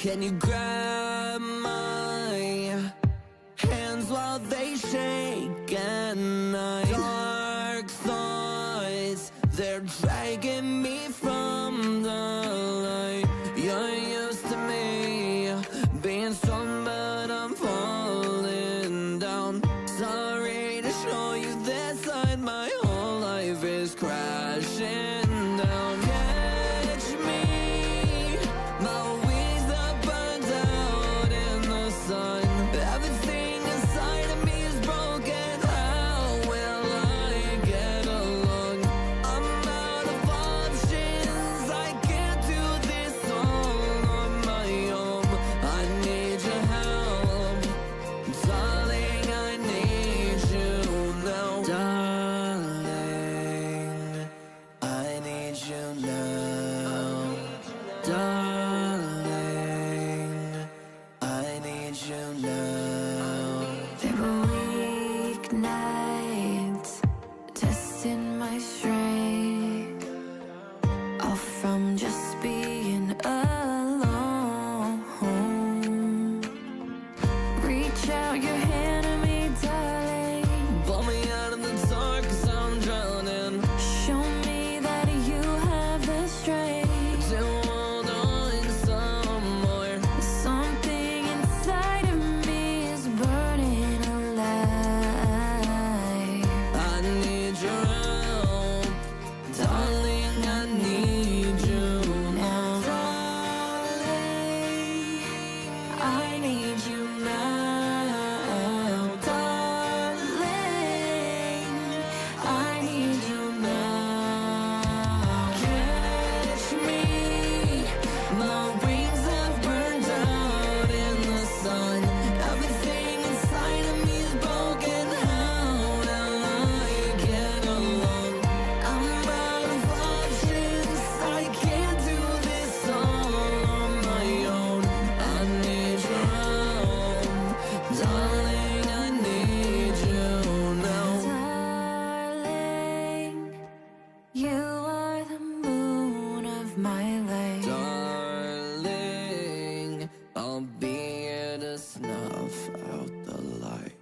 Can you grab my hands while they shake at night? Dark thoughts, they're dragging me from the light. You're used to me being strong, but I'm falling down. Sorry to show you this side, my whole life is crashing down. Catch me, my wings are burned out in the sun. Everything inside of me is broken. How will I get along? I'm out of options. I can't do this all on my own. I need your help, darling. I need you now, darling. I need you now, darling. I need you now. There were weeknights testing my strength, all from just being alone. Reach out your hand to me, darling. Pull me out of the dark, 'cause I'm drowning. Show me that you have the strength. To hold on some more. Something inside of me is burning alive. I need your help, darling. I need you now, Darling, I need you now. Darling, I need you now. Catch me, my wings have burned out in the sun. Everything inside of me is broken. How will I get along? I'm out of options. I can't do this all on my own. I need your help, darling. I need you now. Darling, you are the moon of my life. Darling, I'll be here to snuff out the light.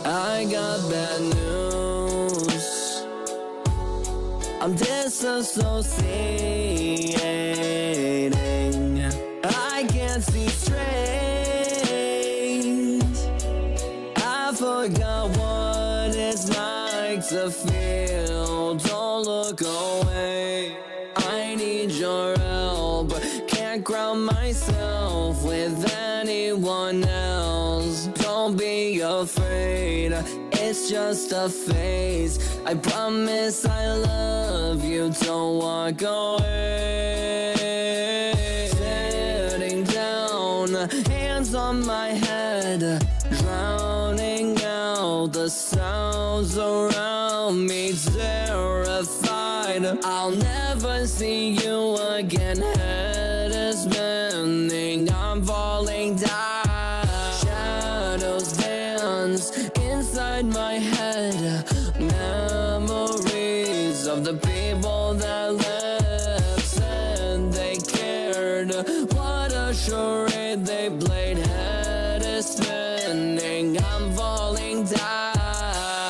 I got bad news. I'm disassociating. I can't see straight. I forgot what it's like to feel. Don't look away. I need your help. Can't ground myself with anyone else. Don't be afraid, it's just a phase. I promise I love you, don't walk away. Sitting down, hands on my head, drowning out the sounds around me, terrified I'll never see you again. Head is spinning, I'm falling down. Shadows dance inside my head, memories of the people that left, said they cared. What a charade they played. Head is spinning, I'm falling down.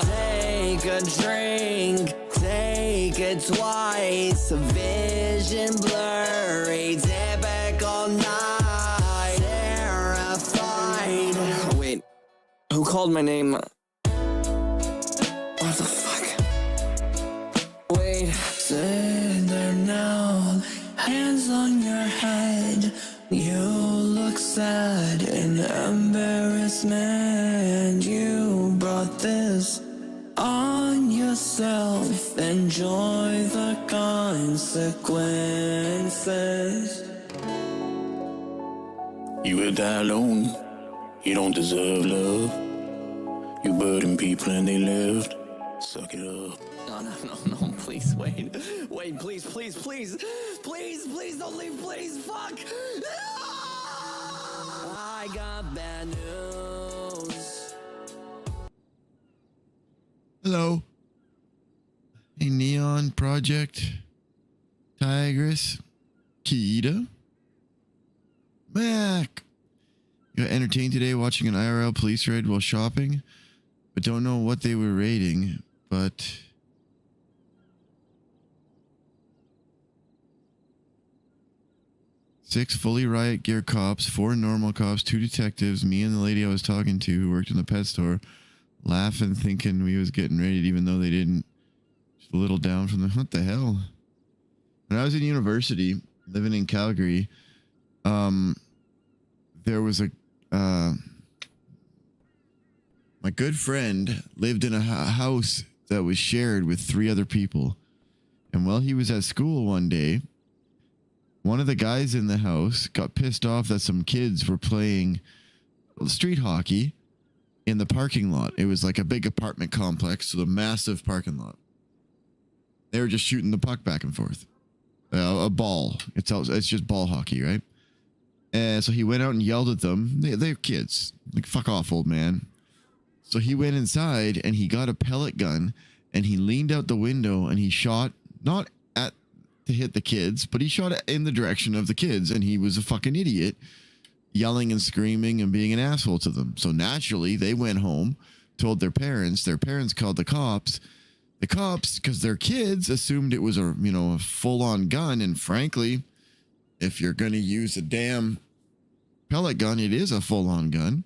Take a drink, take it twice. Vision blurry, typical night. Terrified. Wait, who called my name? What the fuck? Wait, sit there now, hands on your head. You look sad in embarrassment. You brought this on yourself. Enjoy the consequences. You will die alone. You don't deserve love. You burden people and they lived. Suck it up. No, no, no, no, please, wait. Wait, please, please, please. Please, please, don't leave, please, fuck. I got bad news. Hello. A Neon Project. Tigress. Kita. Mac. Got entertained today watching an IRL police raid while shopping, but don't know what they were raiding, but... Six fully riot gear cops, 4 normal cops, 2 detectives, me and the lady I was talking to who worked in the pet store, laughing thinking we was getting raided even though they didn't. Just a little down from the... What the hell? When I was in university, living in Calgary, there was a... my good friend lived in a house that was shared with 3 other people. And while he was at school one day, one of the guys in the house got pissed off that some kids were playing street hockey in the parking lot. It was like a big apartment complex, so the massive parking lot. They were just shooting the puck back and forth. A ball. It's just ball hockey, right? And so he went out and yelled at them. They're kids. Like, fuck off, old man. So he went inside and he got a pellet gun and he leaned out the window and he shot, not at to hit the kids, but he shot in the direction of the kids, and he was a fucking idiot, yelling and screaming and being an asshole to them. So naturally, they went home, told their parents. Their parents called the cops. The cops, because their kids assumed it was a full-on gun, and frankly, if you're going to use a damn pellet gun, it is a full-on gun.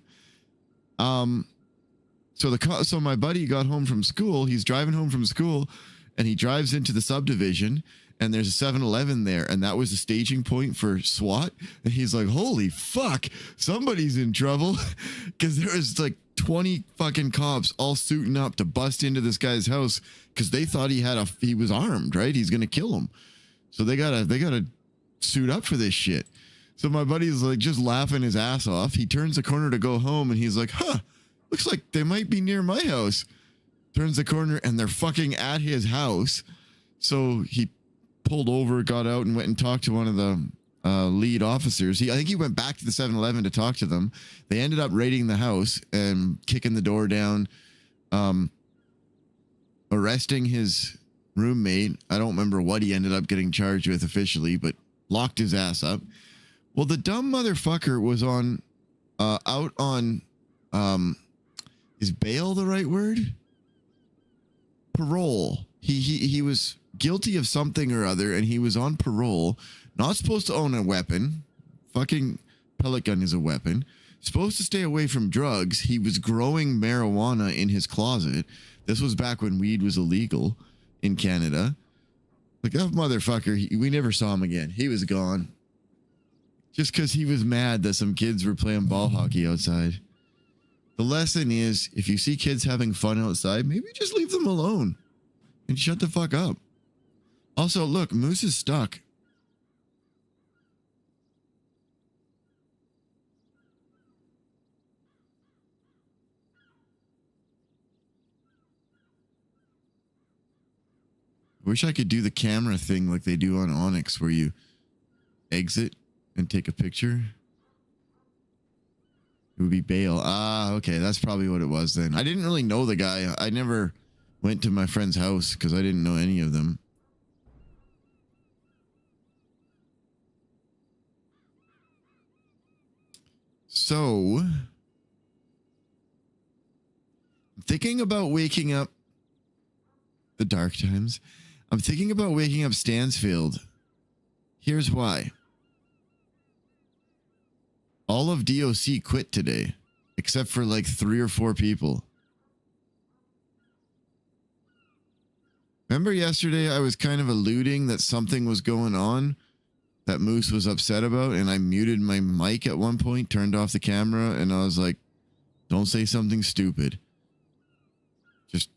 So my buddy got home from school. He's driving home from school, and he drives into the subdivision, and there's a 7-Eleven there, and that was the staging point for SWAT. And he's like, holy fuck, somebody's in trouble. Because there was like 20 fucking cops all suiting up to bust into this guy's house because they thought he was armed, right? He's going to kill him. So they gotta suit up for this shit. So my buddy's like just laughing his ass off. He turns the corner to go home, and he's like, looks like they might be near my house. Turns the corner, and they're fucking at his house. So he pulled over, got out, and went and talked to one of the lead officers. I think he went back to the 7-Eleven to talk to them. They ended up raiding the house and kicking the door down, arresting his roommate. I don't remember what he ended up getting charged with officially, but locked his ass up. Well, the dumb motherfucker was out on, is bail the right word? Parole. He was guilty of something or other, and he was on parole. Not supposed to own a weapon. Fucking pellet gun is a weapon. Supposed to stay away from drugs. He was growing marijuana in his closet. This was back when weed was illegal in Canada. Like, that motherfucker, we never saw him again. He was gone. Just because he was mad that some kids were playing ball hockey outside. The lesson is, if you see kids having fun outside, maybe just leave them alone and shut the fuck up. Also, look, Moose is stuck. Wish I could do the camera thing like they do on Onyx, where you exit and take a picture. It would be bail. Ah, okay. That's probably what it was then. I didn't really know the guy. I never went to my friend's house because I didn't know any of them. So, I'm thinking about waking up the dark times. I'm thinking about waking up Stansfeld. Here's why. All of DOC quit today, except for like 3 or 4 people. Remember yesterday I was kind of alluding that something was going on that Moose was upset about, and I muted my mic at one point, turned off the camera, and I was like, don't say something stupid. Just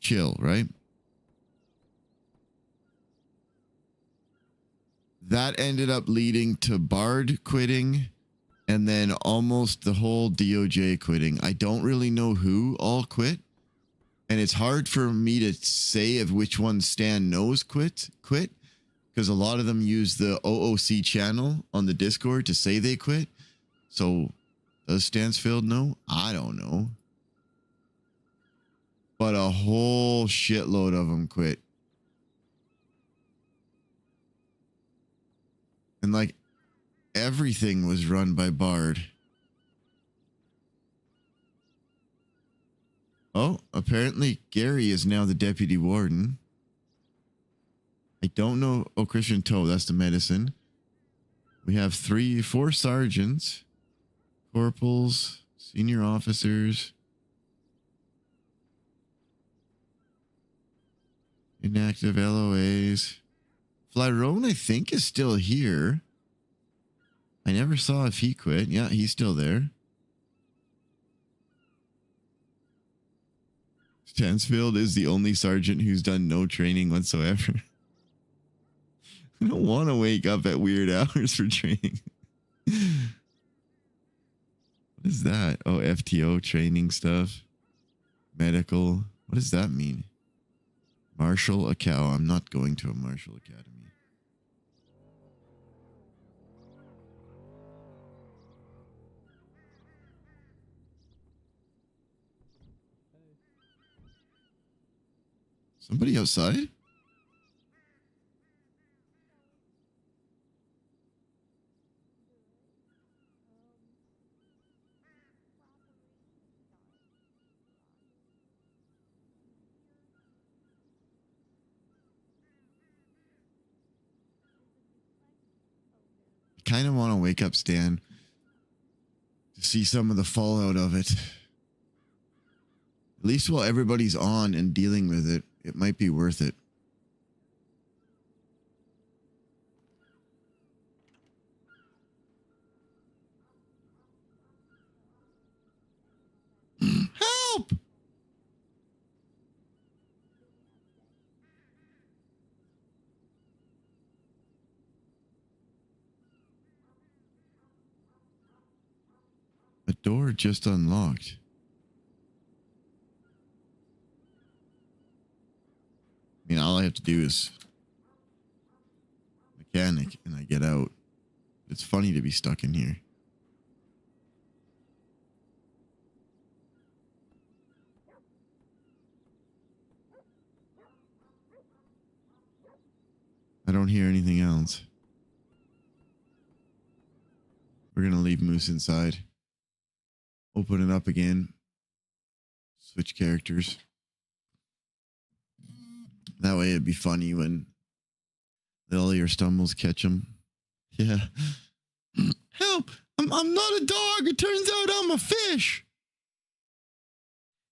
chill, right? That ended up leading to Bard quitting, and then almost the whole DOJ quitting. I don't really know who all quit, And it's hard for me to say if which one Stan knows quit, because a lot of them use the OOC channel on the Discord to say they quit. So does Stansfeld know? I don't know. But a whole shitload of them quit. And like everything was run by Bard. Oh, apparently Gary is now the deputy warden. I don't know. Oh, Christian Toe, that's the medicine. We have 4 sergeants, corporals, senior officers, inactive LOAs. Flyrone, I think, is still here. I never saw if he quit. Yeah, he's still there. Stansfeld is the only sergeant who's done no training whatsoever. I don't want to wake up at weird hours for training. What is that? Oh, FTO training stuff. Medical. What does that mean? Marshal Academy. I'm not going to a Marshal Academy. Somebody outside? I kind of want to wake up Stan to see some of the fallout of it. At least while everybody's on and dealing with it, it might be worth it. Help! A door just unlocked. I mean, all I have to do is mechanic and I get out. It's funny to be stuck in here. I don't hear anything else. We're going to leave Moose inside. Open it up again. Switch characters. That way it'd be funny when Lily or Stumbles catch him. Yeah. Help! I'm not a dog. It turns out I'm a fish.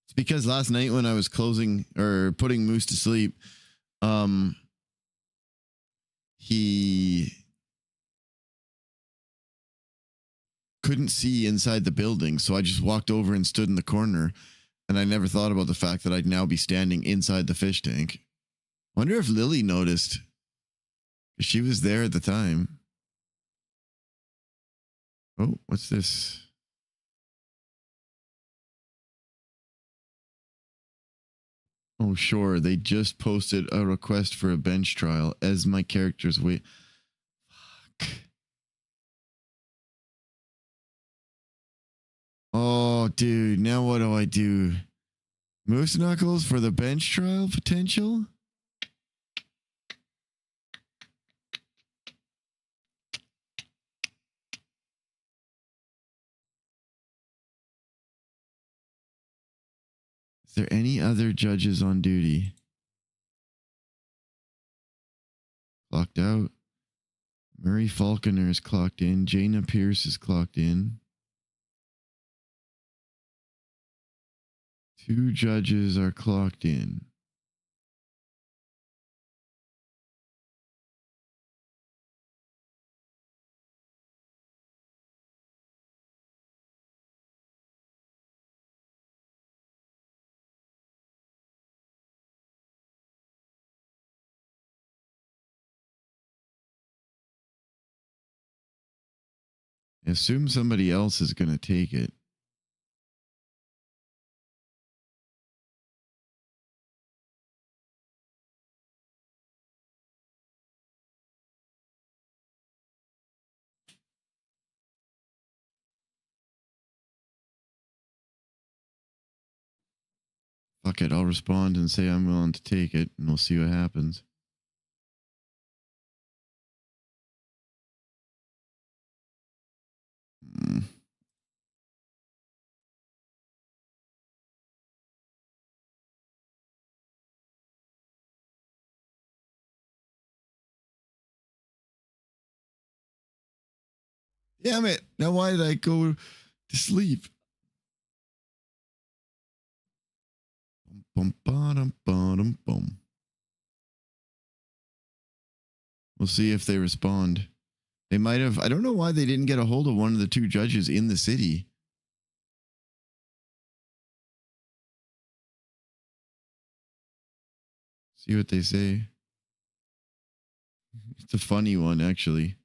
It's because last night when I was closing or putting Moose to sleep, he couldn't see inside the building. So I just walked over and stood in the corner. And I never thought about the fact that I'd now be standing inside the fish tank. Wonder if Lily noticed. She was there at the time. Oh, what's this? Oh, sure. They just posted a request for a bench trial as my characters wait. Fuck. Oh, dude. Now what do I do? Moose Knuckles for the bench trial potential? Is there any other judges on duty? Clocked out. Murray Falconer is clocked in. Jaina Pierce is clocked in. 2 judges are clocked in. I assume somebody else is going to take it. fuck it. I'll respond and say I'm willing to take it, and we'll see what happens. Damn it. Now why did I go to sleep? Bum, bum, bum, bum. We'll see if they respond. They might have. I don't know why they didn't get a hold of one of the two judges in the city. See what they say. It's a funny one, actually.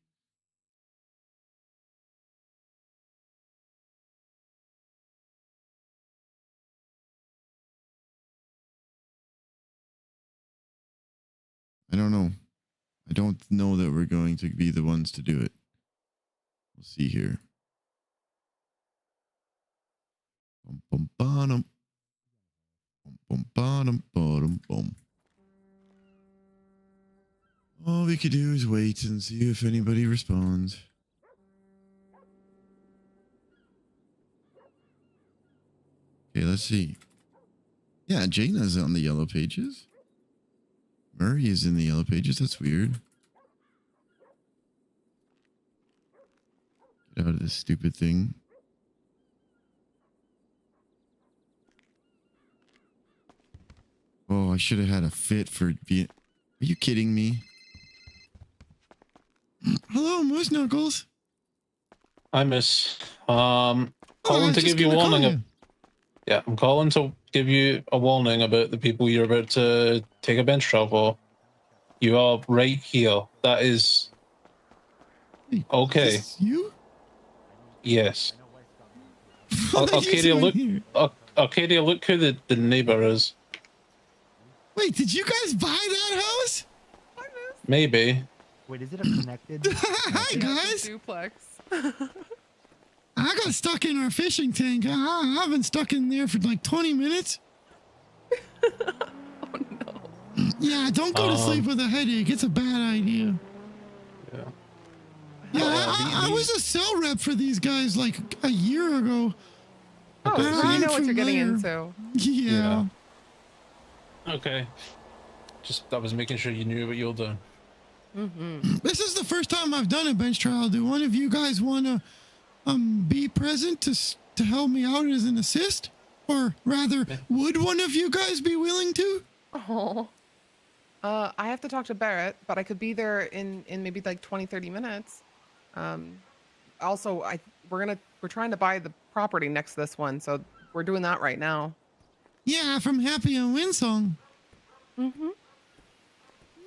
I don't know. I don't know that we're going to be the ones to do it. We'll see here. Bum, bum, ba-dum. Bum, bum, ba-dum, ba-dum, bum. All we could do is wait and see if anybody responds. Okay, let's see. Yeah, Jaina's on the yellow pages. Murray is in the yellow pages. That's weird. Get out of this stupid thing. Oh, I should have had a fit for being... Are you kidding me? Hello, Moose Knuckles. Hi, miss. Calling to give you a warning. Yeah, I'm calling to give you a warning about the people you're about to take a bench trial for. You are right here. That is... Hey, okay. is this you? Yes. What are you Arcadia, doing look. here? Arcadia, look who the neighbor is. Wait, did you guys buy that house? Maybe. Wait, is it a connected? Hi, guys. Duplex. I got stuck in our fishing tank. I've been stuck in there for like 20 minutes. Oh no. Yeah, don't go to sleep with a headache. It's a bad idea. Yeah. Yeah, I was a cell rep for these guys like a year ago. Oh, Okay, so so you know what I'm you're getting familiar. into. Yeah. Okay. Just, I was making sure you knew what you were doing. This is the first time I've done a bench trial. Do one of you guys want to be present to help me out as an assist? Or rather, would one of you guys be willing to? Oh. I have to talk to Barrett, but I could be there in maybe like 20-30 minutes. Also, we're trying to buy the property next to this one, so we're doing that right now. Yeah, from Happy and Winsong. Mm-hmm.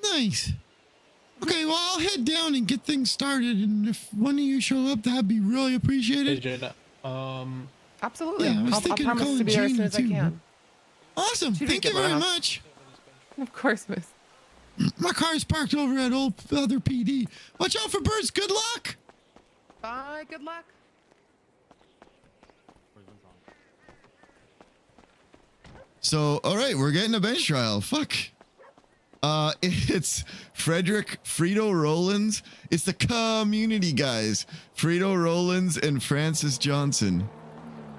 Nice. Okay, well, I'll head down and get things started, and if one of you show up, that'd be really Hey, appreciated. Jaina. Absolutely. Yeah, I was I'll thinking of promise calling to be there as Gina soon as I too, can. Awesome. She Thank didn't you get very one enough. much. Of course, miss. My car's parked over at old other PD. Watch out for birds. Good luck. Bye. Good luck. So, all right, we're getting a bench trial. Fuck. It's Frederick Frito Rollins. It's the community guys. Frito Rollins and Francis Johnson.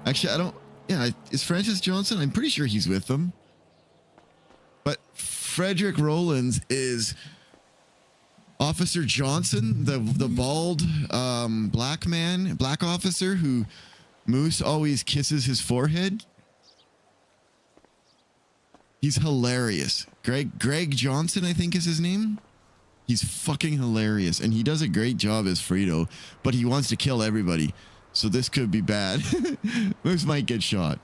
Actually, I don't... Yeah, is Francis Johnson? I'm pretty sure he's with them. But Frederick Rollins is Officer Johnson, the bald black officer who Moose always kisses his forehead. He's hilarious. Greg Johnson, I think is his name. He's fucking hilarious. And he does a great job as Frito, but he wants to kill everybody. So this could be bad. Moose might get shot.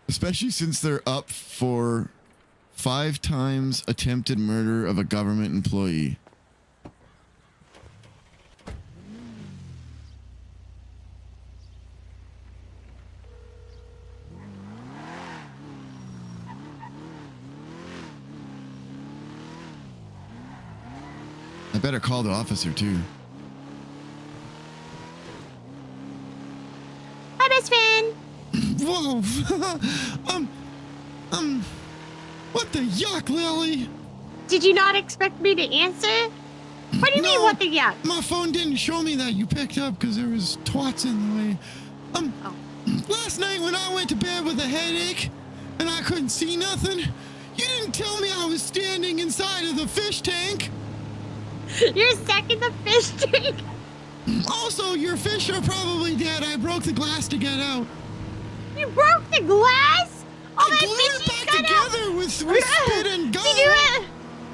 Especially since they're up for 5 times attempted murder of a government employee. I better call the officer too. Hi, best friend. Whoa. What the yuck, Lily? Did you not expect me to answer? What do you mean, what the yuck? My phone didn't show me that you picked up because there was twats in the way. Last night when I went to bed with a headache and I couldn't see nothing, you didn't tell me I was standing inside of the fish tank. You're stuck in the fish tank. Also, your fish are probably dead. I broke the glass to get out. You broke the glass? Oh, I that glued it fishy's back together with spit and gum.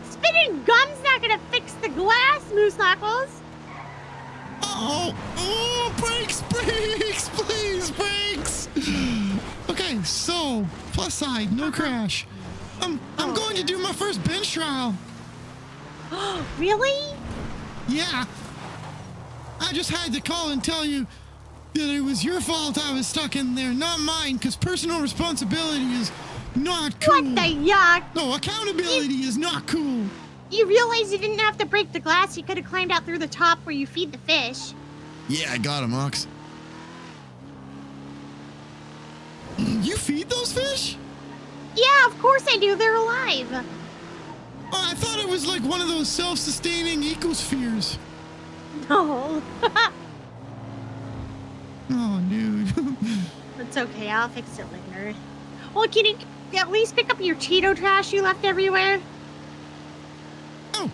Spit and gum's not gonna fix the glass, Moose Knuckles. Oh, brakes, please, brakes. Okay, so, plus side, no crash. I'm going to do my first bench trial. Really? Yeah. I just had to call and tell you that it was your fault I was stuck in there, not mine, because personal responsibility is not cool. What the yuck? No, accountability is not cool. You realize you didn't have to break the glass. You could have climbed out through the top where you feed the fish. Yeah, I got him, Ox. You feed those fish? Yeah, of course I do. They're alive. Oh, I thought it was like one of those self-sustaining ecospheres. No. Oh, dude. It's okay. I'll fix it later. Well, can you at least pick up your Cheeto trash you left everywhere? Oh,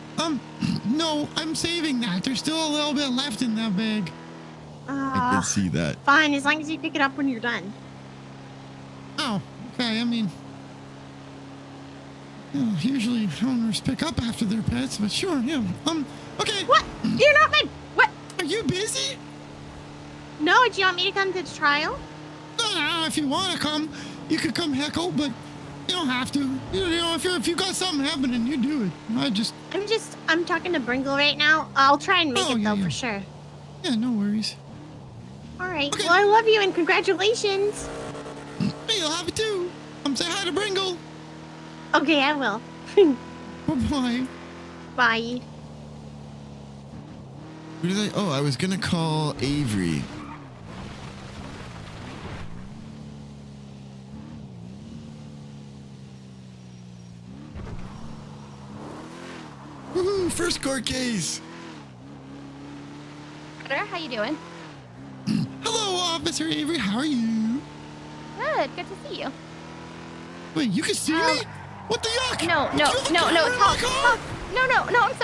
no, I'm saving that. There's still a little bit left in that bag. I did see that. Fine, as long as you pick it up when you're done. Oh, okay. I mean, usually owners pick up after their pets, but sure, yeah. Okay. What? You're not my... What? Are you busy? No, do you want me to come to the trial? No, if you want to come, you could come heckle, but you don't have to. You know, if you got something happening, you do it. I'm talking to Bringle right now. I'll try and make it though, yeah. for sure. Yeah, no worries. All right. Okay. Well, I love you and congratulations. Hey, I'll have it too. Say hi to Bringle. Okay, I will. Bye-bye. Bye. Who did I? Oh, I was gonna call Avery. Woohoo! First court case. How you doing? Hello, Officer Avery. How are you? Good. Good to see you. Wait, you can see me? What the yuck? No. Talk. No.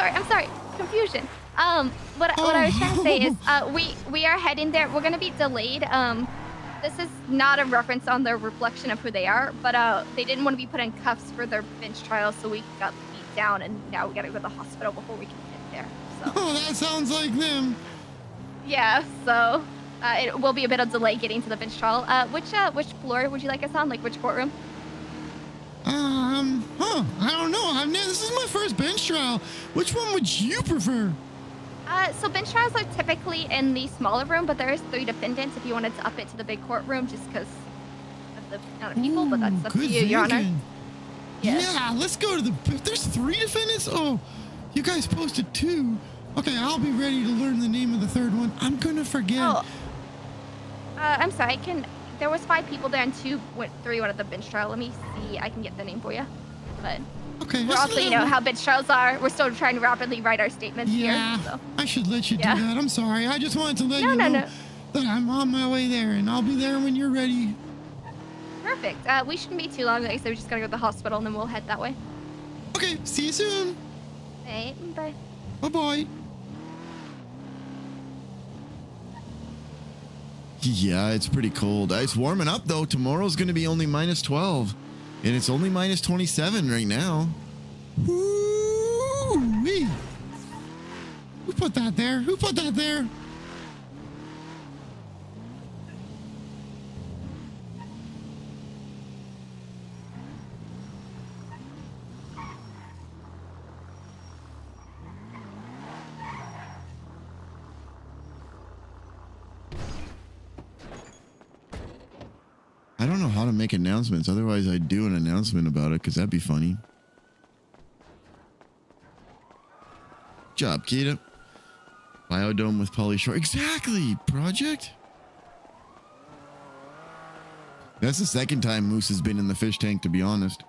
I'm sorry. Confusion. What I was trying to say is, we are heading there. We're gonna be delayed. This is not a reference on the reflection of who they are, but they didn't want to be put in cuffs for their bench trial, so we got beat down, and now we gotta go to the hospital before we can get there. So. Oh, that sounds like them. Yeah. So. It will be a bit of delay getting to the bench trial. Which floor would you like us on? Like which courtroom? I don't know. This is my first bench trial. Which one would you prefer? So bench trials are typically in the smaller room, but there is 3 defendants if you wanted to up it to the big courtroom just because of the amount of people, but that's up to you, Your Honor. Yes. Yeah, let's go to the... If there's 3 defendants? Oh, you guys posted 2. Okay, I'll be ready to learn the name of the 3rd one. I'm gonna forget. Oh. I'm sorry, there was 5 people there and 3 went at the bench trial. Let me see, I can get the name for you. But okay, we're also, how bench trials are. We're still trying to rapidly write our statements here. So. I should let you do that. I'm sorry. I just wanted to let you know that I'm on my way there, and I'll be there when you're ready. Perfect. We shouldn't be too long. Like I said, we just gotta go to the hospital, and then we'll head that way. Okay, see you soon. Hey, bye. Bye-bye. Yeah, it's pretty cold. It's warming up, though. Tomorrow's going to be only minus 12. And it's only minus 27 right now. Woo-wee. Who put that there? Who put that there? I don't know how to make announcements. Otherwise, I'd do an announcement about it because that'd be funny. Job, Kita. Biodome with Polly Shore. Exactly, project. That's the second time Moose has been in the fish tank, to be honest.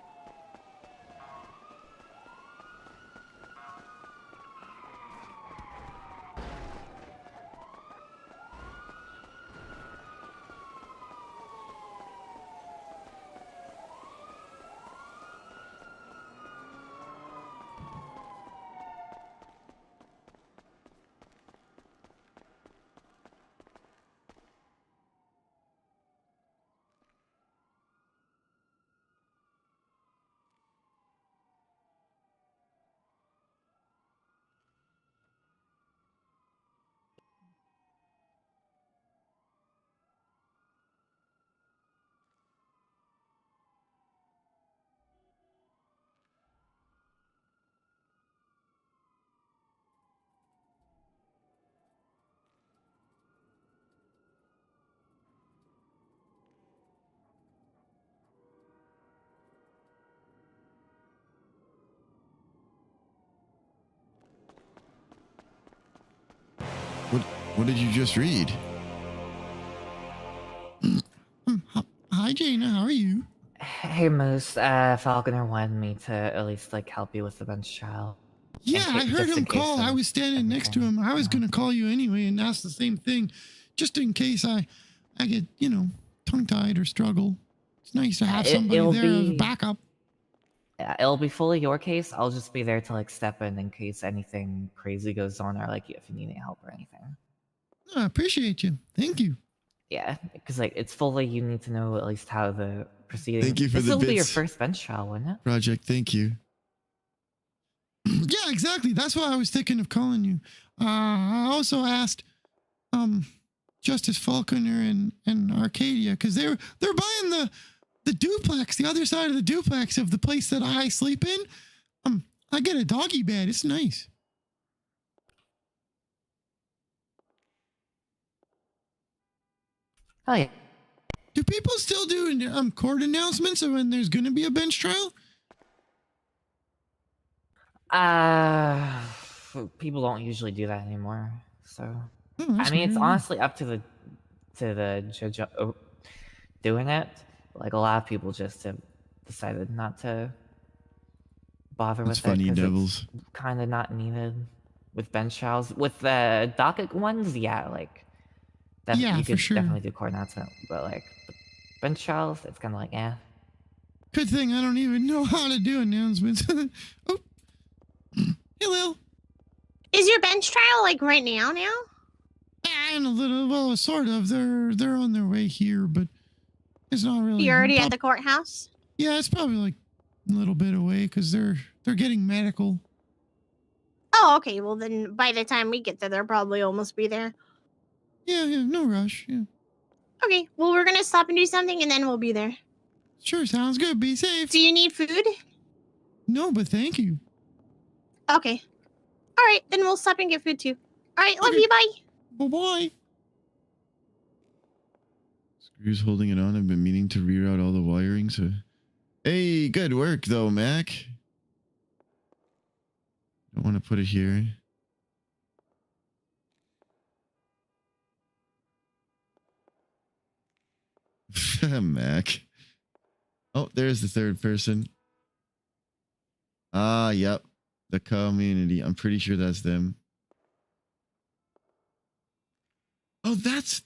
What did you just read? Hi, Jaina. How are you? Hey Moose, Falconer wanted me to at least like help you with the bench trial. Yeah, I heard just in him case call. I of was standing next to him. I was everything. going to call you anyway and ask the same thing, just in case I get, tongue-tied or struggle. It's nice to have somebody it'll there as a be- backup. It'll be fully your case. I'll just be there to like step in case anything crazy goes on or like if you need any help or anything. I appreciate you. Thank you. Yeah, because like it's fully you need to know at least how the proceedings. Thank you for this the will be your bits. first bench trial, wouldn't it? Project, thank you. Yeah, exactly. That's why I was thinking of calling you. I also asked Justice Falconer and Arcadia, because they're buying the duplex, the other side of the duplex of the place that I sleep in. I get a doggy bed. It's nice. Oh yeah. Do people still do court announcements of when there's going to be a bench trial? People don't usually do that anymore. So Oh, that's I mean, it's weird. honestly up to the judge doing it. Like a lot of people just have decided not to bother That's with funny, it because devils. it's kind of not needed with bench trials. With the docket ones, yeah, like Yeah, you for could sure. definitely do court announcement, but like the bench trials, it's kind of like Good thing I don't even know how to do announcements. Oh, hello. Is your bench trial like right now? And a little, well, sort of. They're on their way here, but it's not really. You're already at the courthouse? Yeah, it's probably like a little bit away because they're getting medical. Oh, okay. Well, then by the time we get there, they'll probably almost be there. Yeah, no rush. Yeah, Okay. Well, we're going to stop and do something, and then we'll be there. sure, sounds good. Be safe. Do you need food? No, but thank you. Okay. All right. Then we'll stop and get food, too. All right. Love Okay. you. Bye. Bye-bye. Screw's holding it on. I've been meaning to reroute all the wiring, so... Hey, good work, though, Mac. Don't want to put it here. Mac. Oh, there's the third person. Ah, yep. The community. I'm pretty sure that's them. Oh, that's...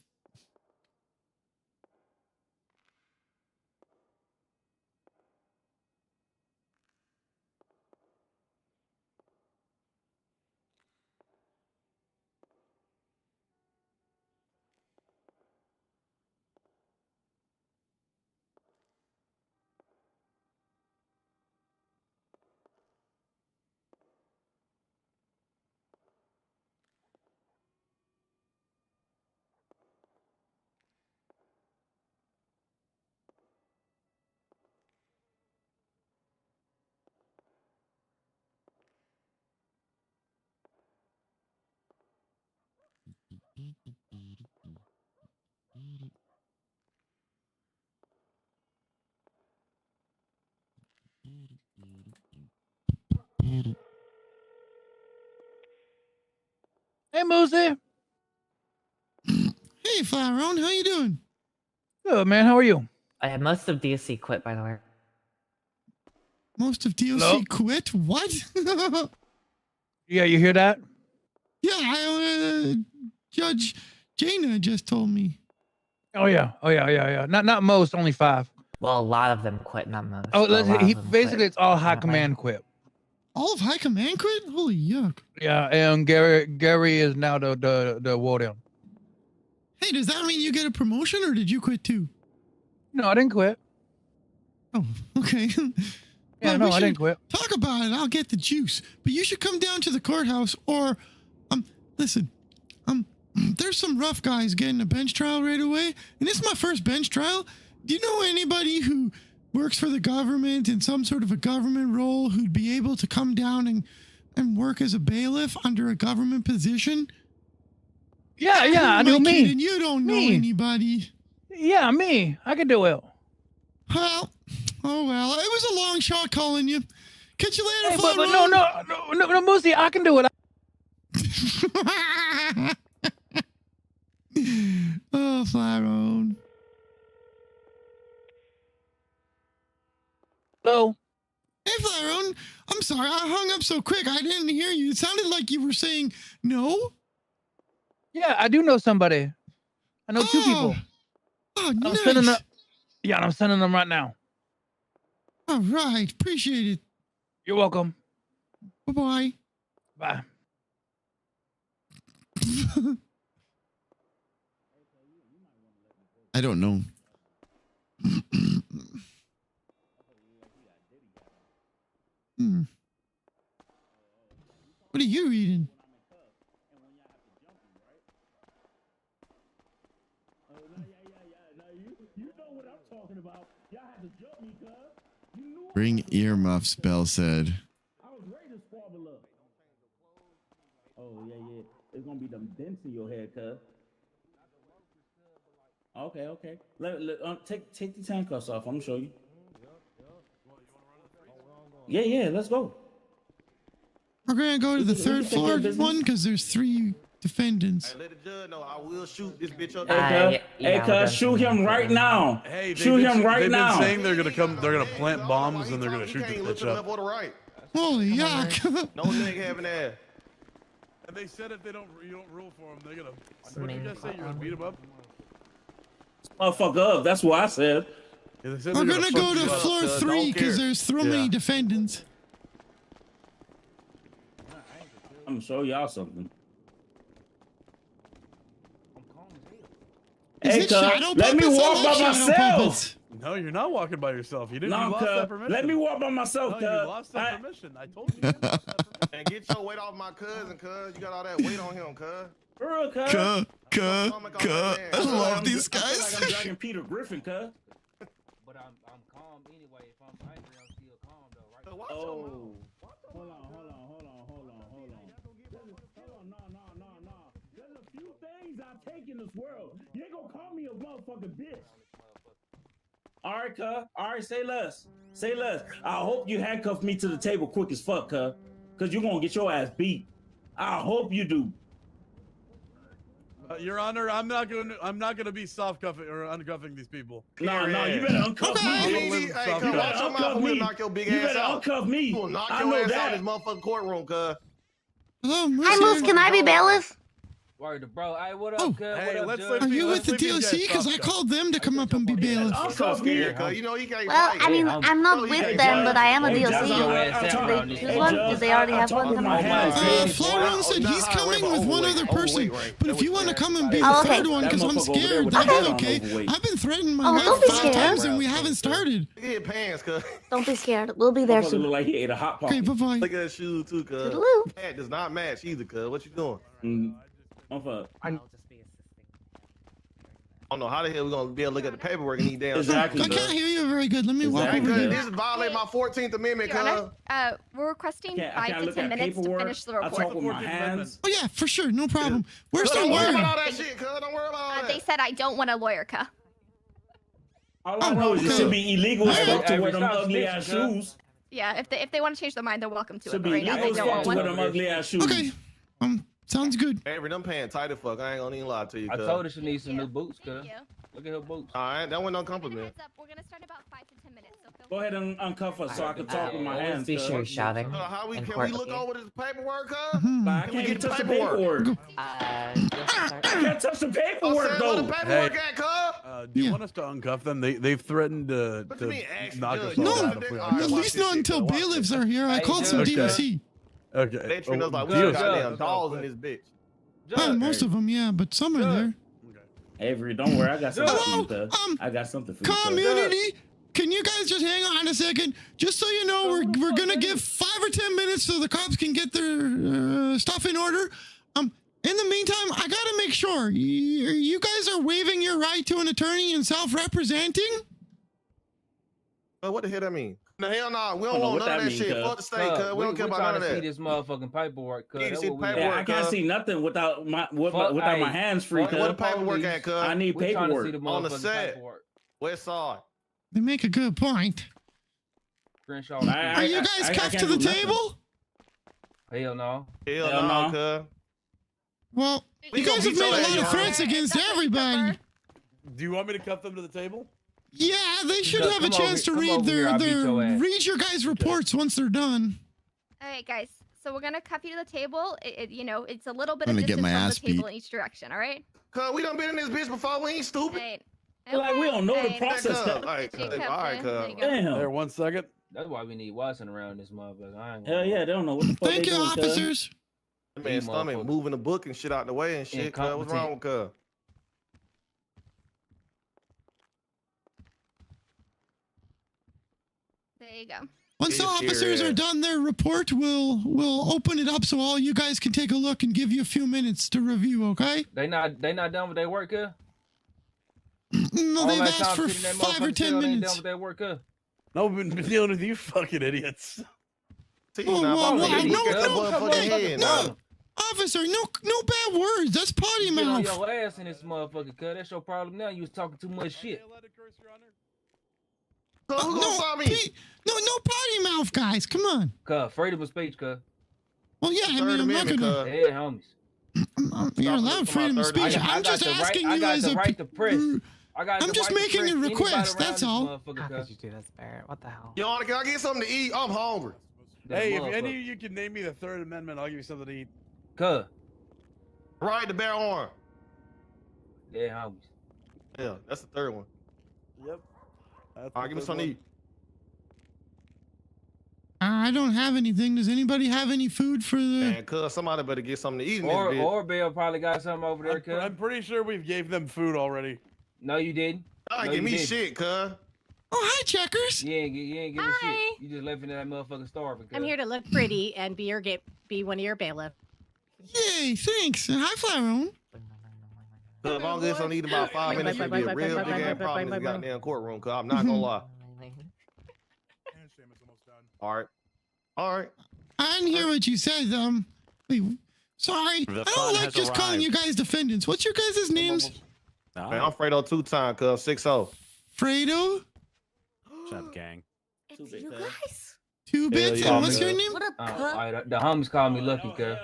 Hey, Mosey. Hey, Flyron, how you doing? Good, man. How are you? Most of DSC quit, by the way. Most of DLC Hello? quit? What? Yeah, you hear that? Yeah, Judge Jaina just told me. Oh yeah. Not most, only 5. Well, a lot of them quit, not most. Oh, but a lot of them basically quit. it's all high That way. command quit. All of High Command quit? Holy yuck. Yeah, and Gary is now the warden. Hey, does that mean you get a promotion or did you quit too? No, I didn't quit. Oh, okay. Yeah, Well, no, we I should didn't quit. Talk about it. I'll get the juice. But you should come down to the courthouse or, listen, there's some rough guys getting a bench trial right away. And this is my first bench trial. Do you know anybody who works for the government in some sort of a government role who'd be able to come down and work as a bailiff under a government position? Yeah, I Who am do me. kidding? You don't know Me. anybody. Yeah, me. I can do it. Well, oh well. It was a long shot calling you. Catch you later, Hey, Flat but Road. no, Moosey, I can do it. Oh, Flat Road. Hello. Hey, Flat Road. I'm sorry. I hung up so quick. I didn't hear you. It sounded like you were saying no. Yeah, I do know somebody. I know 2 people. Oh, I'm nice. sending them. Yeah, and I'm sending them right now. All right. Appreciate it. You're welcome. Bye-bye. Bye. I don't know. What are you reading? Bring earmuffs, Bell said. Oh, yeah. It's gonna be them dents in your head, cuz. Okay. Take these handcuffs off. I'm gonna show you. Yeah, let's go. We're gonna go to the third floor one because there's 3 defendants. Hey, let the judge know I will shoot this bitch up. Hey, cuz, shoot him right now. Hey, shoot him right they've now. been saying they're gonna plant bombs and they're gonna shoot this bitch up. Or the right. Holy yuck. No nigga having ass. And they said if you don't rule for them, they're gonna. What did you guys say? You're gonna beat them up? Motherfucker up. That's what I said. Yeah, they said We're they're gonna go fuck to you up. floor 3 because there's so many defendants. I'm gonna show y'all something. Is Hey, it cuz, shadow let me puppets? I walk like by shadow myself. puppets. No, you're not walking by yourself. You didn't. No, You lost that cuz, permission. let me walk by myself, No, cuz. you lost that permission. I told you. And get your weight off my cousin, cuz. You got all that weight on him, cuz. For real, cuz. I love these I feel guys. like I'm dragging Peter Griffin, cuz. But I'm calm anyway. If I'm angry, I'm still calm though, right? Oh. Hold on. No. There's a few things I take in this world. You ain't gonna call me a motherfucking bitch. All right, cuz. All right, say less. I hope you handcuff me to the table quick as fuck, cuz. Cuz you're gonna get your ass beat. I hope you do. Your Honor, I'm not gonna be soft cuffing or uncuffing these people. No, you better uncuff me. Hey, cuz, watch your mouth. We'll knock your big You ass better out. uncuff me. You will knock I your know ass out that. in this motherfucking courtroom, cuz. Hello, Hi, Moose. Can I be bailiff? Word, bro. Hey, what Oh. up, cuz? Hey, What up, let's Judge? Are you with let's the leave these DLC? guys Because I soft called them to come up and be bailiff. I'm so scared, cuz. You know he can't Well, fight. I mean, I'm not Oh, with yeah, them, but I am a Hey, DLC. Judge, your ass I down talk- around They these choose one? Do they already have one? with my hands. Flat Round said he's coming with one other person. But if you want to come and be the Oh, okay. third one, because I'm That motherfucker over there scared, with that's the hat on okay. overweight. I've been threatening my Oh, wife don't be 5 scared. times and we haven't started. Look at his pants, cuz. Don't be scared. We'll be there Motherfucker soon. look like he ate a hot pocket. Okay, bye-bye. Look at his shoes, too, cuz. Toodaloo. That does not match either, cuz. What you doing? Motherfucker. I'll just be assisting. I don't know how the hell we gonna be able to look at the paperwork and eat damn Exactly. I can't hear you very good. Let me walk Exactly. over Cuz there. this violate my 14th Amendment, Your cuz. Honor, we're requesting I 5 can't to look 10 at minutes to paperwork. finish the I talk report. with my hands. Oh, yeah, for sure. No problem. Where's the Don't worry about lawyer? all that shit, cuz. Don't worry about all that. They said I don't want a lawyer, cuh. All I know is it should be illegal as fuck to Hey, wear them stop ugly snitching, ass cuz. shoes. Yeah, if they want to change their mind, they're welcome to it. Should But be right now, illegal they as don't fuck want to wear one. them ugly ass shoes. Okay. Sounds good. Avery, them pants tight as fuck. I ain't gonna even lie to you, I cuz. told her she needs some new boots, cuz. Thank you. Look at her boots. All right, that one don't compliment. Heads up, we're gonna start in about 5 to 10 minutes. So Go ahead and uncuff her so I can talk with my Always hands. be cuz. sure you're shouting. How we in can court, we look okay? over this paperwork, huh? I can't even touch the paperwork. Just I start. can't touch the I paperwork said, where the though. paperwork at, cuz? Do you want us to uncuff them? They've threatened to What do you mean, actually, knock Judge? us all No, out if we all uncuff right, At watch least this not shit, until cuz. Watch bailiffs this. are here. I Hey, called some Judge. DOC. Okay. They treat us like we Judge, goddamn Judge. dolls in this bitch. Most of them, yeah, but some are there. Avery, don't worry. I got something for you, Hello? cuz. I got something for you. cuz. Community, can you guys just hang on a second? Just so you know, we're gonna give 5 or 10 minutes so the cops can get their stuff in order. In the meantime, I gotta make sure you guys are waiving your right to an attorney and self-representing. What the hell that mean? No, hell no. We I don't don't know want what none of that that mean, shit. cuz. Fuck the state, cuz. We don't care about none of see that. this motherfucking paperwork, cuz. You That's see what we paperwork. Yeah, I can't see nothing without without my hands free. fuck cuz. What the paperwork at, cuz? I need We trying to see paperwork. the On the motherfucking set. paperwork. West side. They make a good point. Screenshot. Are you guys cuffed to the table? Hell no. Hell no, cuz. Well, We you gonna guys have beat your made a ass, lot of y'all. threats against everybody. Do you want me to cuff them to the table? Yeah, they should have a Come over chance to here- come read over here, I'll beat your ass. read your guys' reports once they're done. All right, guys. So we're gonna cuff you to the table. You know, it's a little bit I'm of gonna get distance my from ass the table beat. in each direction. All right. Cuz we done been in this bitch before. We ain't stupid. Right. Like we don't know the Hey, process. Cuz. cuz. All right, cuz. Get you All right, cuffed, there cuz. you go. Damn. There, 1 second. That's why we need Watson around this motherfucker. I ain't Hell gonna yeah, they don't know what the fuck Thank they you, doing, cuz. officers. That man stomach motherfucker. moving the book and shit out the way and shit, cuz. What's wrong with cuz? There you go. Once the Yes, officers dear. are done their report, we'll open it up so all you guys can take a look and give you a few minutes to review, okay? They not done with their work, cuz? No, All they've that asked time for sitting in that 5 or motherfucking 10 cell, they ain't done minutes. with their work, cuz? No, we've been dealing with you fucking idiots. See, Whoa, now, whoa, if I whoa, was no, get that no, motherfucking head, no. now. Officer, no bad words. That's potty You get on mouth. your ass in this motherfucker, cuz. That's your problem now. You was talking too much shit. Cuz, who gonna stop me? No potty mouth, guys. Come on. Cuz, freedom of speech, cuz. Well, yeah, I mean, Third I'm not Amendment, gonna. cuz. Yeah, homies. You're Stop allowed it from freedom my of third speech. Amendment. I'm just asking I you got as the a. right to press. I got I'm the just right to making press a anybody request, around that's this all. motherfucker, How cuz. could you do this, Barrett? What the hell? Yo, can I get something to eat? I'm hungry. That Hey, if motherfucker. any of you can name me the Third Amendment, I'll give you something to eat. Cuz. Right to bear arm. Yeah, homies. Yeah, that's the third one. Yep. That's All right, give me something to eat. I don't have anything. Does anybody have any food for the? Man, cuz somebody better get something to eat in this bitch. Or Bill probably got something over there, cuz. I'm pretty sure we've gave them food already. No, you didn't. I No, give you me didn't. shit, cuz. Oh, hi, Checkers. You ain't giving Hi. shit. You just left in that motherfucker starving, cuz. I'm here to look pretty and be one of your bailiffs. Yay, thanks. Hi, Flarone. Cuz if I don't get something to eat in about 5 minutes, it'll be a real big ass problem in this goddamn courtroom, cuz I'm not gonna lie. All right. All right. I didn't hear what you said. Wait, sorry. I don't like just calling you guys defendants. What's your guys' names? Man, I'm Fredo 2-time, cuz 6-0. Fredo, Shut up, gang. It's you guys. 2 Bits, yeah, and what's man. your name? What up, All cup? right, the homies call me Lucky, cuz.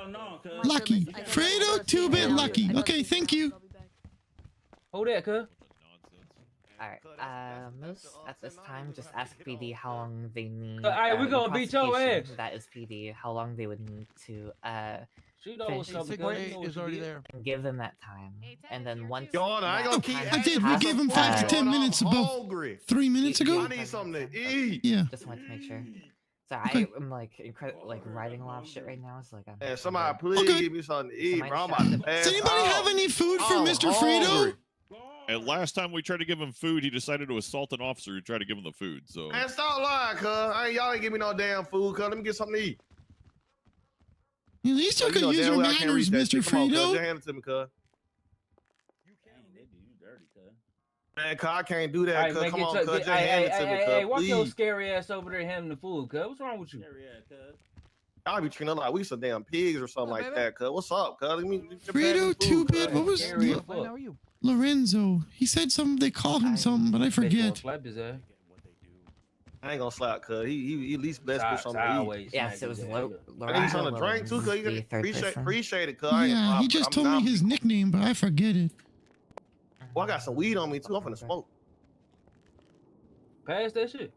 Lucky. Fredo, 2 Bit, Lucky. Okay, thank you. Hold that, cuz. Alright, Moose, at this time, just ask PD how long they need. Alright, we the gonna beat your prosecution, ass. That is PD, how long they would need to, She know what's up, cuz. finish You know what she did. and give them that time. And then once. Yo, I ain't that gonna keep time I did. We passes, gave him 5 to 10 minutes I'm about hungry. 3 minutes ago. I need something to eat. Yeah. Just wanted to make sure. So Okay. I'm like like writing a lot of shit right now. It's like I'm. Man, somebody please Okay. give me something to eat, Somebody bro. I'm shut about to the- pass Does anybody out. have any food for I'm Mr. hungry. Fredo? And last time we tried to give him food, he decided to assault an officer who tried to give him the food. So Man, stop lying, cuz. Y'all ain't give me no damn food, cuz. Let me get something to eat. At least you You could know use damn your well I can't manners, read that Mr. shit. Come on, cuz. Fredo. Just hand it to me, cuz. Man, cuz I can't do that, Alright, cuz. man, Come get on, your- cuz. get- Just hey, hand it hey, to me, hey, cuz. hey, walk your Please. scary ass over there handing the food, cuz. What's wrong with you? Y'all be treating us like we some damn pigs or something like that, cuz. What's up, cuz? Let me Fredo, 2 Bit. What was Scary as fuck. Lorenzo? He said something. They called him something, but I Bet you forget. won't slap his ass. I ain't gonna slap, cuz. He at least blessed with something to eat. Sideways. Yes, it was I need something to drink too, cuz. You the can third person. appreciate it, cuz. I ain't- Yeah, he just I'm told me not- his nickname, but I forget it. Well, I got some weed on me too. I'm finna smoke. Pass that shit.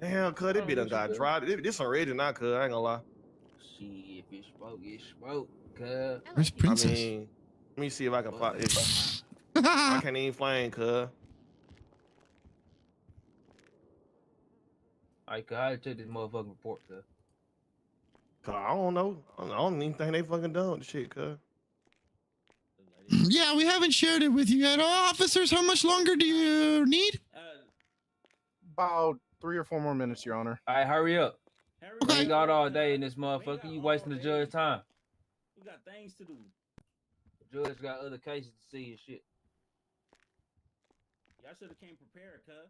Damn, cuz this bitch done got dry. This already not, cuz I ain't gonna lie. Shit, if it's smoke, it's smoke, cuz. Where's Princess? I mean, let me see if I can find it. I can't even flame, cuz. Alright, cuz I check this motherfucking report, cuz. I don't know. I don't even think they fucking done with the shit, cuz. Yeah, we haven't shared it with you yet. Officers, how much longer do you need? About 3 or 4 more minutes, Your Honor. Alright, hurry up. Okay. We got all day in this motherfucker. You wasting the judge's time. We got things to do. The judge got other cases to see and shit. Y'all should have came prepared, cuz.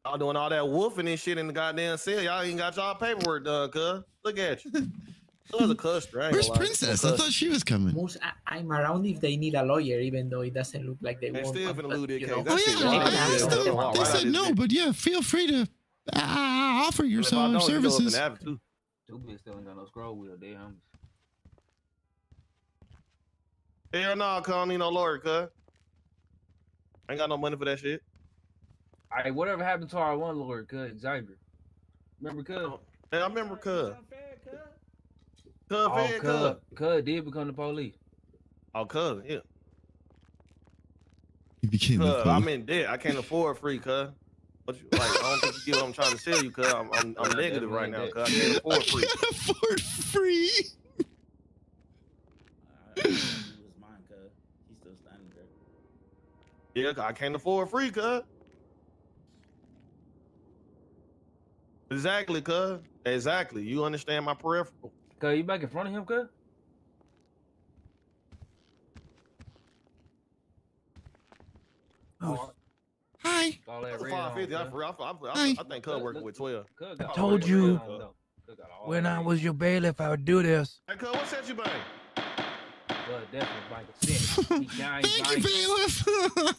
Y'all doing all that wolfing and shit in the goddamn cell. Y'all ain't got y'all paperwork done, cuz. Look at you. Cuz a custer. Where's Princess? I thought she was coming. I'm around if they need a lawyer, even though it doesn't look like they They want still one, finna but, lose their you case. know. That Oh shit yeah, wild. I asked them. They said no, but yeah, feel free to offer your If I don't, you go up services. and have it too. Two bitches still ain't got no scroll wheel, they homies. Hell no, cuz I don't need no lawyer, cuz. Ain't got no money for that shit. Alright, whatever happened to our one lawyer, cuz Xavier? Remember, cuz? Hey, I remember cuz. Cuz, Oh, fed, cuz. cuz did become the police. Oh, cuz, yeah. You became the Cuz, I'm in debt. I can't afford free, cuz. What you, like, I don't think you get what I'm trying to sell you, cuz. I'm negative right now, cuz. I can't afford free. afford free. Yeah, I can't afford free, cuz. Exactly, cuz. Exactly. You understand my peripheral. Cuz, you back in front of him, cuz? Oh. Hi. All that That's a red on, 550. cuz. I think cuz working with 12. Cuz got all Told that you red on, though. Cuz got all when that I red. was your bailiff, I would do this. Hey, cuz, what set you bang? Cuz definitely bank a cent. Thank you, bailiff.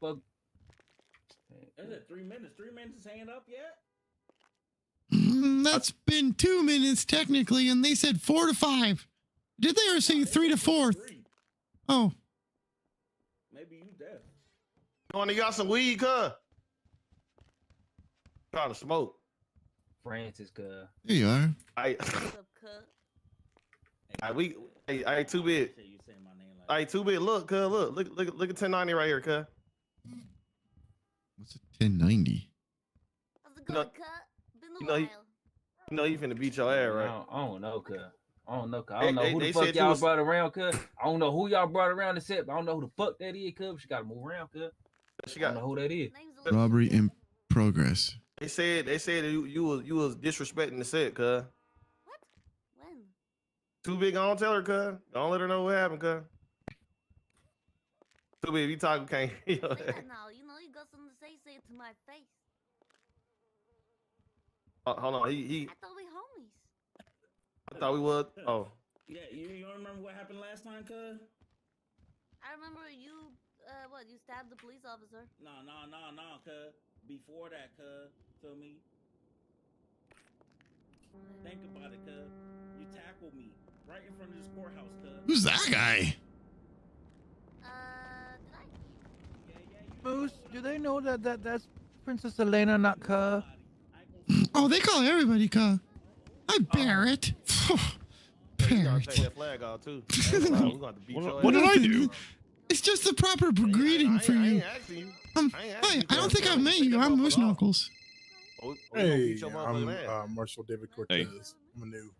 Fuck. Is it 3 minutes? 3 minutes is hanging up yet? That's been 2 minutes technically, and they said 4 to 5. Did they or say 3 to 4? Oh. Maybe you deaf. You want to got some weed, cuz? Trying to smoke. Francis, cuz. There you are. Hey, 2 bit. Hey, 2 bit. Look, cuz, look at 1090 right here, cuz. What's a 1090? You know you finna beat your ass, right? I don't know, cuz. I don't know, cuz. I They- don't know they- who they the fuck said you y'all was- brought around, cuz. I don't know who y'all brought around the set, but I don't know who the fuck that is, cuz. She gotta move around, cuz. I don't know who that is. Robbery in progress. They said that you was disrespecting the set, cuz. What? When? Too big, don't tell her, cuz. Don't let her know what happened, cuz. Too big, if you talking, can't. Say that now. You know you got something to say it to my face. Hold on, he. I thought we homies. I thought we was. Oh, Yeah, you don't remember what happened last time, cuz? I remember you, you stabbed the police officer. No, cuz. Before that, cuz. Feel me? Think about it, cuz. You tackled me right in front of this courthouse, cuz. Who's that guy? Did I? Moose, do they know that's Princess Elena, not Ka? Oh, they call everybody Ka. Hi, Barrett. you gotta take Barrett. that flag out too. We gonna have to beat your What did ass. I do? It's just the proper greeting for I you. ain't asking you. Hi, I don't think I've met you. I'm Moose Knuckles. Hey, I'm Marshal David Cortez. I'm a new.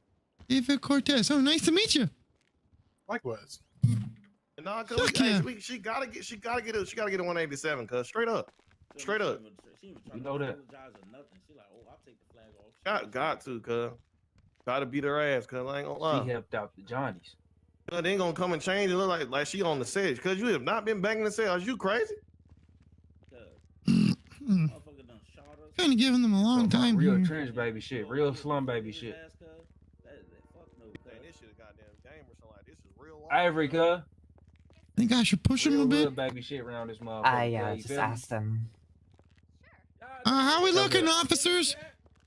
David Cortez. Oh, nice to meet you. Likewise. Nah, cuz Fuck yeah. she gotta get a 187, cuz straight up. Straight up. You know that. She like, oh, I'll take the flag off. Got to, cuz. Gotta beat her ass, cuz I ain't gonna lie. She helped out the Johnnies. Cuz they ain't gonna come and change it. Look like she on the set. Cuz you have not been banging the set. Are you crazy? Kind of giving them a long time Real here. trench baby shit. Real slum baby shit. This shit a goddamn game or something like this is real. Ivory, cuz. Think I should push him a Real bit? hood baby shit around this motherfucker. I you just feel me? asked them. How we looking, officers?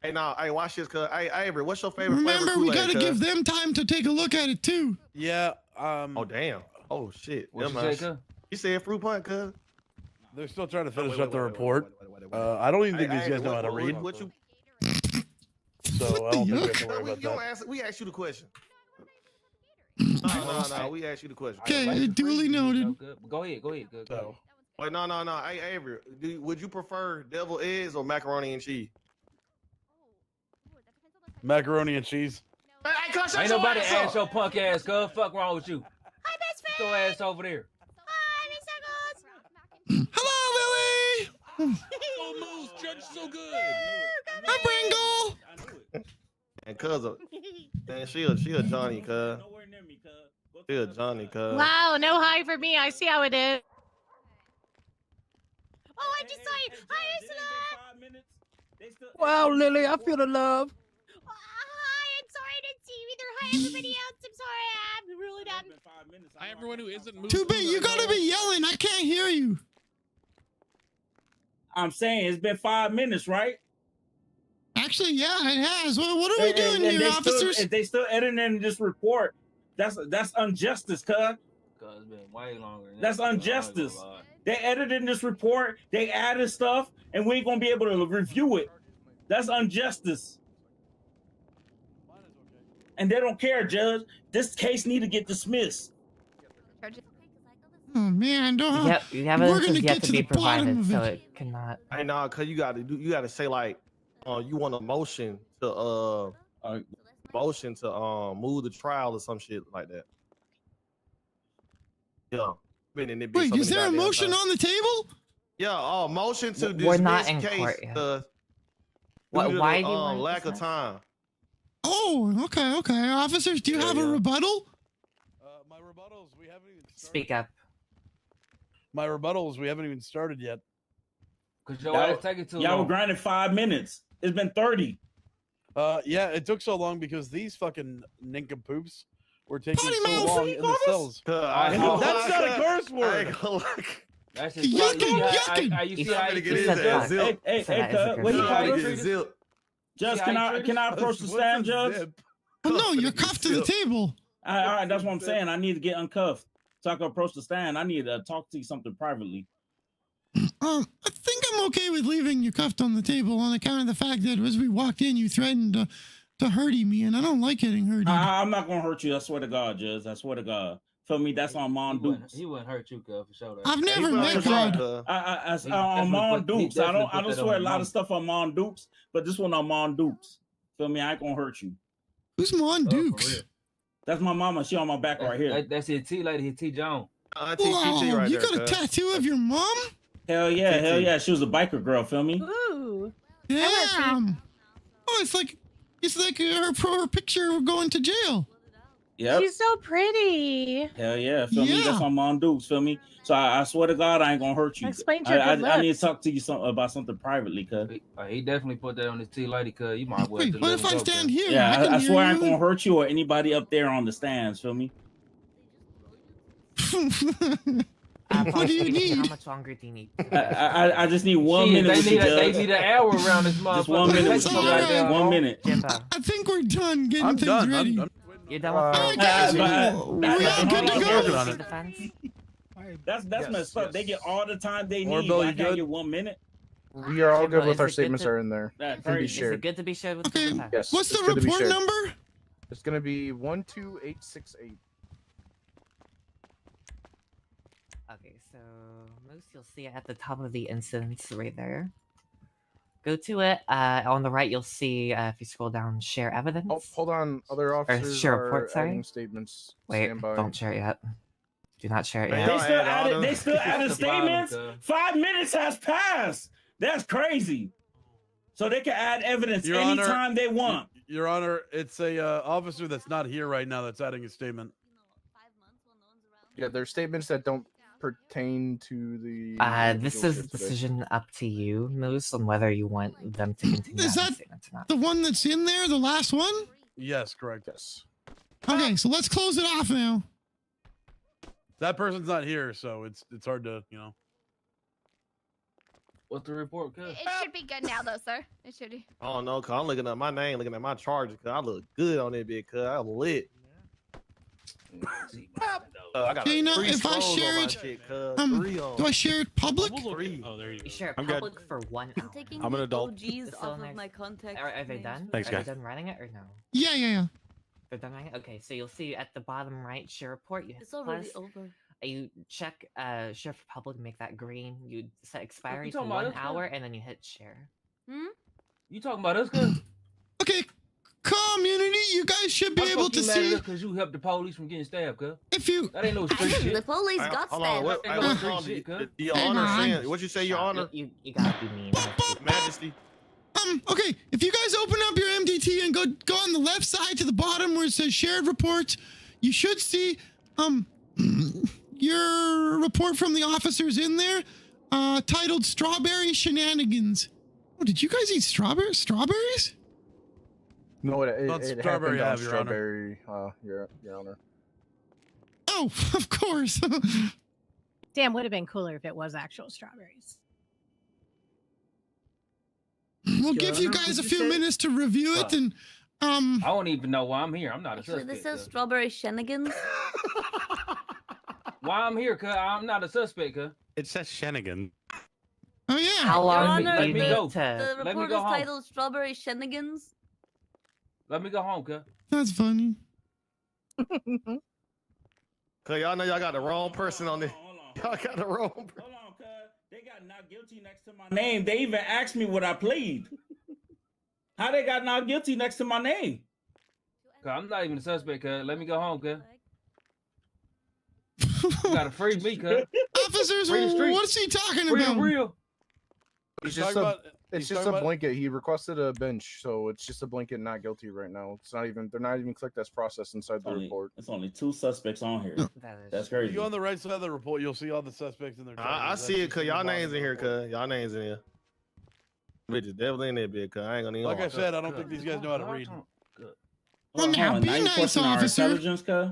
Hey, now, hey, watch this, cuz. Hey, Avery, what's your favorite flavor Remember, we Kool-Aid, gotta cuz? give them time to take a look at it too. Yeah. Oh damn. Oh shit. What Never you mind. say, cuz? You said fruit punch, cuz? They're still trying to finish wait, up the wait, report. wait. I don't even think Hey, these guys know how to what- read. What you? So I don't think we have to worry No, about you don't that. ask. We asked you the question. No. We asked you the question. Okay, duly noted. Go ahead. Go. So, Wait, no. Hey, Avery, would you prefer devil eggs or macaroni and cheese? macaroni and cheese. Ain't nobody ask your punk ass, cuz. Fuck wrong with you. Hi, best friend. Get your ass over there. Hi, Miss Eggles. Hello, Billy. Oh, Moose, Judge, so good. Hi, Bringle. And cuz, man, she a Johnny, cuz. She a Johnny, cuz. Wow, no hi for me. I see how it is. Oh, I just saw you. Hi, Ursula. Wow, Lily, I feel the love. Hi, I'm sorry I didn't see you either. Hi, everybody else. I'm sorry. I'm really done. Hi, everyone who isn't Moose. Too bad you gotta be yelling. I can't hear you. I'm saying it's been 5 minutes, right? Actually, yeah, it has. What are we doing here, officers? If they still editing this report, that's injustice, cuz. Cuz it's been way longer. That's injustice. They edited this report, they added stuff, and we ain't gonna be able to review it. That's injustice. And they don't care, Judge. This case need to get dismissed. Oh man, don't. Yeah, the evidence is yet to be provided, so it. it cannot. Hey, nah, cuz you gotta say like, you want a motion to move the trial or some shit like that. Yeah. Wait, is there a motion on the table? Yeah, motion to dismiss We're not in case. court yet. Due Why to do the, you want to lack of dismiss? time. Oh, okay. Officers, do you have a rebuttal? My rebuttals, we haven't even started. Speak up. My rebuttals, we haven't even started yet. Cause your ass take it too Y'all were long. grinding 5 minutes. It's been 30. Yeah, it took so long because these fucking nincompoops were taking Potty so mouth. long in the cells. That's not a curse word. That's just Yucking. you see how you Get his treat ass us? zip. Hey, cuz, what He you gotta got? get his zip. Judge, can I approach the stand, Judge? Oh no, you're cuffed to the table. All right, that's what I'm saying. I need to get uncuffed so I can approach the stand. I need to talk to you something privately. I think I'm okay with leaving you cuffed on the table on account of the fact that as we walked in, you threatened to hurty me, and I don't like getting hurted. I'm not gonna hurt you. I swear to God, Judge. I swear to God. Feel me? That's on Mon Dukes. He wouldn't hurt you, cuz, for sure. I've never met God. On Mon Dukes. I don't swear a lot of stuff on Mon Dukes, but this one on Mon Dukes. Feel me? I ain't gonna hurt you. Who's Mon Dukes? That's my mama. She on my back right here. That's his T lady, his T Jones. Wow, you got a tattoo of your mom? Hell yeah. She was a biker girl. Feel me? Ooh. Damn. Oh, it's like her picture of going to jail. Yep. She's so pretty. Hell yeah. Feel me? That's on Mon Dukes. Feel me? So I swear to God, I ain't gonna hurt you. Explain your good I need to looks. talk to you about something privately, cuz. He definitely put that on his T lady, cuz you might well. Wait, what if I stand here? Yeah, can I hear swear I you. ain't gonna hurt you or anybody up there on the stands. Feel me? What do you need? How much longer do you need? I just need 1 minute. They need an hour around this motherfucker. Just 1 minute. It's all right. 1 minute. I think we're done getting I'm things done. ready. You're done with All right, guys, we all good to go? defense? That's messed up. They get all the time they Or need. Bill, but I you can't good? get 1 minute. We are all good with our Is it good statements to- are in there. That's Can be crazy. Is shared. it good to be shared with Okay. the defense? Yes. What's the it's good to be report shared. number? It's gonna be 12868. Okay, so most you'll see it at the top of the instance right there. Go to it. On the right, you'll see if you scroll down, share evidence. Oh, hold on. Other officers share are report, sorry. adding statements. Wait, Stand by. don't share it yet. Do not share it Man, yet. They still added That's the bottom, statements. cuz. 5 minutes has passed. That's crazy. So they can add evidence Your Honor, anytime they want. Your Honor, it's a officer that's not here right now that's adding a statement. Yeah, there's statements that don't pertain to the. This is a decision up to you, Moose, on whether you want them to continue Is adding that statements or not. the one that's in there, the last one? Yes, correct. Yes. Okay, so let's close it off now. That person's not here, so it's hard to, What's the report, cuz? It should be good now, though, sir. It should be. I don't know, cause I'm looking at my name, looking at my charges, cause I look good on it, big cuz I'm lit. I got Dana, three if I scrolls share on my it, shit, cuz. do I share it public? Oh, there you go. You share it I'm good. public for 1 hour. I'm an adult. OGs off of my contact. Are they done? Thanks, Are guys. they done running it or no? Yeah. They're done running it? Okay, so you'll see at the bottom right share report. You hit It's already plus. over. You check share for public, make that green. You set expiry to talking about 1 us, hour, kid? and then you hit share. You talking about us, cuz? Okay, community, you guys should be able to see. Because you helped the police from getting stabbed, cuz. If you... That ain't no street shit. The police Hey, got hold on, stabbed. what, Ain't hey, no what's street wrong? shit, cuz. Your honor saying, what you say, your honor? You gotta be mean. Majesty. Okay, if you guys open up your MDT and go on the left side to the bottom where it says shared reports, you should see, your report from the officers in there, titled Strawberry Shenanigans. Oh, did you guys eat strawberries? No, Not it strawberry, happened on have, Your Honor. strawberry, your honor. Oh, of course. Damn, would have been cooler if it was actual strawberries. We'll give you guys a few minutes to review it and, I don't even know why I'm here. I'm not a Actually, suspect. this says cuz. strawberry shenanigans. Why I'm here, cuz? I'm not a suspect, cuz. It says Shenigan. Oh, yeah. How Your long Honor, do you me need go. the to... Let me report go is home. titled strawberry shenanigans. Let me go home, cuz. That's funny. Cause y'all know y'all got the wrong person on this. Y'all got the wrong person. Hold on, cuz. They got not guilty next to my name. They even asked me what I plead. How they got not guilty next to my name? Cuz I'm not even a suspect, cuz. Let me go home, cuz. You gotta free me, cuz. Officers, Free the streets. what's he talking Free the about? real. It's He's just talking a, about- it's he's just talking a about- blanket. He requested a bench, so it's just a blanket not guilty right now. It's not even, they're not even clicked as process inside the report. It's only 2 suspects on here. That's If crazy. you go on the right side of the report, you'll see all the suspects in their. I see it, cuz y'all names in here, cuz. Y'all names in here. Bitches definitely in there, bitch, cuz. I ain't gonna even Like I lie. said, I don't think these guys know how to read. Well, now, be you nice, question our officer. intelligence, cuz?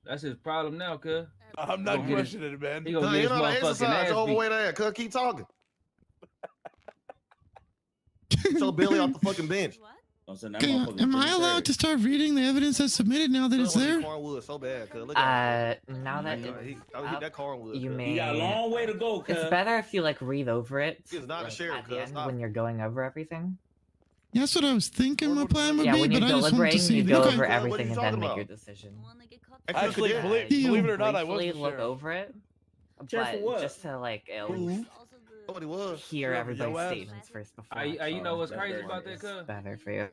That's his problem now, cuz. I'm He not gonna get his- questioning it, man. He Cuz, gonna get you his know the motherfucking exercise ass beat. overweight ass, cuz. Keep talking. Get your belly off the fucking bench. Okay, am I allowed to start reading the evidence that's submitted now that it's there? Cornwood so bad, cuz. Look at Now that him. it's He up, that cornwood. you cuz. may... You got a long way to go, cuz. It's better if you, like, read over it. It's not a like, sheriff, at the cuz. end Stop. when you're going over everything. Yeah, that's what I was thinking my plan would Yeah, be, when but you're I just wanted to deliberating, see you the go okay. over What are everything you and then talking make about? your decision. Actually, Yeah. believe it or not, I was Briefly the look sheriff. over it, Sheriff for but what? just to, like, at least What he was. hear Sheriff, everybody's yo ass. statements first before. You know what's That's crazy very about that, nice. cuz? Better for you.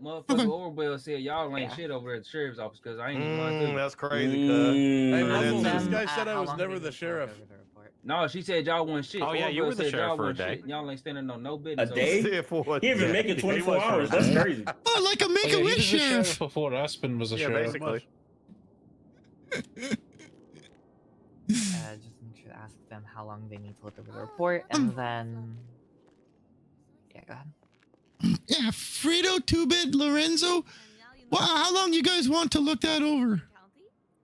Motherfucker Orwell said y'all ain't shit over at the sheriff's office, cuz I ain't even lying to you. That's crazy, cuz. Hey, Mm. Muscle, That's this it. guy said I how was long never did the you look sheriff. over the report? No, she said y'all wasn't shit. Oh, yeah, you Orwell were the said sheriff y'all for a wasn't day. shit. Y'all ain't standing on no A business. over day? there. Said for what? He even make it 24 hours. That's crazy. Oh, like a Oh, yeah, he Make-A-Wish was a sheriff. sheriff before Aspen was a Yeah, sheriff. basically. Just make sure to ask them how long they need to look over the report, and then... Yeah, go ahead. Yeah, Frito, 2-Bit, Lorenzo. Wow, how long you guys want to look that over?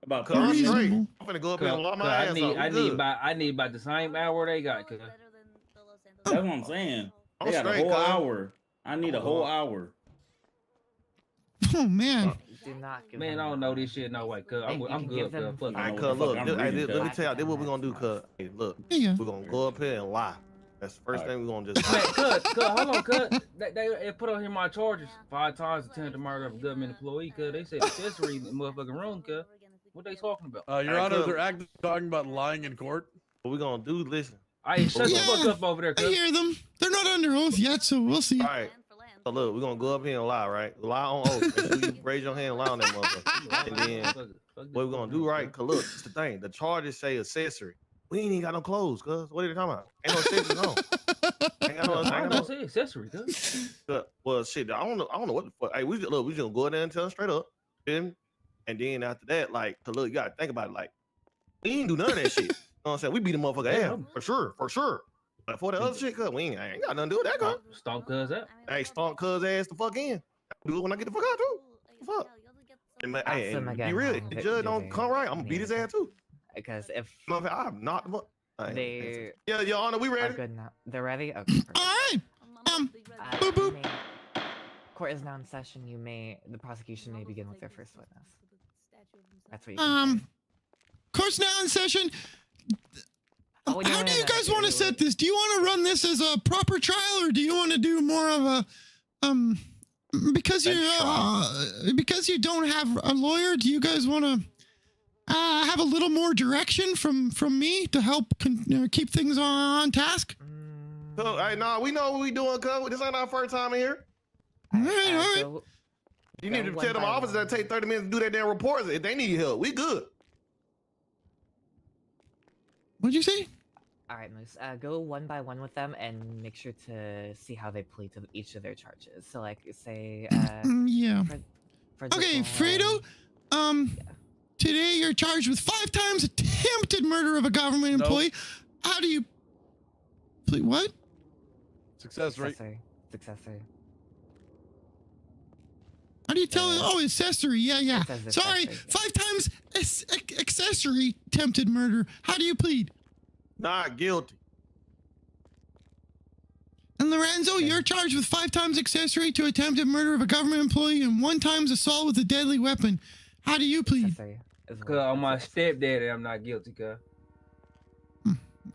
About Cuz I'm straight. Reasonable. I'm finna go up here and lock Cuz my ass up. I need about the same hour they got, cuz. That's what I'm saying. I'm They got a straight, whole cuz. hour. I need a whole hour. Oh, man. Do not give Man, them I don't know this shit no way, cuz. Hey, you I'm can good, give cuz. them- Fuck All right, know cuz, what the look. fuck I'm reading, Let me cuz. tell y'all, this what we gonna do, cuz. Hey, look. Yeah. We're gonna go up here and lie. That's the first thing we're gonna just Man, cuz, hold on, cuz. They put on here my charges 5 times attempted murder of a government employee, cuz. They said accessory in the motherfucking room, cuz. What they talking about? Your Hey, Honor, cuz. they're acting talking about lying in court. What we gonna do, listen. Hey, shut the Yeah. fuck up over there, I cuz. hear them. They're not under oath yet, so we'll see. All right. So look, we're gonna go up here and lie, right? Lie on oath. Make sure you raise your hand and lie on that motherfucker. And then what we're gonna do, right? Cause look, it's the thing. The charges say accessory. We ain't even got no clothes, cuz. What are you talking about? Ain't no accessories on. Ain't got no, I ain't don't got say accessory, cuz. no. Well, shit, I don't know what the fuck. Hey, we just gonna go in there and tell them straight up. And then after that, like, cause look, you gotta think about it. Like, we ain't do none of that shit. You know what I'm saying? We beat the motherfucker ass for sure. But for the other shit, cuz we ain't got nothing to do with that, cuz. Stomp cuz out. Hey, stomp cuz ass the fuck in. Do it when I get the fuck out too. Fuck. And, man, hey, Ask them and be again real, how if the they- judge do don't they come right, I'm gonna need beat his it. ass too. Because if I'm not the they Yeah, Your Honor, we are ready. good now, they're ready. Okay. Perfect. All right. Boop, boop. Court is now in session. The prosecution may begin with their first witness. That's what you can say. Court's now in session. Oh, when How you're do in you a- guys want to set this? Do you want to run this as a proper trial, or do you want to do more of a because you don't have a lawyer? Do you guys want to have a little more direction from me to help keep things on task? So, hey, nah, we know what we doing, cuz. This ain't our first time in here. All right. You need to tell them officers that take 30 minutes to do their damn reports. If they need help, we good. What'd you say? All right, Moose. Go one by one with them and make sure to see how they plead to each of their charges. So, like, say, yeah. For Okay, example, Fredo. Today you're charged with 5 times attempted murder of a government employee. How do you plead? What? Accessory. Accessory. How do you tell? Accessory. Yeah. It says Sorry, accessory, 5 times accessory attempted murder. How do you plead? Not guilty. And Lorenzo, you're charged with 5 times accessory to attempted murder of a government employee and 1 times assault with a deadly weapon. How do you plead? Cause on my stepdaddy, I'm not guilty, cuz.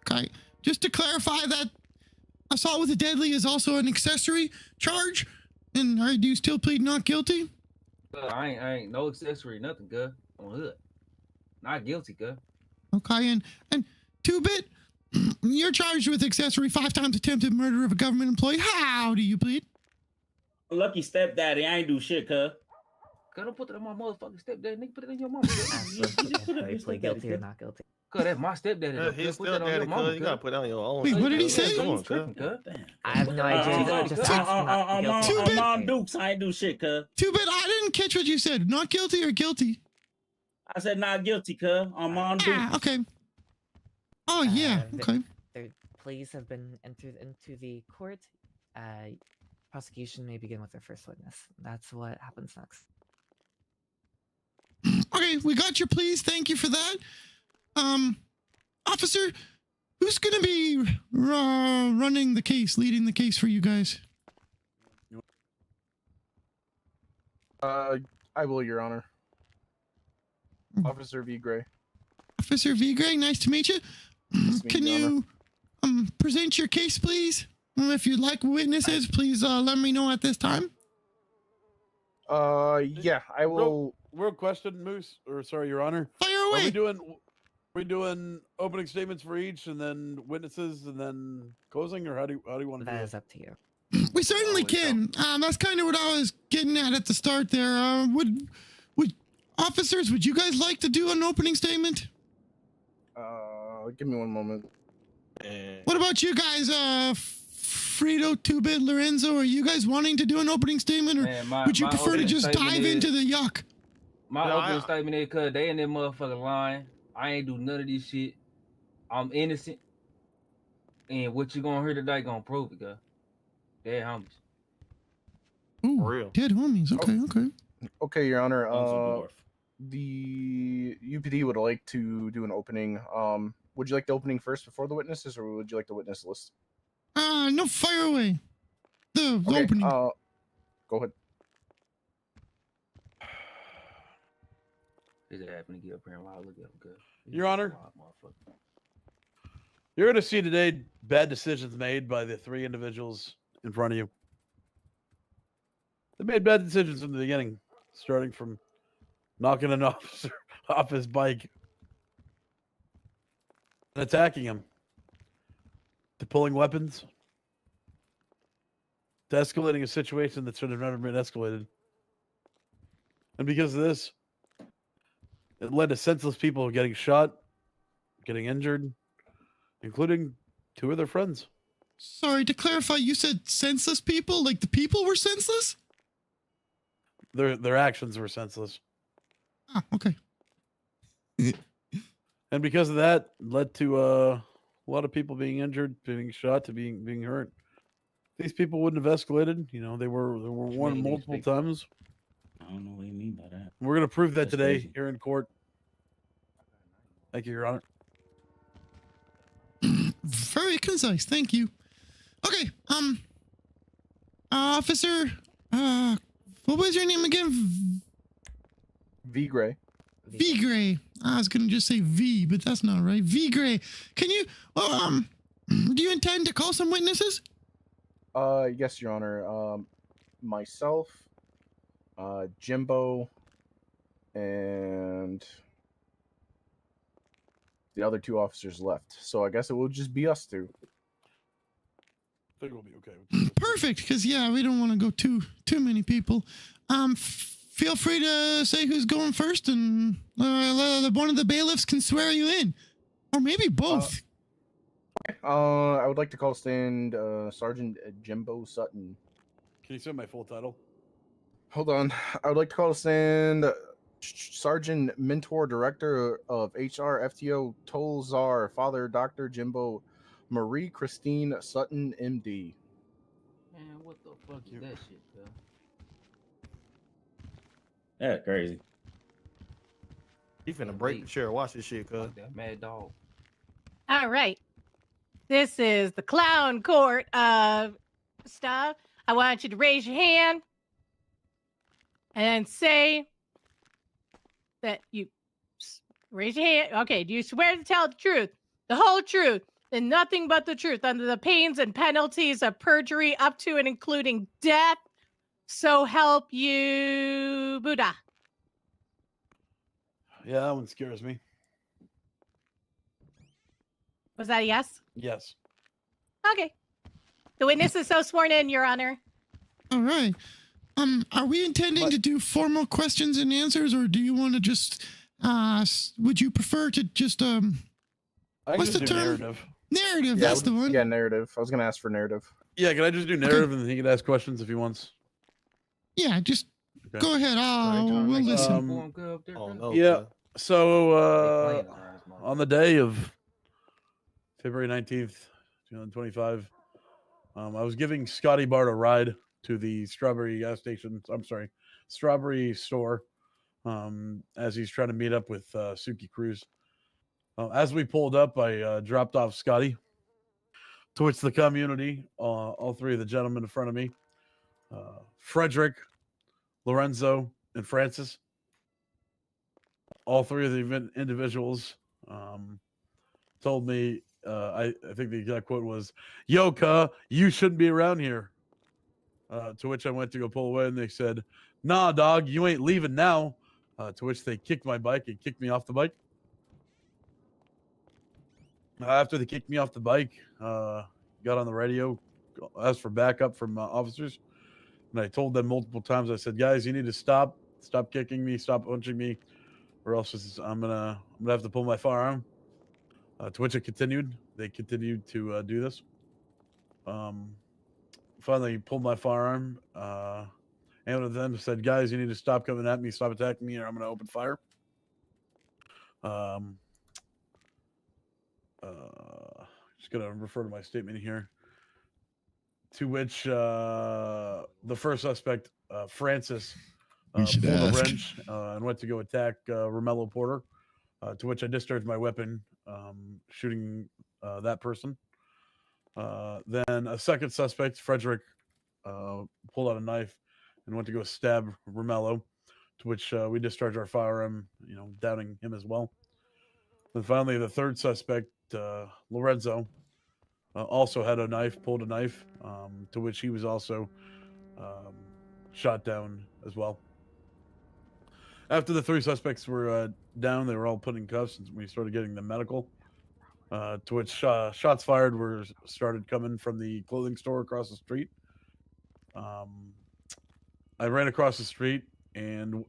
Okay. Just to clarify, that assault with a deadly is also an accessory charge. And do you still plead not guilty? I ain't no accessory, nothing, cuz. On hood. Not guilty, cuz. Okay, and 2-Bit, you're charged with accessory 5 times attempted murder of a government employee. How do you plead? Lucky stepdaddy, I ain't do shit, cuz. Cuz don't put it on my motherfucking stepdaddy, nigga. Put it on your mama. You plead guilty or not guilty. Cuz that's my stepdaddy. His Put that on your stepdaddy, mama, cuz. You gotta put it on your own. Wait, what did he say? Come on, cuz. I have no idea. Just not guilty. I'm on Dukes. I ain't do shit, cuz. 2-Bit, I didn't catch what you said. Not guilty or guilty? I said not guilty, cuz. I'm on Dukes. Okay. Oh, yeah. Okay. Their pleas have been entered into the court. Prosecution may begin with their first witness. That's what happens next. Okay, we got your pleas. Thank you for that. Officer, who's going to be running the case, leading the case for you guys? I will, Your Honor. Officer V. Gray. Officer V. Gray, nice to meet you. Can you present your case, please? If you'd like witnesses, please let me know at this time. Yeah, I will. Real question, Moose, or sorry, Your Honor. Fire away. We doing opening statements for each, and then witnesses, and then closing, or how do you want to do it? That is up to you. We certainly can. That's kind of what I was getting at the start there. Would officers, would you guys like to do an opening statement? Give me one moment. What about you guys, Frito, 2-Bit, Lorenzo? Are you guys wanting to do an opening statement, or would you prefer to just dive into the yuck? My opening statement is, cuz they in that motherfucking line. I ain't do none of this shit. I'm innocent. And what you gonna hear today gonna prove it, cuz. Dead homies. Ooh, real. Dead homies. Okay, okay. Okay, Your Honor. The UPD would like to do an opening. Would you like the opening first before the witnesses, or would you like the witness list? No, fire away. The opening. Go ahead. Is it happening to get up here and look at him, cuz? Your Honor, you're going to see today bad decisions made by the 3 individuals in front of you. They made bad decisions from the beginning, starting from knocking an officer off his bike and attacking him, to pulling weapons, to escalating a situation that should have never been escalated. And because of this, it led to senseless people getting shot, getting injured, including 2 of their friends. Sorry, to clarify, you said senseless people? Like the people were senseless? Their actions were senseless. Ah, okay. And because of that, led to a lot of people being injured, being shot, to being hurt. These people wouldn't have escalated. You know, they were warned multiple times. I don't know what you mean by that. We're going to prove that That's today crazy. here in court. Thank you, Your Honor. Very concise. Thank you. Okay. Officer, what was your name again? V. Gray. V. Gray. I was gonna just say V, but that's not right. V Gray, can you? Well, do you intend to call some witnesses? Yes, Your Honor. Myself, Jimbo, and the other 2 officers left. So I guess it will just be us 2. I think we'll be okay. Perfect, because yeah, we don't want to go too many people. Feel free to say who's going first, and one of the bailiffs can swear you in, or maybe both. I would like to call stand Sergeant Jimbo Sutton. Can you say my full title? Hold on. I would like to call stand Sergeant Mentor Director of HR FTO Tolzar Father Dr. Jimbo Marie Christine Sutton MD. Man, what the fuck is that shit, bro? That's crazy. He finna break the chair. Watch this shit, cuz. That mad dog. All right. This is the clown court stuff. I want you to raise your hand and say that you raise your hand. Okay. Do you swear to tell the truth, the whole truth, and nothing but the truth under the pains and penalties of perjury up to and including death? So help you, Buddha. Yeah, that one scares me. Was that a yes? Yes. Okay. The witness is so sworn in, Your Honor. All right. Are we intending to do formal questions and answers, or do you want to just would you prefer to just what's the term? Narrative. Narrative, that's the one. Yeah, narrative. I was gonna ask for narrative. Yeah, can I just do narrative and then he can ask questions if he wants? Yeah, just go ahead. We'll listen. Yeah. So on the day of February 19th, 2025, I was giving Scotty Bart a ride to the Strawberry gas station. I'm sorry, Strawberry store, as he's trying to meet up with Suki Cruz. As we pulled up, I dropped off Scotty, to which the community, all 3 of the gentlemen in front of me, Frederick, Lorenzo, and Francis, all 3 of the individuals told me, I think the exact quote was, "Yo, cuh, you shouldn't be around here." To which I went to go pull away, and they said, "Nah, dog, you ain't leaving now." To which they kicked my bike and kicked me off the bike. After they kicked me off the bike, got on the radio, asked for backup from officers, and I told them multiple times. I said, "Guys, you need to stop kicking me, stop punching me, or else I'm gonna have to pull my firearm." To which it continued. They continued to do this. Finally pulled my firearm. And one of them said, "Guys, you need to stop coming at me, stop attacking me, or I'm going to open fire." Just going to refer to my statement here. To which the first suspect, Francis, pulled a wrench and went to go attack Romello Porter. To which I discharged my weapon, shooting that person. Then a second suspect, Frederick, pulled out a knife and went to go stab Romello, to which we discharged our firearm, downing him as well. Then finally, the third suspect, Lorenzo, also had a knife, pulled a knife, to which he was also shot down as well. After the 3 suspects were down, they were all put in cuffs, and we started getting them medical. To which shots fired started coming from the clothing store across the street. I ran across the street and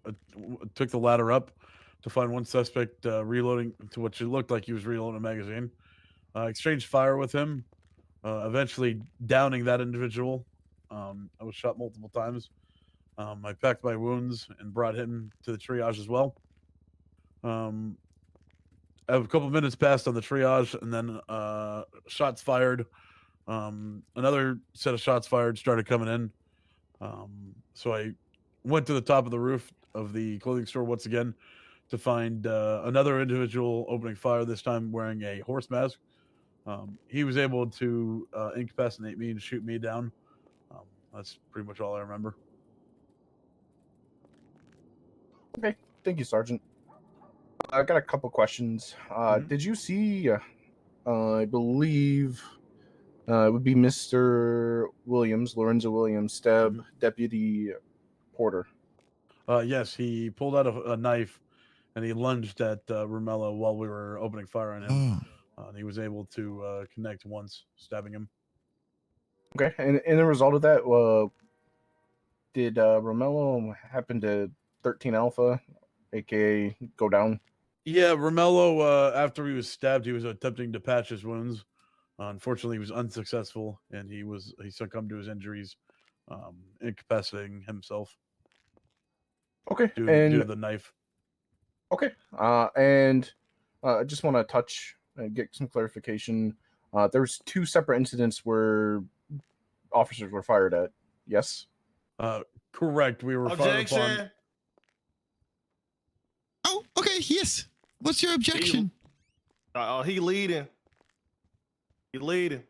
took the ladder up to find one suspect reloading, to which it looked like he was reloading a magazine. Exchanged fire with him, eventually downing that individual. I was shot multiple times. I packed my wounds and brought him to the triage as well. A couple minutes passed on the triage, and then shots fired. Another set of shots fired started coming in. So I went to the top of the roof of the clothing store once again to find another individual opening fire, this time wearing a horse mask. He was able to incapacitate me and shoot me down. That's pretty much all I remember. Okay. Thank you, Sergeant. I got a couple questions. Did you see? I believe it would be Mr. Williams, Lorenzo Williams, stab Deputy Porter. Yes, he pulled out a knife and he lunged at Romello while we were opening fire on him. And he was able to connect once, stabbing him. Okay, and in the result of that, did Romello happen to 13 Alpha, aka go down? Yeah, Romello, after he was stabbed, he was attempting to patch his wounds. Unfortunately, he was unsuccessful, and he succumbed to his injuries, incapacitating himself. Okay, due to the knife. Okay, and I just want to touch and get some clarification. There was 2 separate incidents where officers were fired at. Yes. Correct. We were fired upon. Oh, okay. Yes. What's your objection? He leading. He leading.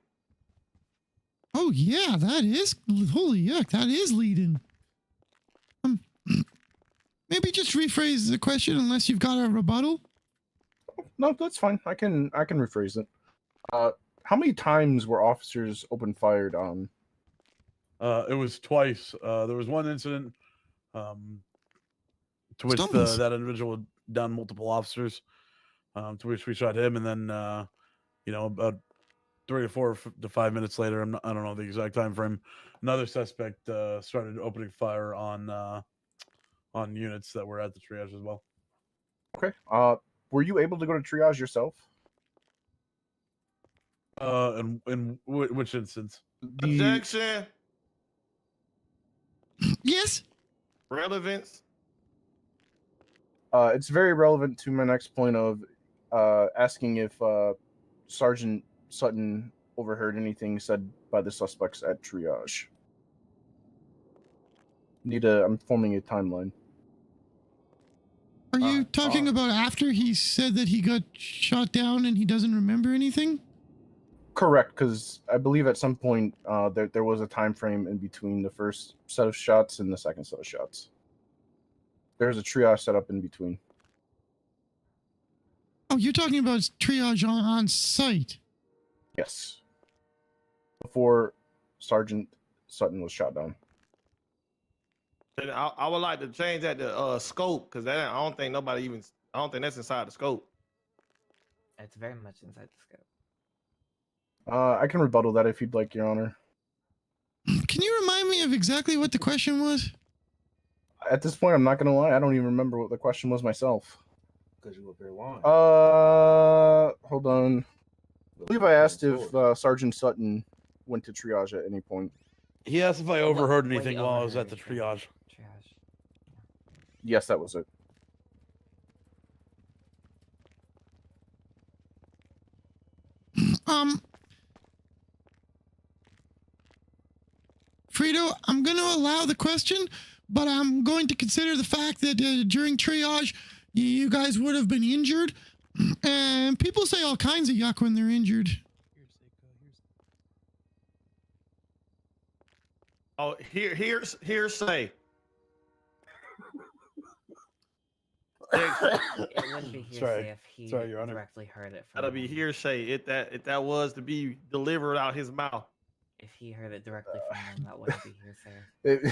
Oh yeah, that is holy yuck. That is leading. Maybe just rephrase the question unless you've got a rebuttal. No, that's fine. I can rephrase it. How many times were officers open fired on? It was twice. There was one incident to which that individual downed multiple officers, to which we shot him, and then about 3 to 4 to 5 minutes later, I don't know the exact time frame, another suspect started opening fire on units that were at the triage as well. Okay. Were you able to go to triage yourself? In which instance? Objection. Yes. Relevance. It's very relevant to my next point of asking if Sergeant Sutton overheard anything said by the suspects at triage. I'm forming a timeline. Are you talking about after he said that he got shot down and he doesn't remember anything? Correct, because I believe at some point there was a time frame in between the first set of shots and the second set of shots. There's a triage set up in between. Oh, you're talking about triage on site? Yes. Before Sergeant Sutton was shot down. And I would like to change that to scope, because I don't think that's inside the scope. It's very much inside the scope. I can rebuttal that if you'd like, Your Honor. Can you remind me of exactly what the question was? At this point, I'm not going to lie. I don't even remember what the question was myself. Because you were very long. Hold on. I believe I asked if Sergeant Sutton went to triage at any point. He asked if I overheard anything while I was at the triage. Yes, that was it. Frito, I'm going to allow the question, but I'm going to consider the fact that during triage, you guys would have been injured. And people say all kinds of yuck when they're injured. Oh, hearsay. It wouldn't be hearsay if he Your Honor. directly heard it from That'll be hearsay if that was to be delivered out his mouth. If he heard it directly from him, that wouldn't be hearsay.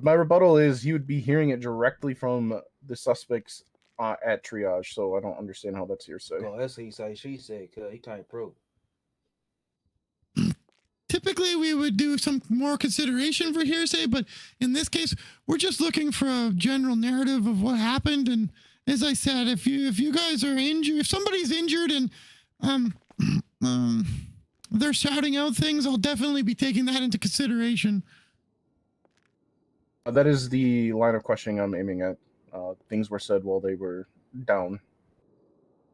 My rebuttal is he would be hearing it directly from the suspects at triage, so I don't understand how that's hearsay. Well, that's he say, she said, cuz he can't prove. Typically, we would do some more consideration for hearsay, but in this case, we're just looking for a general narrative of what happened. And as I said, if you guys are injured, if somebody's injured and they're shouting out things, I'll definitely be taking that into consideration. That is the line of questioning I'm aiming at. Things were said while they were down.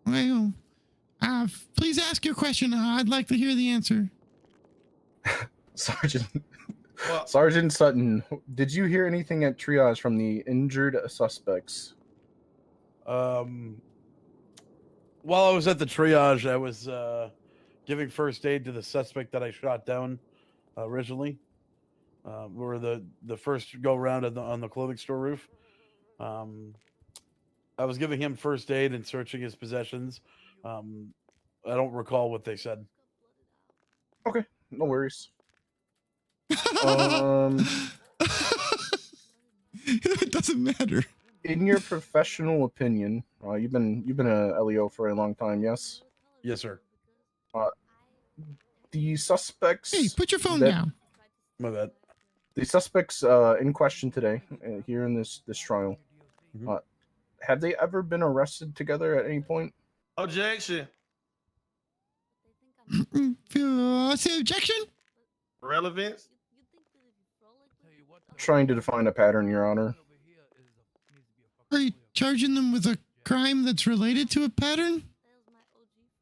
Well, please ask your question. I'd like to hear the answer. Sergeant Sutton, did you hear anything at triage from the injured suspects? While I was at the triage, I was giving first aid to the suspect that I shot down originally. We were the first go round on the clothing store roof. I was giving him first aid and searching his possessions. I don't recall what they said. Okay, no worries. It doesn't matter. In your professional opinion, you've been a LEO for a long time, yes? Yes, sir. The suspects. Hey, put your phone down. My bad. The suspects in question today, here in this trial, have they ever been arrested together at any point? Objection. Say objection. Relevance. Trying to define a pattern, Your Honor. Are you charging them with a crime that's related to a pattern?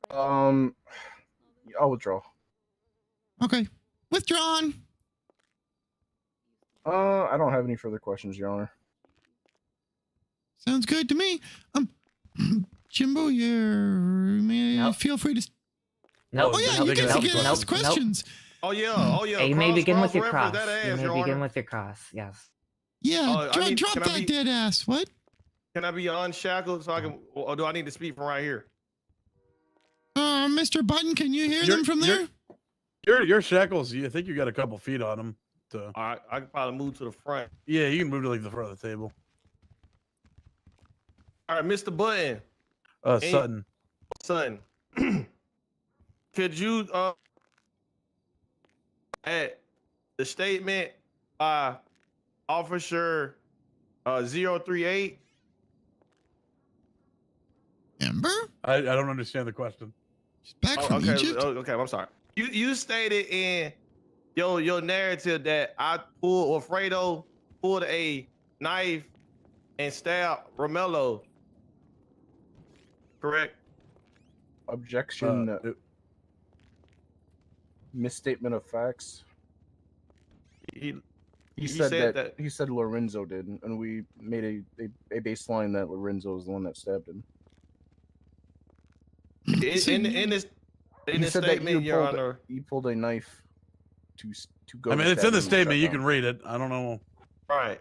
I'll withdraw. Okay, withdrawn. I don't have any further questions, Your Honor. Sounds good to me. Jimbo, feel free to. Nope. Oh yeah, nope, you get to nope, get nope, asked questions. Oh yeah. You may begin with your cross. That ass, You may begin with your cross. Yes. Yeah, drop that dead ass. What? Can I be unshackled so I can, or do I need to speak from right here? Mr. Button, can you hear them from there? Your shackles. I think you got a couple feet on them. So. All right, I can probably move to the front. Yeah, you can move to like the front of the table. All right, Mr. Button. Sutton. Sutton. Could you at the statement by Officer 038? Amber? I don't understand the question. Back from Egypt? Okay, I'm sorry. You stated in your narrative that I Fredo pulled a knife and stabbed Romello. Correct? Objection. Misstatement of facts. He said that he said Lorenzo did, and we made a baseline that Lorenzo was the one that stabbed him. In this statement, Your Honor, you pulled a knife to go. I mean, it's in the statement. You can read it. I don't know. Right.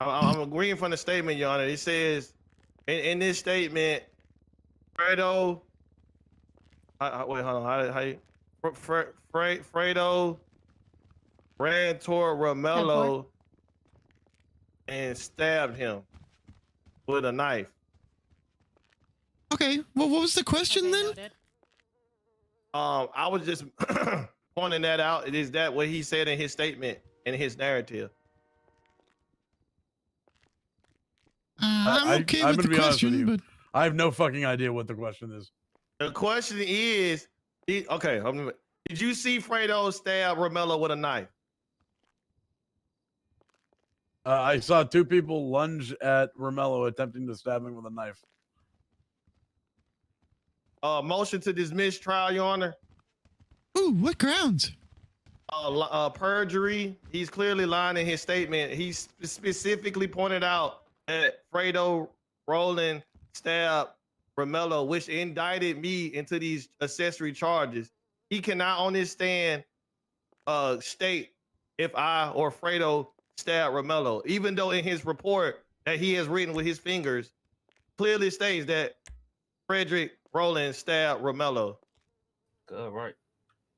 I'm agreeing from the statement, Your Honor. It says in this statement, Fredo. Wait, hold on. How you? Fredo ran toward Romello and stabbed him with a knife. Okay. Well, what was the question then? I was just pointing that out. Is that what he said in his statement, in his narrative? I'm okay with the question, but I have no fucking idea what the question is. The question is, okay, did you see Fredo stab Romello with a knife? I saw two people lunge at Romello attempting to stab him with a knife. Motion to dismiss trial, Your Honor. Ooh, what grounds? Perjury. He's clearly lying in his statement. He specifically pointed out that Fredo Roland stabbed Romello, which indicted me into these accessory charges. He cannot on his stand state if I or Fredo stabbed Romello, even though in his report that he has written with his fingers clearly states that Frederick Roland stabbed Romello. Good right,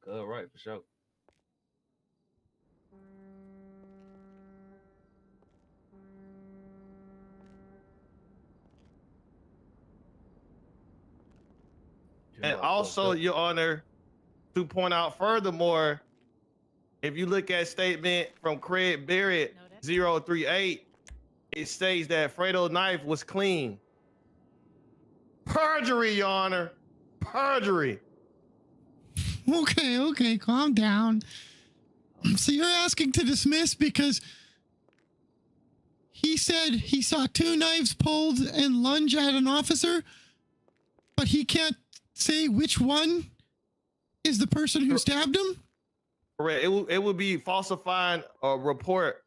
for sure. And also, Your Honor, to point out furthermore, if you look at statement from Craig Barrett 038, it states that Fredo's knife was clean. Perjury, Your Honor. Perjury. Okay, calm down. So you're asking to dismiss because he said he saw two knives pulled and lunge at an officer, but he can't say which one is the person who stabbed him? Correct. It would be falsifying a report,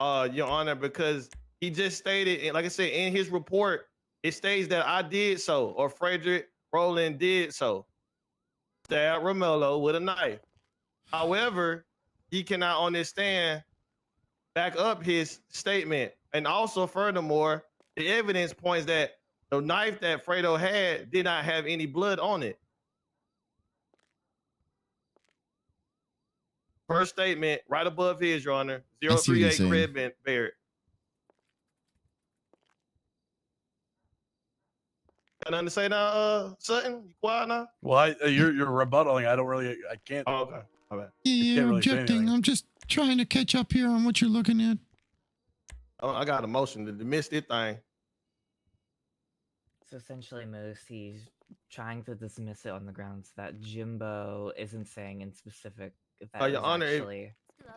Your Honor, because he just stated, like I said, in his report, it states that I did so, or Frederick Roland did so. Stabbed Romello with a knife. However, he cannot understand back up his statement. And also, furthermore, The evidence points that the knife that Fredo had did not have any blood on it. First statement, right above his, Your Honor. I see what you're 038 saying. Craig Barrett. Got nothing to say now, Sutton? You quiet now? Well, you're rebuttaling. I can't. Oh, okay. All right. Yeah, can't you're really say objecting. anything. I'm just trying to catch up here on what you're looking at. Oh, I got a motion to dismiss this thing. So essentially, Moose, he's trying to dismiss it on the grounds that Jimbo isn't saying in specific that it Your was Honor, actually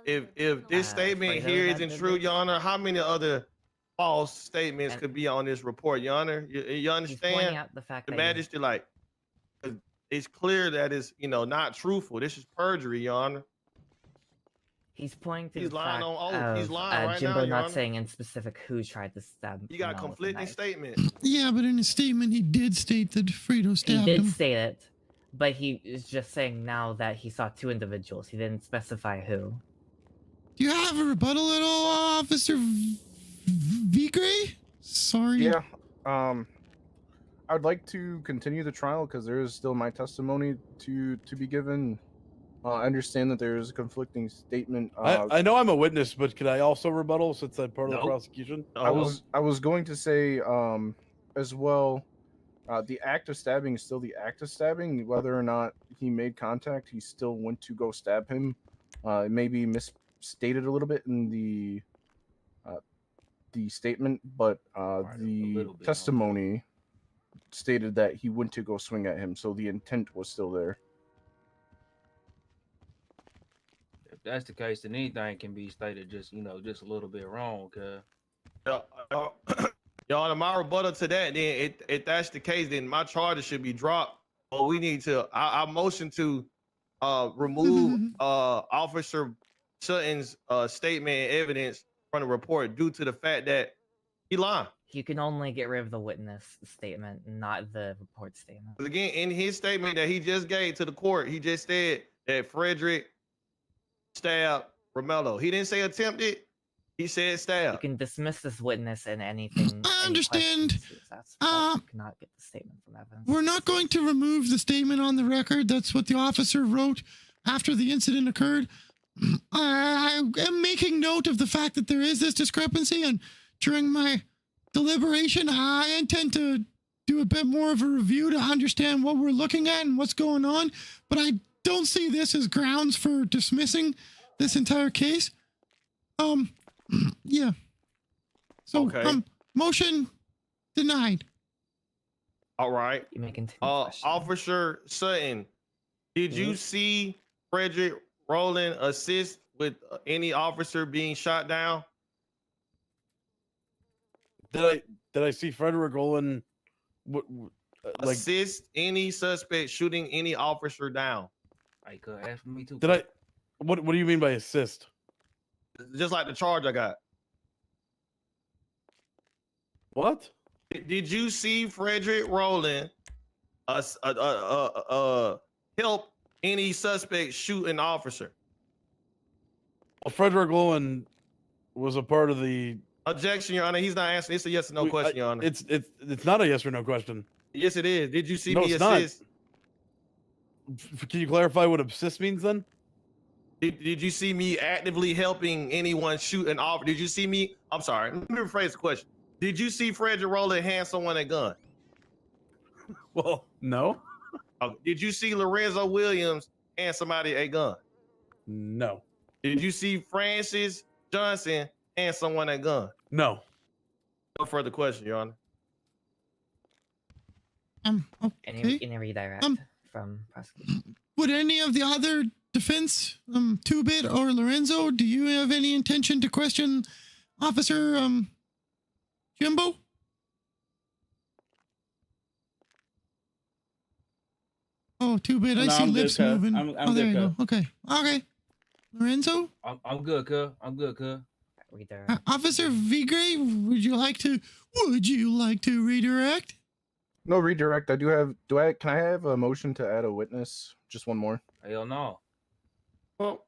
if this statement Fredo here that isn't did true, this. Your Honor, how many other false statements could be on this report, Your Honor? You pointing understand? out the fact The that magistrate, like, it's clear that it's not truthful. This is perjury, Your Honor. He's pointing to He's the lying fact on oath. He's of, lying right Jimbo now, Your not Honor. saying in specific who tried to stab You got Mel with the conflicting knife. statements. Yeah, but in his statement, he did state that Fredo He stabbed did him. say it, but he is just saying now that he saw two individuals. He didn't specify who. Do you have a rebuttal at all, Officer Vigre? Sorry. Yeah. I'd like to continue the trial because there is still my testimony to be given. I understand that there is a conflicting statement. I know I'm a witness, but could I also rebuttal since I'm part of the prosecution? I was going to say as well. The act of stabbing is still the act of stabbing. Whether or not he made contact, he still went to go stab him. It may be misstated a little bit in the statement, but the testimony stated that he went to go swing at him, so the intent was still there. If that's the case, then anything can be stated just just a little bit wrong, cuz. Your Honor, my rebuttal to that, then, if that's the case, then my charges should be dropped. But we need to, I motion to remove Officer Sutton's statement and evidence from the report due to the fact that he lied. You can only get rid of the witness statement, not the report statement. But again, in his statement that he just gave to the court, he just said that Frederick stabbed Romello. He didn't say attempted. He said stab. You can dismiss this witness and anything. I understand. You cannot get the statement from evidence. We're not going to remove the statement on the record. That's what the officer wrote after the incident occurred. I am making note of the fact that there is this discrepancy, and during my deliberation, I intend to do a bit more of a review to understand what we're looking at and what's going on, but I don't see this as grounds for dismissing this entire case. Yeah. So, Okay. motion denied. All right. You may continue. Officer Sutton, did you see Frederick Rowland assist with any officer being shot down? Did I see Frederick Rowland Assist any suspect shooting any officer down? I could ask me too. Did I? What do you mean by assist? Just like the charge I got. What? Did you see Frederick Rowland help any suspect shoot an officer? Well, Frederick Rowland was a part of the objection, Your Honor. He's not answering. It's a yes or no question, Your Honor. It's not a yes or no question. Yes, it is. Did you see No, me it's assist? Can you clarify what assist means then? Did you see me actively helping anyone shoot an officer? Did you see me? I'm sorry. Let me rephrase the question. Did you see Frederick Rowland hand someone a gun? Well, no. Did you see Lorenzo Williams hand somebody a gun? No. Did you see Francis Johnson hand someone a gun? No. No further question, Your Honor. Okay. Any redirect from prosecution. Would any of the other defense, 2-Bit or Lorenzo, do you have any intention to question Officer Jimbo? Oh, 2-Bit, I No, see I'm good, lips cuz. moving. I'm Oh, there good, you go. Okay. Lorenzo? I'm good, cuz. I'm good, cuz. Officer Vigre, would you like to redirect? No redirect. I do have. Can I have a motion to add a witness? Just one more. Hell no. Well,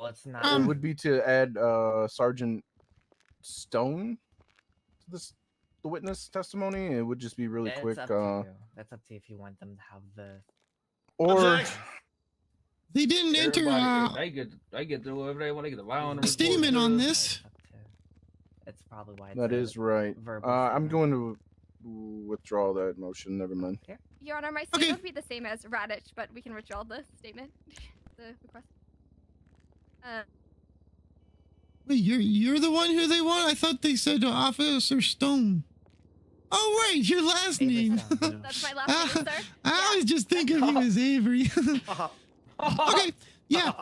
it's not. It would be to add Sergeant Stone to this the witness testimony. It would just be really It's quick. up to you. That's up to you if you want them to have the. Or They didn't enter Everybody, they get to do whatever they want. They get to lie on the a statement on report. this. That's probably why. that is right. I'm going to withdraw that motion. Never mind. Your Honor, my statement would be the same as Radich, but we can withdraw the statement, the request. Wait, you're the one who they want? I thought they said Officer Stone. Oh wait, your last name. That's my last name, sir. I was just thinking he was Avery. Okay, yeah.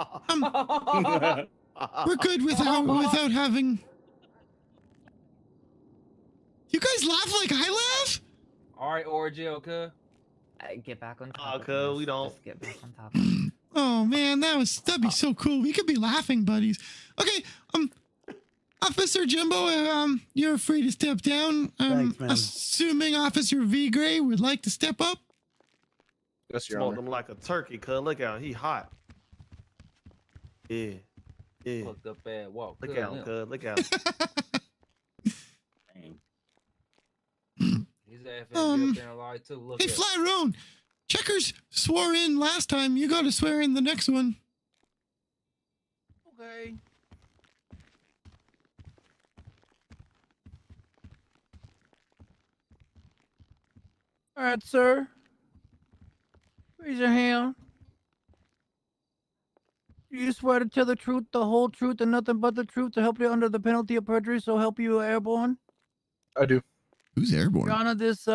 We're good without having. You guys laugh like I laugh? All right, Orgel, cuz. Get back on top. Cuz we don't. Just get back on top. Oh man, that'd be so cool. We could be laughing buddies. Okay, Officer Jimbo, you're free to step down. Thanks, man. Assuming Officer V Gray would like to step up. Yes, Your Smoke Honor. him like a turkey, cuz. Look out, he hot. Yeah. Fucked up bad walk. Look cuz, out, yeah. cuz. Look out. His ass finna be up there and lie too. Look Hey, at Flyrone, Checkers swore in last time. You got to swear in the next one. Okay. All right, sir. Raise your hand. Do you swear to tell the truth, the whole truth, and nothing but the truth to help you under the penalty of perjury, so help you airborne? I do. Who's airborne? Your Honor, this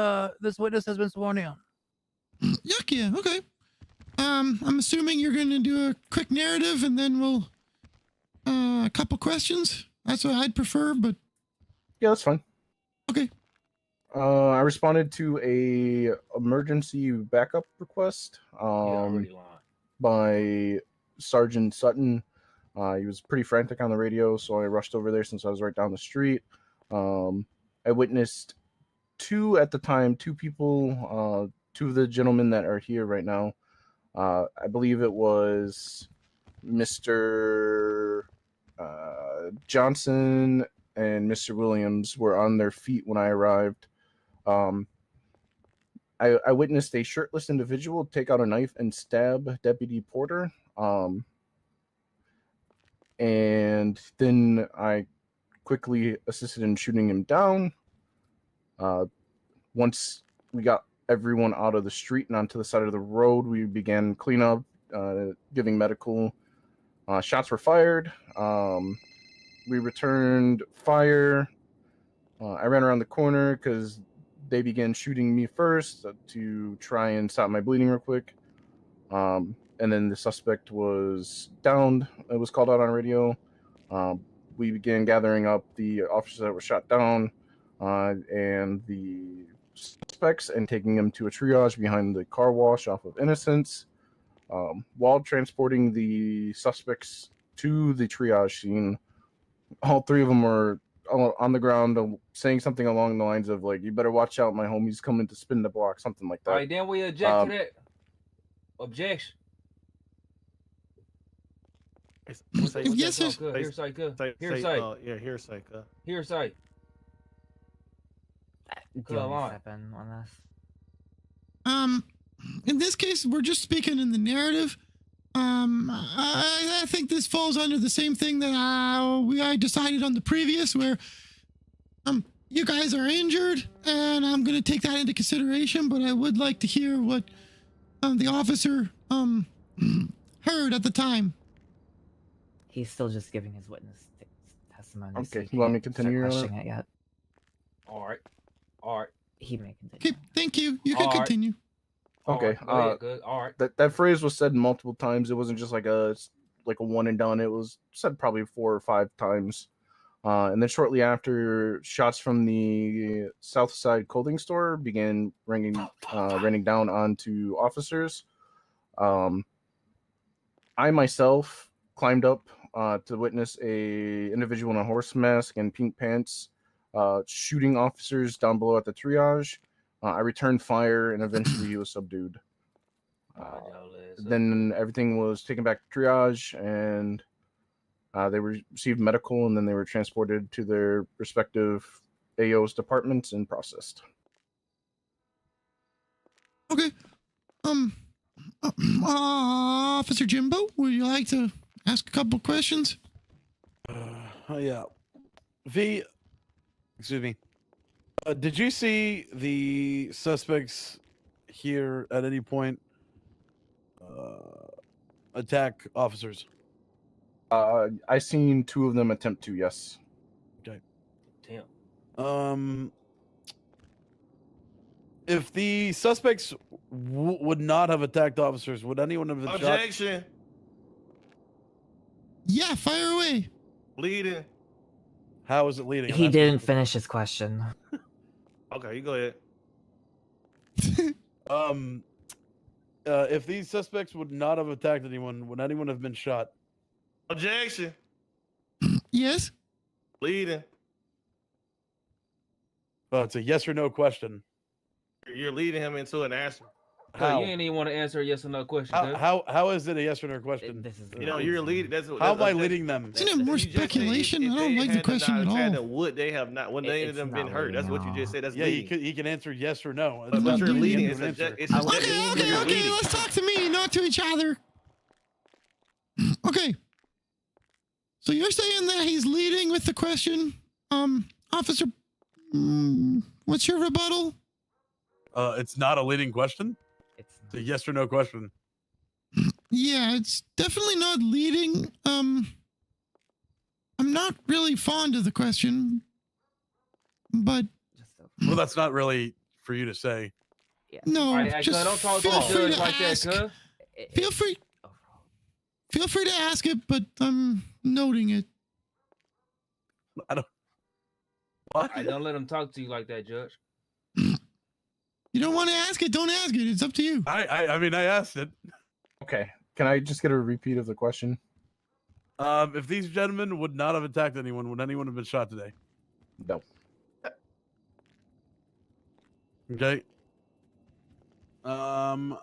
witness has been sworn in. Yuck, yeah, okay. I'm assuming you're going to do a quick narrative and then we'll, a couple questions. That's what I'd prefer, but. Yeah, that's fine. Okay. I responded to a emergency backup request by Sergeant Sutton. He was pretty frantic on the radio, so I rushed over there since I was right down the street. I witnessed two people, two of the gentlemen that are here right now. I believe it was Mr. Johnson and Mr. Williams were on their feet when I arrived. I witnessed a shirtless individual take out a knife and stab Deputy Porter. And then I quickly assisted in shooting him down. Once we got everyone out of the street and onto the side of the road, we began cleanup, giving medical. Shots were fired. We returned fire. I ran around the corner because they began shooting me first to try and stop my bleeding real quick. And then the suspect was downed. It was called out on radio. We began gathering up the officers that were shot down and the suspects and taking them to a triage behind the car wash off of Innocence. While transporting the suspects to the triage scene, all three of them were on the ground saying something along the lines of, like, you better watch out, my homie's coming to spin the block, something like that. All right, then we object to that. Objection. Yes, sir. Hearsay, Yeah, hearsay. Hearsay. Do you want me to step in on this? In this case, we're just speaking in the narrative. I think this falls under the same thing that I decided on the previous, where you guys are injured, and I'm going to take that into consideration, but I would like to hear what the officer heard at the time. He's still just giving his witness testimony. Okay, you want me to continue, Your Honor? Questioning it yet? All right. He may continue. Okay, thank you. You can continue. Okay. Good. All right. That phrase was said multiple times. It wasn't just like a one and done. It was said probably 4 or 5 times. And then shortly after, shots from the South Side clothing store began raining down onto officers. I myself climbed up to witness a individual in a horse mask and pink pants shooting officers down below at the triage. I returned fire, and eventually he was subdued. Then everything was taken back to triage, and they received medical, and then they were transported to their respective AO's department and processed. Okay. Officer Jimbo, would you like to ask a couple questions? Yeah. V, excuse me. Did you see the suspects here at any point attack officers? I seen 2 of them attempt to, yes. Okay. Damn. If the suspects would not have attacked officers, would anyone have been shot? Objection. Yeah, fire away. Bleeding. How is it leading? He didn't finish his question. Okay, you go ahead. If these suspects would not have attacked anyone, would anyone have been shot? Objection. Yes. Bleeding. Oh, it's a yes or no question. You're leading him into an answer. How? You ain't even want to answer a yes or no question. How is it a yes or no question? You're leading. How am I leading them? Isn't it more speculation? I don't like the question at all. Would they have not? Would any of them been hurt? That's what you just said. That's Yeah, leading. he can answer yes or no. But you're leading. It's Okay, let's talk to me, not to each other. Okay. So you're saying that he's leading with the question, Officer, what's your rebuttal? It's not a leading question. It's a yes or no question. Yeah, it's definitely not leading. I'm not really fond of the question, but well, that's not really for you to say. no, Hey, just don't talk to feel the free judge to like that, ask. cuz. Feel free to ask it, but I'm noting it. I don't. What? I don't let him talk to you like that, Judge. You don't want to ask it, don't ask it. It's up to you. I mean, I asked it. Okay. Can I just get a repeat of the question? If these gentlemen would not have attacked anyone, would anyone have been shot today? No. Okay. I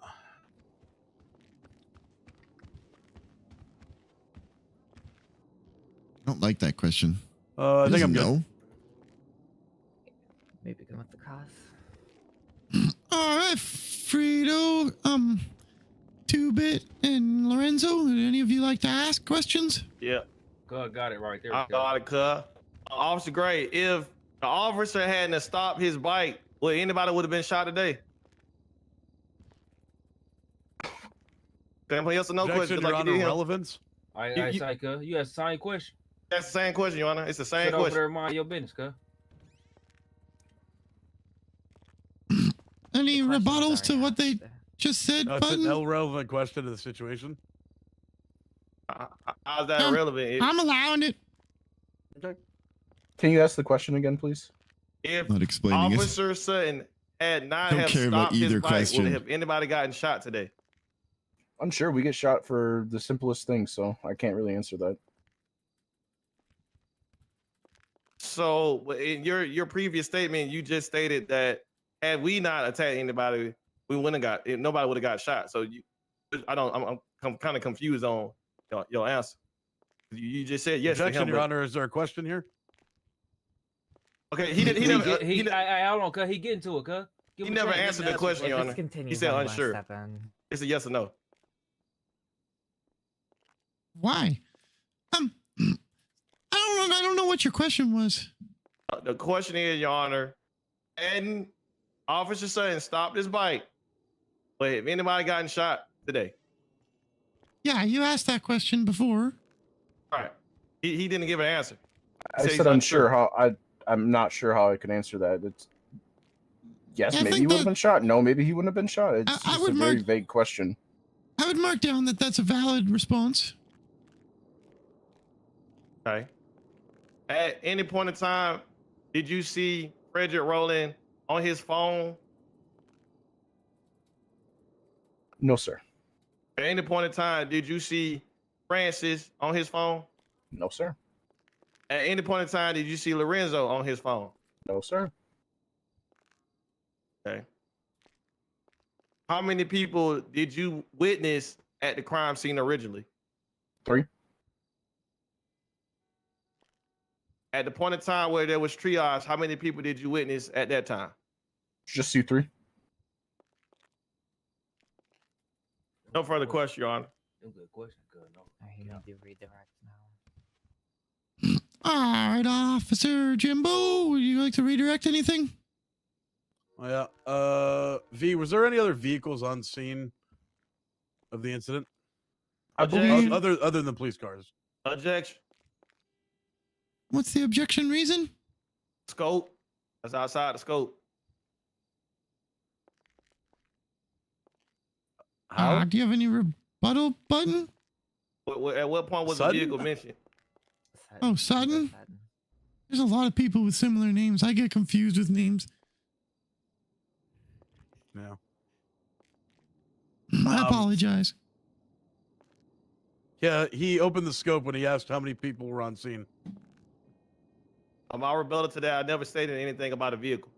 don't like that question. I think I'm good. No. Maybe go with the cross. All right, Frito, 2-Bit, and Lorenzo. Would any of you like to ask questions? Yeah. Got it right there. I got it, cuz. Officer Gray, if the officer hadn't stopped his bike, would anybody would have been shot today? Can I yes or no question? Your Honor, relevance? I say, cuz. You asked the same question. That's the same question, Your Honor. It's the same Sit question. over there and mind your business, cuz. Any rebuttals to what they just said, No, it's an Button? irrelevant question to the situation. How's that relevant? I'm allowing it. Okay. Can you ask the question again, please? If Not explaining it. Officer Sutton had not Don't have care about stopped his either bike, question. would have anybody gotten shot today? I'm sure we get shot for the simplest things, so I can't really answer that. So in your previous statement, you just stated that had we not attacked anybody, we wouldn't have got nobody would have got shot. So I'm kind of confused on your answer. You just said yes. Objection, to him, Your but- Honor. Is there a question here? Okay, he didn't. Hold on, cuz. He getting to it, cuz. He never answered the question, Your Honor. He said unsure. It's a yes or no. Why? I don't know what your question was. The question is, Your Honor, and Officer Sutton stopped his bike, but if anybody gotten shot today, Yeah, you asked that question before. all right, he didn't give an answer. I said unsure. I'm not sure how I can answer that. It's yes, Yeah, I maybe think he would have that- been shot. No, maybe he wouldn't have been shot. It's just would a very mark- vague question. I would mark down that that's a valid response. Okay. At any point in time, did you see Frederick Rowland on his phone? No, sir. At any point in time, did you see Francis on his phone? No, sir. At any point in time, did you see Lorenzo on his phone? No, sir. Okay. How many people did you witness at the crime scene originally? 3. At the point in time where there was triage, how many people did you witness at that time? Just you three. No further question, Your Honor. Good question, good. No. I need to redirect now. All right, Officer Jimbo, would you like to redirect anything? Oh, yeah. V, was there any other vehicles on scene of the incident? I believe Other than police cars. Objection. What's the objection reason? Scope. That's outside the scope. Do you have any rebuttal button? At what point was Sutton? the vehicle mentioned? Oh, Sutton? There's a lot of people with similar names. I get confused with names. No. I apologize. Yeah, he opened the scope when he asked how many people were on scene. My rebuttal to that, I never stated anything about a vehicle.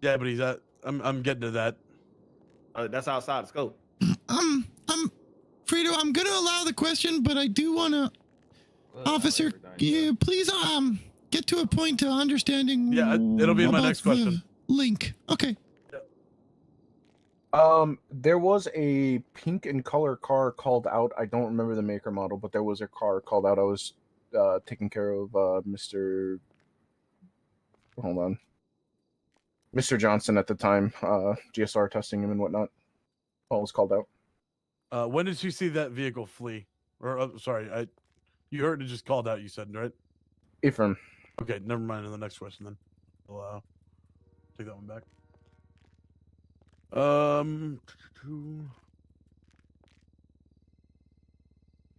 Yeah, but he's at. I'm getting to that. That's outside the scope. Frito, I'm gonna allow the question, but I do wanna, Officer, please get to a point to understanding. Yeah, it'll be in my about next question. the link. Okay. There was a pink in color car called out. I don't remember the make or model, but there was a car called out. I was taking care of Mr. Hold on. Mr. Johnson at the time, GSR testing him and whatnot. While it was called out. When did you see that vehicle flee? Or sorry, you heard it just called out. You said, right? Ephraim. Okay, never mind. In the next question, then I'll take that one back.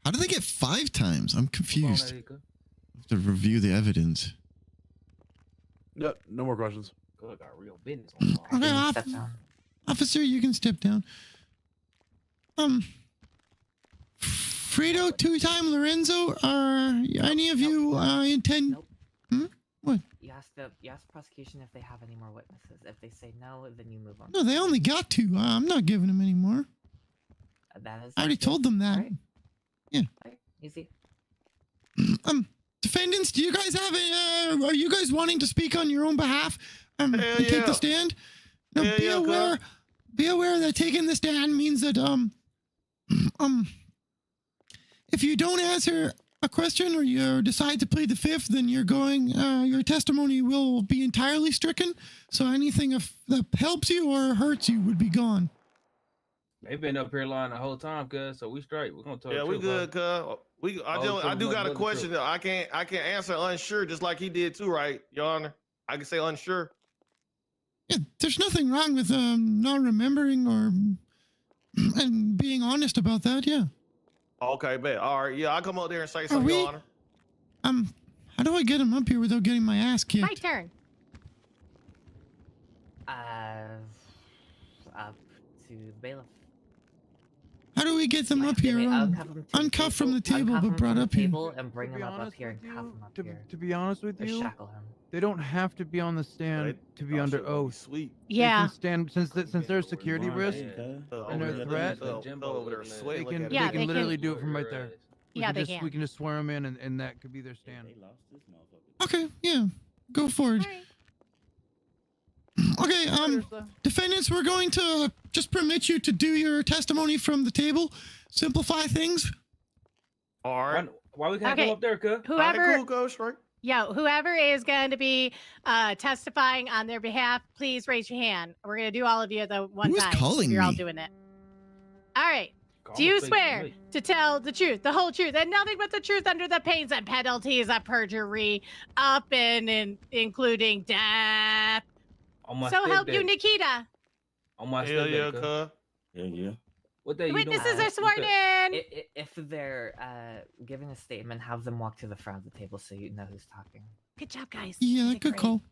How did they get 5 times? I'm confused. I have to review the evidence. Yeah, no more questions. Good, got real business on Okay, Officer, you can step down. Frito, 2-time Lorenzo, are any of you intend? Nope. What? You ask the prosecution if they have any more witnesses. If they say no, then you move on. No, they only got 2. I'm not giving them any more. That is. I already told them that. Right. Yeah. Right. Easy. Defendants, do you guys have are you guys wanting to speak on your own behalf and take the stand? Now, be aware that taking the stand means that if you don't answer a question or you decide to plead the fifth, then your testimony will be entirely stricken. So anything that helps you or hurts you would be gone. They've been up here lying the whole time, cuz. So we straight. We're gonna talk. Yeah, we good, cuz. I do got a question. I can't answer unsure, just like he did too, right, Your Honor? I can say unsure. Yeah, there's nothing wrong with not remembering and being honest about that. Yeah. Okay, bet. All right, yeah, I'll come up there and say something, Your Honor. How do I get him up here without getting my ass kicked? My turn. Up to the bailiff. How do we get them up here? Uncuffed from the table, but brought up here. And bring them up here and cuff them up here. To be honest with Or you, shackle him. they don't have to be on the stand to be under oath. Sweet. Yeah. They can stand since there's security risk and there's a threat. They can literally do it from right there. We can just swear them in, and that could be their stand. Okay, yeah, go for it. Okay, defendants, we're going to just permit you to do your testimony from the table. Simplify things. All right. Why we can't go up there, cuz? Whoever, go straight. Yeah, whoever is going to be testifying on their behalf, please raise your hand. We're going to do all of you at the one time. Who's calling You're all me? doing it. All right. Do you swear to tell the truth, the whole truth, and nothing but the truth under the pains and penalties of perjury, up and including death? So help you, Nikita. On my Hell yeah, cuz. Yeah. What day The you witnesses doing? are sworn in. If they're giving a statement, have them walk to the front of the table so you know who's talking. Good job, guys. Yeah, good call.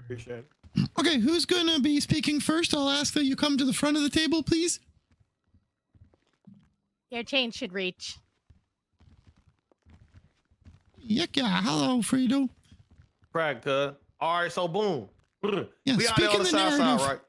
Appreciate it. Okay, who's going to be speaking first? I'll ask that you come to the front of the table, please. Your change should reach. Yeah, hello, Fredo. Crack, cuz. All right, so boom. Yeah, we out there on the south side, narrative. right?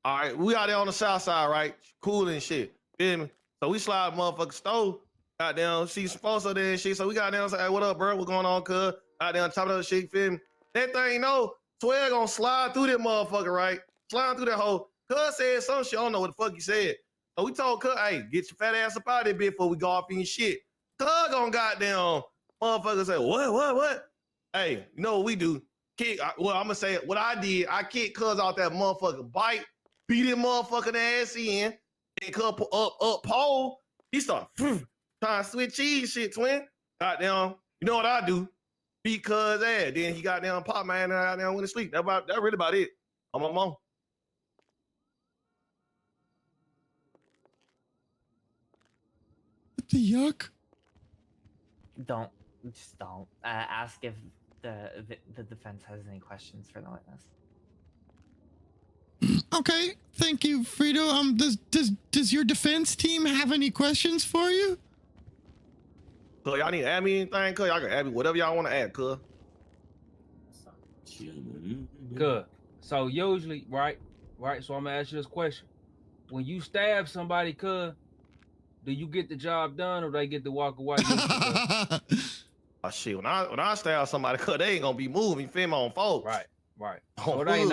All right, we out there on the south side, right? Cool and shit. Feel me? So we slide motherfucking stove. Goddamn, she's supposed to there and shit. So we got down and say, hey, what up, bro? What's going on, cuz? Out there on top of that shit, feel me? That thing, you know, 12 gonna slide through that motherfucker, right? Slide through that hole. Cuz said some shit, I don't know what the fuck he said. So we told Cuz, hey, get your fat ass up out of there before we go off in your shit. Cuz gonna goddamn motherfucker say, what? Hey, you know what we do? Kick, well, I'm gonna say what I did. I kicked Cuz out that motherfucking bike, beat him motherfucking ass in, and Cuz up pole. He start trying to switch cheese shit, twin. Goddamn, you know what I do? Beat Cuz ass. Then he got down pop man and I down went to sleep. That's really about it. I'm on my mom. What the yuck? Don't. Ask if the defense has any questions for the witness. Okay, thank you, Frito. Does your defense team have any questions for you? So y'all need to add me anything, cuz y'all can add me whatever y'all want to add, cuz. Good. So usually, right. So I'm gonna ask you this question: when you stab somebody, cuz, do you get the job done or they get to walk away? Oh shit! When I stab somebody, cuz they ain't gonna be moving. Feel me on folks. Right. So there ain't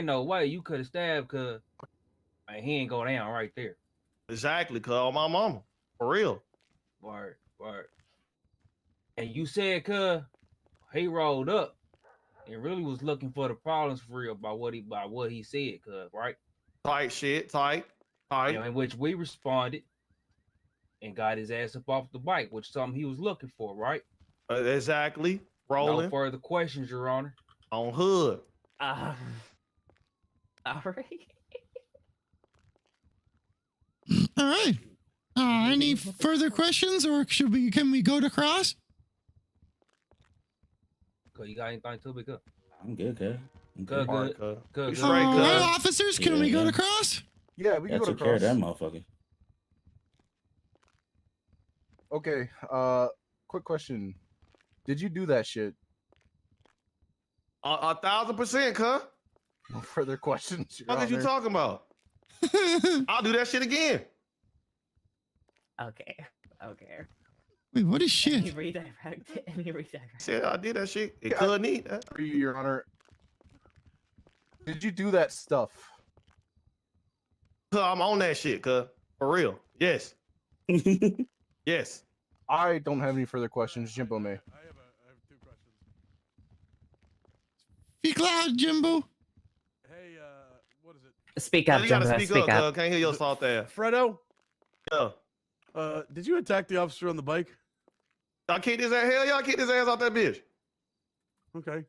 no way you could have stabbed, cuz he ain't go down right there. Exactly, cuz on my mama, for real. Word. And you said, cuz he rolled up and really was looking for the problems for real by what he said, cuz, right? Tight. In which we responded and got his ass up off the bike, which is something he was looking for, right? Exactly. Rolling. No further questions, Your Honor. On hood. All right. All right. Any further questions, or can we go to cross? You got anything to be good? I'm good, cuz. Good. All right, officers, can we go to cross? Yeah, we can go to take care of cross. that motherfucker. Okay. Quick question. Did you do that shit? 1,000%, cuz. No further questions. What are you talking about? I'll do that shit again. Okay. Wait, what is shit? Any redirect. Said I did that shit. It could need that. For you, Your Honor. Did you do that stuff? Cuz I'm on that shit, cuz. For real. Yes. Yes. I don't have any further questions. Jimbo may. I have 2 questions. Speak loud, Jimbo. Hey, what is it? Speak up, You gotta Jimbo. speak up, cuz. Can't hear your salt there. Fredo? Yeah. Did you attack the officer on the bike? I kicked his ass. Hell yeah, I kicked his ass out that bitch. Okay.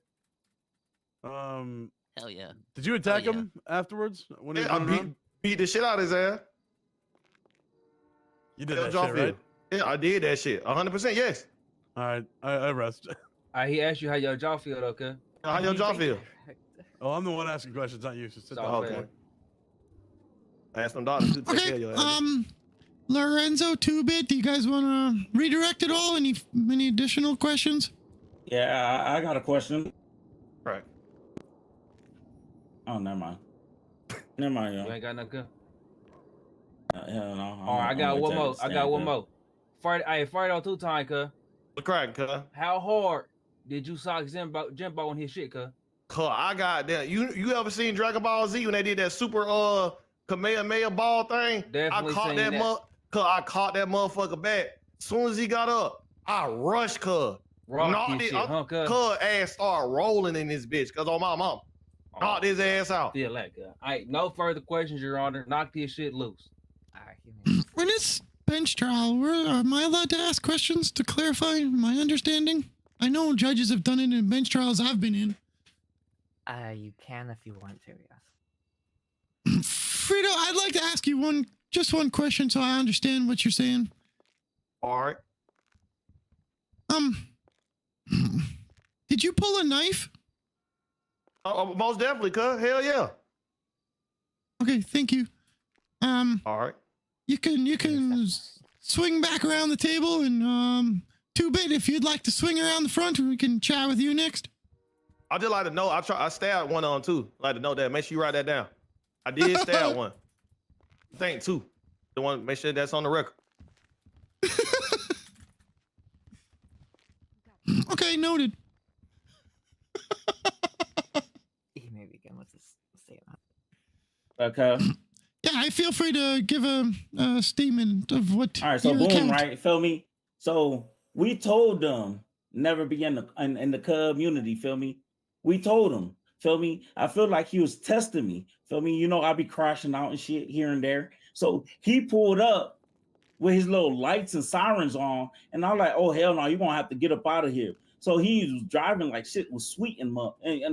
Hell yeah. Did you attack him afterwards when he was I running around? beat the shit out of his ass. You did that shit, right? Yeah, I did that shit. 100%, yes. All right, I rest. He asked you how your jaw feel, though, cuz. How your jaw feel? Oh, I'm the one asking questions, not you. So sit down. Okay. Ask them doctors to take care of your ass. Lorenzo, 2-bit, do you guys want to redirect it all? Any additional questions? Yeah, I got a question. Right. Oh, never mind. Never mind, yo. You ain't got no good. Hell no. All right, I got one more. Hey, Fredo 2-time, cuz. What crack, cuz? How hard did you sock Jimbo on his shit, cuz? Cuz I got that. You ever seen Dragon Ball Z when they did that super Kamehameha ball thing? Definitely I caught seen that that. Cuz I caught that motherfucker back. Soon as he got up, I rushed cuz. Rock his shit, huh, cuz? Cuz ass started rolling in this bitch, cuz on my mom. Knocked his ass out. Feel that, cuz. All right, no further questions, Your Honor. Knock this shit loose. All right, When it's bench trial, am I allowed to ask questions to clarify my understanding? I know judges have done it in bench trials I've been in. You can if you want to, yes. Frito, I'd like to ask you just one question so I understand what you're saying. All right. Did you pull a knife? Most definitely, cuz. Hell yeah. Okay, thank you. All right. You can swing back around the table, and 2-bit, if you'd like to swing around the front, we can chat with you next. I just like to know. I stabbed one on too. Like to know that. Make sure you write that down. I did stab one. I think 2. The one. Make sure that's on the record. Okay, noted. Okay. Yeah, I feel free to give a statement of what. All right, so your boom, account. right? Feel me? So we told them never be in the community. Feel me? We told him. Feel me? I feel like he was testing me. Feel me? You know, I be crashing out and shit here and there. So he pulled up with his little lights and sirens on, and I'm like, oh hell no, you're gonna have to get up out of here. So he was driving like shit was sweet and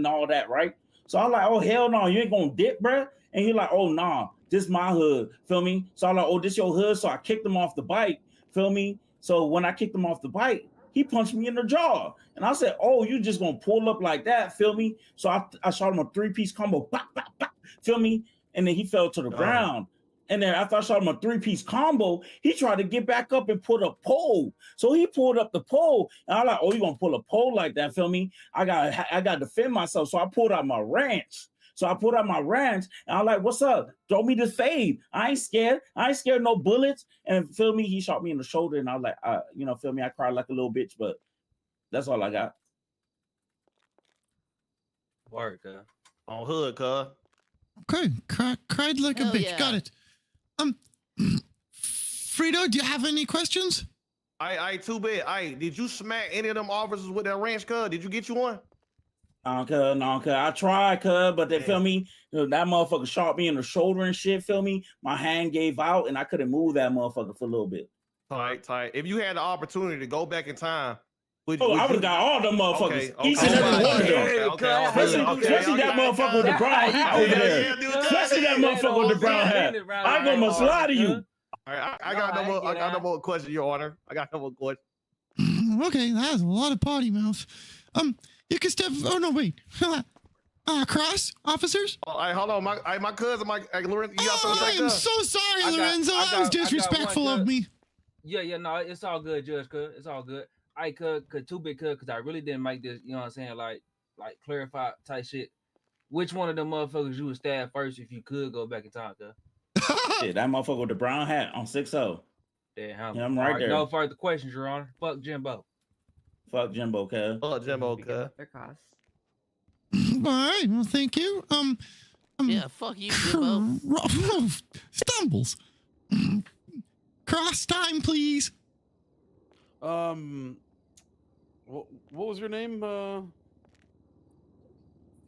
all that, right? So I'm like, oh hell no, you ain't gonna dip, bruh. And he like, oh nah, this my hood, feel me? So I'm like, oh, this your hood. So I kicked him off the bike, feel me? So when I kicked him off the bike, he punched me in the jaw. And I said, oh, you just gonna pull up like that, feel me? So I shot him a 3-piece combo, pop, pop, pop, feel me? And then he fell to the ground. And then after I shot him a 3-piece combo, he tried to get back up and put a pole. So he pulled up the pole, and I'm like, oh, you gonna pull a pole like that, feel me? I got to defend myself. So I pulled out my wrench. So I pulled out my wrench, and I'm like, what's up? Throw me the fade. I ain't scared. I ain't scared of no bullets. And feel me, he shot me in the shoulder, and I was like, feel me, I cried like a little bitch, but that's all I got. Word, cuz. On hood, cuz. Okay, cried like Hell a bitch. yeah. Got it. Frito, do you have any questions? I too bad. Did you smack any of them officers with that wrench, cuz? Did you get you one? No, cuz. I tried, cuz, but they feel me. That motherfucker shot me in the shoulder and shit, feel me? My hand gave out, and I couldn't move that motherfucker for a little bit. Tight. If you had the opportunity to go back in time, I would have got all them motherfuckers. Each and every one of them. Especially that motherfucker with the brown hat over there. Especially that motherfucker with the brown hat. I'm gonna slide to you. All right, I got no more question, Your Honor. I got no more question. Okay, that's a lot of potty mouth. You can step. Oh no, wait. Cross officers. Oh, hold on, my cousin, Lorenzo. You got something to say, I'm cuz? so sorry, Lorenzo. That was disrespectful of me. Yeah, no, it's all good, Judge, cuz. It's all good. I could too big, cuz, because I really didn't make this, you know what I'm saying, like clarify type shit. Which one of them motherfuckers you would stab first if you could go back in time, cuz? Shit, that motherfucker with the brown hat on 6-0. Yeah, I'm right there. No further questions, Your Honor. Fuck Jimbo. Fuck Jimbo, cuz. Fuck Jimbo, cuz. All right. Well, thank you. Yeah, fuck you, Jimbo. Stumbles. Cross time, please. What was your name? No,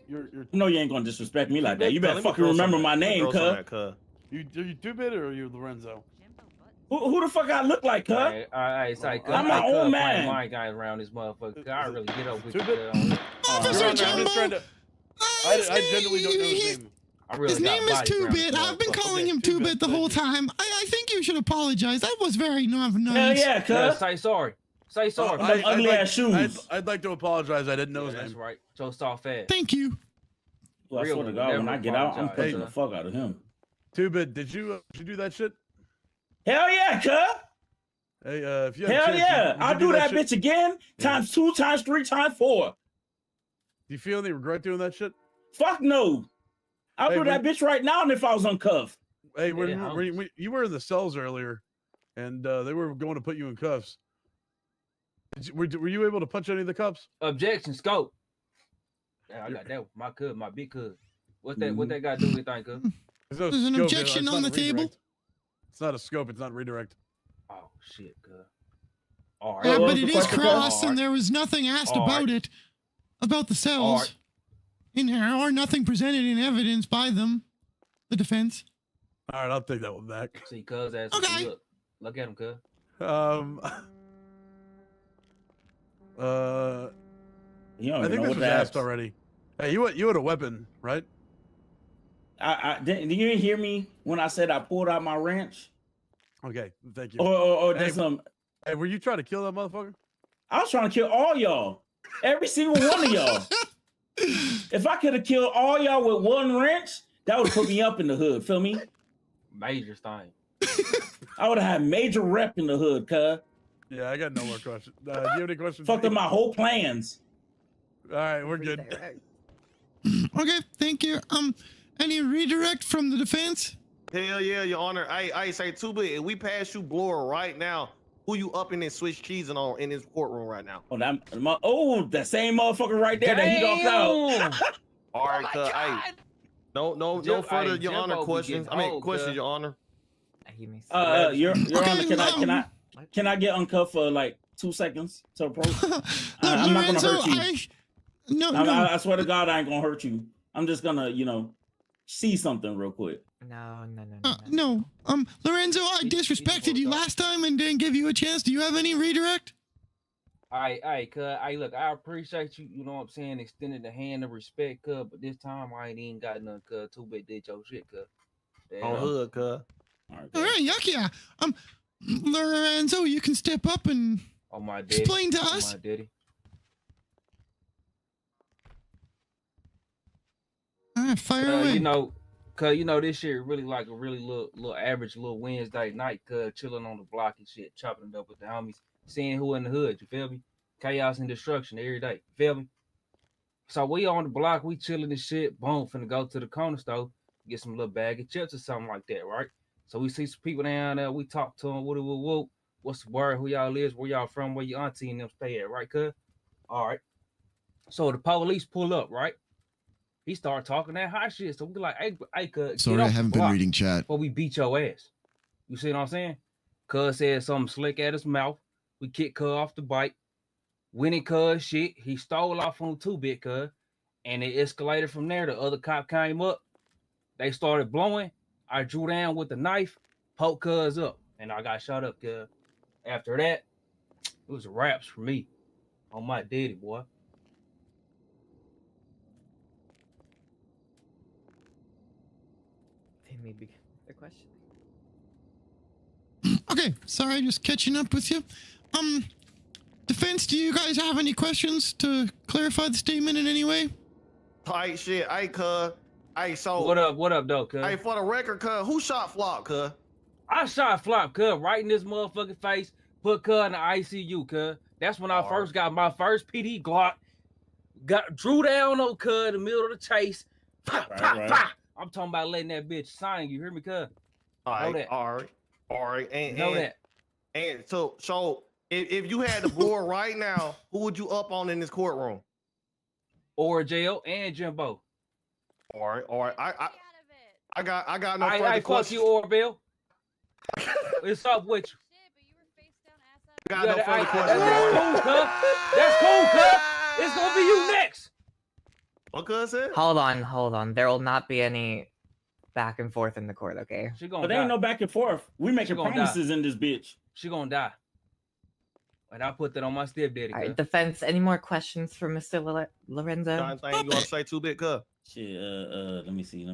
you ain't gonna disrespect me like that. You better Let me fucking throw remember some- my name, throw some cuz. at You Two-Bit or are you Lorenzo? Who the fuck I look like, cuz? All right, sorry, cuz. I'm my own man. My guy around this motherfucker. I really get up with you. Officer Jumbo. I genuinely don't know his name. His name is Two-Bit. I've been calling him Two-Bit the whole time. I think you should apologize. That was very not nice. Hell yeah, cuz. Say sorry. Say sorry. Them ugly ass shoes. I'd like to apologize. I didn't know his That's name. right. So soft fast. Thank you. Well, I Real swear to one, God, when never I get out, I'm apologize, punching cuz. the fuck out of him. Two-Bit, did you do that shit? Hell yeah, cuz. Hey, if you had a Hell chance, yeah. would you I'll do that shit? bitch again, times 2, times 3, times 4. Do you feel any regret doing that shit? Fuck no. I'll do that bitch right now if I was uncuffed. Hey, when you were in the cells earlier, and they were going to put you in cuffs. Were you able to punch any of the cops? Objection, scope. Yeah, I got that with my cuz, my big cuz. What that got to do with anything, cuz? There's an objection on the table. It's not a scope. It's not redirect. Oh shit, cuz. All right. Yeah, but it is cross, and there was nothing asked about it, about the cells, in there, or nothing presented in evidence by them, the defense. All right, I'll take that one back. See, cuz ass. Okay. Look at him, cuz. I think this was asked already. Hey, you had a weapon, right? Did you hear me when I said I pulled out my wrench? Okay, thank you. Or that's some. Hey, were you trying to kill that motherfucker? I was trying to kill all y'all, every single one of y'all. If I could have killed all y'all with one wrench, that would put me up in the hood. Feel me? Major thing. I would have had major rep in the hood, cuz. Yeah, I got no more questions. Do you have any questions? Fucked up my whole plans. All right, we're good. Okay, thank you. Any redirect from the defense? Hell yeah, Your Honor. I say Two-Bit. If we pass you blower right now, who you up in this switch cheese and on in this courtroom right now? Oh, that same motherfucker right there that he knocked out. All right, cuz. Hey, No further, Your Honor, questions. I mean, questions, Your Honor. Your Honor, can I get uncuffed for like 2 seconds to approach? I'm not gonna hurt you. I swear to God, I ain't gonna hurt you. I'm just gonna, see something real quick. No. Lorenzo, I disrespected you last time and didn't give you a chance. Do you have any redirect? Look, I appreciate you, you know what I'm saying, extending the hand of respect, but this time I ain't even got none, too big did your shit, On hood, All right, yeah. Lorenzo, you can step up and explain to us. Fire away. This shit really like a really little average little Wednesday night, chilling on the block and shit, chopping it up with the homies, seeing who in the hood, you feel me? Chaos and destruction every day, you feel me? So we on the block, we chilling and shit, boom, finna go to the corner store, get some little bag of chips or something like that, right? So we see some people down there, we talk to them, what's the word, who y'all is, where y'all from, where your auntie and them stay at, right, cuz? All right. So the police pull up, right? He started talking that hot shit. So we be like, hey, cuz. Sorry, I haven't been reading chat. Before we beat your ass. You see what I'm saying? Cuz said something slick at his mouth. We kicked cuz off the bike. Went in cuz shit. He stole off on 2-bit cuz. And it escalated from there. The other cop came up. They started blowing. I drew down with the knife, poked cuz up. And I got shot up, cuz. After that, it was wraps for me. On my daddy, boy. Maybe the question. Okay, sorry, just catching up with you. Defense, do you guys have any questions to clarify the statement in any way? Tight shit. Hey, cuz. Hey, so. What up, though, cuz? Hey, for the record, cuz, who shot Flop, cuz? I shot Flop, cuz, right in this motherfucking face. Put cuz in the ICU, cuz. That's when I first got my first PD Glock. Drew down on cuz in the middle of the chase. Pop. I'm talking about letting that bitch sign. You hear me, cuz? All right. And so if you had to blow it right now, who would you up on in this courtroom? Or jail and Jimbo. All right. I got no further questions. Fuck you, Orville. It's up with you. Got no further questions. That's cool, cuz. It's gonna be you next. What cuz said? Hold on. There will not be any back and forth in the court, okay? But there ain't no back and forth. We making promises in this bitch. She gonna die. And I put that on my stepdaddy. All right, defense. Any more questions for Mr. Lorenzo? You want to say 2-bit, cuz? Shit, let me see.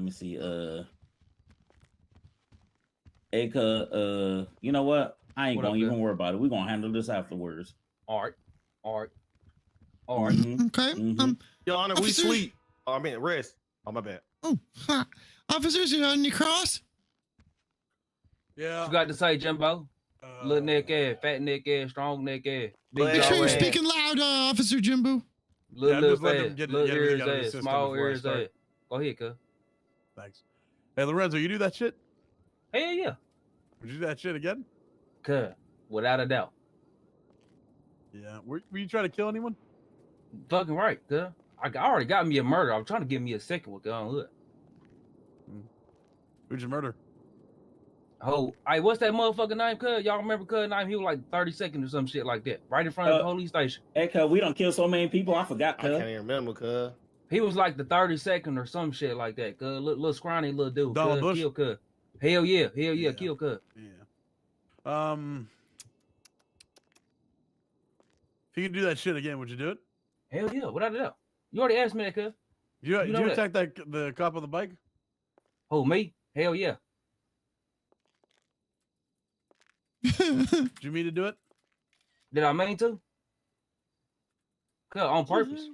Hey, cuz, you know what? I ain't gonna even worry about it. We're gonna handle this afterwards. All right. Okay. Your Honor, we sleep. I mean, rest. Oh, my bad. Oh, officers, you got any cross? Yeah. You got to say, Jimbo? Little neck ass, fat neck ass, strong neck ass. Make sure you're speaking loud, Officer Jimbo. Little ears ass, small ears ass. Go ahead, cuz. Thanks. Hey, Lorenzo, you do that shit? Hell yeah. Would you do that shit again? Cuz, without a doubt. Yeah. Were you trying to kill anyone? Fucking right, cuz. I already got me a murder. I'm trying to give me a second one, cuz. Look. Who'd you murder? Oh, hey, what's that motherfucking name, cuz? Y'all remember cuz name? He was like 30 seconds or some shit like that. Right in front of the police station. Hey, cuz, we don't kill so many people. I forgot, cuz. I can't even remember, cuz. He was like the 32nd or some shit like that, cuz. Little scrawny little dude. Donald Bush? Kill, cuz. Hell yeah, kill, cuz. Yeah. If you could do that shit again, would you do it? Hell yeah, without a doubt. You already asked me that, cuz. Did you attack the cop on the bike? Who, me? Hell yeah. Did you mean to do it? Did I mean to? Cuz, on purpose.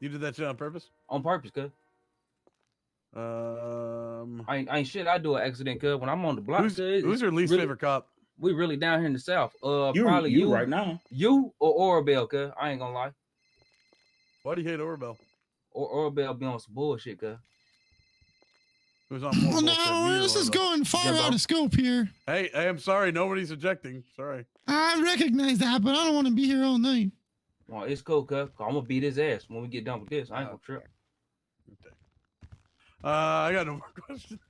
You did that shit on purpose? On purpose, cuz. I ain't shit. I do an accident, cuz. When I'm on the block, who's your least favorite cop? We really down here in the South. Probably you right now. You or Orabel, cuz. I ain't gonna lie. Why do you hate Orabel? Orabel be on some bullshit, cuz. Who's on more bullshit, no, this is going far out of scope here. Hey, I'm sorry. Nobody's objecting. Sorry. I recognize that, but I don't want to be here all night. Well, it's cool, cuz. I'm gonna beat his ass when we get done with this. I ain't gonna trip. I got no more questions.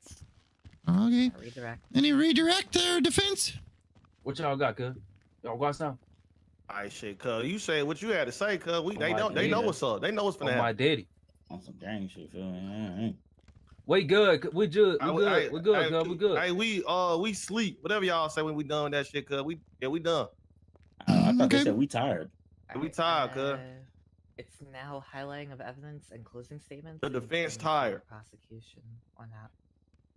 Yeah, Okay. redirect. Any redirect or defense? What y'all got, cuz? Y'all got something? All right, shit, cuz. You say what you had to say, cuz. They my don't. They know daddy. what's up. They know what's On finna my happen. daddy. On some gang shit, feel me? We good. We good. We good. We good, cuz. We good. Hey, we sleep. Whatever y'all say when we done with that shit, cuz. We done. I thought they Okay. said we tired. We tired, cuz. It's now highlighting of evidence and closing statements. The and defense then tired. Prosecution or not.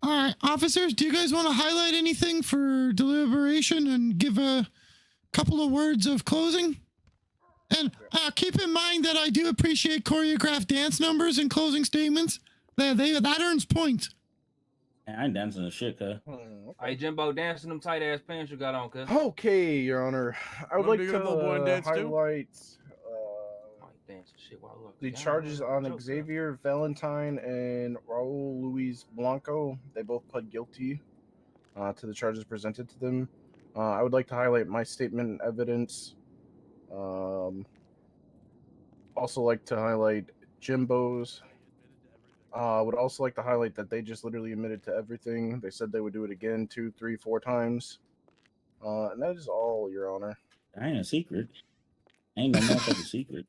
All right, officers, do you guys want to highlight anything for deliberation and give a couple of words of closing? And keep in mind that I do appreciate choreographed dance numbers and closing statements. That earns points. I ain't dancing the shit, cuz. Hey, Jimbo, dancing them tight ass pants you got on, cuz. Okay, Your Honor. I would Wanna like do your little boy and to dance too? highlight Dance and shit while the charges on Xavier Valentine and Raul Luis Blanco. They both pled guilty to the charges presented to them. I would like to highlight my statement and evidence. Also like to highlight Jimbo's. Would also like to highlight that they just literally admitted to everything. They said they would do it again 2, 3, 4 times. And that is all, Your Honor. I ain't a secret. Ain't no motherfucking secret.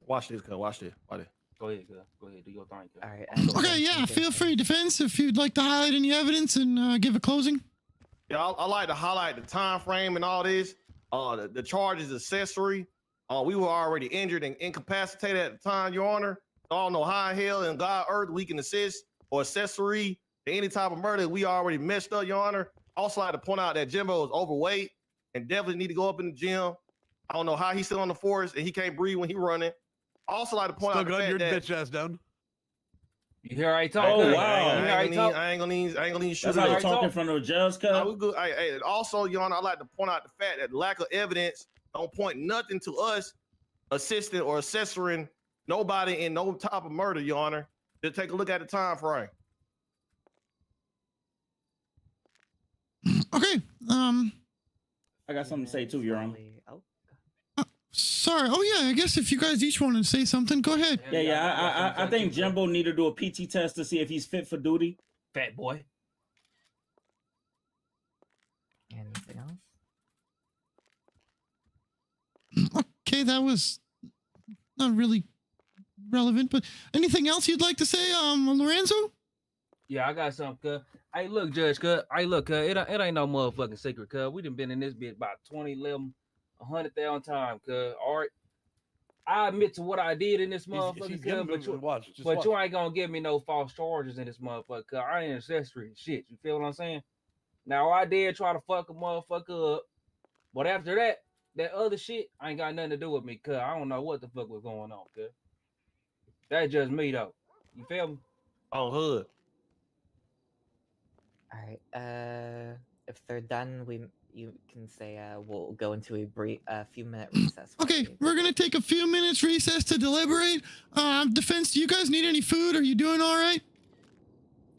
Watch this, cuz. Watch this. Watch this. Go ahead, cuz. Go ahead. Do your thing, cuz. All right. Okay, yeah, feel free, defense, if you'd like to highlight any evidence and give a closing. Yeah, I like to highlight the time frame and all this. The charge is accessory. We were already injured and incapacitated at the time, Your Honor. I don't know how in hell in God earth we can assist or accessory to any type of murder. We already messed up, Your Honor. Also like to point out that Jimbo is overweight and definitely need to go up in the gym. I don't know how he's still on the force and he can't breathe when he running. Also like to point Still out the got fact your that bitch ass down. You hear I talk? Oh, cuz? wow. I ain't gonna need shoot. That's how you talking from the judge, cuz? We good. Also, Your Honor, I like to point out the fact that lack of evidence don't point nothing to us assisting or accessoring nobody in no type of murder, Your Honor. Just take a look at the time frame. Okay. I got something to say too, Your Honor. Sorry. Oh yeah, I guess if you guys each want to say something, go ahead. Yeah. I think Jimbo need to do a PT test to see if he's fit for duty. Fat boy. Anything else? Okay, that was not really relevant, but anything else you'd like to say, Lorenzo? Yeah, I got something, cuz. Hey, look, Judge, cuz. Hey, look, cuz. It ain't no motherfucking secret, cuz. We done been in this bitch about 20, 11, 100,000 times, cuz. All right. I admit to what I did in this motherfucker, cuz. But you ain't gonna give me no false charges in this motherfucker, cuz. I ain't accessory and shit. You feel what I'm saying? Now, I did try to fuck a motherfucker up. But after that other shit ain't got nothing to do with me, cuz. I don't know what the fuck was going on, cuz. That's just me, though. You feel me? Oh, hood. All right. If they're done, you can say we'll go into a few minute recess. Okay, we're gonna take a few minutes recess to deliberate. Defense, do you guys need any food? Are you doing all right?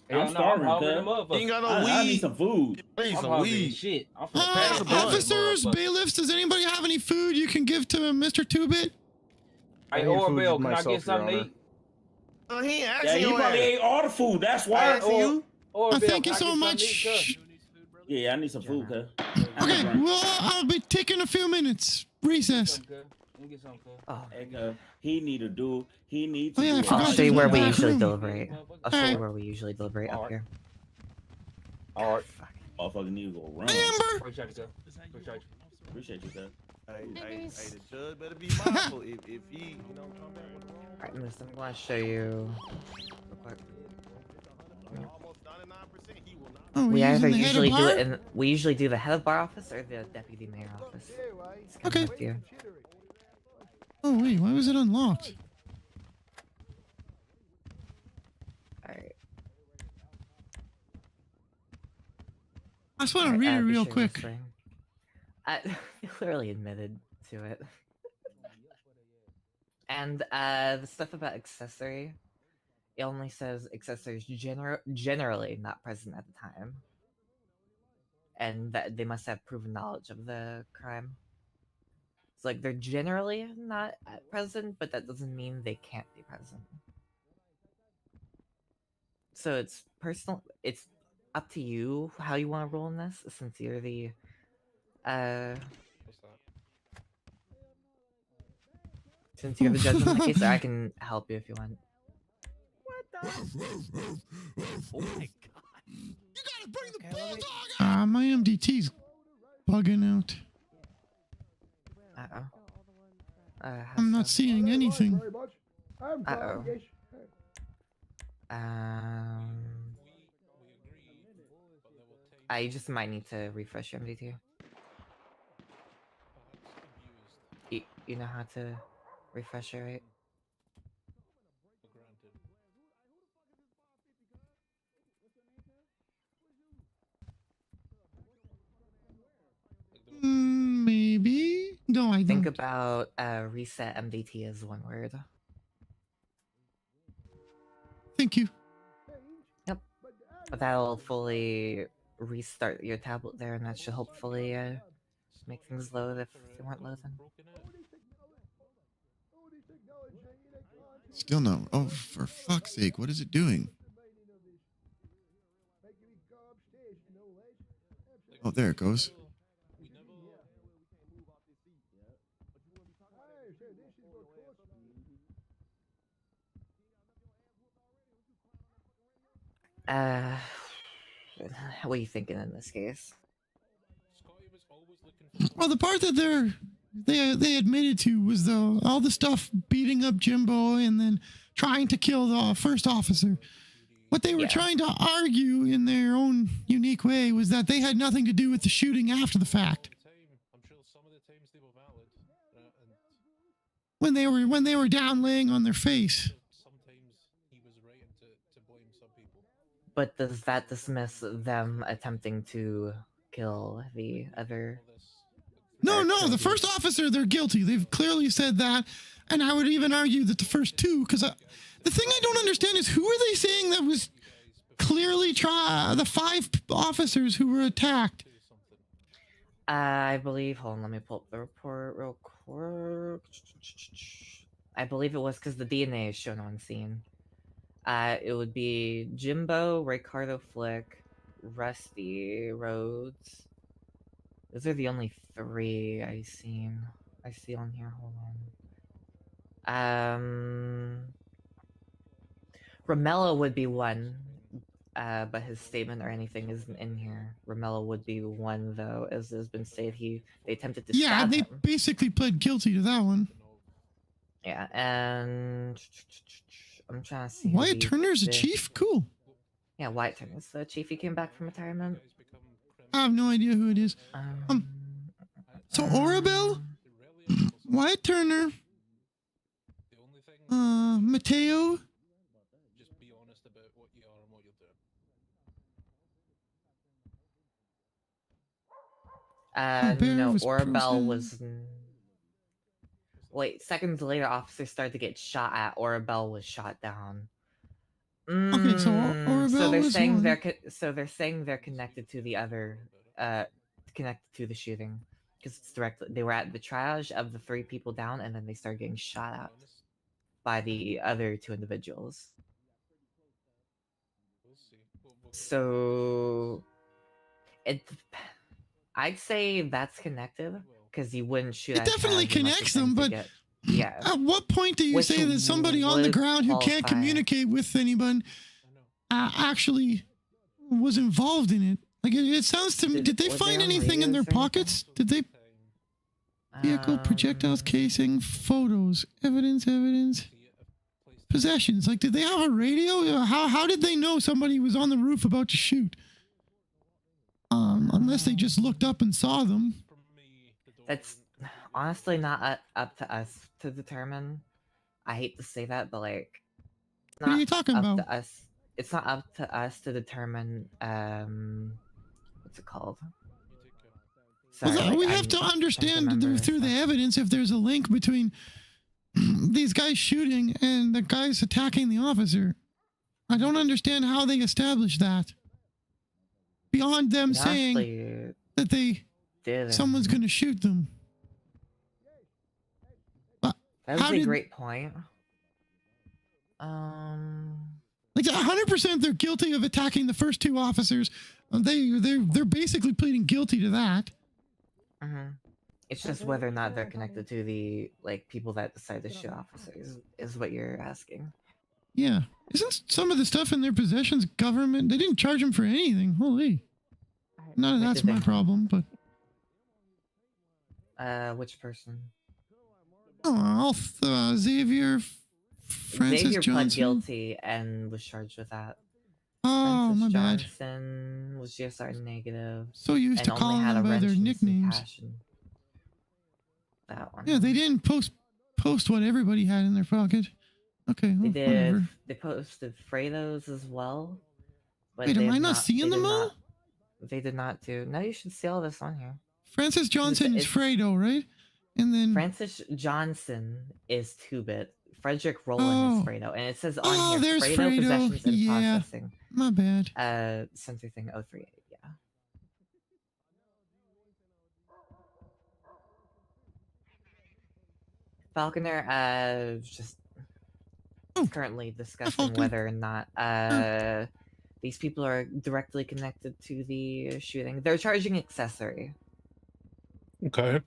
I'm starving, cuz. You ain't got no weed. I need some food. I need I'm some hungry weed. as shit. I'm finna pass the Officers, bailiffs, does anybody have any food you can give to Mr. Two-Bit? Hey, Orbell, can I get something to eat? He ain't Yeah, asking you your probably ass. ate all the food. That's why. Asking you? Thank you so much. Yeah, I need some food, cuz. Okay, well, I'll be taking a few minutes. Recess. Hey, cuz, he need to do. He needs Oh, to yeah, I do. forgot I'll show you to where use the we usually bathroom. deliberate. I'll show Alright. you where we usually deliberate up here. All right. Motherfucker need to go run. Amber. Appreciate you, cuz. Appreciate you, cuz. Hey, the judge better be mindful if he, come back with the wrong. Alright, I'm going to show you real quick. Almost 99%, he will not. Oh, We we're either using the head of usually do bar? it in we usually do the head of bar office or the deputy mayor office. It's kind Okay. of up to you. Oh wait, why was it unlocked? Alright. I just want to read it real quick. You clearly admitted to it. And the stuff about accessory, it only says accessories generally not present at the time. And that they must have proven knowledge of the crime. It's like they're generally not present, but that doesn't mean they can't be present. So it's personal. It's up to you how you want to roll in this, since you're the since you're the judge in the case. Or I can help you if you want. Oh my god. You gotta bring the bulldog out! My MDT's bugging out. I'm not seeing anything. I just might need to refresh your MDT. You know how to refresh it, right? Maybe. No, I Think don't. about reset MDT as one word. Thank you. Yep. That'll fully restart your tablet there, and that should hopefully make things load if they weren't loading. Still no. Oh, for fuck's sake, what is it doing? Oh, there it goes. What are you thinking in this case? Well, the part that they admitted to was all the stuff beating up Jimbo and then trying to kill the first officer. What they were trying to argue in their own unique way was that they had nothing to do with the shooting after the fact. When they were down laying on their face. But does that dismiss them attempting to kill the other? No, the first officer, they're guilty. They've clearly said that. And I would even argue that the first two, because the thing I don't understand is who are they saying that was clearly the 5 officers who were attacked? I believe, hold on, let me pull up the report real quick. I believe it was because the DNA is shown on scene. It would be Jimbo, Ricardo Flick, Rusty, Rhodes. Those are the only 3 I see on here. Hold on. Romello would be one, but his statement or anything isn't in here. Romello would be one, though, as has been stated. They attempted to stab they him. basically pled guilty to that one. Yeah, and I'm trying to see. Wyatt Turner's a chief? Cool. Yeah, Wyatt Turner's the chief. He came back from retirement. I have no idea who it is. So Orabel, Wyatt Turner, Mateo. No, Orabel was. Wait, seconds later, officers started to get shot at. Orabel was shot down. Okay, so Orabel so they're was saying one. they're saying they're connected to the other, connected to the shooting, because it's directly. They were at the triage of the 3 people down, and then they started getting shot at by the other 2 individuals. So, I'd say that's connected, because you wouldn't shoot. It definitely connects them, but yeah. At what point do you say that somebody on the ground who can't communicate with anyone actually was involved in it? Like it sounds to me. Did they find anything in their pockets? Did they? Vehicle, projectiles, casing, photos, evidence, possessions. Like, did they have a radio? How did they know somebody was on the roof about to shoot? Unless they just looked up and saw them. That's honestly not up to us to determine. I hate to say that, but like, What are you talking about? To us, it's not up to us to determine. What's it called? Sorry, Well, we have to understand through the evidence if there's a link between these guys shooting and the guys attacking the officer. I don't understand how they established that. Beyond them saying that someone's going to shoot them. That was a great point. Like, Like 100% they're guilty of attacking the first two officers. They're basically pleading guilty to that. It's just whether or not they're connected to the people that decide to shoot officers is what you're asking. Yeah. Isn't some of the stuff in their possessions government? They didn't charge them for anything. Holy. None of that's my problem, but. Which person? Oh, Xavier Francis Xavier Johnson. pled guilty and was charged with that. Oh, Francis my bad. Johnson was GSR negative. So used to calling them by their nicknames. That one. Yeah, they didn't post what everybody had in their pocket. Okay, They well, did. whatever. They posted Fredo's as well. But Wait, they am I have not seeing they them did all? not- They did not do. No, you should see all this on here. Francis Johnson is Fredo, right? And then Francis Johnson is 2-bit. Frederick Rowland is Fredo, and it says on here there's Fredo, Fredo. possessions and Yeah, processing. my bad. Center thing 038. Yeah. Falconer, just currently discussing whether or not these people are directly connected to the shooting. They're charging accessory. Okay.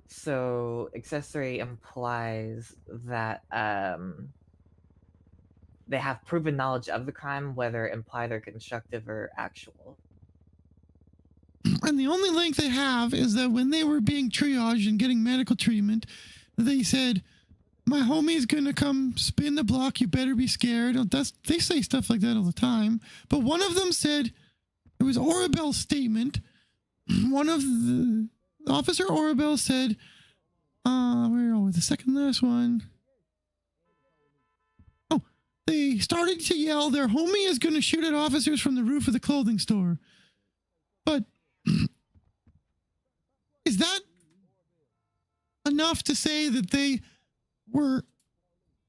So accessory implies that they have proven knowledge of the crime, whether implied or constructive or actual. And the only link they have is that when they were being triaged and getting medical treatment, they said, "My homie's gonna come spin the block. You better be scared." They say stuff like that all the time. But one of them said, it was Orabel's statement. One of the Officer Orabel said, where are we? The second last one. Oh, they started to yell, "Their homie is going to shoot at officers from the roof of the clothing store." But is that enough to say that they were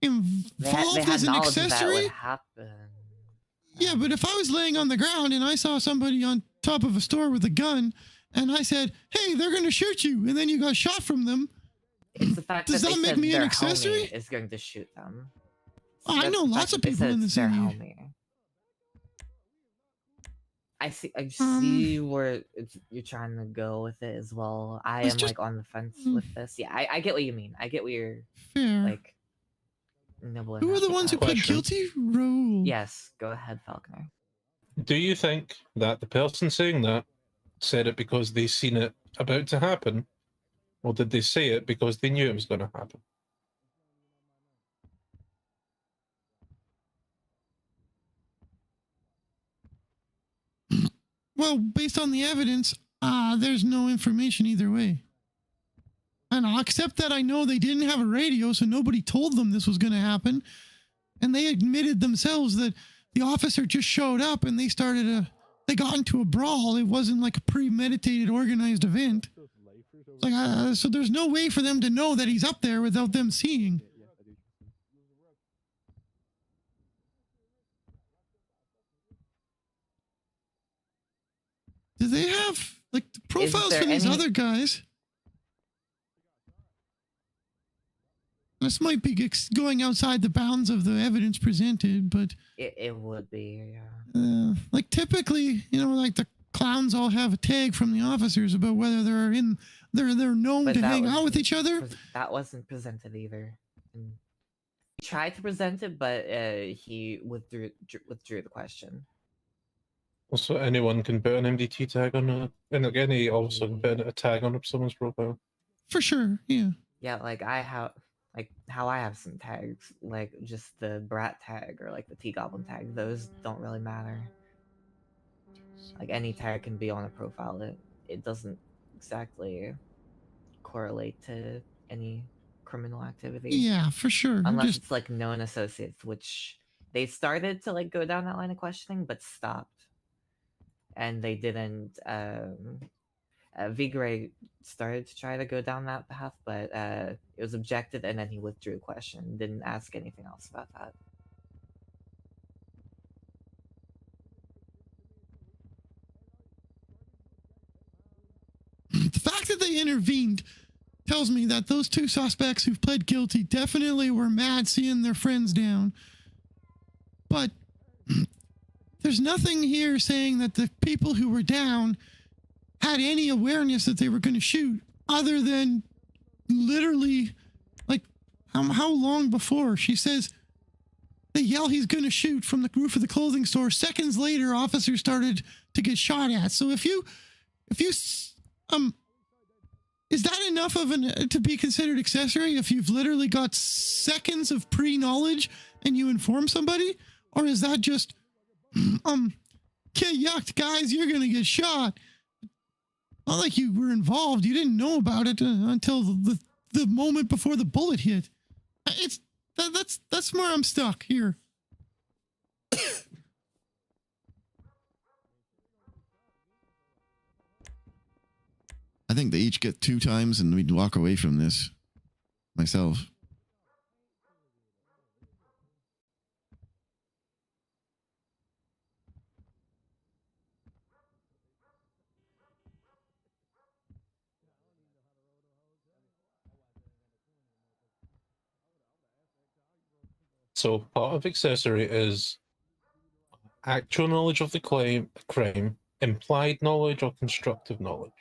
involved they had as an knowledge that accessory? would happen. Yeah, but if I was laying on the ground and I saw somebody on top of a store with a gun and I said, "Hey, they're going to shoot you," and then you got shot from them, It's the fact does that that they make said me an their accessory? homie is going to shoot them. I That's know the lots fact of that they people said in the it's their city. homie. I see where you're trying to go with it as well. I It's am just- on the fence with this. Yeah, I get what you mean. I get what you're Fair. nibbling. Who are at the with ones who that. pled guilty? Roll. Yes, go ahead, Falconer. Do you think that the person saying that said it because they seen it about to happen, or did they say it because they knew it was going to happen? Well, based on the evidence, there's no information either way. And I'll accept that I know they didn't have a radio, so nobody told them this was going to happen. And they admitted themselves that the officer just showed up and they got into a brawl. It wasn't like a premeditated, organized event. So there's no way for them to know that he's up there without them seeing. Do they have the profiles there for these any- other guys? This might be going outside the bounds of the evidence presented, but It would be, yeah. typically, the clowns all have a tag from the officers about whether they're known But to that hang out with wasn't each other. That wasn't presented either. And he tried to present it, but he withdrew the question. Also, anyone can put an MDT tag on it, and like any officer can put a tag on someone's profile. For sure, yeah. Yeah, how I have some tags, like just the Brat tag or like the T-Goblin tag, those don't really matter. Like any tag can be on a profile. It doesn't exactly correlate to any criminal activity. Yeah, for sure. Unless it's like known associates, which they started to go down that line of questioning, but stopped. And they didn't. Vigre started to try to go down that path, but it was objected, and then he withdrew the question. Didn't ask anything else about that. The fact that they intervened tells me that those two suspects who've pled guilty definitely were mad seeing their friends down. but there's nothing here saying that the people who were down had any awareness that they were going to shoot, other than literally, like, how long before? She says they yell he's going to shoot from the roof of the clothing store. Seconds later, officers started to get shot at. So if you is that enough of to be considered accessory if you've literally got seconds of pre-knowledge and you inform somebody? Or is that just, get yucked, guys, you're going to get shot? Not like you were involved. You didn't know about it until the moment before the bullet hit. That's where I'm stuck here. I think they each get 2 times and we'd walk away from this myself. So part of accessory is actual knowledge of the crime, implied knowledge, or constructive knowledge.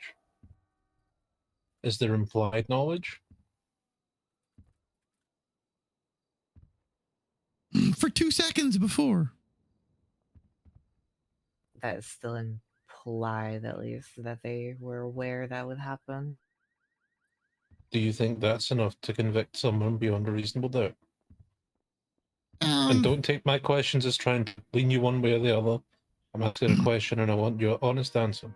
Is there implied knowledge? For 2 seconds before. That is still implied, at least, that they were aware that would happen. Do you think that's enough to convict someone beyond a reasonable doubt? And don't take my questions as trying to lean you one way or the other. I'm asking a question and I want your honest answer.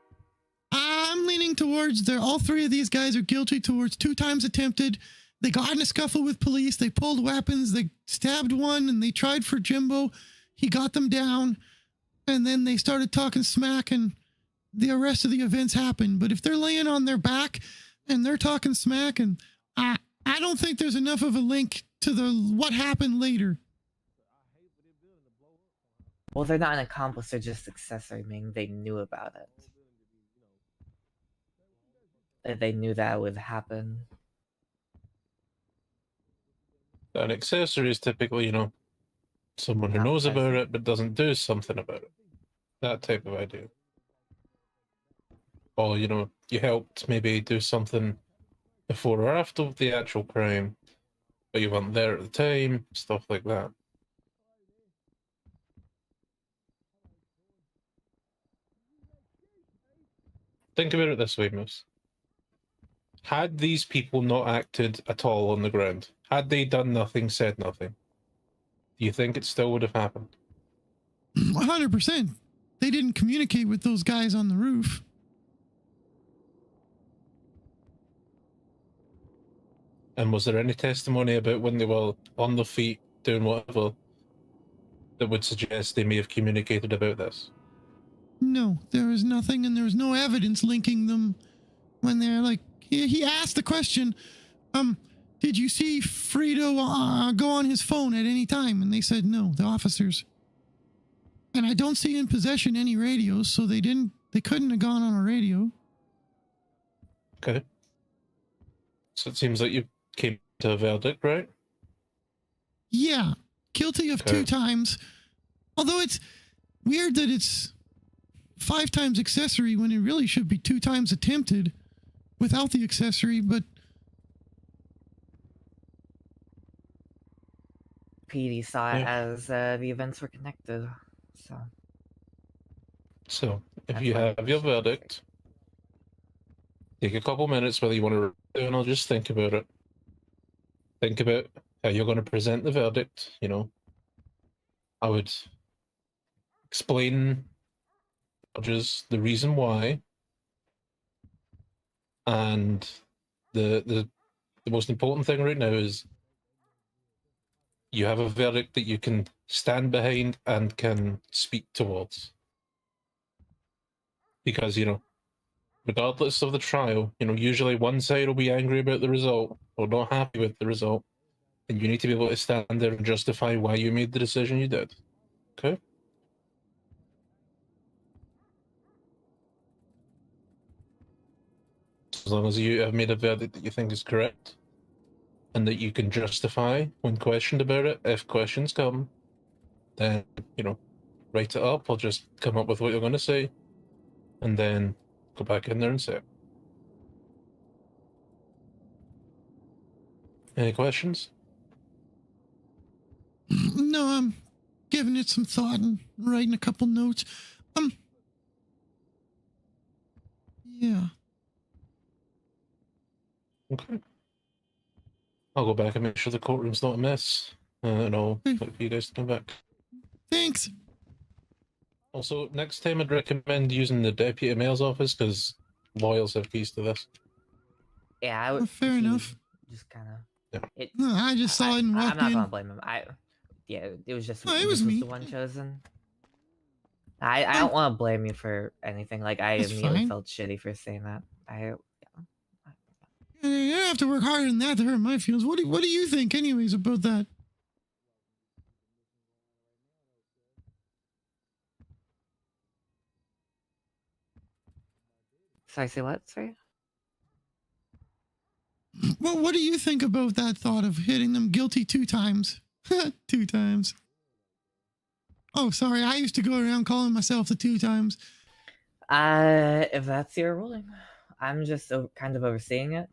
I'm leaning towards all 3 of these guys are guilty towards 2 times attempted. They got in a scuffle with police. They pulled weapons. They stabbed one and they tried for Jimbo. He got them down. And then they started talking smack and the rest of the events happened. But if they're laying on their back and they're talking smack, and I don't think there's enough of a link to what happened later. Well, they're not an accomplice, they're just accessory, meaning they knew about it. They knew that would happen. An accessory is typically, someone who knows about it but doesn't do something about it. That type of idea. Or, you helped maybe do something before or after the actual crime, but you weren't there at the time, stuff like that. Think about it this way, Moose. Had these people not acted at all on the ground, had they done nothing, said nothing, do you think it still would have happened? 100%. They didn't communicate with those guys on the roof. And was there any testimony about when they were on their feet doing whatever that would suggest they may have communicated about this? No, there was nothing, and there was no evidence linking them when they're like, he asked the question, did you see Frito go on his phone at any time? And they said no, the officers. And I don't see in possession any radios, so they couldn't have gone on a radio. Okay. So it seems like you came to a verdict, right? Yeah, guilty of 2 times. Although it's weird that it's 5 times accessory when it really should be 2 times attempted without the accessory, but PD saw it as the events were connected, so. So, if you have your verdict, take a couple minutes whether you want to do it or just think about it. Think about how you're going to present the verdict, I would explain judges the reason why, and the most important thing right now is you have a verdict that you can stand behind and can speak towards. Because, regardless of the trial, usually one side will be angry about the result or not happy with the result, and you need to be able to stand there and justify why you made the decision you did. Okay? As long as you have made a verdict that you think is correct and that you can justify when questioned about it, if questions come, then, write it up or just come up with what you're going to say and then go back in there and say it. Any questions? No, I'm giving it some thought and writing a couple notes. Yeah. Okay. I'll go back and make sure the courtroom's not a mess. And I'll wait for you guys to come back. Thanks. Also, next time I'd recommend using the deputy mayor's office because lawyers have keys to this. Yeah, I would. Fair enough. Just kind of. Yeah. No, I just saw it and walked I'm not in. gonna blame him. Yeah, it was just. No, it was me. The one chosen. I don't want to blame you for anything. Like I That's immediately fine. felt shitty for saying that. You don't have to work harder than that to hurt my feelings. What do you think, anyways, about that? Sorry, say what? Sorry. Well, what do you think about that thought of hitting them guilty 2 times? 2 times. Oh, sorry. I used to go around calling myself the 2 times. If that's your ruling, I'm just kind of overseeing it,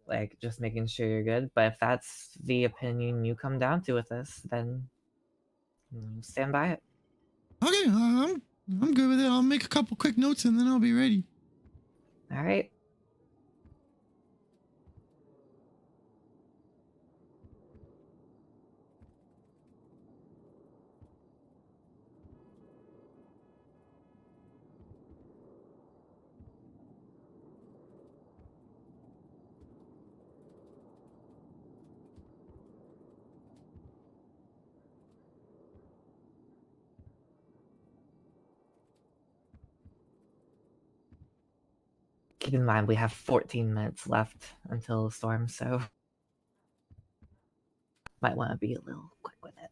like just making sure you're good. But if that's the opinion you come down to with this, then stand by it. Okay, I'm good with it. I'll make a couple quick notes and then I'll be ready. All right. Keep in mind, we have 14 minutes left until the storm, so might want to be a little quick with it.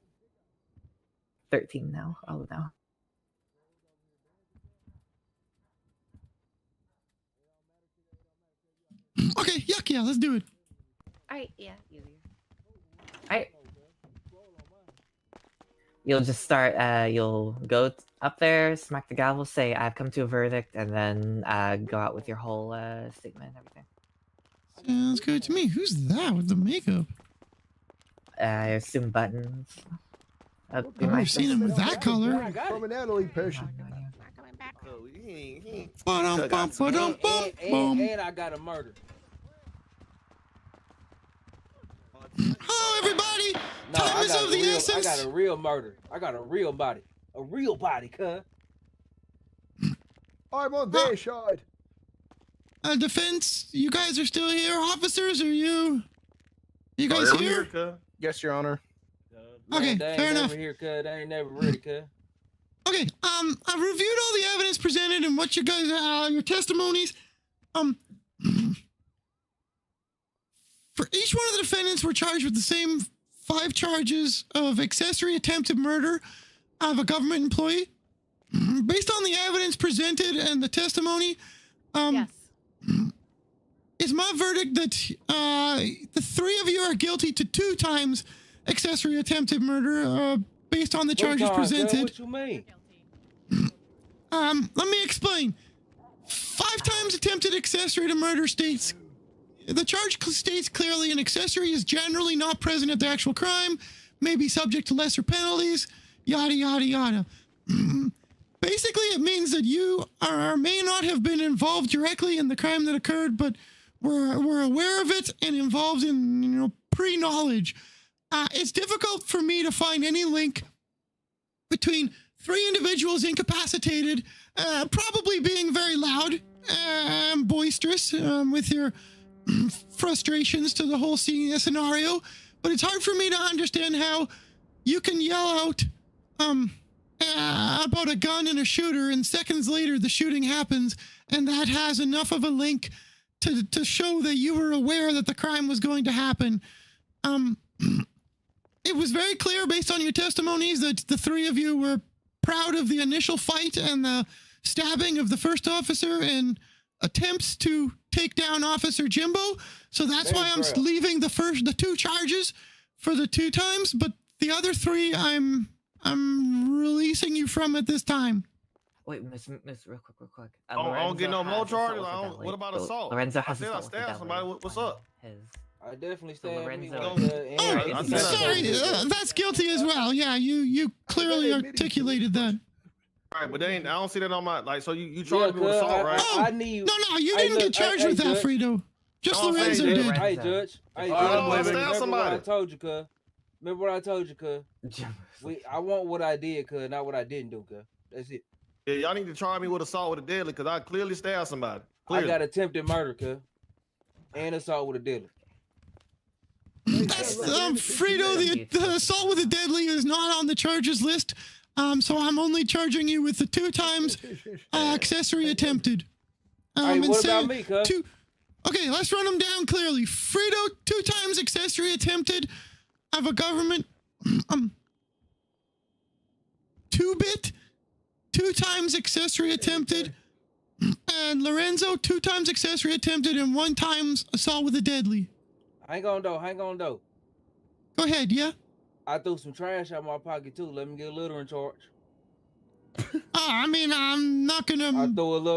13 now. Oh, no. Okay, yuck, yeah, let's do it. All right, yeah, easier. All right. You'll just start, you'll go up there, smack the gavel, say, I've come to a verdict, and then go out with your whole statement and everything. Sounds good to me. Who's that with the makeup? I assume Buttons. I've never seen him with that color. From an elderly person. And I got a murder. Hello, everybody. No, Time is of the essence. I got a real murder. I got a real body. A real body, cuz. I'm on their side. Defense, you guys are still here. Officers, are you guys here? Yes, Your Honor. Okay, they ain't fair enough. never here, cuz. They ain't never ready, cuz. Okay, I've reviewed all the evidence presented and what you guys, your testimonies. For each one of the defendants, we're charged with the same 5 charges of accessory attempted murder of a government employee. Based on the evidence presented and the testimony, yes. It's my verdict that the 3 of you are guilty to 2 times accessory attempted murder based on the charges presented. What you mean? Let me explain. 5 times attempted accessory to murder states. The charge states clearly an accessory is generally not present at the actual crime, may be subject to lesser penalties, yada, yada, yada. Basically, it means that you may not have been involved directly in the crime that occurred, but were aware of it and involved in, pre-knowledge. It's difficult for me to find any link between 3 individuals incapacitated, probably being very loud and boisterous with your frustrations to the whole scenario, but it's hard for me to understand how you can yell out about a gun and a shooter, and seconds later the shooting happens, and that has enough of a link to show that you were aware that the crime was going to happen. It was very clear based on your testimonies that the 3 of you were proud of the initial fight and the stabbing of the first officer and attempts to take down Officer Jimbo. So that's why I'm leaving the 2 charges for the 2 times, but the other 3 I'm I'm releasing you from at this time. Wait, Miss, real quick. I don't get no more Lorenzo has charges. assault with the What about deli. assault? Lorenzo I has said I assault with the stabbed somebody. deli What's up? His. I definitely So stabbed Lorenzo. me. Oh, sorry, that's guilty as well. Yeah, you clearly articulated that. All right, but they ain't, I don't see that on my like. So you charged me with assault, right? I need. No, you didn't get charged with that, Fredo. Just No, I'm Lorenzo saying, did. Hey, Judge. Hey, Hold on, Judge. stab Remember somebody. what I told you, cuz. Remember what I told you, cuz. I want what I did, cuz, not what I didn't do, cuz. That's it. Yeah, y'all need to charge me with assault with a deadly because I clearly stabbed somebody. Clearly. I got attempted murder, cuz. And assault with a deadly. That's Fredo. The assault with a deadly is not on the charges list. So I'm only charging you with the 2 times accessory attempted. Hey, what about me, cuz? Okay, let's run them down clearly. Fredo, 2 times accessory attempted of a government 2-bit, 2 times accessory attempted, and Lorenzo, 2 times accessory attempted and 1 times assault with a deadly. Hang on, though. Go ahead, yeah? I threw some trash out my pocket, too. Let me get a little in charge. I mean, I'm not gonna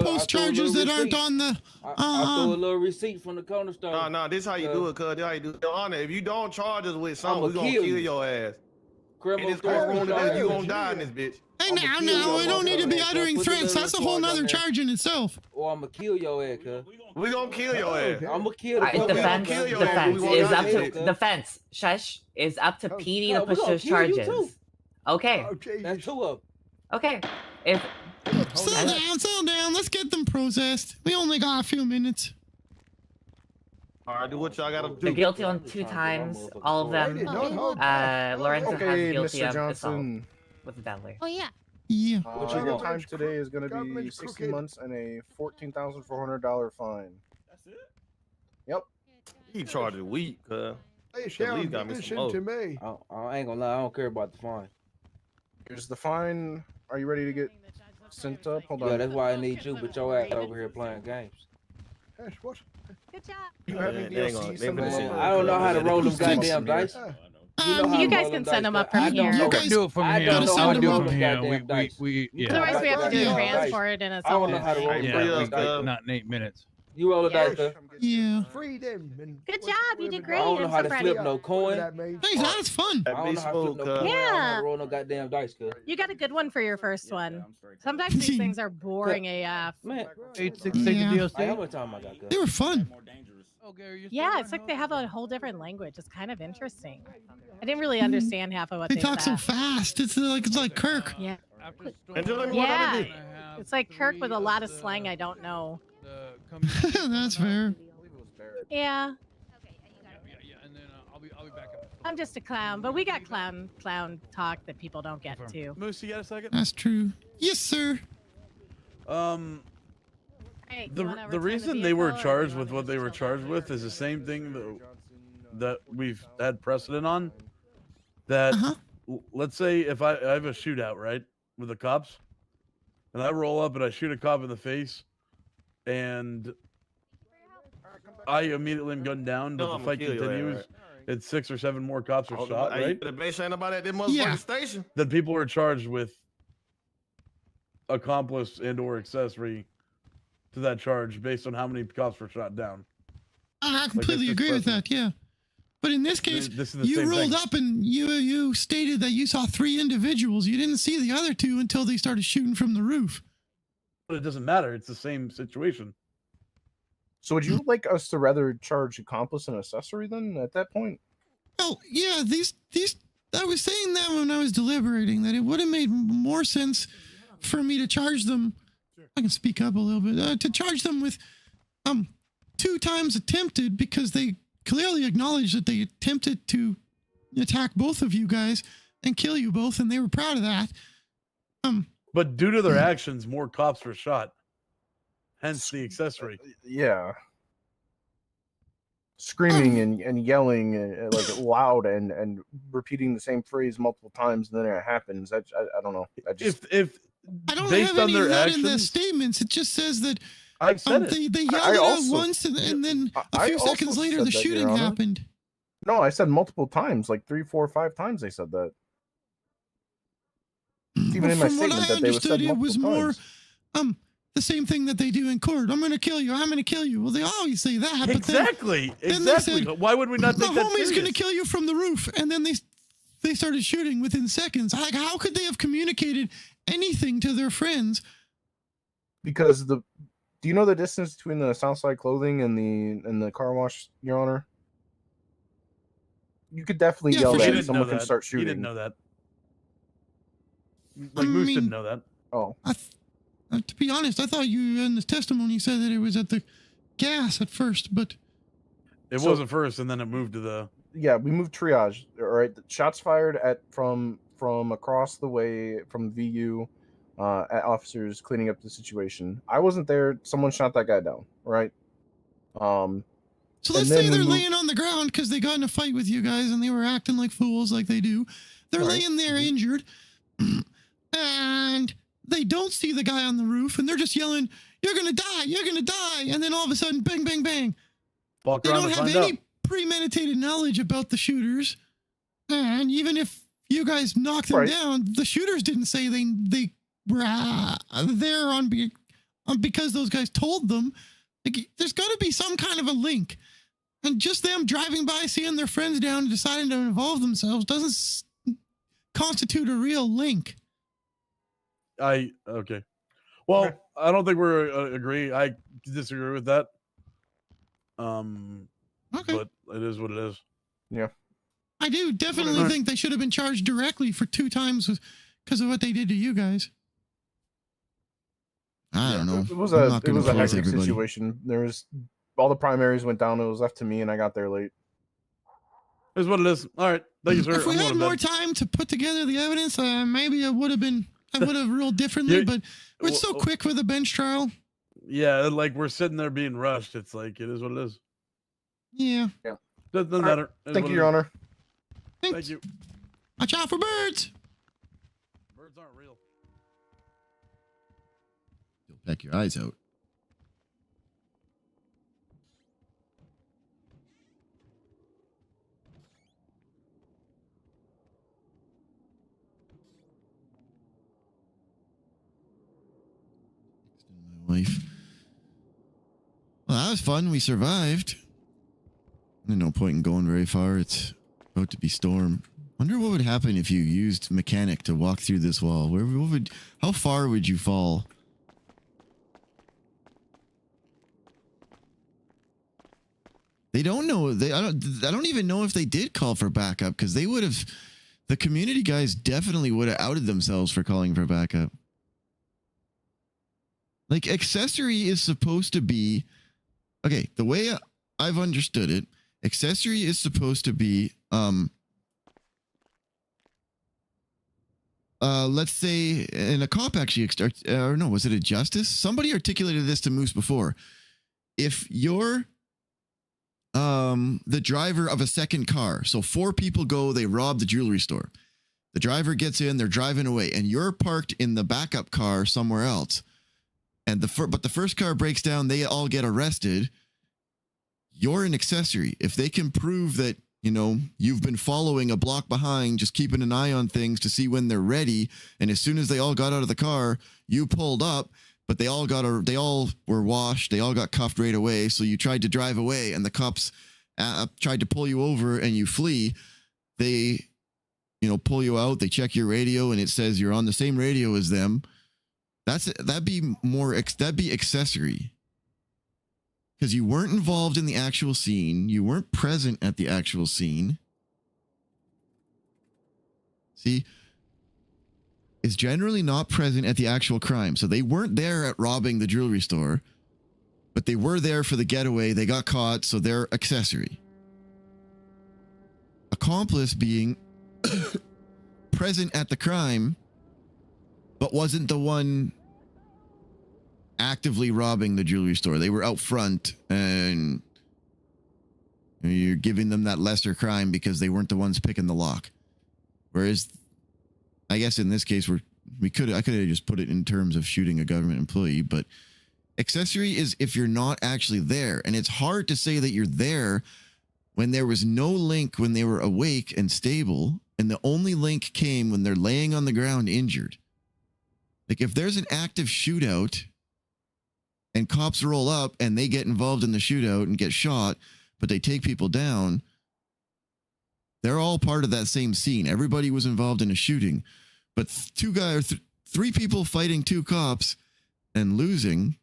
post charges that aren't on the. I threw a little receipt from the corner store. No, this how you do it, cuz. This how you do it. Your Honor, if you don't charge us with something, we're gonna kill your ass. Criminal in this courtroom, you gonna die in this bitch. Hey, now, we don't need to be uttering threats. That's a whole nother charge in itself. Or I'm gonna kill your ass, cuz. We gonna kill your ass. I'm gonna kill the Defense is up to defense. Shush is up to PD to push those charges. Okay. That's 2 of them. Okay. If Settle down. Let's get them processed. We only got a few minutes. All right, do what y'all gotta do. they're guilty on 2 times, all of them. Lorenzo has guilty Mr. of assault Johnson. with the deadly. Oh yeah. Yeah. Your time today is going to be 60 months and a $14,400 fine. That's it? Yep. He charged a week, cuz. Hey, Sharon, listen to me. I ain't gonna lie, I don't care about the fine. Here's the fine. Are you ready to get sent up? Hold on. Yeah, that's why I need you, but your ass over here playing games. Yes, what? Good job. You having DLC? I don't know how to roll them goddamn dice. You guys can send them up from here. You can do it from here. I'll do it from here. We Otherwise, we have to do transport and it's I all. don't know how to roll them dice. not in 8 minutes. You roll a dice, cuz. Yeah. Freedom. Good job. You did I great. don't know I'm how so to proud flip of no you. coin. Thanks, that's fun. I don't know how to flip no coin. I don't know how Yeah. to roll no goddamn dice, cuz. You got a good one for your first one. Sometimes these things are boring AF. Man, 866 Yeah. hey, how DLC. much time I got, cuz? They were fun. Yeah, it's like they have a whole different language. It's kind of interesting. I didn't really understand half of what They they talk so said. fast. It's like Kirk. Yeah. And just let me know how to do. Yeah. It's like Kirk with a lot of slang I don't know. That's fair. Yeah. And then I'll be back up. I'm just a clown, but we got clown talk that people don't get to. Moose, you got a second? That's true. Yes, sir. Hey, you The wanna the return reason they were vehicle, or charged you with want what they were charged with is the same thing that we've had precedent on. That let's say if I have a shootout, right, with the cops, and I roll up and I shoot a cop in the face, and I immediately am gunned down, but No, the I'ma fight kill your ass, continues. right? It's 6 or 7 more cops are shot, right? The base ain't nobody at that motherfucking station. Then people are charged with accomplice and/or accessory to that charge based on how many cops were shot down. I completely agree with that. Yeah. But in this case, This is the you same rolled thing. up and you stated that you saw 3 individuals. You didn't see the other 2 until they started shooting from the roof. But it doesn't matter. It's the same situation. So would you like us to rather charge accomplice and accessory then at that point? Oh, yeah, these I was saying that when I was deliberating, that it would have made more sense for me to charge them. I can speak up a little bit. To charge them with 2 times attempted, because they clearly acknowledged that they attempted to attack both of you guys and kill you both, and they were proud of that. But due to their actions, more cops were shot. Hence the accessory. Yeah. Screaming and yelling like loud and repeating the same phrase multiple times, and then it happens. I don't know. I just if I don't based have on any their of that actions, in the statements. It just says that I said it. they yelled I it out also- once, and then a I few also seconds later, said the that, Your shooting Honor. happened. No, I said multiple times, like 3, 4, 5 times they said that. It's even in my from what statement I that they were said understood, it was multiple more times. the same thing that they do in court. I'm gonna kill you. I'm gonna kill you. Well, they always say that. Exactly. But then they Exactly. said, Why would we not my take that homie's serious? gonna kill you from the roof, and then they started shooting within seconds. Like, how could they have communicated anything to their friends? Because do you know the distance between the Southside Clothing and the car wash, Your Honor? You could definitely yell that and someone can start shooting. He didn't know that. Like Moose didn't know that. Oh. To be honest, I thought you in the testimony said that it was at the gas at first, but it wasn't first, and then it moved to the. Yeah, we moved triage. All right, shots fired from across the way from VU, at officers cleaning up the situation. I wasn't there. Someone shot that guy down. Right. So let's say they're laying on the ground because they got in a fight with you guys and they were acting like fools like they do. They're laying there injured, and they don't see the guy on the roof, and they're just yelling, "You're gonna die! You're gonna die!" And then all of a sudden, bang, bang, bang. Walk they around don't and have find any premeditated knowledge about the shooters, and even if you guys knocked them down, the shooters didn't say they were there because those guys told them. Like, there's got to be some kind of a link, and just them driving by, seeing their friends down, and deciding to involve themselves doesn't constitute a real link. Okay. Well, I don't think we're agree. I disagree with that. Okay. But it is what it is. Yeah. I do definitely think they should have been charged directly for 2 times because of what they did to you guys. I don't know. It was a hectic situation. There was all the primaries went down. It was left to me, and I got there late. It's what it is. All right. Thank you, sir. If we had more time to put together the evidence, maybe I would have ruled differently, but we're so quick with a bench trial. Yeah, like we're sitting there being rushed. It's like it is what it is. Yeah. Doesn't matter. Thank you, Your Honor. Thank you. Watch out for birds. Birds aren't real. You'll peck your eyes out. My wife. Well, that was fun. We survived. There's no point in going very far. It's about to be storm. Wonder what would happen if you used mechanic to walk through this wall. How far would you fall? They don't know. I don't even know if they did call for backup, because they would have. The community guys definitely would have outed themselves for calling for backup. Like, accessory is supposed to be, okay, the way I've understood it, accessory is supposed to be, let's say, and a cop actually, or no, was it a justice? Somebody articulated this to Moose before. If you're the driver of a second car, so 4 people go, they rob the jewelry store. The driver gets in, they're driving away, and you're parked in the backup car somewhere else. And but the first car breaks down, they all get arrested. You're an accessory. If they can prove that, you've been following a block behind, just keeping an eye on things to see when they're ready, and as soon as they all got out of the car, you pulled up, but they all were washed, they all got cuffed right away, so you tried to drive away, and the cops tried to pull you over, and you flee. They, pull you out, they check your radio, and it says you're on the same radio as them. That'd be accessory. Because you weren't involved in the actual scene. You weren't present at the actual scene. See? Is generally not present at the actual crime. So they weren't there at robbing the jewelry store. But they were there for the getaway. They got caught, so they're accessory. Accomplice being present at the crime, but wasn't the one actively robbing the jewelry store. They were out front, and you're giving them that lesser crime because they weren't the ones picking the lock. Whereas, I guess in this case, I could have just put it in terms of shooting a government employee, but accessory is if you're not actually there. And it's hard to say that you're there when there was no link when they were awake and stable, and the only link came when they're laying on the ground injured. Like if there's an active shootout and cops roll up and they get involved in the shootout and get shot, but they take people down, they're all part of that same scene. Everybody was involved in a shooting, but three people fighting two cops and losing,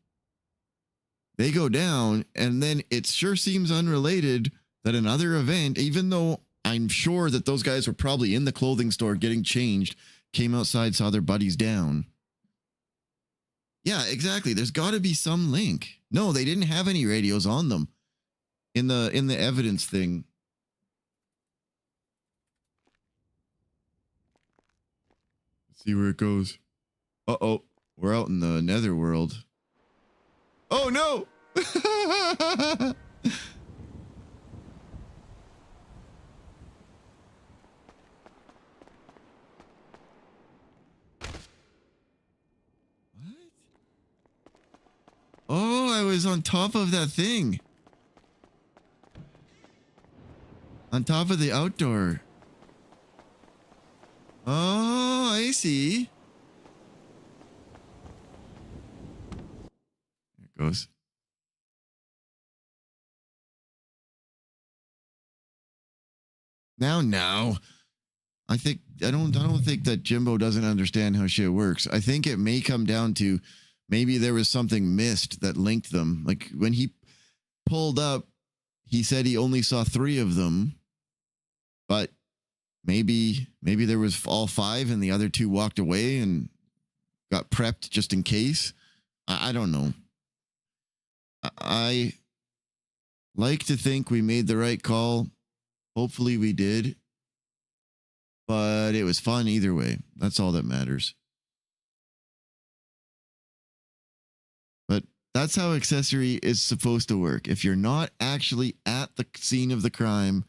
they go down, and then it sure seems unrelated that another event, even though I'm sure that those guys were probably in the clothing store getting changed, came outside, saw their buddies down. Yeah, exactly. There's got to be some link. No, they didn't have any radios on them in the evidence thing. Let's see where it goes. Uh-oh. We're out in the netherworld. Oh, no! Oh, I was on top of that thing. On top of the outdoor. Oh, I see. There it goes. Now. I don't think that Jimbo doesn't understand how shit works. I think it may come down to maybe there was something missed that linked them. Like when he pulled up, he said he only saw 3 of them, but maybe there was all 5 and the other 2 walked away and got prepped just in case. I don't know. I like to think we made the right call. Hopefully we did. But it was fun either way. That's all that matters. But that's how accessory is supposed to work. If you're not actually at the scene of the crime,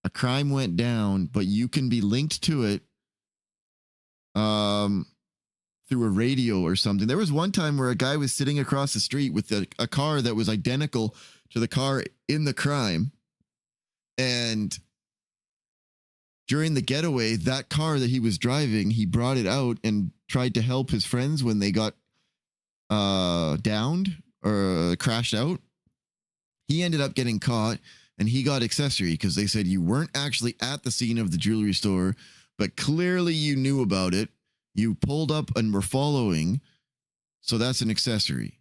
a crime went down, but you can be linked to it through a radio or something. There was one time where a guy was sitting across the street with a car that was identical to the car in the crime. And during the getaway, that car that he was driving, he brought it out and tried to help his friends when they got downed or crashed out. He ended up getting caught and he got accessory because they said you weren't actually at the scene of the jewelry store, but clearly you knew about it. You pulled up and were following. So that's an accessory.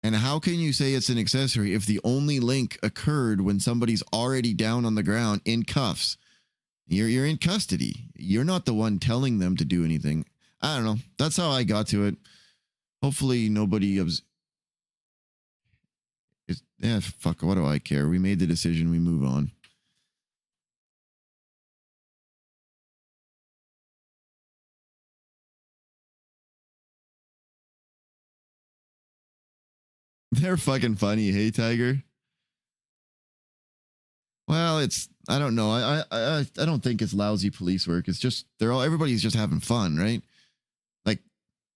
And how can you say it's an accessory if the only link occurred when somebody's already down on the ground in cuffs? You're in custody. You're not the one telling them to do anything. I don't know. That's how I got to it. Hopefully nobody fuck, what do I care? We made the decision. We move on. They're fucking funny, hey Tiger. Well, I don't know. I don't think it's lousy police work. It's just everybody's just having fun, right? Like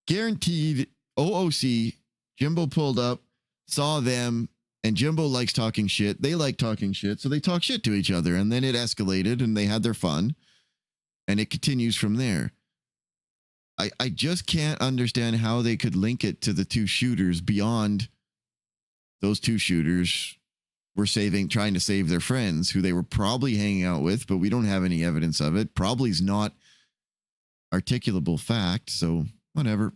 guaranteed OOC, Jimbo pulled up, saw them, and Jimbo likes talking shit. They like talking shit, so they talk shit to each other, and then it escalated and they had their fun, and it continues from there. I just can't understand how they could link it to the 2 shooters beyond those 2 shooters were trying to save their friends who they were probably hanging out with, but we don't have any evidence of it. Probably is not articulable fact, so whatever.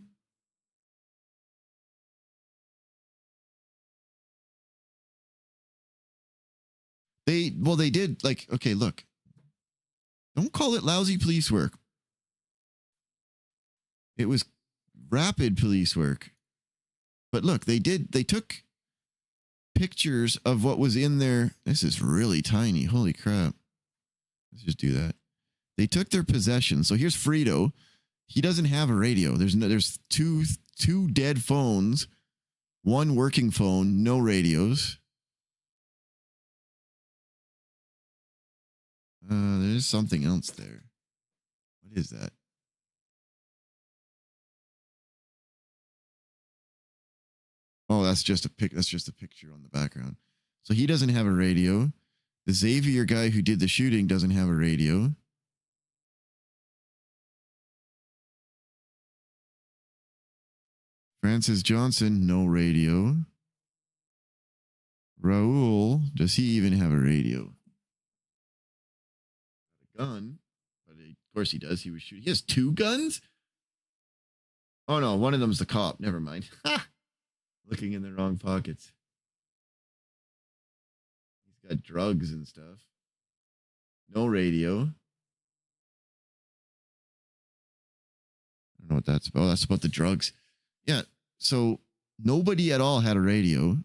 They did okay, look. Don't call it lousy police work. It was rapid police work. But look, they took pictures of what was in there. This is really tiny. Holy crap. Let's just do that. They took their possessions. So here's Frito. He doesn't have a radio. There's two dead phones, 1 working phone, no radios. There's something else there. What is that? Oh, that's just a picture on the background. So he doesn't have a radio. The Xavier guy who did the shooting doesn't have a radio. Francis Johnson, no radio. Raul, does he even have a radio? A gun. But of course he does. He was shooting. He has 2 guns? Oh no, one of them's the cop. Never mind. Looking in the wrong pockets. He's got drugs and stuff. No radio. I don't know what that's about. Oh, that's about the drugs. Yeah. So nobody at all had a radio.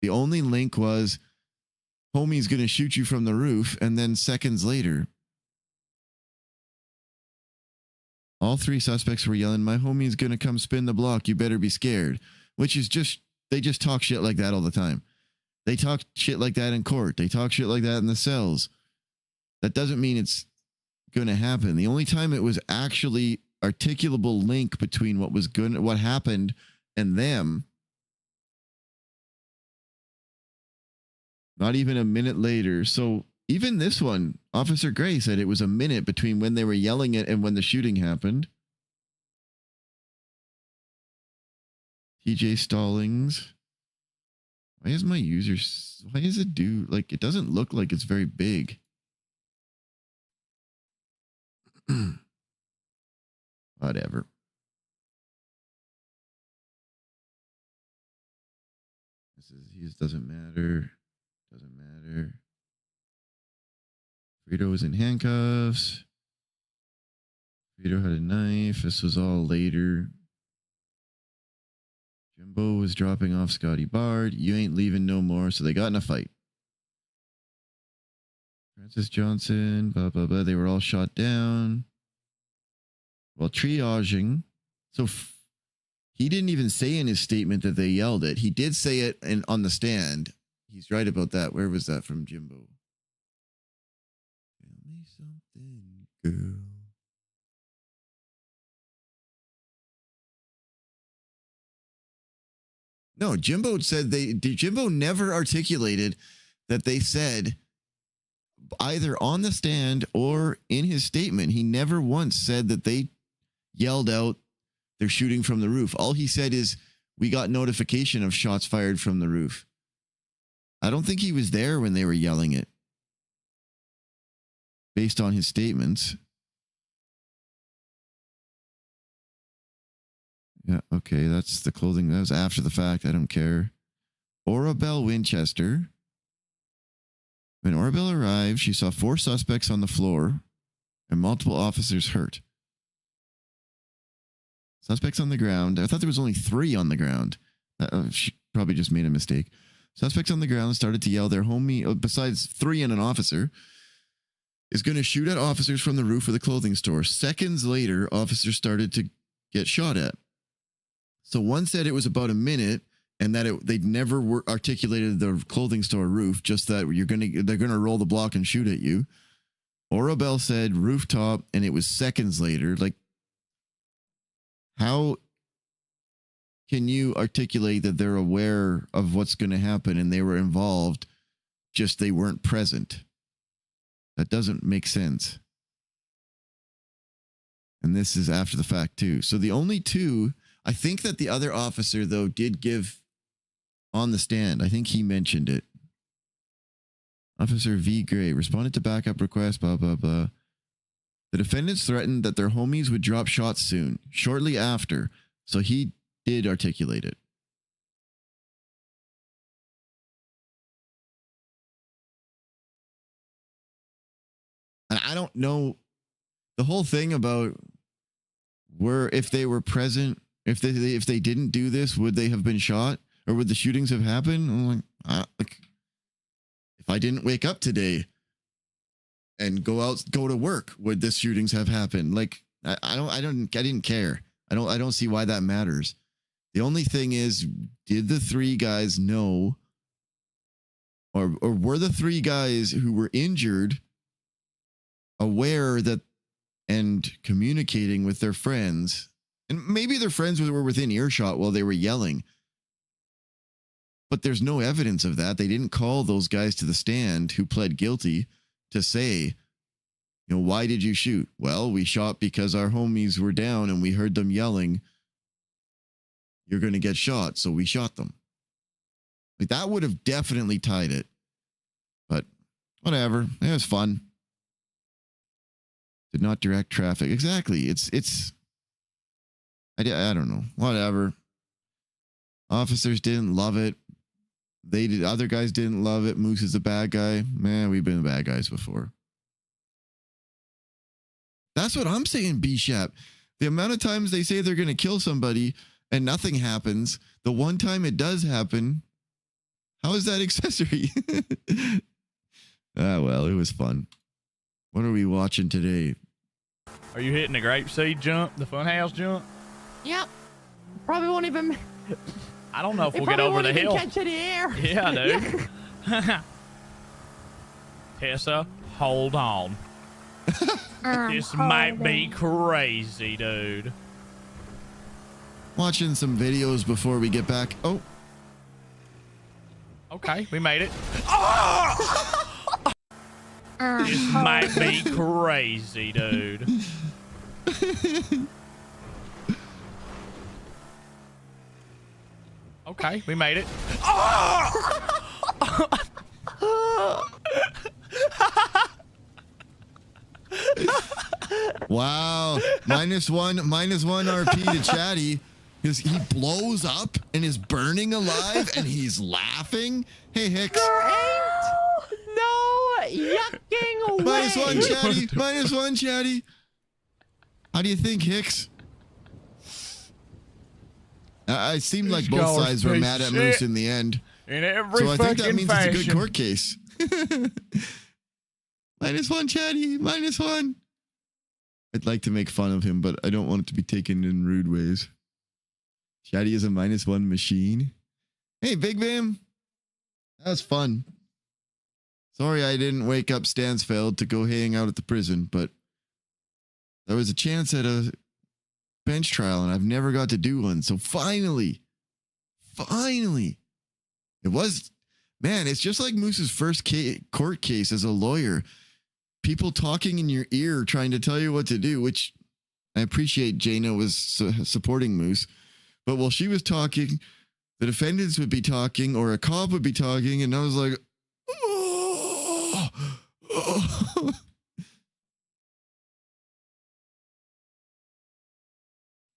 The only link was homie's going to shoot you from the roof. And then seconds later, all 3 suspects were yelling, my homie's going to come spin the block. You better be scared. Which is just, they just talk shit like that all the time. They talk shit like that in court. They talk shit like that in the cells. That doesn't mean it's going to happen. The only time it was actually articulable link between what happened and them, not even a minute later. So even this one, Officer Gray said it was a minute between when they were yelling it and when the shooting happened. TJ Stallings. Why is my user, why is it like, it doesn't look like it's very big. Whatever. His doesn't matter. Doesn't matter. Frito was in handcuffs. Frito had a knife. This was all later. Jimbo was dropping off Scotty Bard. You ain't leaving no more. So they got in a fight. Francis Johnson, blah, blah, blah. They were all shot down. While triaging. So he didn't even say in his statement that they yelled it. He did say it on the stand. He's right about that. Where was that from, Jimbo? Tell me something, girl. No, Jimbo said Jimbo never articulated that they said either on the stand or in his statement. He never once said that they yelled out, they're shooting from the roof. All he said is, we got notification of shots fired from the roof. I don't think he was there when they were yelling it. Based on his statements. Yeah, okay, that's the clothing. That was after the fact. I don't care. Orabelle Winchester. When Orabelle arrived, she saw 4 suspects on the floor and multiple officers hurt. Suspects on the ground. I thought there was only 3 on the ground. She probably just made a mistake. Suspects on the ground started to yell their homie, besides 3 and an officer, is going to shoot at officers from the roof of the clothing store. Seconds later, officers started to get shot at. So one said it was about a minute and that they'd never articulated the clothing store roof, just that they're going to roll the block and shoot at you. Orabelle said rooftop and it was seconds later. Like, how can you articulate that they're aware of what's going to happen and they were involved, just they weren't present? That doesn't make sense. And this is after the fact too. So the only 2, I think that the other officer though did give on the stand. I think he mentioned it. Officer V. Gray responded to backup request, blah, blah, blah. The defendants threatened that their homies would drop shots soon, shortly after. So he did articulate it. And I don't know the whole thing about if they were present, if they didn't do this, would they have been shot or would the shootings have happened? I'm like, if I didn't wake up today and go to work, would the shootings have happened? Like, I didn't care. I don't see why that matters. The only thing is, did the 3 guys know, or were the 3 guys who were injured aware that and communicating with their friends, and maybe their friends were within earshot while they were yelling, but there's no evidence of that. They didn't call those guys to the stand who pled guilty to say, why did you shoot? Well, we shot because our homies were down and we heard them yelling you're going to get shot. So we shot them. Like that would have definitely tied it. But whatever. It was fun. Did not direct traffic. Exactly. I don't know. Whatever. Officers didn't love it. They did. Other guys didn't love it. Moose is a bad guy. Man, we've been bad guys before. That's what I'm saying, B-Shap. The amount of times they say they're going to kill somebody and nothing happens. The one time it does happen, how is that accessory? Well, it was fun. What are we watching today? Are you hitting the grapeseed jump? The funhouse jump? Yep. Probably won't even. I don't know if They we'll get probably over won't the even hill. catch any air. Yeah, dude. Tessa, hold on. This might be crazy, dude. Watching some videos before we get back. Oh. Okay, we made it. Oh! This might be crazy, dude. Okay, we made it. Oh! Wow. minus one RP to Chatty. Because he blows up and is burning alive and he's laughing. Hey, Hicks. No yucking away. Minus one, Chatty. Minus one, Chatty. How do you think, Hicks? It seemed like both sides were mad at Moose in the end. In every so I think that means fashion. it's a good court case. Minus one, Chatty. Minus one. I'd like to make fun of him, but I don't want it to be taken in rude ways. Chatty is a minus one machine. Hey, Big Bam. That was fun. Sorry I didn't wake up Stansfeld to go hang out at the prison, but there was a chance at a bench trial and I've never got to do one. So finally, it was, man, it's just like Moose's first court case as a lawyer. People talking in your ear trying to tell you what to do, which I appreciate Jaina was supporting Moose. But while she was talking, the defendants would be talking or a cop would be talking. And I was like, oh, oh.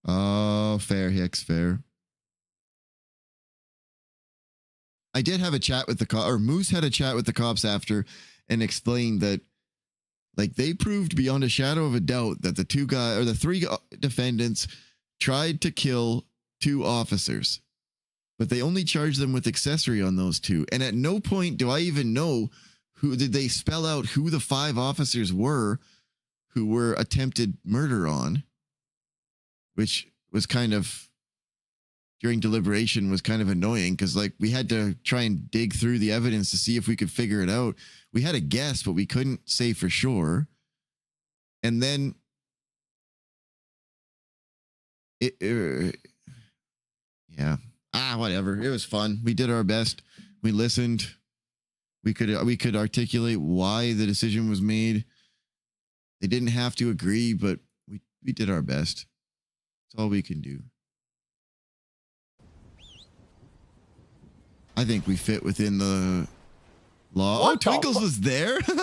Oh, fair, Hicks, fair. I did have a chat with the cop, or Moose had a chat with the cops after and explained that, like, they proved beyond a shadow of a doubt that the three defendants tried to kill 2 officers, but they only charged them with accessory on those 2. And at no point do I even know did they spell out who the 5 officers were who were attempted murder on, which was kind of, during deliberation, was kind of annoying because, like, we had to try and dig through the evidence to see if we could figure it out. We had a guess, but we couldn't say for sure. And then yeah. Whatever. It was fun. We did our best. We listened. We could articulate why the decision was made. They didn't have to agree, but we did our best. That's all we can do. I think we fit within the law. What Oh, Twinkles was there. Did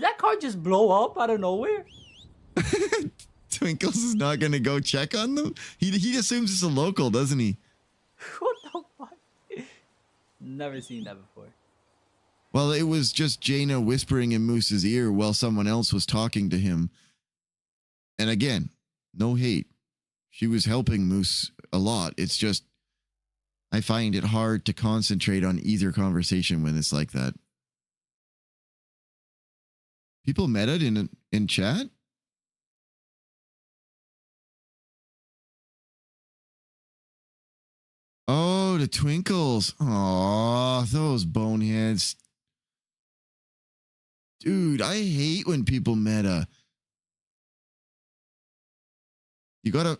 that car just blow up out of nowhere? Twinkles is not going to go check on them. He assumes it's a local, doesn't he? What the fuck? Never seen that before. Well, it was just Jaina whispering in Moose's ear while someone else was talking to him. And again, no hate. She was helping Moose a lot. It's just, I find it hard to concentrate on either conversation when it's like that. People met it in chat? Oh, the Twinkles. Aw, those boneheads. Dude, I hate when people meta. You gotta...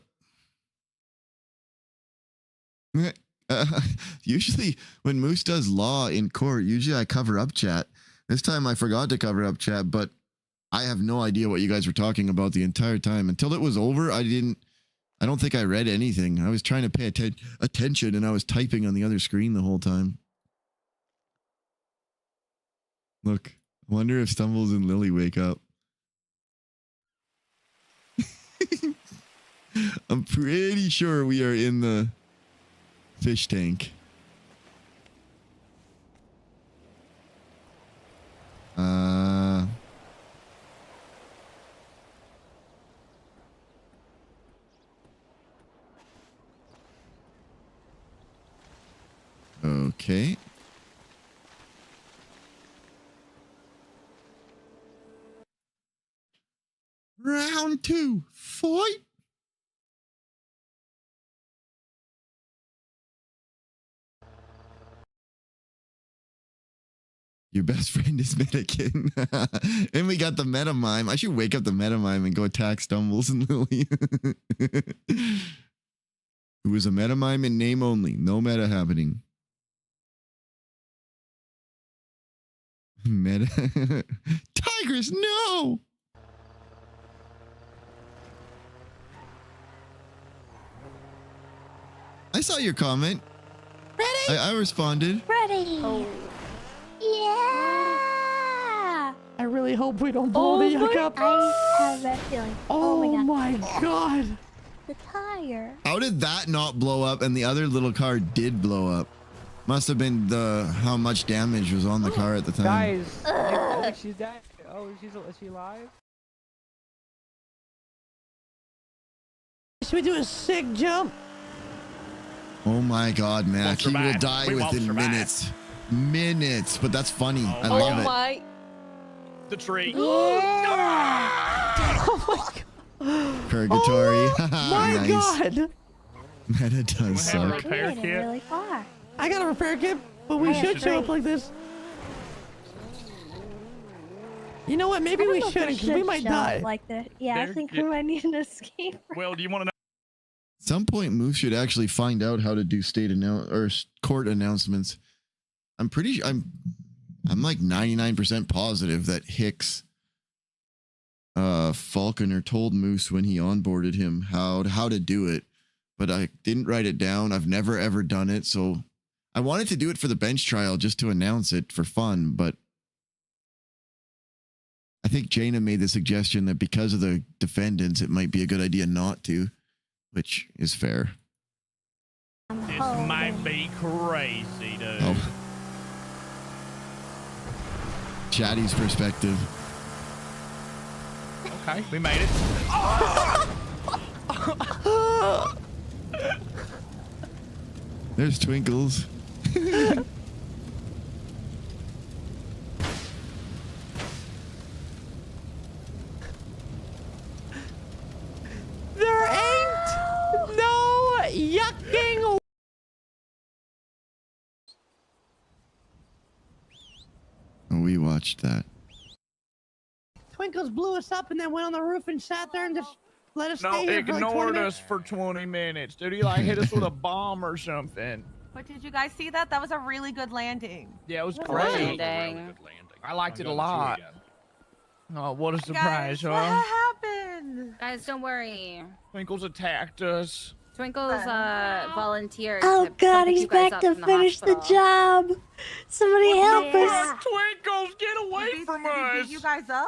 usually when Moose does law in court, usually I cover up chat. This time I forgot to cover up chat, but I have no idea what you guys were talking about the entire time. Until it was over, I didn't I don't think I read anything. I was trying to pay attention and I was typing on the other screen the whole time. Look, I wonder if Stumbles and Lily wake up. I'm pretty sure we are in the fish tank. Okay. Round 2, fight. Your best friend is Metakin. And we got the meta mime. I should wake up the meta mime and go attack Stumbles and Lily. Who is a meta mime in name only. No meta happening. Meta. Tigress, no! I saw your comment. Ready? I responded. Ready. Oh. Yeah. I really hope we don't blow the yuck up. I have that feeling. Oh my god. The tire. How did that not blow up and the other little car did blow up? Must have been how much damage was on the car at the time. Guys, I think she's dead. Oh, is she alive? Should we do a sick jump? Oh my god, Mac. He will die within minutes. Minutes, but that's funny. I love it. My. The tree. Yeah. Oh my god. Purgatory. Oh my nice. God. Meta does suck. Really far. I got a repair kit, but we should show up like this. You know what? Maybe we shouldn't, because we might die. Like this. Yeah, I think we might need an escape. Well, do you want to know? At some point, Moose should actually find out how to do court announcements. I'm like 99% positive that Hicks Falconer told Moose when he onboarded him how to do it, but I didn't write it down. I've never ever done it, so I wanted to do it for the bench trial just to announce it for fun, but I think Jaina made the suggestion that because of the defendants, it might be a good idea not to, which is fair. This might be crazy, dude. Oh. Chatty's perspective. Okay, we made it. There's Twinkles. There ain't no yucking. Oh, we watched that. Twinkles blew us up and then went on the roof and sat there and just let us No, stay here for like 20 ignored minutes. us for 20 minutes. Dude, he like hit us with a bomb or something. But did you guys see that? That was a really good landing. Yeah, it was What great. landing? I liked it a lot. Oh, what a surprise, Guys, huh? what happened? Guys, don't worry. Twinkles attacked us. Twinkles volunteered. Oh to God, come pick he's you guys back up to from finish the hospital. job. Somebody help us. Twinkles, get away from Did he us! beat you guys up?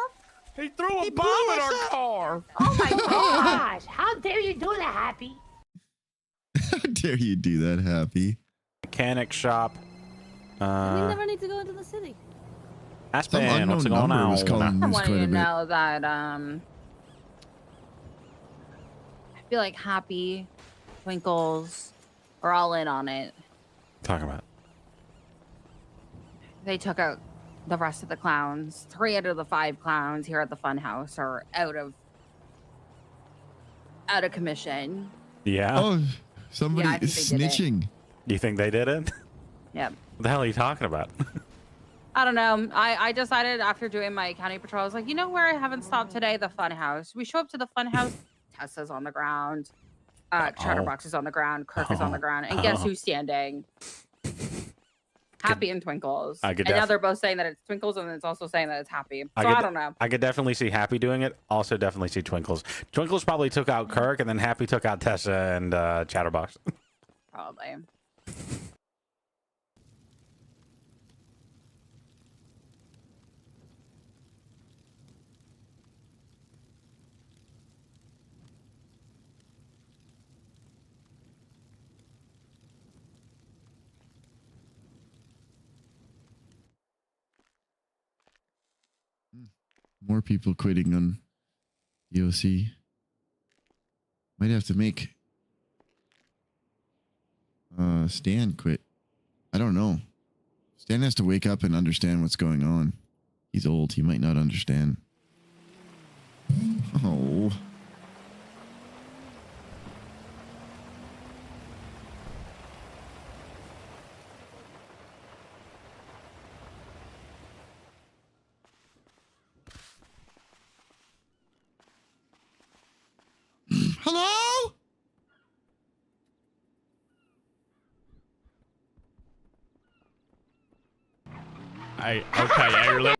He threw a bomb at our car. Oh my gosh, how dare you do that, Happy? How dare you do that, Happy? Mechanic shop. We never need to go into the city. Aspen, Some unknown what's going number on? was calling I Moose want quite you a to bit. know that I feel like Happy, Twinkles, are all in on it. Talking about. They took out the rest of the clowns. 3 out of the 5 clowns here at the funhouse are out of commission. Yeah. Oh, somebody Yeah, I think is they did it. snitching. Do you think they did it? Yep. What the hell are you talking about? I don't know. I decided after doing my county patrol, I was like, you know where I haven't stopped today? The funhouse. We show up to the funhouse. Tessa's on the ground. Chatterbox is on the ground. Kirk is on the ground. And guess who's standing? Happy and Twinkles. I And could now def- they're both saying that it's Twinkles, and it's also saying that it's Happy. So could- I don't know. I could definitely see Happy doing it. Also, definitely see Twinkles. Twinkles probably took out Kirk, and then Happy took out Tessa and Chatterbox. Probably. More people quitting on DOC. Might have to make Stan quit. I don't know. Stan has to wake up and understand what's going on. He's old. He might not understand. Oh. Hello? Okay,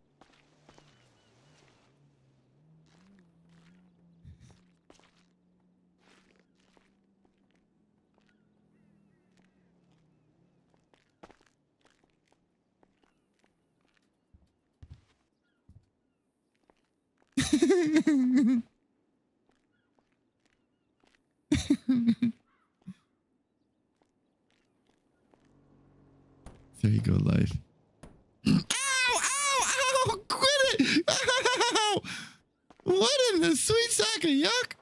There you go, life. Ow! Ow! Ow! Quit it! Ow! What in the sweet sack of yuck?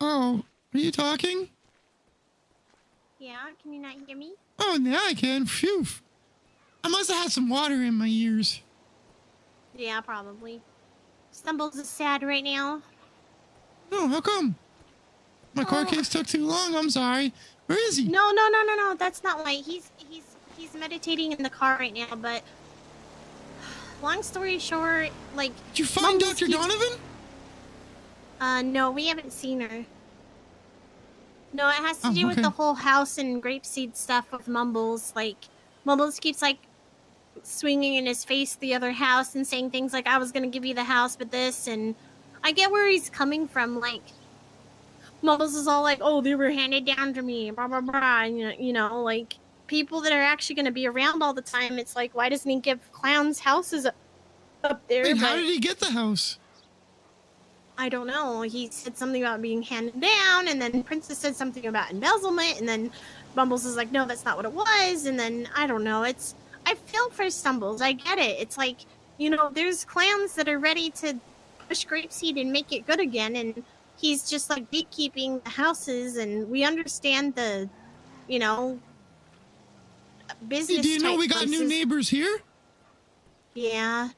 Oh, are you talking? Yeah, can you not hear me? Oh, now I can. Phew. I must have had some water in my ears. Yeah, probably. Stumbles is sad right now. No, how come? My court case took too long. I'm sorry. Where is he? No. That's not why. He's meditating in the car right now. But long story short, like. Did you find Dr. Donovan? No, we haven't seen her. No, it has to do with the whole house and grapeseed stuff with Mumbles. Like, Mumbles keeps like swinging in his face the other house and saying things like, "I was gonna give you the house, but this," and I get where he's coming from. Like, Mumbles is all like, "Oh, they were handed down to me," blah blah blah. And, you know, like people that are actually gonna be around all the time. It's like, why doesn't he give clowns houses up there? Wait, how did he get the house? I don't know. He said something about being handed down, and then Princess said something about embezzlement, and then Bumbles is like, no, that's not what it was, and then, I don't know, I feel for Stumbles, I get it. It's like, you know, there's clans that are ready to push Grapeseed and make it good again, and he's just, like, gatekeeping the houses, and we understand the, you know, business Hey, do you know we got new neighbors here? Yeah.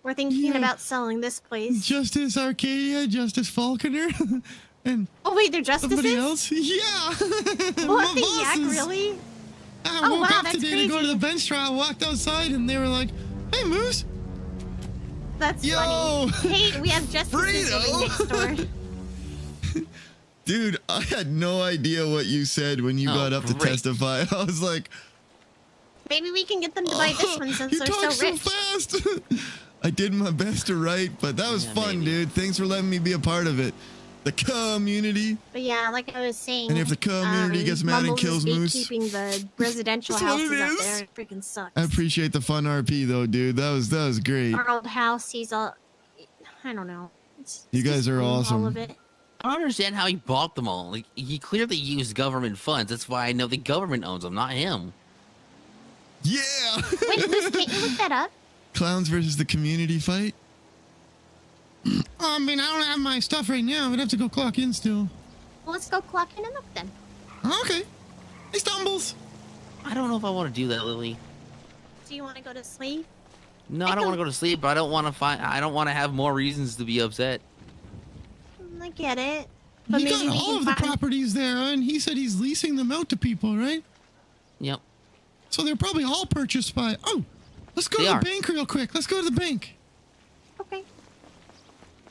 We're thinking about selling this place. Justice Arcadia, Justice Falconer, and oh wait, they're justices? somebody else? Yeah. What the yak, really? I woke up today to go to the bench trial, walked outside, and they were like, "Hey, Moose." That's funny. Hey, we have justices living next door. Dude, I had no idea what you said when you got up to testify. I was like, maybe we can get them to buy this one since they're talk so rich. fast. I did my best to write, but that was fun, dude. Thanks for letting me be a part of it. The community. But yeah, like I was saying. And if the community gets mad and Mumbles kills is Moose. keeping the residential That's what houses it up is. there. It freaking sucks. I appreciate the fun RP though, dude. That was great. Our old house, he's all, I don't know. You guys are All awesome. of it. I don't understand how he bought them all. Like, he clearly used government funds. That's why I know the government owns them, not him. Yeah. Wait, Moose, can't you look that up? Clowns versus the community fight. I mean, I don't have my stuff right now. We'd have to go clock in still. Well, let's go clock in and look then. Okay. Hey, Stumbles. I don't know if I want to do that, Lily. Do you want to go to sleep? No, I don't want to go to sleep, but I don't want to I don't want to have more reasons to be upset. I get it. But He maybe got we all can of the find... properties there, and he said he's leasing them out to people, right? Yep. So they're probably all purchased by... Oh, let's go They to the are. bank real quick. Let's go to the bank. Okay.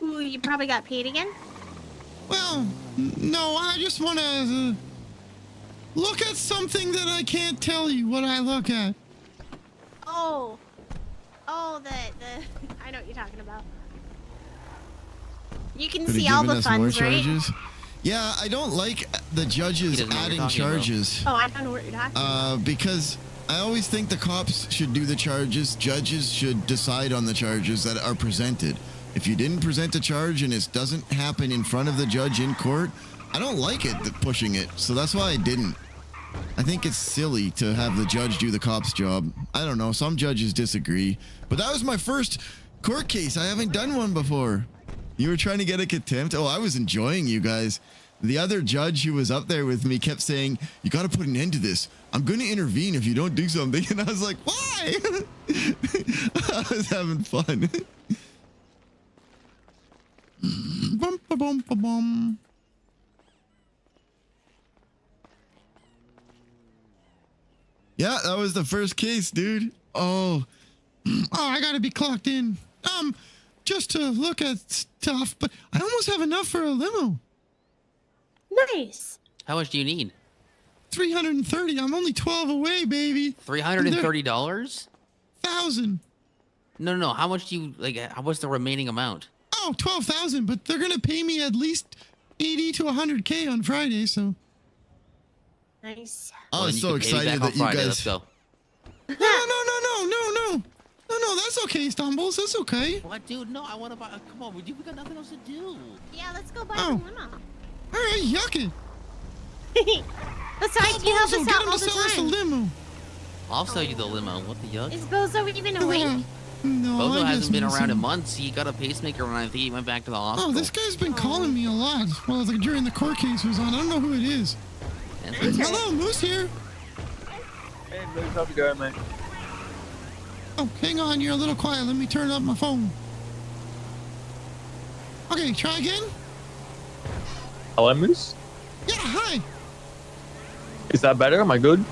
Ooh, you probably got paid again? Well, no, I just want to Look at something that I can't tell you what I look at. Oh, the I know what you're talking about. You can Could he see all given the us more funds, right? charges? Yeah, I don't like the judges adding charges. Oh, I don't know what you're talking about. Because I always think the cops should do the charges. Judges should decide on the charges that are presented. If you didn't present a charge and it doesn't happen in front of the judge in court, I don't like it pushing it. So that's why I didn't. I think it's silly to have the judge do the cop's job. I don't know. Some judges disagree. But that was my first court case. I haven't done one before. You were trying to get a contempt? Oh, I was enjoying you guys. The other judge who was up there with me kept saying, you got to put an end to this. I'm going to intervene if you don't do something. And I was like, why? I was having fun. Bum, ba, bum, ba, bum. Yeah, that was the first case, dude. Oh, I gotta be clocked in. Just to look at stuff, but I almost have enough for a limo. Nice. How much do you need? 330. I'm only 12 away, baby. $330? 1,000. No. How much do you like? What's the remaining amount? Oh, 12,000. But they're gonna pay me at least 80 to 100K on Friday. So. Nice. I was so excited that you guys. Let's go. No. That's okay, Stumbles. That's okay. What, dude? No, I want to buy. Come on, we got nothing else to do. Yeah, let's go buy the limo. All right, yuck it. Besides, you help us out all the a time. limo. I'll sell you the limo. What the yuck? Is Bozo even awake? No, Bozo I hasn't been miss around in him. months. He got a pacemaker when I think he went back to the hospital. Oh, this guy's been calling me a lot. Well, like during the court case was on. I don't know who it is. Hello, Moose here. Hey, Moose, how's it going, mate? Oh, hang on. You're a little quiet. Let me turn up my phone. Okay, try again. Hello, Moose? Yeah, hi. Is that better? Am I good?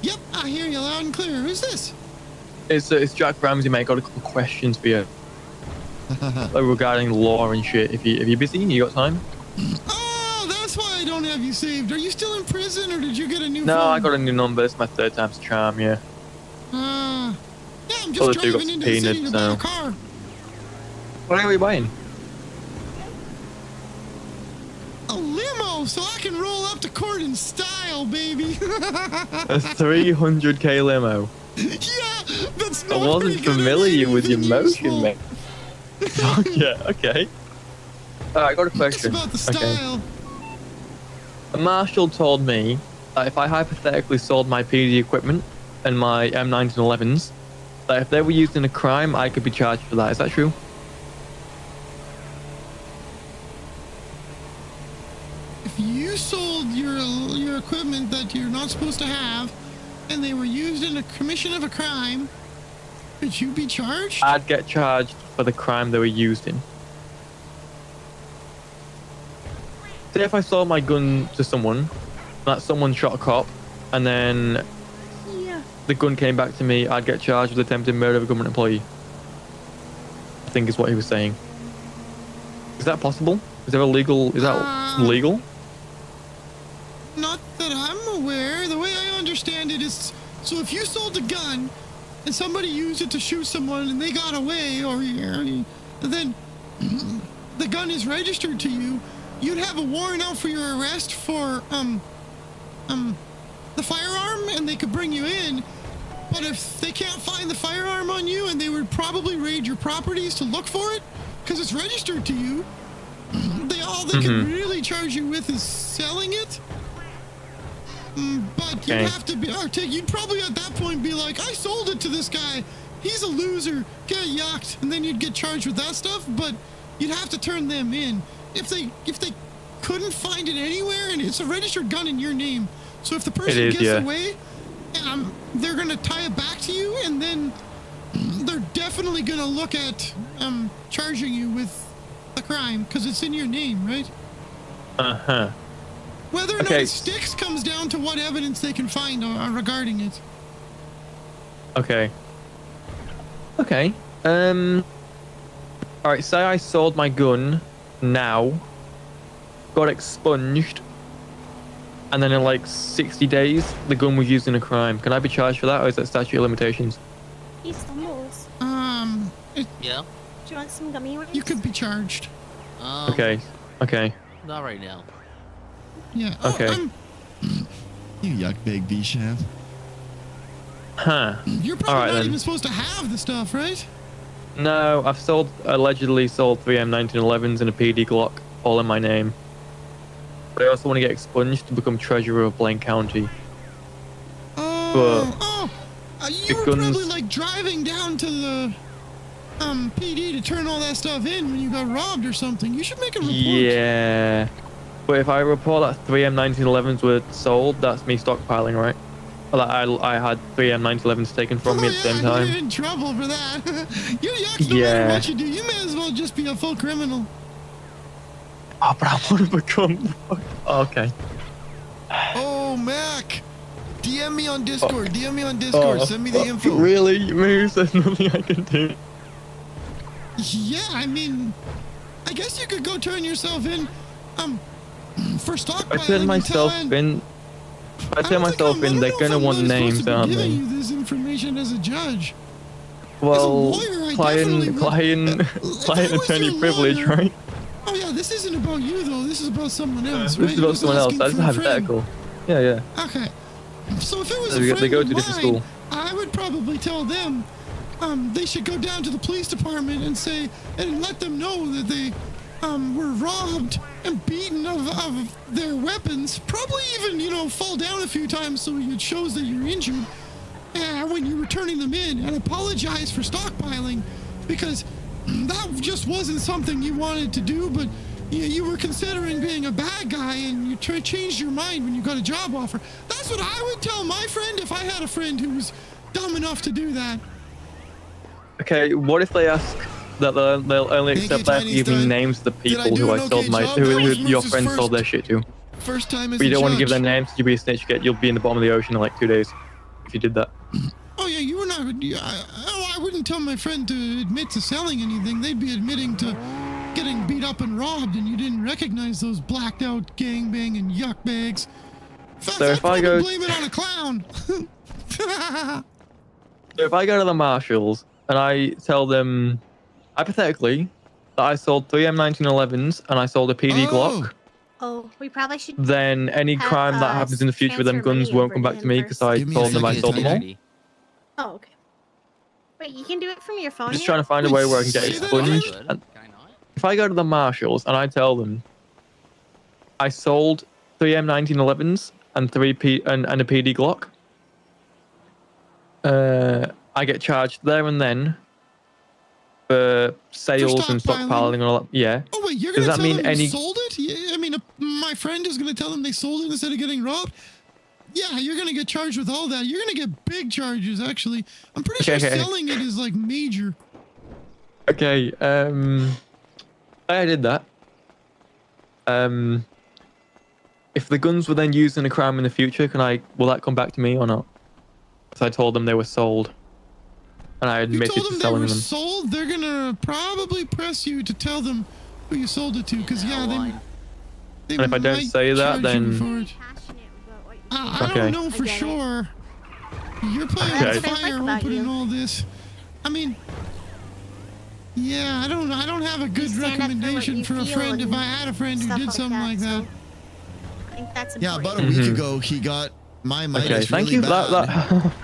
Yep, I hear you loud and clear. Who's this? It's Jack Ramsey, mate. Got a couple questions for you. Regarding law and shit. If you're busy, you got time? Oh, that's why I don't have you saved. Are you still in prison or did you get a new phone? No, I got a new number. It's my third time's a charm, yeah. Yeah, I'm just driving into the city to buy a car. What are we buying? A limo, so I can roll up to court in style, baby. A 300K limo. Yeah, that's I wasn't familiar with your motion, mate. Oh, yeah, okay. Alright, I got a question. It's about the style. A marshal told me that if I hypothetically sold my PD equipment and my M1911s, that if they were used in a crime, I could be charged for that. Is that true? If you sold your equipment that you're not supposed to have, and they were used in a commission of a crime, could you be charged? I'd get charged for the crime they were used in. Say if I sold my gun to someone, that someone shot a cop, and then the gun came back to me, I'd get charged with attempted murder of a government employee. I think is what he was saying. Is that possible? Is that legal? Not that I'm aware. The way I understand it is, so if you sold a gun and somebody used it to shoot someone and they got away, or then the gun is registered to you, you'd have a warrant out for your arrest for the firearm, and they could bring you in. But if they can't find the firearm on you, and they would probably raid your properties to look for it because it's registered to you, they can really charge you with is selling it. But you'd have to be, you'd probably at that point be like, I sold it to this guy. He's a loser. Get yucked. And then you'd get charged with that stuff, but you'd have to turn them in. If they couldn't find it anywhere, and it's a registered gun in your name. So if the person gets away, they're going to tie it back to you, and then they're definitely going to look at charging you with a crime because it's in your name, right? Uh-huh. Whether or not it sticks comes down to what evidence they can find regarding it. Okay. Okay. Alright, say I sold my gun now, got expunged, and then in like 60 days, the gun was used in a crime. Can I be charged for that, or is that statute of limitations? He stumbles. Yeah. Do you want some gummy worms? You could be charged. Okay. Okay. Not right now. Yeah. Okay. You yuck bag B-Shav. Huh. You're probably All right not then. even supposed to have the stuff, right? No, I've allegedly sold 3 M1911s and a PD Glock, all in my name. But I also want to get expunged to become treasurer of Blaine County. You were probably like driving down to the PD to turn all that stuff in when you got robbed or something. You should make a report. Yeah. But if I report that 3 M1911s were sold, that's me stockpiling, right? Like I had 3 M1911s taken from me at the same time. You're in trouble for that. You're yucks no matter what you do. You may as well just be a full criminal. Oh, but I want to become... Okay. Oh, Mac. DM me on Discord. DM me on Discord. Send me the info. Really? Moose, there's nothing I can do. Yeah, I mean, I guess you could go turn yourself in for stockpiling. I turn myself in... If I turn myself in, they're going to want names, aren't giving they? you this information as a judge. Well, lawyer, client attorney privilege, lawyer, right? Oh yeah, this isn't about you though. This is about someone else, right? This is about someone else. That's asking for a hypothetical. Yeah, yeah. Okay. So if it was They a friend go of to different mine, school. I would probably tell them they should go down to the police department and say and let them know that they were robbed and beaten of their weapons. Probably even, fall down a few times so it shows that you're injured when you're returning them in, and apologize for stockpiling because that just wasn't something you wanted to do, but you were considering being a bad guy and you changed your mind when you got a job offer. That's what I would tell my friend if I had a friend who was dumb enough to do that. Okay, what if they ask that they'll only accept that if you give me names of the people who I sold who your friend sold their shit to? First time as But you a don't want to give judge. their names, you'll be a snitch, you'll be in the bottom of the ocean in like 2 days if you did that. Oh yeah, you were not. I wouldn't tell my friend to admit to selling anything. They'd be admitting to getting beat up and robbed, and you didn't recognize those blacked out gangbang and yuck bags. So if I go, blame it on a clown. so if I go to the marshals and I tell them, hypothetically, that I sold 3 M1911s and I sold a PD Glock, Oh, we probably should. then any crime that happens in the future with them guns won't come back to me because I told them I sold them all. Oh, okay. Wait, you can do it from your phone. I'm just here? trying to find a way where I can get expunged. And if I go to the marshals and I tell them I sold 3 M1911s and and a PD Glock, I get charged there and then for sales and stockpiling and all that. Yeah. Oh wait, you're Does gonna that tell mean them any? you sold it? Yeah, I mean, my friend is gonna tell them they sold it instead of getting robbed. Yeah, you're gonna get charged with all that. You're gonna get big charges. Actually, I'm pretty sure selling it is like major. Okay. I did that. If the guns were then used in a crime in the future, will that come back to me or not? Because I told them they were sold, and I admitted to selling them. Sold? They're gonna probably press you to tell them who you sold it to, because they And if I don't say that, then I don't know for sure. You're playing with fire opening all this. I mean, yeah, I don't have a good recommendation for a friend if I had a friend who did something like that. I think that's Yeah, important. about a week ago, he got my midas Okay, thank really you. bad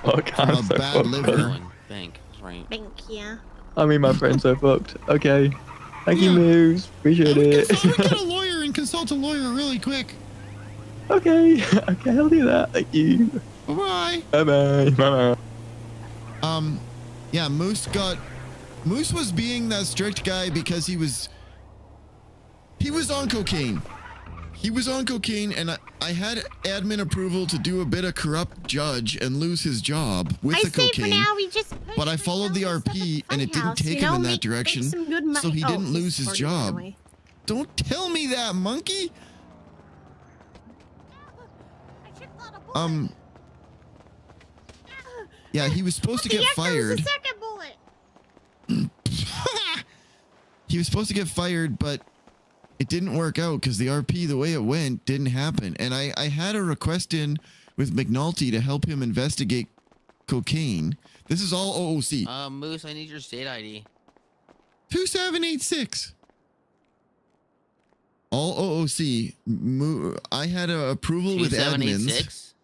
Fuck, from I'm a so bad fucked. liver. Bank, right? Bank, yeah. I mean, my friend's so fucked. Okay. Thank you, Moose. Appreciate it. Get a lawyer and consult a lawyer really quick. Okay. Okay, I'll do that. Thank you. Bye-bye. Bye-bye. Bye-bye. Yeah, Moose was being that strict guy because he was on cocaine. He was on cocaine, and I had admin approval to do a bit of corrupt judge and lose his job with the cocaine. For now, we just But I followed the RP, and it didn't take him in that direction, so he didn't lose his job. Don't tell me that, monkey! Yeah, he was supposed to get fired. Second bullet. He was supposed to get fired, but it didn't work out because the RP, the way it went, didn't happen. And I had a request in with McNulty to help him investigate cocaine. This is all OOC. Moose, I need your state ID. 2786. All OOC. I had a approval with admins. 2786?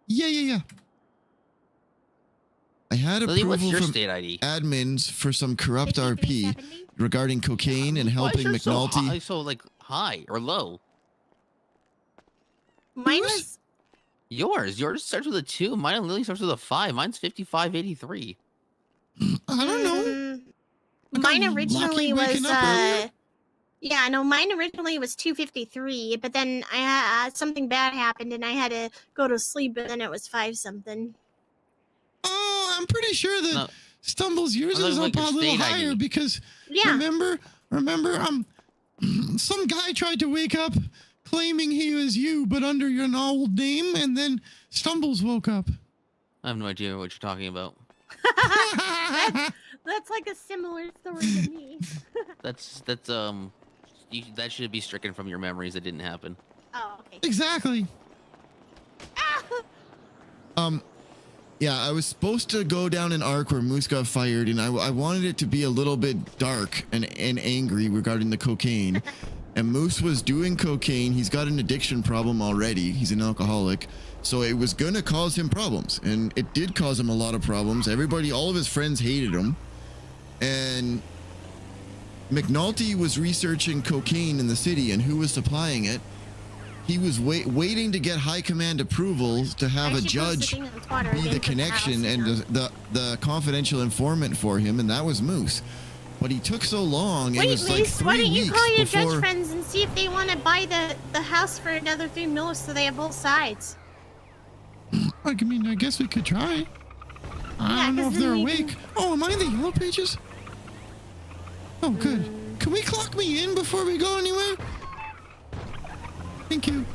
Yeah. I had Lily, approval what's your from state ID? admins for some corrupt RP regarding cocaine and helping Why is yours McNulty. So high, so like high or low? Mine was Yours starts with a 2. Mine and Lily starts with a 5. Mine's 5583. I don't know. Mine originally was mine originally was 253, but then I had something bad happened and I had to go to sleep, but then it was 5 something. Oh, I'm pretty sure that Stumbles yours is like up your a little state higher ID. because remember some guy tried to wake up claiming he was you but under your old name, and then Stumbles woke up. I have no idea what you're talking about. That's like a similar story to me. That should be stricken from your memories. It didn't happen. Oh, okay. Exactly. Yeah, I was supposed to go down an arc where Moose got fired, and I wanted it to be a little bit dark and angry regarding the cocaine. And Moose was doing cocaine. He's got an addiction problem already. He's an alcoholic. So it was going to cause him problems. And it did cause him a lot of problems. All of his friends hated him. And McNulty was researching cocaine in the city and who was supplying it. He was waiting to get high command approval to have a judge be the connection and the confidential informant for him, and that was Moose. But he took so long. Wait, it was like Moose, 3 why don't you weeks call your before... judge friends and see if they want to buy the house for another $3 million so they have both sides? I mean, I guess we could try. I don't know if they're awake. Oh, am I in the yellow pages? Oh, good. Can we clock me in before we go anywhere? Thank you.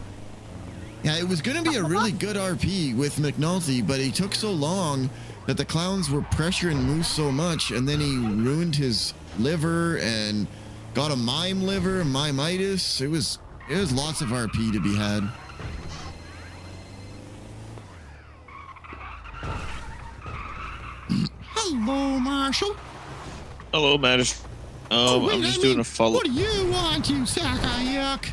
Yeah, it was going to be a really good RP with McNulty, but he took so long that the clowns were pressuring Moose so much, and then he ruined his liver and got a mime liver, mimitis. It was lots of RP to be had. Hello, Marshall. Hello, Magistrate. I'm just doing a follow. What do you want, you sack of yuck?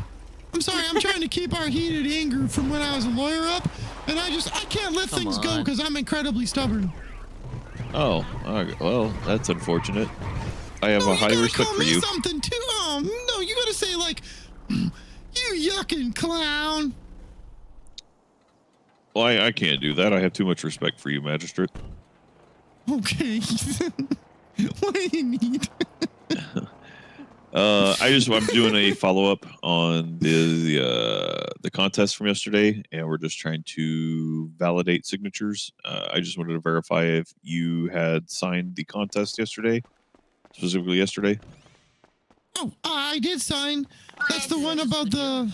I'm sorry, I'm trying to keep our heated anger from when I was a lawyer up, and I can't let things go because I'm incredibly stubborn. Oh, well, that's unfortunate. I have a high respect for you. Something too. Oh no, you gotta say like, you yucking clown. Well, I can't do that. I have too much respect for you, Magistrate. Okay. What do you need? I'm doing a follow up on the contest from yesterday, and we're just trying to validate signatures. I just wanted to verify if you had signed the contest yesterday, specifically yesterday. Oh, I did sign. That's the one about the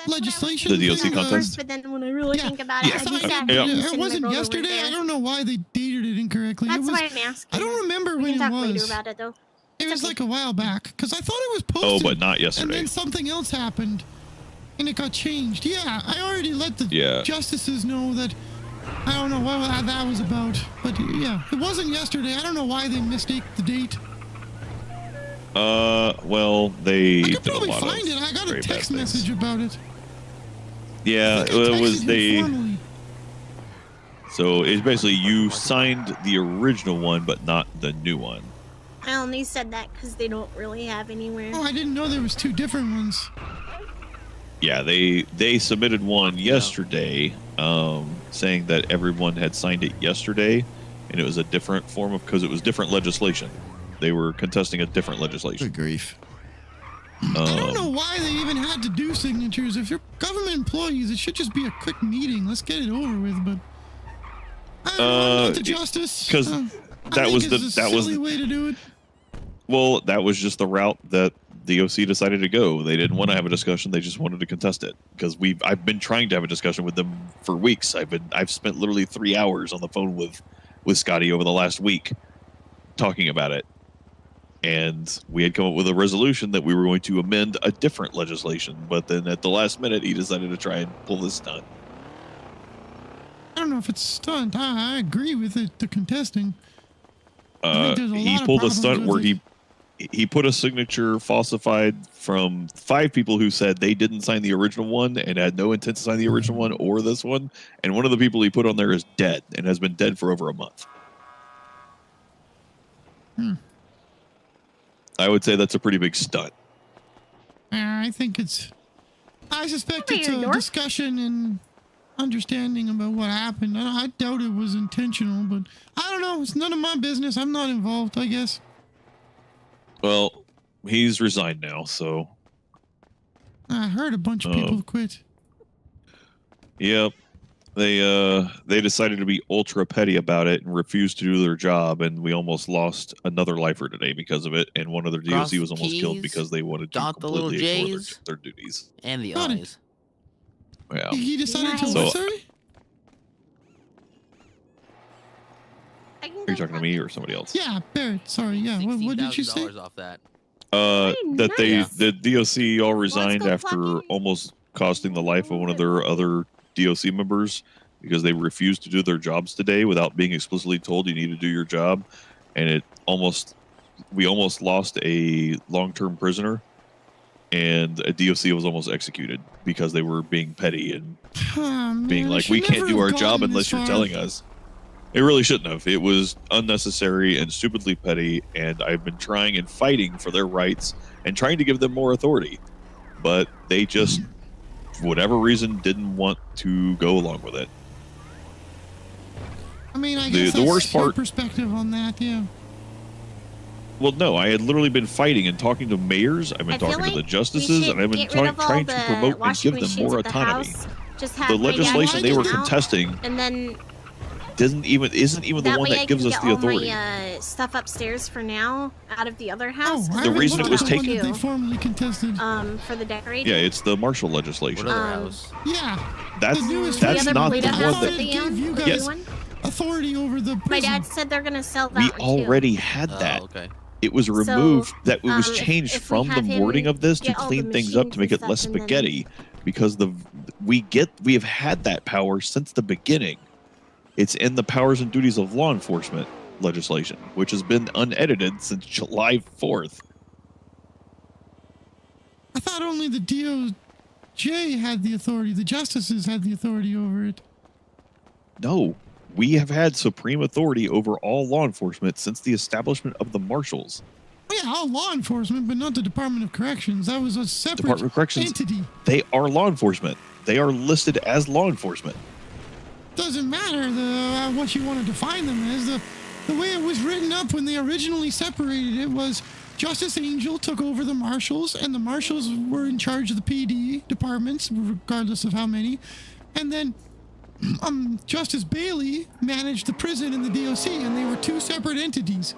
legislation. The DLC contest. But then when I really think about it, it wasn't yesterday. I don't know why they dated it incorrectly. That's why I'm asking. I don't remember when it talk was. later about it, though. It was like a while back because I thought it was posted. Oh, but not yesterday. And then something else happened, and it got changed. Yeah, I already let the justices know that. I don't know what that was about, but yeah, it wasn't yesterday. I don't know why they mistake the date. Well, they I could did a probably lot find of it. I got a very bad text things. message about it. Yeah, it was they. Formally. So it's basically you signed the original one, but not the new one. I only said that because they don't really have anywhere. Oh, I didn't know there was 2 different ones. Yeah, they submitted one yesterday, saying that everyone had signed it yesterday, and it was a different form of because it was different legislation. They were contesting a different legislation. Good grief. I don't know why they even had to do signatures. If you're government employees, it should just be a quick meeting. Let's get it over with. But I don't know, I'm not the justice. Because that was the silly way to do it. Well, that was just the route that the OC decided to go. They didn't want to have a discussion; they just wanted to contest it. Because I've been trying to have a discussion with them for weeks. I've spent literally 3 hours on the phone with Scotty over the last week, talking about it. And we had come up with a resolution that we were going to amend a different legislation, but then at the last minute, he decided to try and pull this stunt. I don't know if it's a stunt. I agree with it, the contesting. He pulled a stunt where he put a signature falsified from 5 people who said they didn't sign the original one and had no intent to sign the original one or this one. And one of the people he put on there is dead and has been dead for over a month. I would say that's a pretty big stunt. I think it's... I suspect it's a discussion and understanding about what happened. I doubt it was intentional, but I don't know. It's none of my business. I'm not involved, I guess. Well, he's resigned now, so... I heard a bunch of people quit. Yep. They decided to be ultra petty about it and refused to do their job, and we almost lost another lifer today because of it, and one of their DOC was almost killed because they wanted to completely ignore their duties. And the eyes. Yeah. He decided to what, sorry? Are you talking to me or somebody else? Yeah, Barrett. Sorry, yeah. What did you say? Off that. The DOC all resigned after almost costing the life of one of their other DOC members because they refused to do their jobs today without being explicitly told you need to do your job, and we almost lost a long-term prisoner, and a DOC was almost executed because they were being petty and being like, we can't do our job unless you're telling us. It really shouldn't have. It was unnecessary and stupidly petty, and I've been trying and fighting for their rights and trying to give them more authority, but they just, for whatever reason, didn't want to go along with it. I mean, I guess the worst part, perspective on that, yeah. Well, no, I had literally been fighting and talking to mayors. I've been talking to the justices, and I've been trying to promote and give them more autonomy. The legislation they were contesting and then isn't even the one that gives us the authority. My, stuff upstairs for now out of the other house. The reason it was taken, they formally contested. For the decorating. Yeah, it's the Marshall legislation. Yeah, that's not the one that gave you guys authority over the prison. My dad said they're gonna sell that. We already had that. Okay. It was removed. That it was changed from the wording of this to clean things up to make it less spaghetti, because we have had that power since the beginning. It's in the powers and duties of law enforcement legislation, which has been unedited since July 4th. I thought only the DOJ had the authority. The justices had the authority over it. No, we have had supreme authority over all law enforcement since the establishment of the Marshals. Oh, yeah, all law enforcement, but not the Department of Corrections. That was a separate Department of Corrections entity. They are law enforcement. They are listed as law enforcement. Doesn't matter what you want to define them as. The way it was written up when they originally separated it was Justice Angel took over the Marshals, and the Marshals were in charge of the PD departments, regardless of how many. And then Justice Bailey managed the prison and the DOC, and they were two separate entities.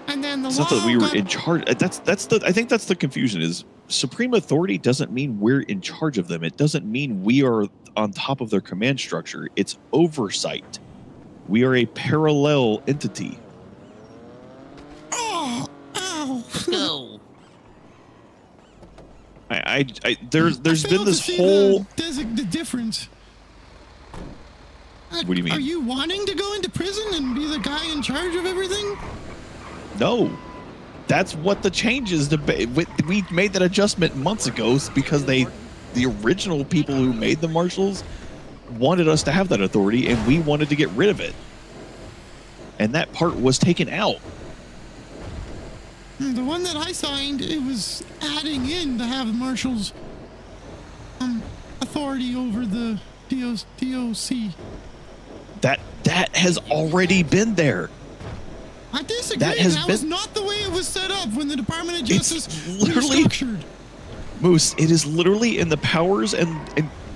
And then the it's law not that we were in charge. I think that's the confusion. Is supreme authority doesn't mean we're in charge of them. It doesn't mean we are on top of their command structure. It's oversight. We are a parallel entity. Oh, ow. No. There's been this whole the difference. What do you mean? Are you wanting to go into prison and be the guy in charge of everything? No. That's what the change is. We made that adjustment months ago because the original people who made the Marshals wanted us to have that authority, and we wanted to get rid of it. And that part was taken out. The one that I signed, it was adding in to have the Marshals authority over the DOC. That has already been there. I disagree. That was not the way it was set up when the Department of Justice restructured. Moose, it is literally in the powers and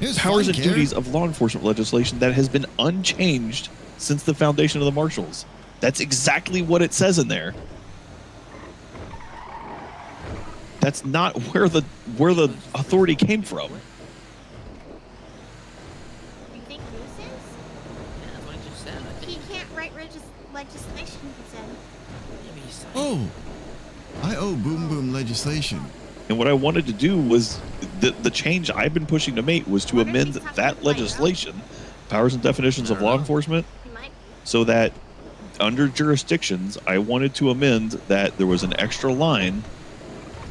duties of law enforcement legislation that has been unchanged since the foundation of the Marshals. That's exactly what it says in there. That's not where the authority came from. You think Moose is? Yeah, that's what I just said. I think. He can't write legislation, he said. Oh, I owe Boom Boom legislation. And what I wanted to do was the change I've been pushing to make was to amend that legislation, powers and definitions of law enforcement, so that under jurisdictions, I wanted to amend that there was an extra line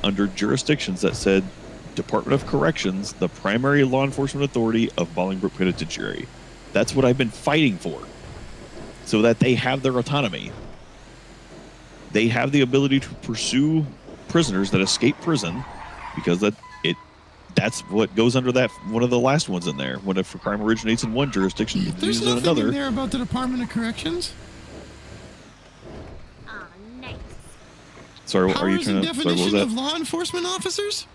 under jurisdictions that said Department of Corrections, the primary law enforcement authority of Bolingbroke Penitentiary. That's what I've been fighting for, so that they have their autonomy. They have the ability to pursue prisoners that escape prison, because that's what goes under that one of the last ones in there. When if a crime originates in one jurisdiction, it There's continues in nothing another. in there about the Department of Corrections. Sorry, are you Powers trying and to? Sorry, what was definition that? of law enforcement officers.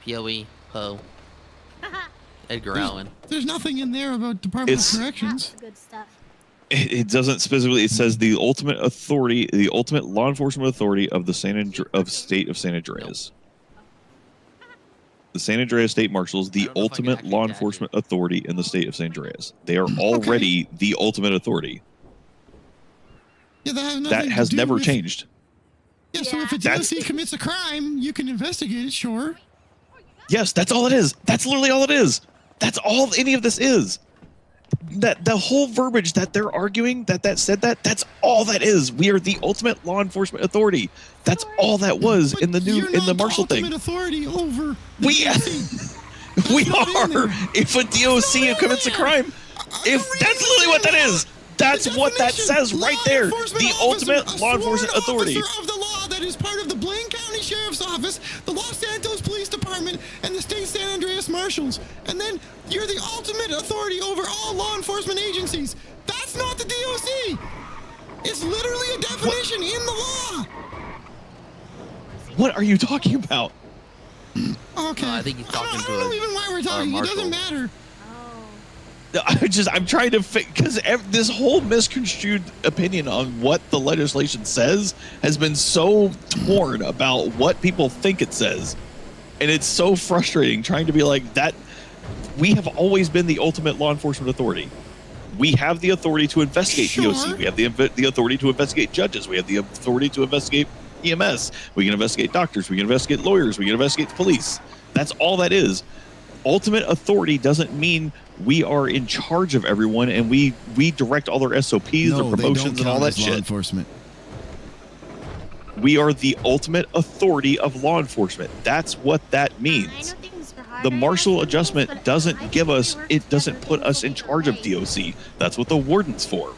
POE, Poe, Edgar Allan. There's nothing in there about Department It's- of Corrections. Good stuff. It doesn't specifically. It says the ultimate authority, the ultimate law enforcement authority of the state of San Andreas. The San Andreas State Marshals, the ultimate law enforcement authority in the state of San Andreas. They are already the ultimate authority. Yeah, That has never changed. Yeah, so if a DOC commits a crime, you can investigate it, sure. Yes, that's all it is. That's literally all it is. That's all any of this is. That the whole verbiage that they're arguing that said that's all that is. We are the ultimate law enforcement authority. That's all that was in the Marshall thing. Authority over We are. If a DOC commits a crime, if that's literally what that is. That's what that says right there. The ultimate law enforcement authority. Of the law that is part of the Blaine County Sheriff's Office, the Los Santos Police Department, and the State San Andreas Marshals. And then you're the ultimate authority over all law enforcement agencies. That's not the DOC. It's literally a definition in the law. What are you talking about? Okay. I think he's talking I don't know even why we're talking. It doesn't matter. I'm trying to because this whole misconstrued opinion on what the legislation says has been so torn about what people think it says, and it's so frustrating trying to be like that. We have always been the ultimate law enforcement authority. We have the authority to investigate DOC. We have the authority to investigate judges. We have the authority to investigate EMS. We can investigate doctors. We can investigate lawyers. We can investigate the police. That's all that is. Ultimate authority doesn't mean we are in charge of everyone and we direct all their SOPs, their promotions, and all that shit. Law enforcement. We are the ultimate authority of law enforcement. That's what that means. The Marshall adjustment doesn't give us, it doesn't put us in charge of DOC. That's what the warden's for.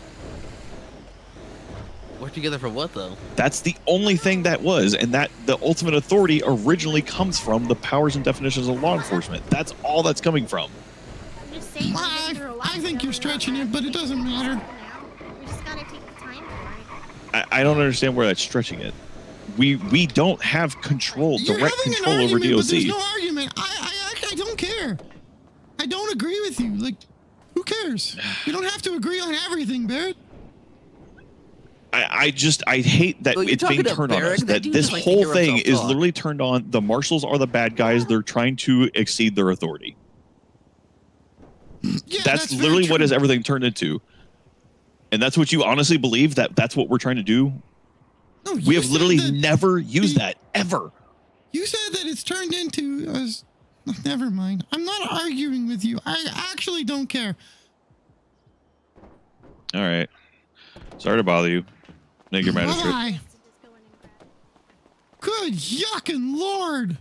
Work together for what, though? That's the only thing that was, and that the ultimate authority originally comes from the powers and definitions of law enforcement. That's all that's coming from. I think you're stretching it, but it doesn't matter. We just gotta take the time for it. I don't understand where that's stretching it. We don't have control, direct control over DOC. But there's no argument. I don't care. I don't agree with you. Like, who cares? You don't have to agree on everything, Barrett. I hate that it's being turned on us. That this whole thing is literally turned on. The marshals are the bad guys. They're trying to exceed their authority. Yeah, that's literally what is everything turned into. And that's what you honestly believe, that that's what we're trying to do? No, we have literally never used that, ever. You said that it's turned into... never mind. I'm not arguing with you. I actually don't care. All right. Sorry to bother you. Make your magistrate. Bye. Good yuckin' lord.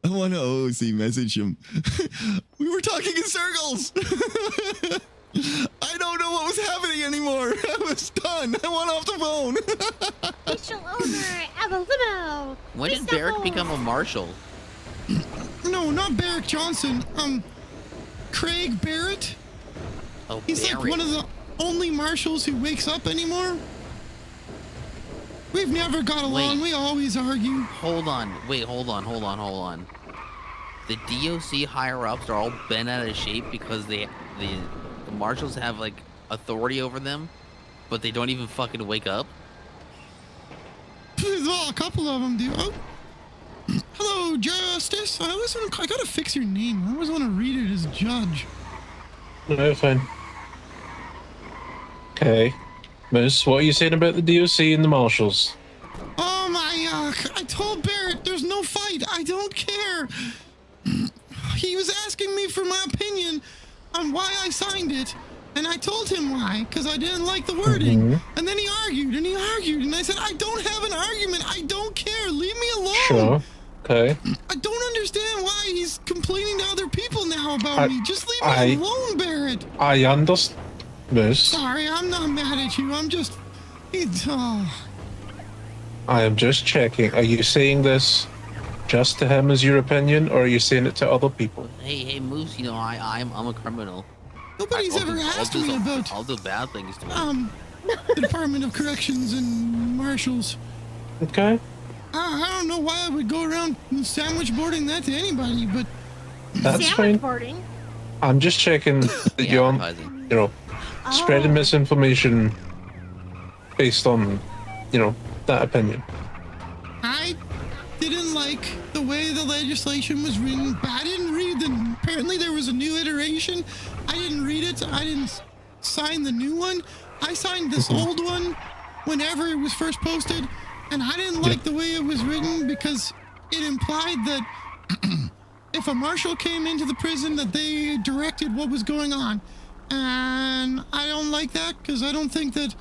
I want to OOC message him. We were talking in circles. I don't know what was happening anymore. I was done. I want off the phone. Rachel Owner, have a limo. When did Barrick become a marshal? No, not Barrick Johnson. Craig Barrett. Oh, He's Barrett. like one of the only marshals who wakes up anymore. We've never got along. We always argue. Hold on. Wait, hold on. The DOC higher-ups are all bent out of shape because the marshals have, like, authority over them, but they don't even fucking wake up? Well, a couple of them do. Oh. Hello, Justice. I gotta fix your name. I always want to read it as Judge. No, fine. Okay. Moose, what are you saying about the DOC and the Marshals? Oh my, I told Barrett there's no fight. I don't care. He was asking me for my opinion on why I signed it. And I told him why, because I didn't like the wording. And then he argued, and and I said, I don't have an argument. I don't care. Leave me alone. Sure. Okay. I don't understand why he's complaining to other people now about me. Just leave me alone, Barrett. I understand, Moose. Sorry, I'm not mad at you. I'm just... I am just checking. Are you saying this just to him as your opinion, or are you saying it to other people? Hey, Moose, you know, I'm a criminal. Nobody's ever asked me about... I'll do bad things to him. The Department of Corrections and Marshals. Okay. I don't know why I would go around sandwich boarding that to anybody, but... That's fine. Boarding? I'm just checking that you're, spreading misinformation based on, that opinion. I didn't like the way the legislation was written. I didn't read the... Apparently there was a new iteration. I didn't read it. I didn't sign the new one. I signed this old one whenever it was first posted. And I didn't like the way it was written because it implied that if a marshal came into the prison that they directed what was going on. And I don't like that because I don't think that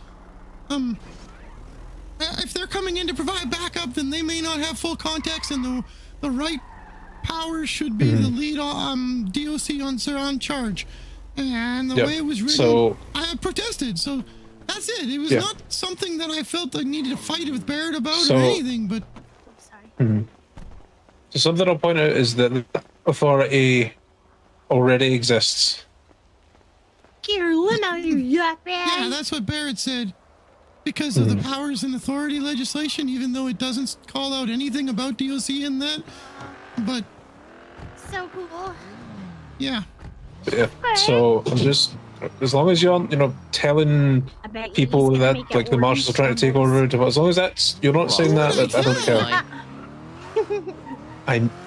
if they're coming in to provide backup, then they may not have full context, and the right powers should be the lead DOC on charge. And the way it was written, I protested. So that's it. It was not something that I felt I needed to fight with Barrett about or anything, but... So something I'll point out is that authority already exists. Yeah, that's what Barrett said. Because of the powers and authority legislation, even though it doesn't call out anything about DOC in that. But... So cool. Yeah. So I'm just... As long as you're, telling people that, like, the Marshals are trying to take over, as long as you're not saying that, I don't care.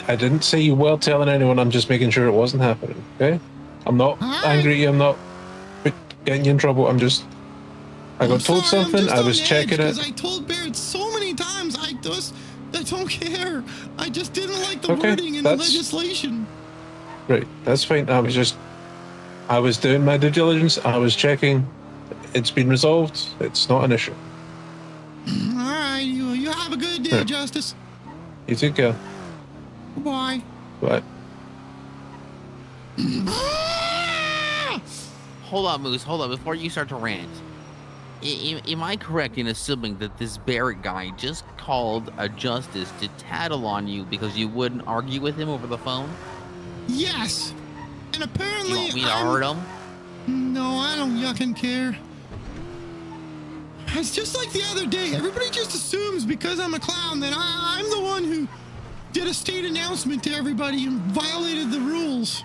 I didn't say you were telling anyone, I'm just making sure it wasn't happening, okay? I'm not angry at you, I'm not getting you in trouble, I got told something, I was checking it. I told Barrett so many times, I don't care. I just didn't like the wording in the legislation. Right, that's fine. I was doing my due diligence. I was checking. It's been resolved. It's not an issue. All right, you have a good day, Justice. You take care. Bye. Bye. Hold on, Moose. Hold on. Before you start to rant, am I correct in assuming that this Barrett guy just called a justice to tattle on you because you wouldn't argue with him over the phone? Yes. And apparently, you want me to hurt him? No, I don't yucking care. It's just like the other day. Everybody just assumes because I'm a clown that I'm the one who did a state announcement to everybody and violated the rules.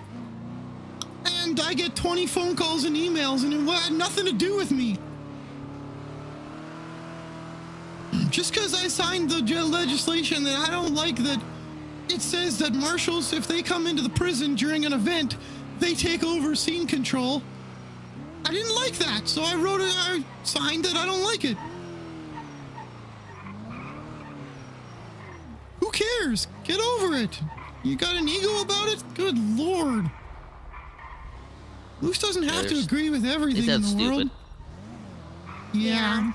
And I get 20 phone calls and emails, and it had nothing to do with me. Just because I signed the legislation that I don't like that it says that marshals, if they come into the prison during an event, they take over scene control. I didn't like that, so I signed that I don't like it. Who cares? Get over it. You got an ego about it? Good Lord. Moose doesn't have to agree with everything in the world. Yeah.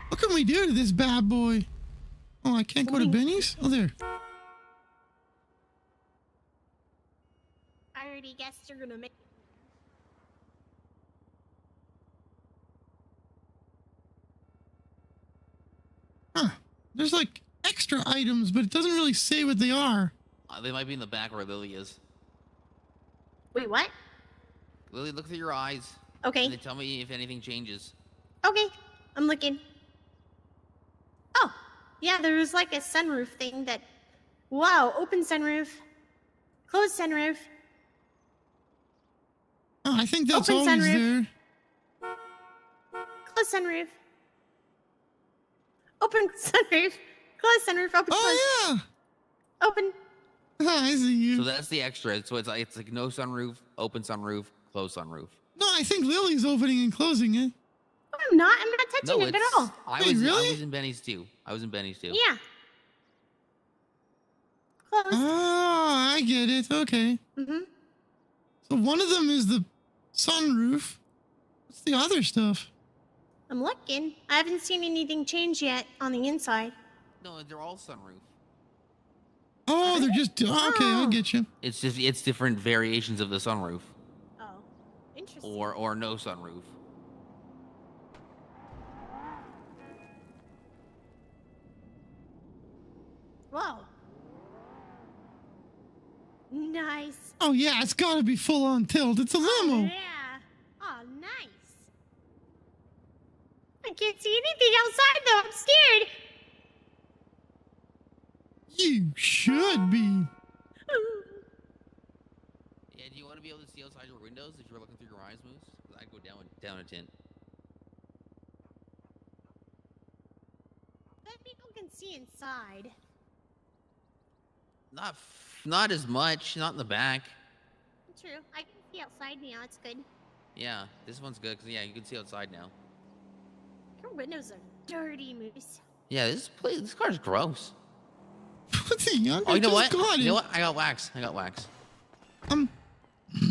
What can we do to this bad boy? Oh, I can't go to Benny's? Oh, there. I already guessed you're gonna make... Huh. There's like extra items, but it doesn't really say what they are. They might be in the back where Lily is. Wait, what? Lily, look through your eyes. Okay. And then tell me if anything changes. Okay, I'm looking. Oh, yeah, there was like a sunroof thing that... Wow, open sunroof. Closed sunroof. Oh, I think that's open always sunroof. there. Closed sunroof. Open sunroof. Close sunroof. Open. Oh close. yeah. Open. I see you. So that's the extra. So it's like no sunroof, open sunroof, closed sunroof. No, I think Lily's opening and closing it. I'm not touching it at all. I Wait, was really? I was in Benny's too. Yeah. Close. Oh, I get it. Okay. So one of them is the sunroof. What's the other stuff? I'm looking. I haven't seen anything change yet on the inside. No, they're all sunroof. Oh, they're just okay. I get you. It's different variations of the sunroof. Oh, interesting. Or no sunroof. Whoa. Nice. Oh yeah, it's got to be full on tilt. It's a limo. Yeah. Oh, nice. I can't see anything outside though. I'm scared. You should be. Yeah, do you want to be able to see outside your windows if you're looking through your eyes, Moose? 'Cause I go down a tint. But people can see inside. Not as much. Not in the back. True. I can see outside now. It's good. Yeah, this one's good because you can see outside now. Your windows are dirty, Moose. Yeah, this car's gross. What's he young? Oh, you know what? Got You it. know what? I got wax.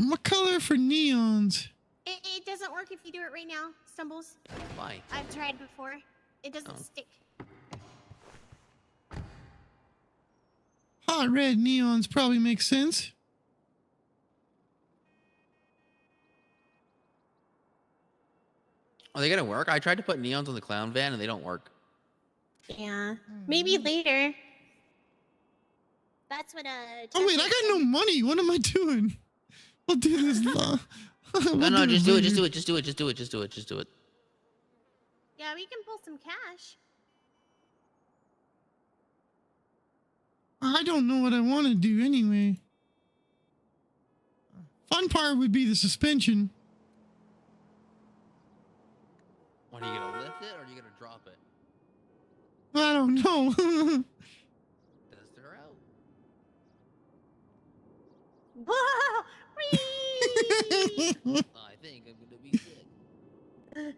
What color for neons? It doesn't work if you do it right now. Stumbles. Why? I've tried before. It doesn't stick. Hot red neons probably makes sense. Are they gonna work? I tried to put neons on the clown van and they don't work. Yeah. Maybe later. That's what Oh wait, I got no money. What am I doing? We'll do this. No, just do it. Just later. do it. Yeah, we can pull some cash. I don't know what I want to do anyway. Fun part would be the suspension. What, are you gonna lift it or are you gonna drop it? I don't know. Test her out. Whoa! Whee! I think I'm gonna be sick.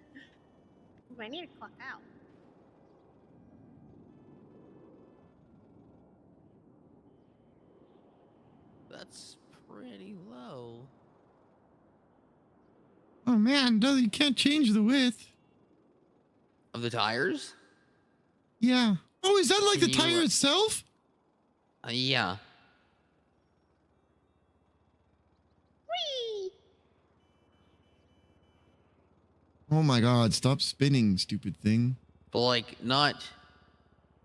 I need to clock out. That's pretty low. Oh man, you can't change the width. Of the tires? Yeah. Oh, is that like the You- tire itself? Yeah. Whee! Oh my god, stop spinning, stupid thing. But like not.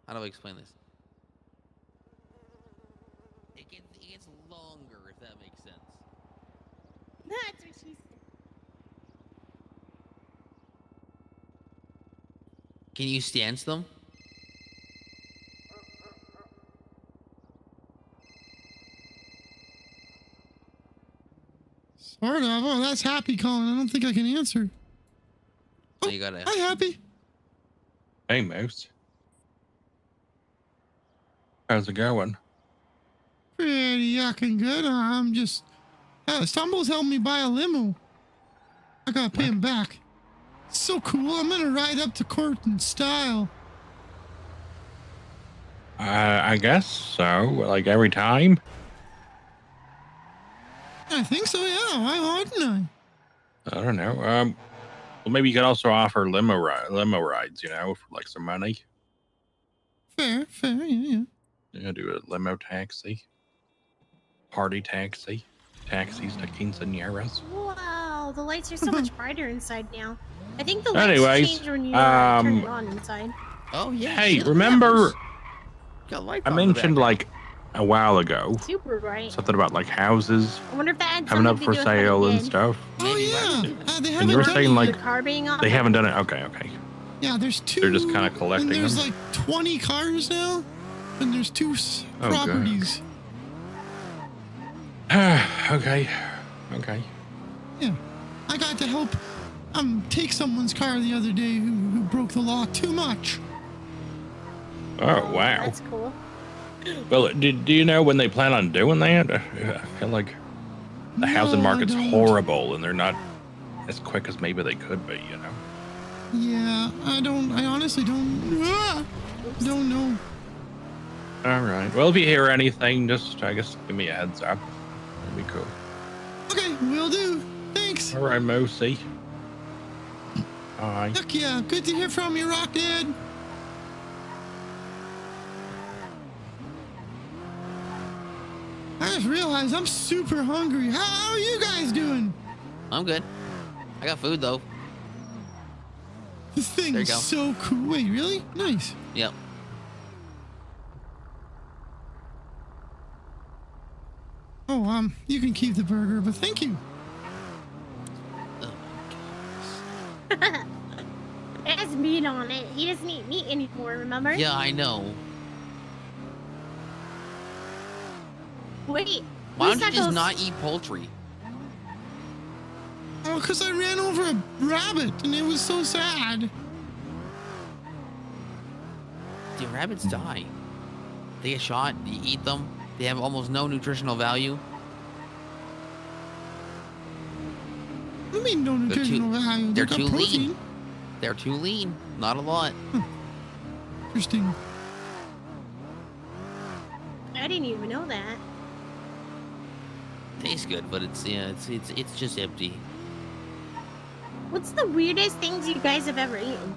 How do I explain this? It gets longer, if that makes sense. That's what she said. Can you stance them? Sort of. Oh, that's Happy calling. I don't think I can answer. Oh, you gotta. Hi, Happy. Hey, Moose. How's it going? Pretty yucking good. I'm just... Stumbles helped me buy a limo. I gotta pay him back. So cool. I'm gonna ride up to court in style. I guess so. Like every time? I think so, yeah. Why wouldn't I? I don't know. Well, maybe you could also offer limo rides, for like some money. Fair, yeah. Yeah, do a limo taxi. Party taxi. Taxis to quinceañeras. Wow, the lights are so much brighter inside now. I think the lights Anyways, change when you turn it on inside. Oh yeah. Hey, remember Got lights I on in the mentioned back. like a while ago Super bright. something about like houses I wonder if that had having up something for to do with what sale I and did. stuff. Oh, yeah. They And haven't you were done saying it like yet. The car being off? they haven't done it. Okay. Yeah, there's two. They're just kind of collecting And there's them. like 20 cars now. And there's two Oh, God. properties. Okay. Yeah. I got to help take someone's car the other day who broke the law too much. Oh, wow. That's cool. Well, do you know when they plan on doing that? I feel like the housing No, I market's don't. horrible, and they're not as quick as maybe they could be, you know? Yeah, I honestly don't know. All right. Well, if you hear anything, just, I guess, give me a heads up. That'd be cool. Okay, will do. Thanks. All right, Moosey. Bye. Heck yeah, good to hear from you, Rock Dad. I just realized I'm super hungry. How are you guys doing? I'm good. I got food though. This thing There you is go. so cool. Wait, really? Nice. Yep. Oh, you can keep the burger, but thank you. It has meat on it. He doesn't eat meat anymore, remember? Yeah, I know. Wait. Why don't you who's just that not eat poultry? Oh, because I ran over a rabbit, and it was so sad. The rabbits die. They get shot, you eat them, they have almost no nutritional value. What do you mean no nutritional value? They're They got too protein. lean. They're too lean. Not a lot. Interesting. I didn't even know that. Tastes good, but it's it's just empty. What's the weirdest things you guys have ever eaten?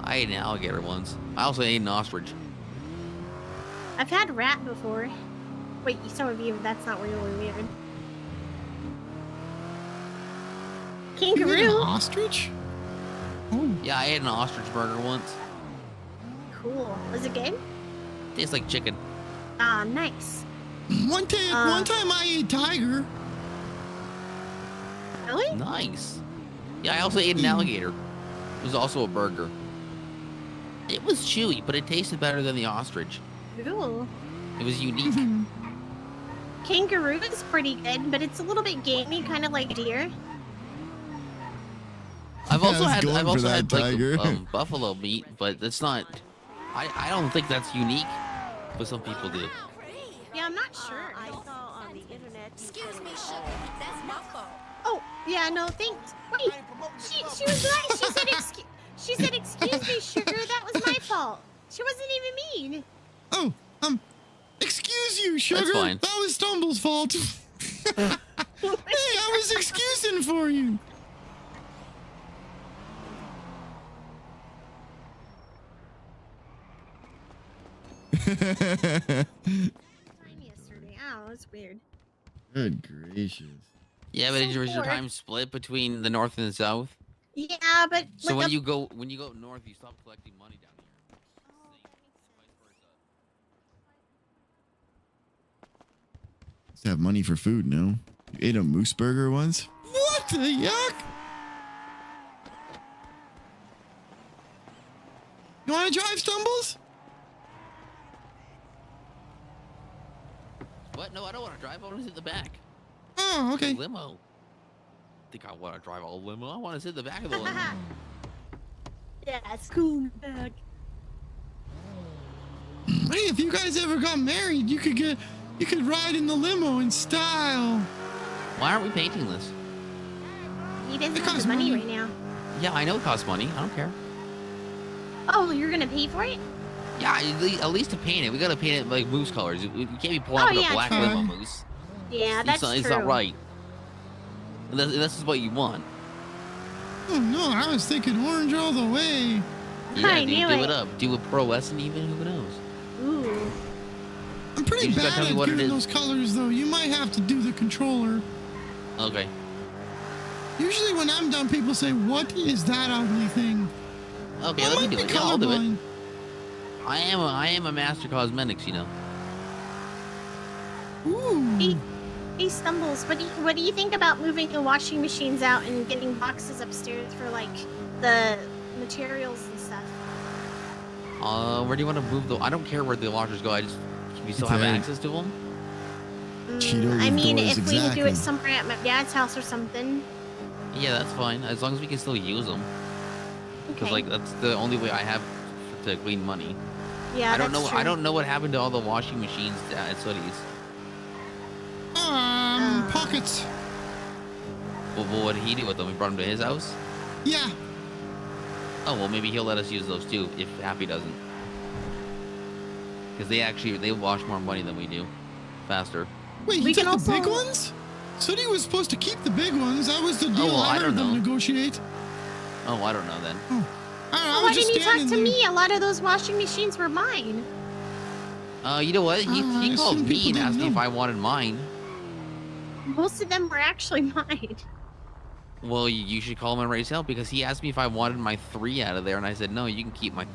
I ate an alligator once. I also ate an ostrich. I've had rat before. Wait, some of you, that's not really weird. You had an Kangaroo. ostrich? Oh. Yeah, I ate an ostrich burger once. Cool. Was it good? Tastes like chicken. Ah, nice. One time I ate tiger. Really? Nice. Yeah, I also ate an alligator. It was also a burger. It was chewy, but it tasted better than the ostrich. Cool. It was unique. Kangaroo is pretty good, but it's a little bit gamey, kind of like deer. I've also had that tiger. like buffalo meat, but that's not. I don't think that's unique, but some people do. Yeah, I'm not sure. I saw on the internet. Excuse me, sugar. That's my fault. Oh, yeah, no, thanks. Wait, she was nice. She said, excuse me, sugar. That was my fault. She wasn't even mean. Oh, excuse you, sugar. That's fine. That was Stumble's fault. Hey, I was excusing for you. Yesterday, oh, it's weird. Good gracious. Yeah, but So is your bored. time split between the north and the south? Yeah, but So like when a- you go north, you stop collecting money down here. Let's have money for food, no? You ate a moose burger once? What the yuck? You want to drive, Stumbles? What? No, I don't want to drive. I want to sit in the back. Oh, okay. Limo. Think I want to drive a limo? I want to sit in the back of the limo. yeah, it's cool. Back. Hey, if you guys ever got married, you could ride in the limo in style. Why aren't we painting this? He doesn't have the money right now. Yeah, I know it costs money. I don't care. Oh, you're gonna pay for it? Yeah, at least to paint it, we gotta paint it like moose colors. You can't be pulling up in a black true. limo moose. Yeah, that's true. It's not right. This is what you want. Oh no, I was thinking orange all the way. Yeah, I dude, knew do it. it up. Do a pearlescent even. Who knows? Ooh. I'm pretty You just gotta bad tell me at what it doing is. those colors, though. You might have to do the controller. Okay. Usually when I'm done, people say, "What is that ugly thing?" Okay, I let me might do be it. Yeah, I'll do it. colorblind. I am a master cosmetics, you know. Ooh. He stumbles. What do you think about moving the washing machines out and getting boxes upstairs for like the materials and stuff? Where do you want to move the? I don't care where the washers go. Can we still have Okay. access to them? Cheeto I mean, doors, if we do exactly. it somewhere at my dad's house or something. Yeah, that's fine. As long as we can still use them. Because Okay. like that's the only way I have to clean money. Yeah, I don't that's know. true. I don't know what happened to all the washing machines at Sooty's. Pockets. Well, what did he do with them? He brought them to his house? Yeah. Oh, well, maybe he'll let us use those too if Happy doesn't. Because they wash more money than we do. Faster. Wait, he took the big ones? Sooty was supposed to keep the big ones. That was the deal well, I heard them know. negotiate. Oh, I don't know then. Well, why didn't you talk to me? A lot of those washing machines were mine. You know what? He called me and asked me if I wanted mine. Most of them were actually mine. Well, you should call him and raise hell because he asked me if I wanted my 3 out of there, and I said no. You can keep my 3.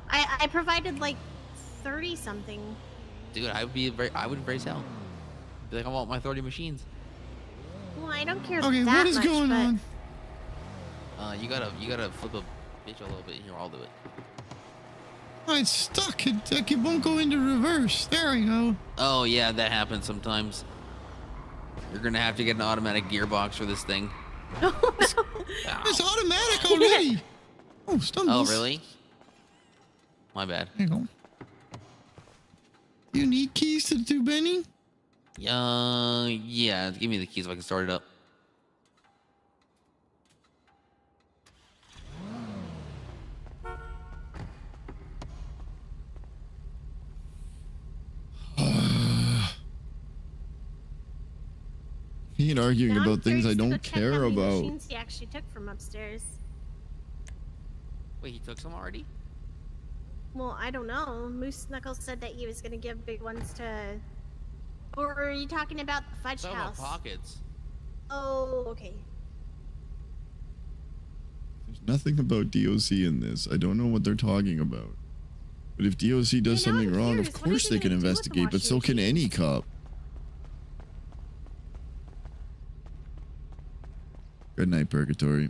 I provided like 30 something. Dude, I would raise hell. Be like, I want my 30 machines. Well, I don't care Okay, that what is much, going but... on? You gotta flip a bitch a little bit here. I'll do it. Oh, it's stuck. It won't go into reverse. There we go. Oh yeah, that happens sometimes. You're gonna have to get an automatic gearbox for this thing. It's automatic already. Oh, stumbles. Oh really? My bad. There you go. You need keys to do Benny? Yeah. Give me the keys so I can start it up. He ain't arguing Now I'm about things I curious to go don't check how care many about. machines he actually took from upstairs. Wait, he took some already? Well, I don't know. Moose Knuckles said that he was gonna give big ones to... Or are you talking about the fudge Some house? pockets. Oh, okay. There's nothing about DOC in this. I don't know what they're talking about. But if DOC does something wrong, of course they can investigate, but so can any cop. Good night, Purgatory. I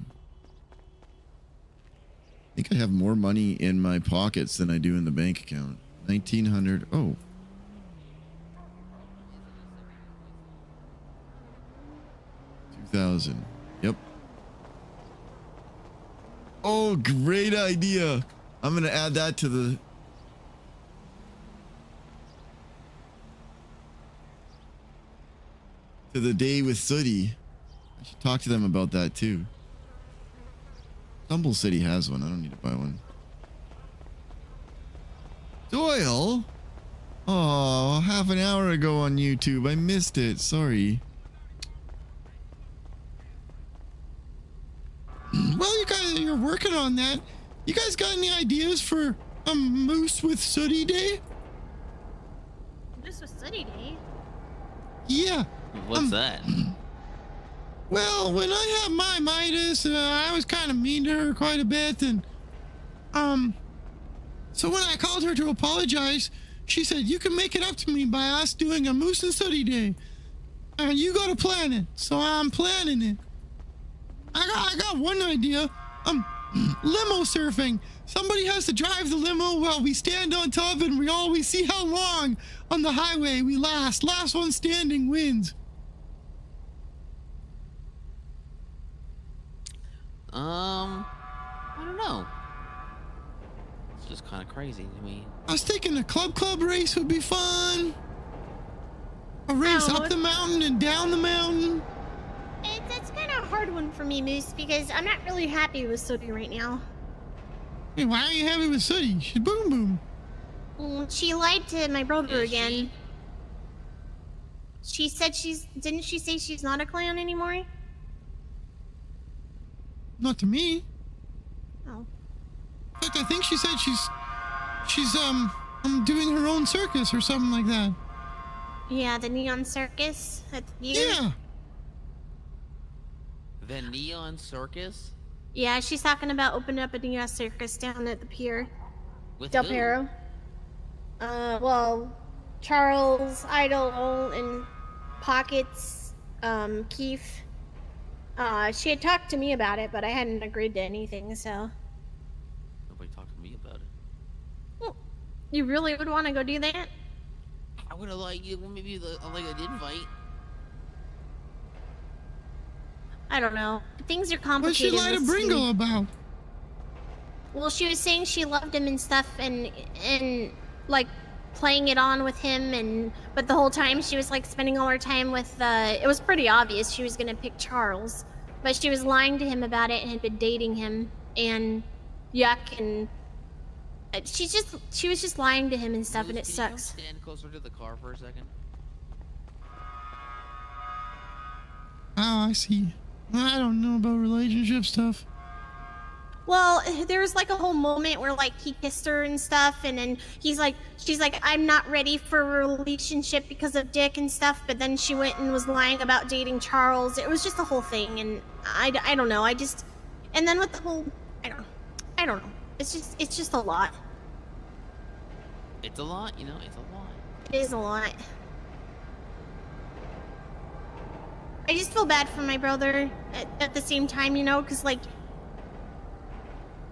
think I have more money in my pockets than I do in the bank account. 1,900. Oh. $2,000. Yep. Oh, great idea. I'm going to add that to the day with Sooty. I should talk to them about that too. Stumble City has one. I don't need to buy one. Doyle? Oh, half an hour ago on YouTube. I missed it. Sorry. Well, you guys, you're working on that. You guys got any ideas for a Moose with Sooty Day? This was Sunny Day. Yeah. What's that? Well, when I had my Midas, I was kind of mean to her quite a bit, and so when I called her to apologize, she said, "You can make it up to me by us doing a Moose and Sooty Day, and you got to plan it." So I'm planning it. I got one idea. Limo surfing. Somebody has to drive the limo while we stand on top, and we see how long on the highway we last. Last one standing wins. I don't know. It's just kind of crazy to me. I was thinking a club race would be fun. A race up the mountain and down the mountain. That's kind of a hard one for me, Moose, because I'm not really happy with Sooty right now. Hey, why are you happy with Sooty? She's boom. She lied to my brother again. She said didn't she say she's not a clown anymore? Not to me. Oh. In fact, I think she said she's doing her own circus or something like that. Yeah, the Neon Circus at the pier. Yeah. The Neon Circus? Yeah, she's talking about opening up a Neon Circus down at the pier. With Del who? Perro. Well, Charles, Idol, and Pockets, Keith. She had talked to me about it, but I hadn't agreed to anything, so. Nobody talked to me about it. Well, you really would want to go do that? I would have liked you, maybe like an invite. I don't know. Things are What's she complicated. lie to Bringo about? Well, she was saying she loved him and stuff, and like playing it on with him, but the whole time she was like spending all her time with. It was pretty obvious she was gonna pick Charles, but she was lying to him about it and had been dating him, and yuck, and she was just lying to him and stuff, and it sucks. Stand closer to the car for a second. Oh, I see. I don't know about relationship stuff. Well, there was like a whole moment where like he kissed her and stuff, and then she's like, I'm not ready for a relationship because of Dick and stuff, but then she went and was lying about dating Charles. It was just a whole thing, and I don't know. And then with the whole, I don't know. It's just a lot. It's a lot, you know, it's a lot. It is a lot. I just feel bad for my brother at the same time, you know, because like,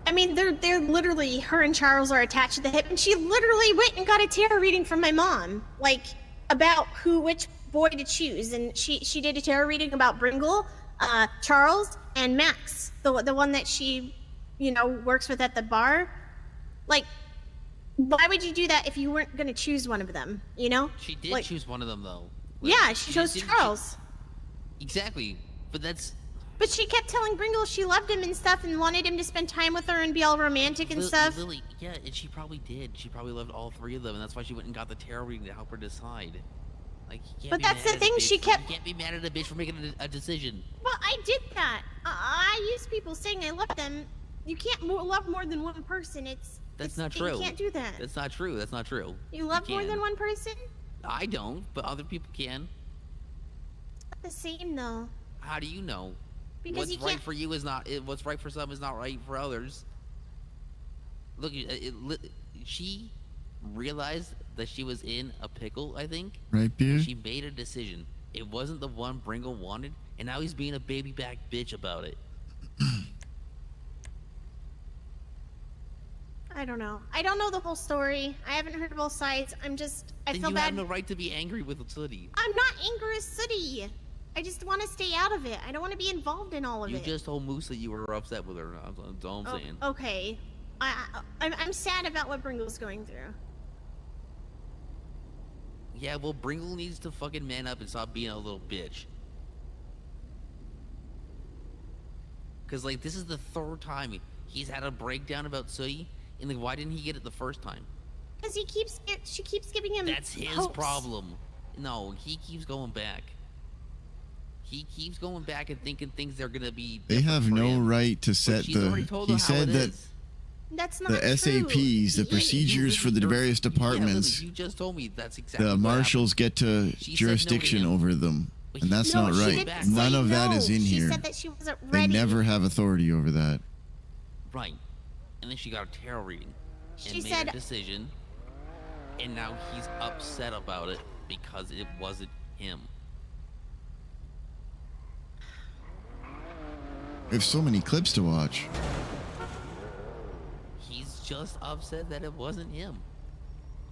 I mean, they're literally, her and Charles are attached to the hip, and she literally went and got a tarot reading from my mom, like, about which boy to choose, and she did a tarot reading about Bringle, Charles, and Max, the one that she, you know, works with at the bar. Like, why would you do that if you weren't gonna choose one of them, you know? She did choose one of them, though. Like, yeah, she chose Charles. Exactly, but that's... But she kept telling Bringle she loved him and stuff and wanted him to spend time with her and be all romantic and stuff. Lily, yeah, and she probably did. She probably loved all three of them, and that's why she went and got the tarot reading to help her decide. Like, but that's the thing, she kept... You can't be mad at a bitch for making a decision. Well, I did that. I used people saying I love them. You can't love more than one person. That's not true. You can't do that. That's not true. That's not true. You love more than one person? I don't, but other people can. Not the same, though. How do you know? Because what's right for you is not... What's right for some is not right for others. Look, she realized that she was in a pickle, I think. Right, Beer? She made a decision. It wasn't the one Bringle wanted, and now he's being a baby back bitch about it. I don't know. I don't know the whole story. I haven't heard both sides. I feel bad. You have no right to be angry with Sooty. I'm not angry with Sooty. I just want to stay out of it. I don't want to be involved in all of it. You just told Moose that you were upset with her. That's all I'm saying. Okay. I'm sad about what Bringle's going through. Yeah, well, Bringle needs to fucking man up and stop being a little bitch. Because, like, this is the third time he's had a breakdown about Sooty, and, like, why didn't he get it the first time? Because she keeps giving him That's his hopes. problem. No, he keeps going back. He keeps going back and thinking things are gonna be. They have no right to set the. He said that that's not the SAPs, the procedures for the various departments. You just told me that's exactly. The marshals get to jurisdiction over them, and that's not right. None of that is in here. She said that she wasn't ready. They never have authority over that. Right, and then she got a tarot reading and made a decision, and now he's upset about it because it wasn't him. We have so many clips to watch. He's just upset that it wasn't him.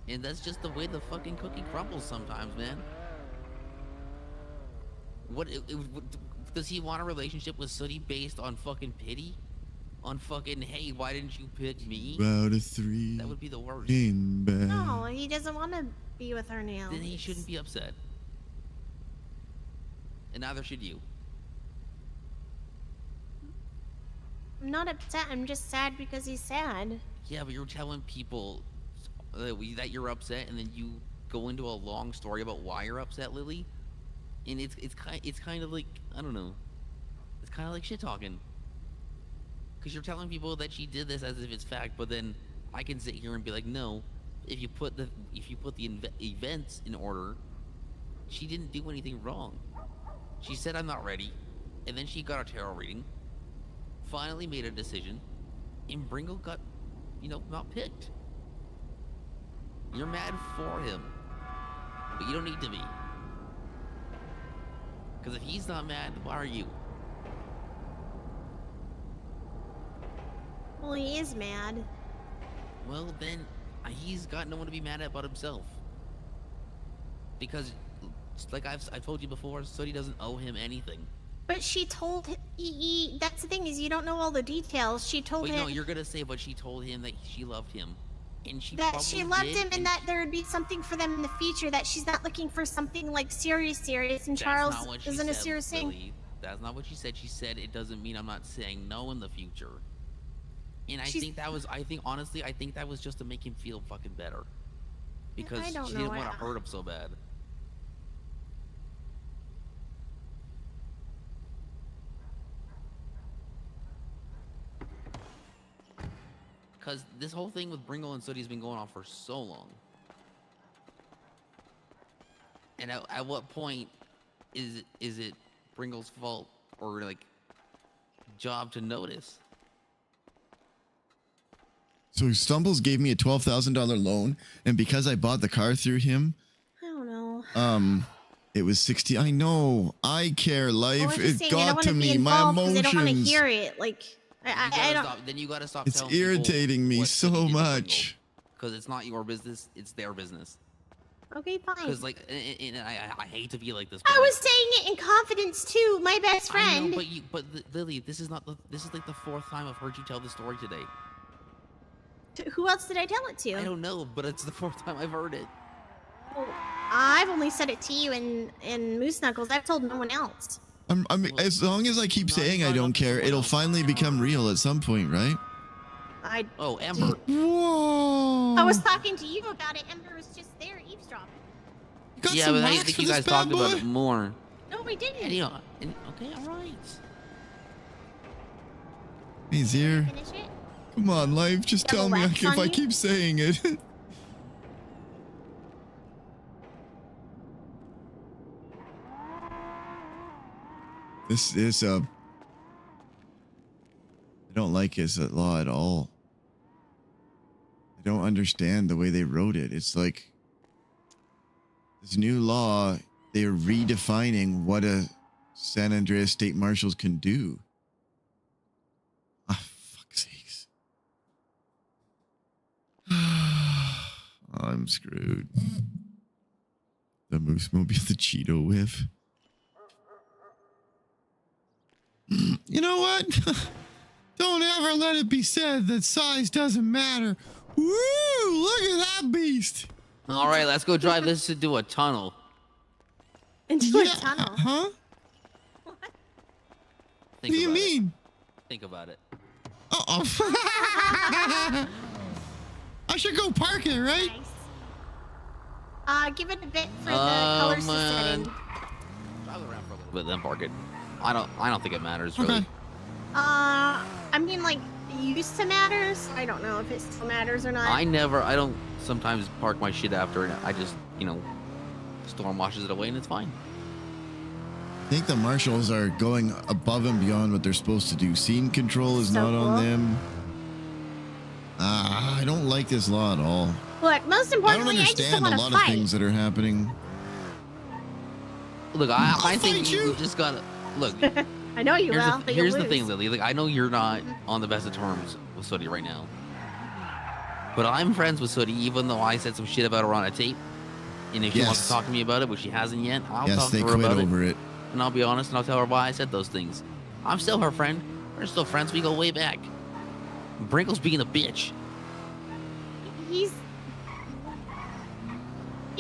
And that's just the way the fucking cookie crumbles sometimes, man. What does he want a relationship with Sooty based on fucking pity? On fucking, hey, why didn't you pick me? About a 3. That would be the worst. No, he doesn't want to be with her now. Then he shouldn't be upset. And neither should you. I'm not upset. I'm just sad because he's sad. Yeah, but you're telling people that you're upset, and then you go into a long story about why you're upset, Lily. And it's kind of like, I don't know. It's kind of like shit talking. Because you're telling people that she did this as if it's fact, but then I can sit here and be like, no. If you put the events in order, she didn't do anything wrong. She said I'm not ready, and then she got a tarot reading. Finally made a decision, and Bringle got, not picked. You're mad for him, but you don't need to be. Because if he's not mad, why are you? Well, he is mad. Well, then, he's got no one to be mad at but himself. Because, like I've told you before, Sooty doesn't owe him anything. But she told That's the thing is you don't know all the details. She told Wait, him. no, you're gonna say, but she told him that she loved him, and she that she loved did, him, and that there would be something for them in the future. That she's not looking for something like serious, and Charles isn't a serious thing. Billy. That's not what she said. She said it doesn't mean I'm not saying no in the future. And I think honestly, I think that was just to make him feel fucking better. Because she didn't want to hurt him so bad. Because this whole thing with Bringle and Sooty has been going on for so long. And at what point is it Bringle's fault or like job to notice? So Stumbles gave me a $12,000 loan, and because I bought the car through him, I don't know. it was 60. I know. I care. Life. It got to me. My emotions. I don't want to hear it. Like I don't. Then you gotta stop. It's irritating me so much. Because it's not your business. It's their business. Okay, fine. Because like, and I hate to be like this. I was saying it in confidence too. My best friend. I know, but Lily, this is like the fourth time I've heard you tell this story today. Who else did I tell it to? I don't know, but it's the fourth time I've heard it. Well, I've only said it to you and Moose Knuckles. I've told no one else. I mean, as long as I keep saying I don't care, it'll finally become real at some point, right? Oh, Ember. Whoa. I was talking to you about it. Ember was just there eavesdropping. Yeah, but I think you guys talked about it more. No, we didn't. Okay, all right. Hey, Zier. Finish it? Come on, life. Just tell me if I keep saying it. This is I don't like his law at all. I don't understand the way they wrote it. It's like this new law, they're redefining what a San Andreas State Marshals can do. Ah, fuck's sakes. I'm screwed. The Moose Mobile, the Cheeto whiff. You know what? Don't ever let it be said that size doesn't matter. Woo! Look at that beast. All right, let's go drive this into a tunnel. Into a tunnel? Huh? What? What do you mean? Think about it. Uh-oh. I should go park it, right? Nice. Give it a bit for the colors to set in. Drive around for a little bit, then park it. I don't think it matters really. Okay. I mean, like, used to matters. I don't know if it still matters or not. I don't sometimes park my shit after and I just, storm washes it away and it's fine. I think the marshals are going above and beyond what they're supposed to do. Scene control is not on them. I don't like this law at all. Look, most importantly, I don't I just don't understand want a to lot fight. of things that are happening. Look, I think you just gotta look. I know you will. Here's the thing, Lily. Like, I know you're not on the best of terms with Sooty right now, but I'm friends with Sooty, even though I said some shit about her on a tape. And if she wants to talk to me about it, which she hasn't yet, I'll talk to her about it. And I'll be honest, and I'll tell her why I said those things. I'm still her friend. We're still friends. We go way back. Brinkle's being a bitch. You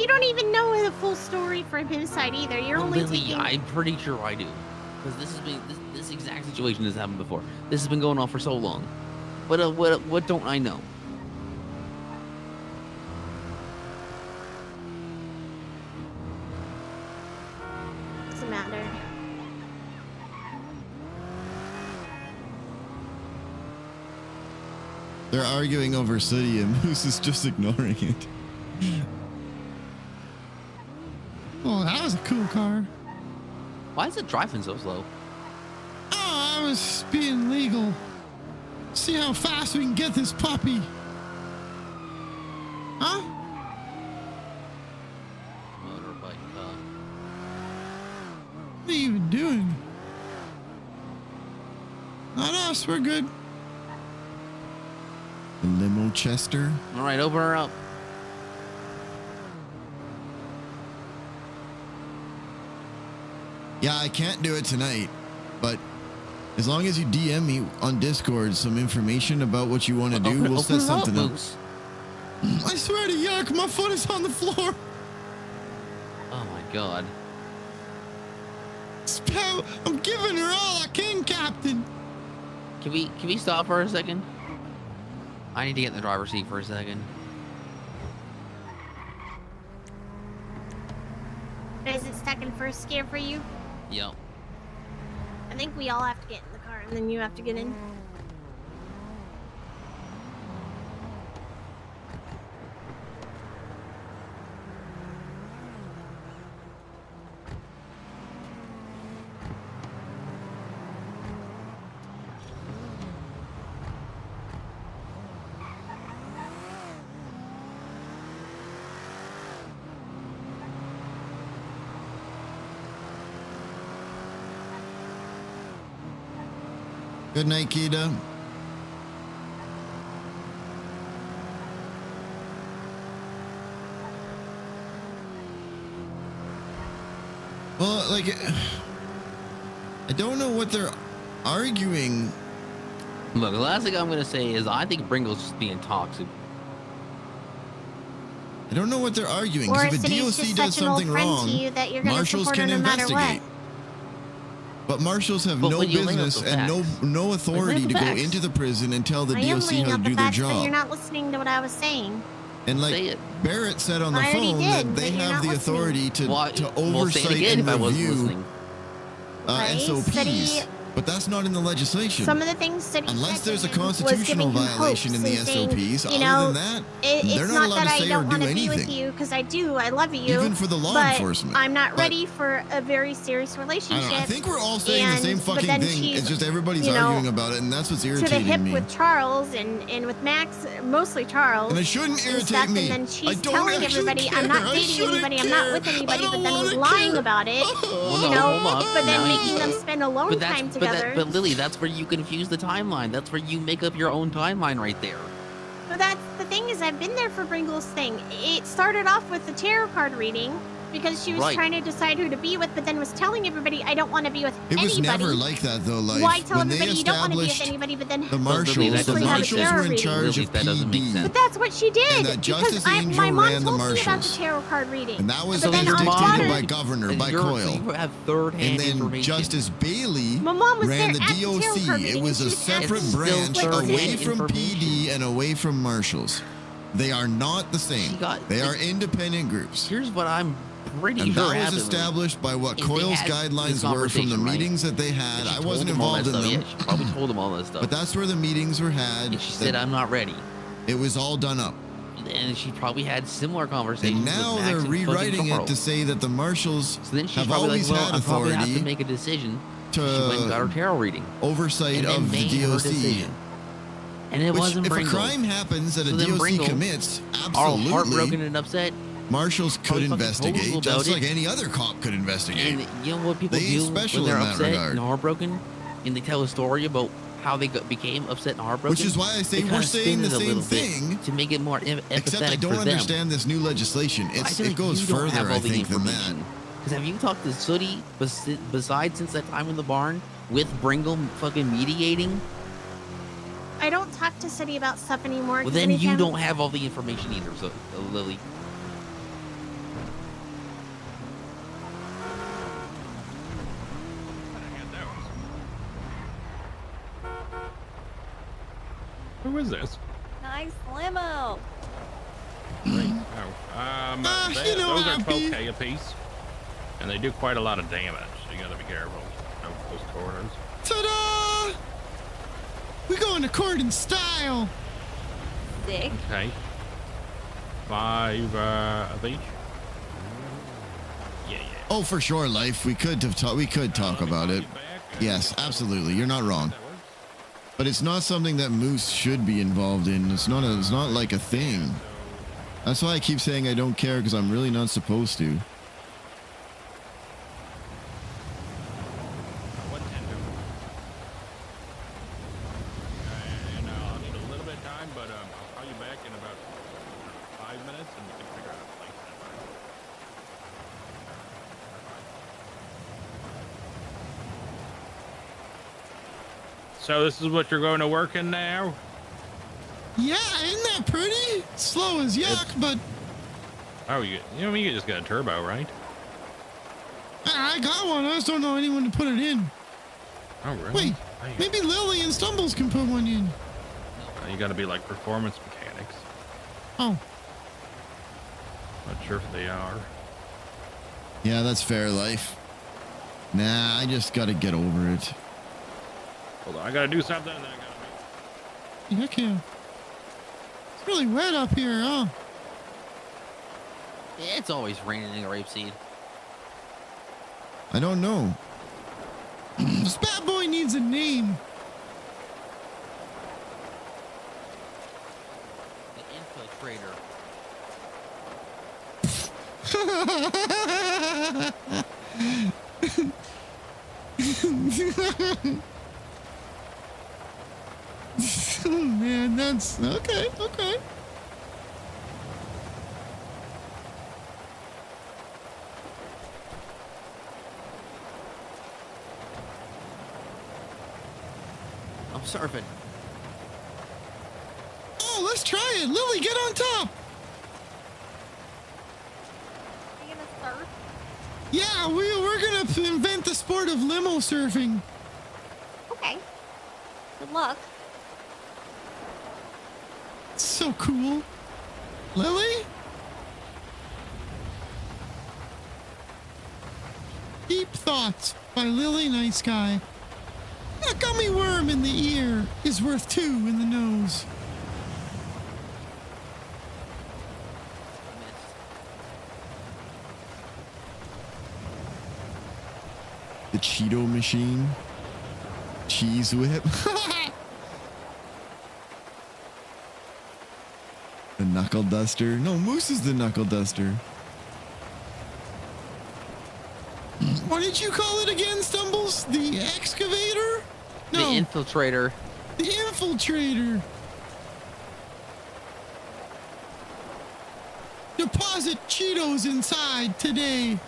don't even know the full story from his side either. You're only Lily, taking... I'm pretty sure I do. Because this exact situation has happened before. This has been going on for so long. But what don't I know? Doesn't matter. They're arguing over Sooty and Moose is just ignoring it. Oh, that was a cool car. Why is it driving so slow? Oh, I was being legal. See how fast we can get this puppy. Huh? Motorbike, What are you even doing? Not us, we're good. Limo Chester. All right, open her up. Yeah, I can't do it tonight, but As long as you DM me on Discord some information about what you want to do, we'll set something up. I swear to yuck, my foot is on the floor. Oh my god. Spout, I'm giving her all I can, Captain. Can we stop for a second? I need to get in the driver's seat for a second. Is it stuck in first gear for you? Yep. I think we all have to get in the car and then you have to get in. Good night, Kita. Well, like, I don't know what they're arguing. Look, the last thing I'm going to say is I think Bringle's just being toxic. I don't know what they're arguing. Or Because if a City's DOC just does such an old something friend wrong, to you that you're gonna marshals support her can no matter investigate. But marshals have But no when you lay out business the and facts. no authority the to go facts. into the prison and tell the I am DOC laying how to out the do their facts, but you're job. not listening to what I was saying. And like Say it. Barrett said on the I already phone did, that they but you're have not the listening. authority to Well, to well, say it oversight again and if I wasn't review listening. Right? SOPs. City- But that's not in the legislation. Some of the things City Unless said there's a to him was constitutional giving him violation in the hopes and saying, SOPs. you Other know, than that, it's they're not not allowed that to I say or don't do want to be with anything. you because I do. I love you. Even for the law but enforcement. I'm not But- ready for a very serious I relationship. don't know. I think we're all saying the same but fucking then thing. she's, It's just everybody's you know, arguing about it, and that's what's to the irritating hip me. with Charles and with Max, mostly Charles. And it shouldn't and irritate stuff, me. And then I she's don't telling actually everybody, care. I'm not I dating shouldn't anybody, I'm not care. with I anybody, don't but then wanna lying care. about it. Well, you no, know, hold on. but then Now you- making them spend alone time together. But Lily, that's where you confuse the timeline. That's where you make up your own timeline right there. But that's the thing is I've been there for Bringle's thing. It started off with the tarot card reading because she was Right. trying to decide who to be with, but then was telling everybody I don't want to be with It was anybody. never like that though. Like Why tell when they everybody you don't want to be with established anybody, but then the marshals, Lily, the that doesn't make marshals sense. were in Lily, charge of that doesn't make PD. sense. But that's what she did. And that because Justice my Angel mom ran the told me about the marshals. tarot card reading. And that was but then on dictated Twitter, by governor, by So Coyle. you have third-hand And then information. Justice Bailey My mom was ran there the at the tarot DOC. card It reading, was and a she was asking separate It's still branch third-hand away from information. PD and away from marshals. They are not the same. They are independent groups. Here's what I'm pretty And sure that was happened. established by what is they Coyle's had guidelines this were from the conversation, right? meetings that they And had. she I told wasn't them all involved that in stuff. them. Yeah, she probably told them all that stuff. But that's where the meetings were had. And she said, I'm not ready. It was all done up. And she probably had similar conversations And now with Max they're and rewriting fucking it Carl. to say that the marshals So then she's have probably always like, well, had I probably have to authority make a decision. to She went and got her tarot reading. oversight And then of the made her DOC. decision. And it Which, wasn't if Bringle. a crime happens that So a then DOC Bringle, commits, all absolutely, heartbroken and upset. marshals could Probably fucking investigate, told just about like it. any other cop could investigate. And you know what people They do ain't special when they're in that upset regard. and heartbroken, and they tell a story about how they became upset and heartbroken. Which is why I say They we're kinda saying spin the it a same little bit thing, to make it more empathetic except I don't for them. understand this new legislation. I feel It like goes you don't have further, all I the think, than that. information. Because have you talked to Sooty besides since that time in the barn with Bringle fucking mediating? I don't talk to City about stuff anymore. Well, 'cause then you anytime- don't have all the information either, so Lily. Who is this? Nice limo. Oh, you know, those are Happy. 12K a piece, and they do quite a lot of damage. So you gotta be careful of those corners. Ta-da! We going to court in style. Sick. Okay. 5 of each. Yeah. Oh, for sure, life. We could talk about it. Yes, absolutely. You're not wrong. But it's not something that Moose should be involved in. It's not like a thing. That's why I keep saying I don't care, because I'm really not supposed to. And I'll need a little bit of time, but I'll call you back in about 5 minutes, and we can figure out a place. So this is what you're going to work in now? Yeah, isn't that pretty? Slow as yuck, but Oh, you just got a turbo, right? I got one. I just don't know anyone to put it in. Oh, really? Wait, maybe Lily and Stumbles can put one in. You got to be like performance mechanics. Oh. Not sure if they are. Yeah, that's fair life. Nah, I just gotta get over it. Hold on, I gotta do something. Then I gotta Heck yeah. It's really wet up here, huh? It's always raining in rapeseed. I don't know. This bad boy needs a name. The infiltrator. Oh man, that's okay. I'm surfing. Oh, let's try it. Lily, get on top. Are you gonna surf? Yeah, we're gonna invent the sport of limo surfing. Okay. Good luck. So cool. Lily? Deep Thoughts by Lily Nice Guy. A gummy worm in the ear is worth 2 in the nose. The Cheeto machine. Cheese whip. The knuckle duster. No, Moose is the knuckle duster. What did you call it again, Stumbles? The excavator? No. The infiltrator. The infiltrator. Deposit Cheetos inside today.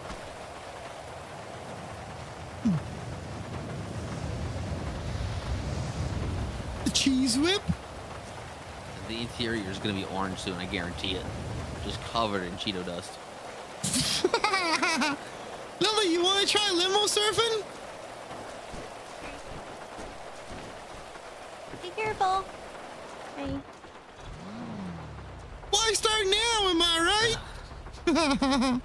The cheese whip? The interior is going to be orange soon, I guarantee it. Just covered in Cheeto dust. Lily, you want to try limo surfing? Be careful. Hey. Why start now? Am I right?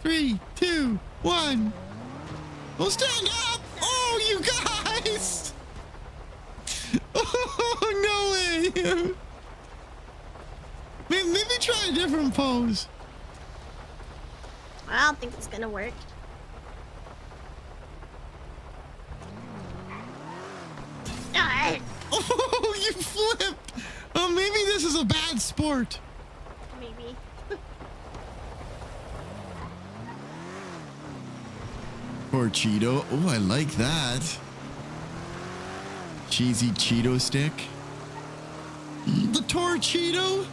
3, 2, 1. Well, stand up! Oh, you guys! Oh, no way! Maybe try a different pose. I don't think it's gonna work. Oh, you flipped! Oh, maybe this is a bad sport. Maybe. Or Cheeto. Oh, I like that. Cheesy Cheeto stick. The Torcheeto?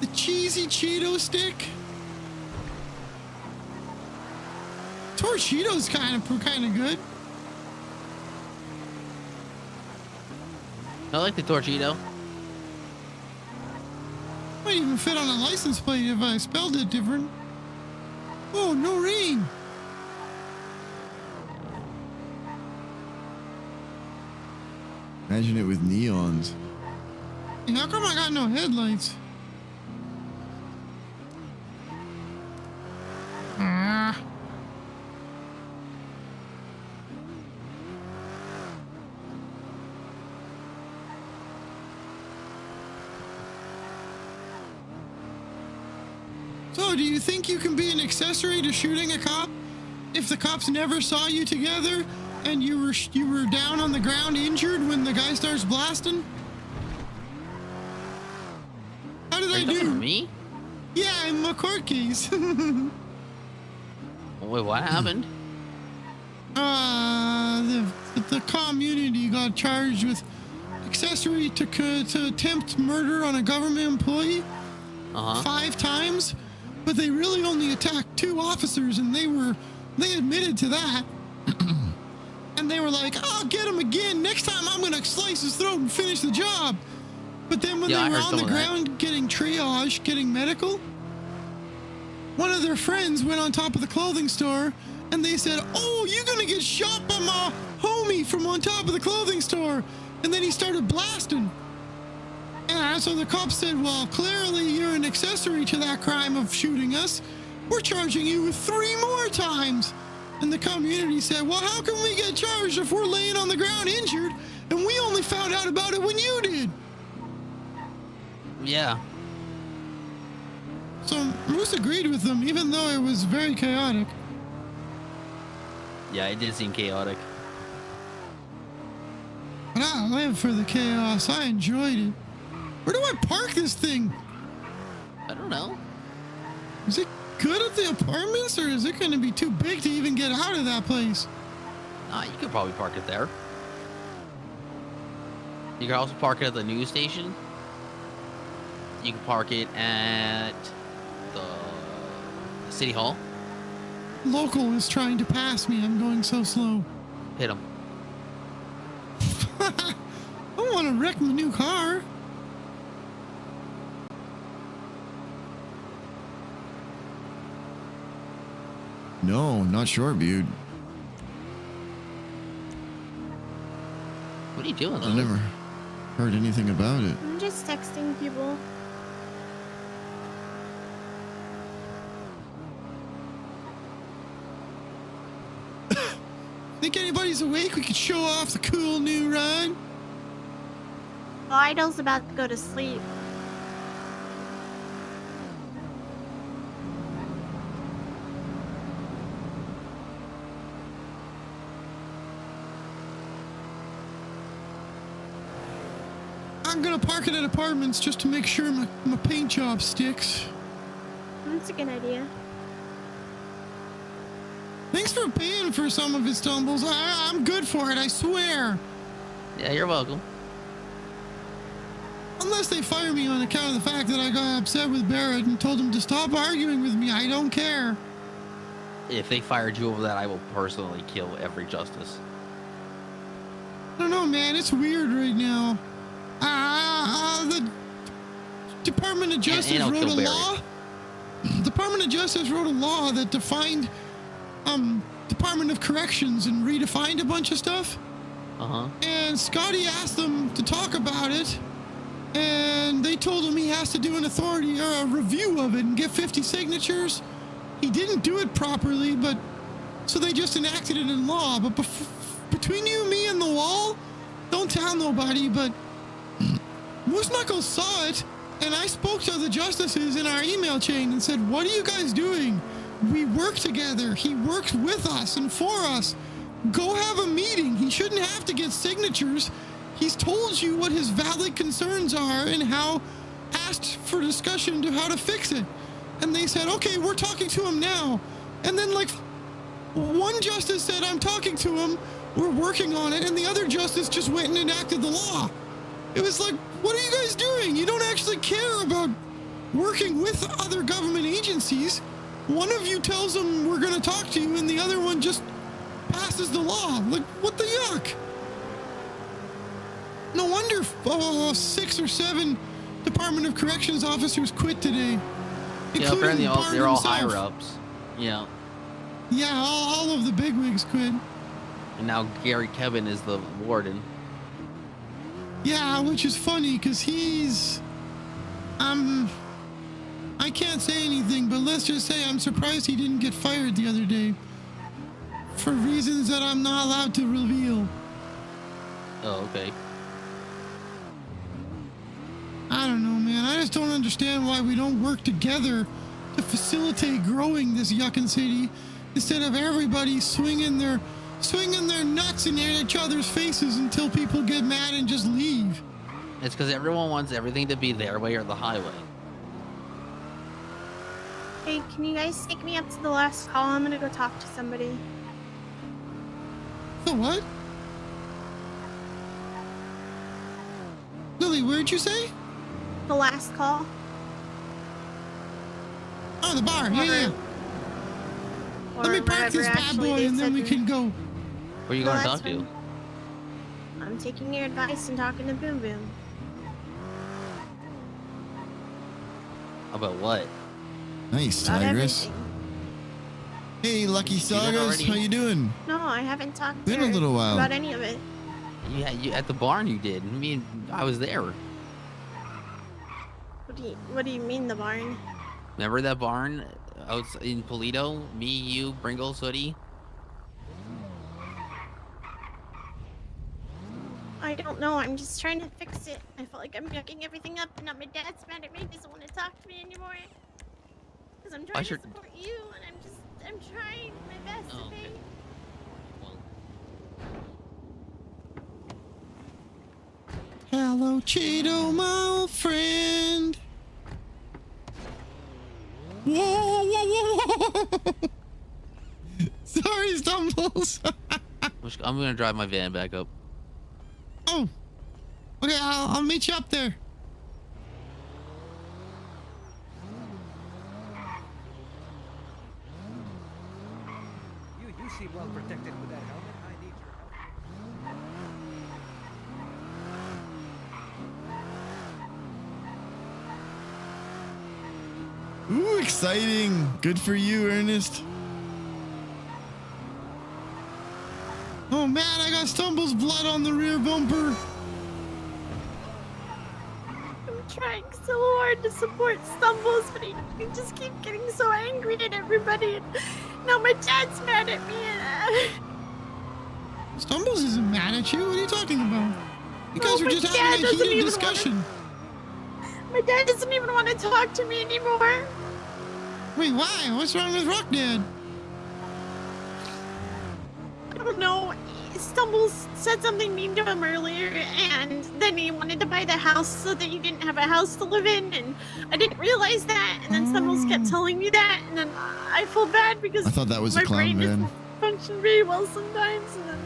The cheesy Cheeto stick? Torcheeto's kind of good. I like the Torcheeto. Might even fit on a license plate if I spelled it different. Oh, no rain. Imagine it with neons. Hey, how come I got no headlights? Ah. So, do you think you can be an accessory to shooting a cop? If the cops never saw you together and you were down on the ground injured when the guy starts blasting? How did I do? Me? Yeah, in my court case. Wait, what happened? The community got charged with accessory to attempt murder on a government employee 5 times, but they really only attacked 2 officers, and they admitted to that. And and they were like, "I'll get him again. Next time I'm gonna slice his throat and finish the job." But then when Yeah, I they were heard on the some of that. ground getting triage, getting medical, one of their friends went on top of the clothing store and they said, "Oh, you're gonna get shot by my homie from on top of the clothing store." And then he started blasting. And so the cops said, "Well, clearly you're an accessory to that crime of shooting us. We're charging you with 3 more times." And the community said, "Well, how can we get charged if we're laying on the ground injured and we only found out about it when you did?" Yeah. So Moose agreed with them, even though it was very chaotic. Yeah, it did seem chaotic. But I live for the chaos. I enjoyed it. Where do I park this thing? I don't know. Is it good at the apartments, or is it going to be too big to even get out of that place? You could probably park it there. You could also park it at the news station. You could park it at the city hall. Local is trying to pass me. I'm going so slow. Hit him. I don't want to wreck my new car. No, not short, dude. What are you doing? I never heard anything about it. I'm just texting people. Think anybody's awake? We could show off the cool new ride. Oh, Idol's about to go to sleep. I'm gonna park it at apartments just to make sure my paint job sticks. That's a good idea. Thanks for paying for some of his stumbles. I'm good for it, I swear. Yeah, you're welcome. Unless they fire me on account of the fact that I got upset with Barrett and told him to stop arguing with me, I don't care. If they fired you over that, I will personally kill every justice. I don't know, man. It's weird right now. The Department of Justice wrote a law. Department of Justice wrote a law that defined Department of Corrections and redefined a bunch of stuff. And Scotty asked them to talk about it, and they told him he has to do an authority or a review of it and get 50 signatures. He didn't do it properly, but so they just enacted it in law. But between you, me, and the wall, don't tell nobody, but Moose Knuckles saw it, and I spoke to the justices in our email chain and said, "What are you guys doing? We work together. He works with us and for us. Go have a meeting. He shouldn't have to get signatures. He's told you what his valid concerns are and how asked for discussion to how to fix it." And they said, "Okay, we're talking to him now." And then like one justice said, "I'm talking to him. We're working on it." And the other justice just went and enacted the law. It was like, what are you guys doing? You don't actually care about working with other government agencies. One of you tells them we're going to talk to you, and the other one just passes the law. Like, what the yuck? No wonder 6 or 7 Department of Corrections officers quit today. Yeah, apparently Barr they're all himself. higher ups. Yeah. Yeah, all of the bigwigs quit. And now Gary Kevin is the warden. Yeah, which is funny because he's, I can't say anything, but let's just say I'm surprised he didn't get fired the other day for reasons that I'm not allowed to reveal. Oh, okay. I don't know, man. I just don't understand why we don't work together to facilitate growing this yuckin' city instead of everybody swinging their nuts in each other's faces until people get mad and just leave. It's because everyone wants everything to be their way or the highway. Hey, can you guys take me up to the last call? I'm gonna go talk to somebody. The what? Lily, where'd you say? The last call. Oh, the bar. Yeah. Let me park this bad boy and then we can go. Who are you going to talk to? I'm taking your advice and talking to Boom Boom. About what? Nice, About Tigress. everything. Hey, Lucky Sagas, how you doing? No, I haven't talked Been to a her little while. about any of it. Yeah, you at the barn you did. I mean, I was there. What do you mean the barn? Remember that barn out in Polito? Me, you, Pringles, Hoodie? I don't know. I'm just trying to fix it. I feel like I'm yucking everything up, and now my dad's mad at me. He doesn't want to talk to me anymore. Because I'm trying to support you, and I'm trying my best. Oh, Okay? Hello, Cheeto, my old friend. Whoa, whoa, whoa. Sorry, Stumbles. I'm gonna drive my van back up. Oh, okay. I'll meet you up there. You seem well protected with that helmet. I need your help. Ooh, exciting. Good for you, Ernest. Oh man, I got Stumbles blood on the rear bumper. I'm trying so hard to support Stumbles, but he just keeps getting so angry at everybody. And now my dad's mad at me. Stumbles isn't mad at you. What are you talking about? You guys were just my having dad a doesn't heated even discussion. My dad doesn't even want to talk to me anymore. Wait, why? What's wrong with Rock Dad? I don't know. Stumbles said something mean to him earlier, and then he wanted to buy the house so that he didn't have a house to live in, and I didn't realize that, and then Stumbles kept telling me that, and then I feel bad because I thought that was my a clown brain van. doesn't function very well sometimes, and then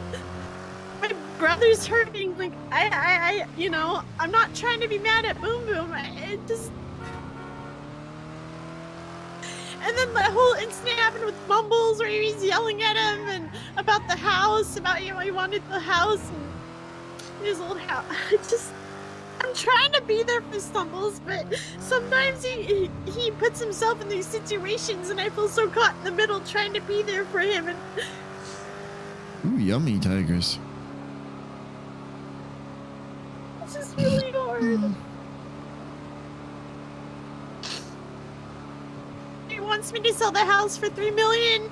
my brother's hurting. Like, you know, I'm not trying to be mad at Boom Boom. It just... And then the whole incident happened with Mumbles, where he was yelling at him and about the house, about he wanted the house and his old house. I'm trying to be there for Stumbles, but sometimes he puts himself in these situations, and I feel so caught in the middle trying to be there for him. And Ooh, yummy, Tigers. it's just really hard. He wants me to sell the house for $3 million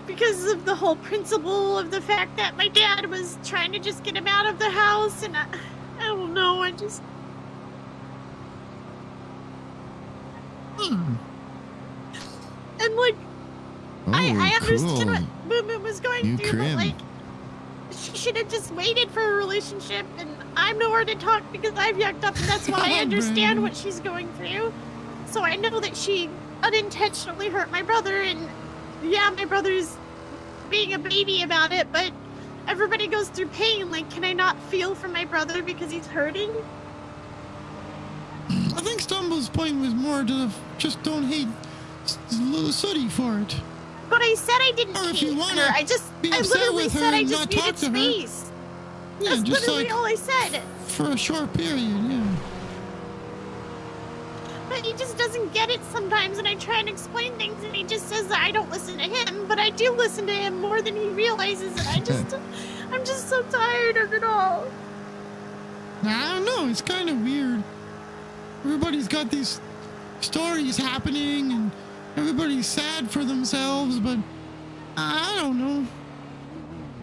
because of the whole principle of the fact that my dad was trying to just get him out of the house, and I don't know, I just... And like, I understand what Boom Boom was going through, but like, she should have just waited for a relationship, and I'm nowhere to talk because I've yucked up, and that's why I understand what she's going through. So I know that she unintentionally hurt my brother, and yeah, my brother's being a baby about it, but everybody goes through pain. Like, can I not feel for my brother because he's hurting? I think Stumble's point was more to just don't hate little Sooty for it. But I said I didn't hate her. I literally said I just needed space. Yeah, That's just literally like all I said. For a short period, yeah. But he just doesn't get it sometimes, and I try and explain things, and he just says that I don't listen to him, but I do listen to him more than he realizes, and I'm just so tired of it all. I don't know, it's kind of weird. Everybody's got these stories happening, and everybody's sad for themselves, but I don't know.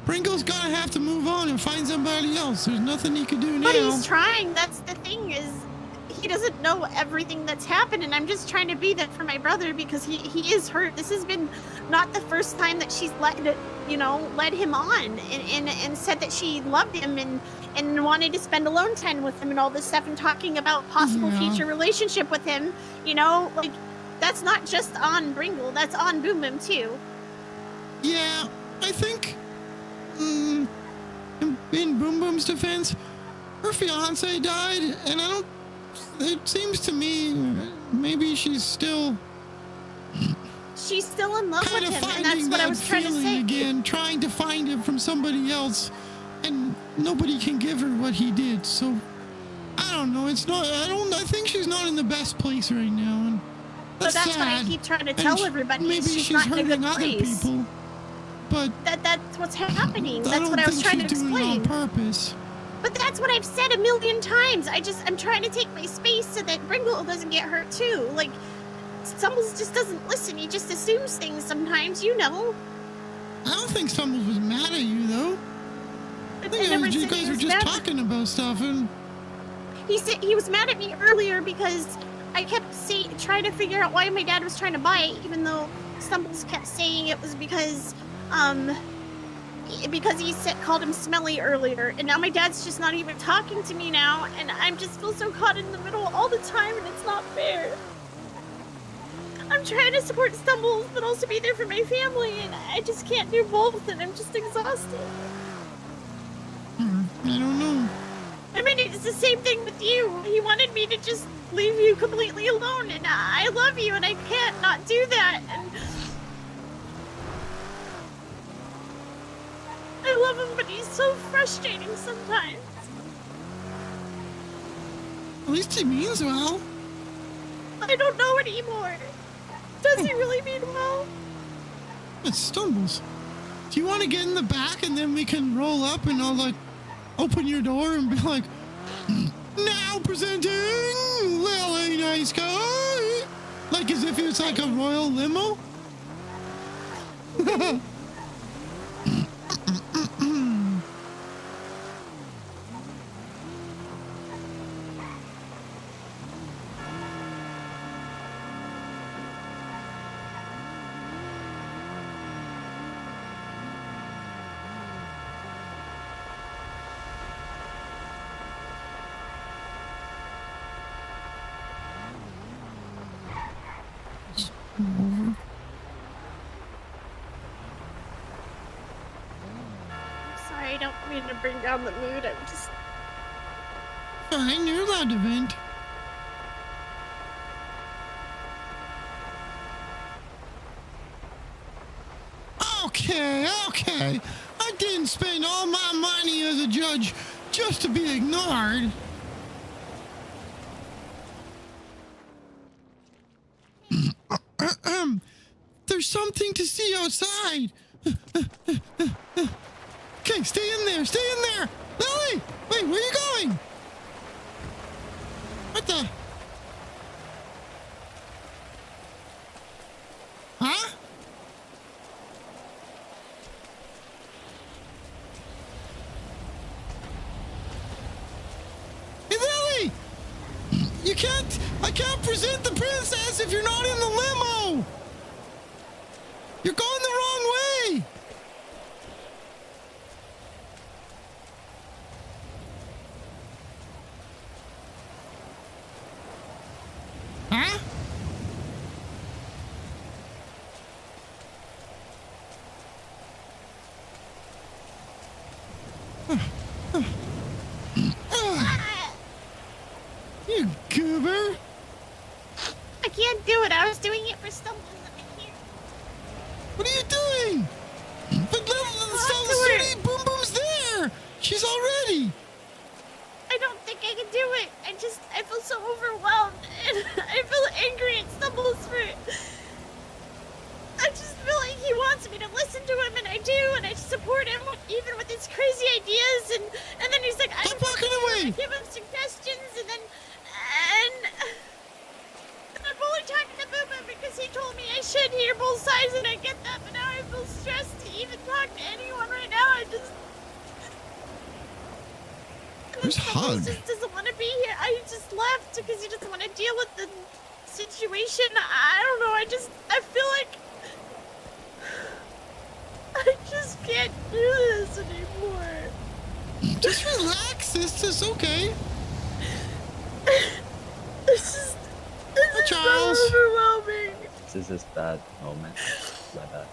Pringle's gonna have to move on and find somebody else. There's nothing he can do now. But he's trying. That's the thing, is he doesn't know everything that's happened, and I'm just trying to be there for my brother because he is hurt. This has been not the first time that she's led him on and said that she loved him and wanted to spend alone time with him and all this stuff, and talking about possible future relationship with him. You know, like, that's not just on Bringle, that's on Boom Boom too. Yeah, I think in Boom Boom's defense, her fiance died, and it seems to me maybe she's still she's still in love with kind of him, and finding that's what I that was trying to feeling say. again, trying to find it from somebody else, and nobody can give her what he did. So I don't know. It's not. I think she's not in the best place right now, and So that's what I sad. keep trying to And tell everybody. Maybe she's she's not in a hurting good other place. people, but That's what's happening. I That's don't what I was think trying to she's doing explain. it on purpose. But that's what I've said a million times. I'm trying to take my space so that Ringo doesn't get hurt too. Like, Stumbles just doesn't listen. He just assumes things sometimes, you know. I don't think Stumbles was mad at you though. I think you guys were just talking about stuff, and he said he was mad at me earlier because I kept trying to figure out why my dad was trying to buy it, even though Stumbles kept saying it was because he called him smelly earlier, and now my dad's just not even talking to me now, and I just feel so caught in the middle all the time, and it's not fair. I'm trying to support Stumbles, but also be there for my family, and I just can't do both, and I'm just exhausted. I don't know. I mean, it's the same thing with you. He wanted me to just leave you completely alone, and I love you, and I can't not do that, and I love him, but he's so frustrating sometimes. At least he means well. I don't know anymore. Does he really mean well? It Stumbles. Do you want to get in the back and then we can roll up and I'll like open your door and be like, now presenting Lily Nice Guy? Like as if it's like a royal limo? Over. Sorry, I don't mean to bring down the mood. I'm just... Fine, you're allowed to vent. Okay. I didn't spend all my money as a judge just to be ignored. There's something to see outside. Okay, stay in there. Lily! Wait, where are you going? What the? Huh? Hey, Lily! I can't present the princess if you're not in the limo! You're going the wrong way! Huh? You goober! I can't do it. I was doing it for Stumbles. What are you doing? But little Boom Boom's there! She's all ready! I don't think I can do it. I feel so overwhelmed, and I feel angry at Stumbles for... I just feel like he wants me to listen to him, and I do, and I support him, even with his crazy ideas, and then he's like, Stop walking away! I give him suggestions, and I'm only talking to Boo Boo because he told me I should hear both sides, and I get that, but now I feel stressed to even talk to anyone right now. Where's Hug? He just doesn't want to be here. I just left because he doesn't want to deal with the situation. I don't know. I feel like I just can't do this anymore. Just relax, it's okay. This is Charles. so overwhelming. This is his bad moment. My bad.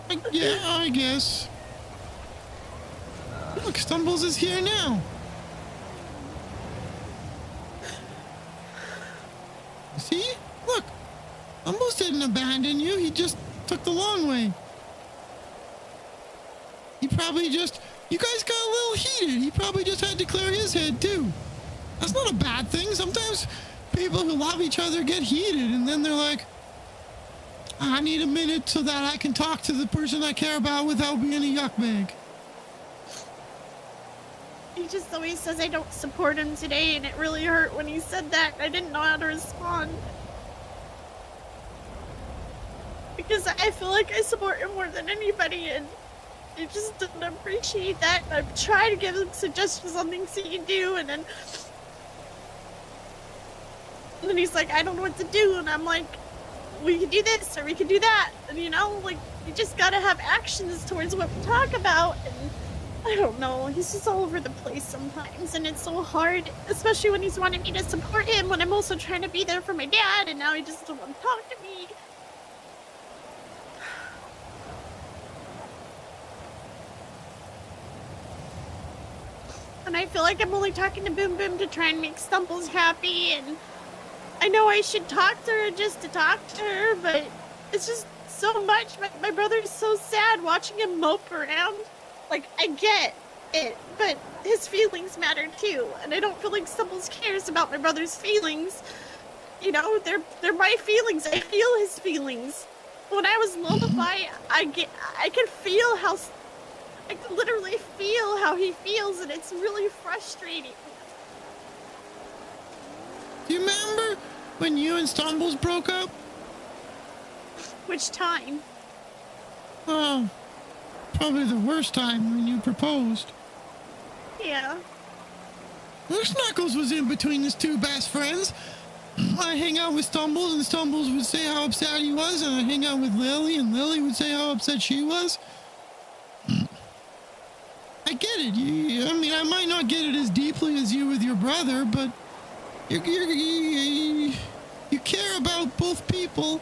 I guess. Look, Stumbles is here now. See? Look. Stumbles didn't abandon you. He just took the long way. He probably just... You guys got a little heated. He probably just had to clear his head, too. That's not a bad thing. Sometimes people who love each other get heated, and then they're like, I need a minute so that I can talk to the person I care about without being a yuck bag. He just always says I don't support him today, and it really hurt when he said that. I didn't know how to respond. Because I feel like I support him more than anybody, and I just didn't appreciate that. I've tried to give him suggestions on things he can do, and then he's like, I don't know what to do, and I'm like, we can do this, or we can do that, and you know, like, you just gotta have actions towards what we talk about, and I don't know, he's just all over the place sometimes, and it's so hard, especially when he's wanting me to support him, when I'm also trying to be there for my dad, and now he just doesn't want to talk to me. And I feel like I'm only talking to Boom Boom to try and make Stumbles happy, and I know I should talk to her just to talk to her, but it's just so much. My brother's so sad watching him mope around. Like, I get it, but his feelings matter too, and I don't feel like Stumbles cares about my brother's feelings. You know, they're my feelings. I feel his feelings. When I was Lullaby, I can feel how... I can literally feel how he feels, and it's really frustrating. Do you remember when you and Stumbles broke up? Which time? Oh, probably the worst time when you proposed. Yeah. Well, Snuggles was in between his two best friends. I hang out with Stumbles, and Stumbles would say how upset he was, and I hang out with Lily, and Lily would say how upset she was. I get it. I mean, I might not get it as deeply as you with your brother, but you care about both people,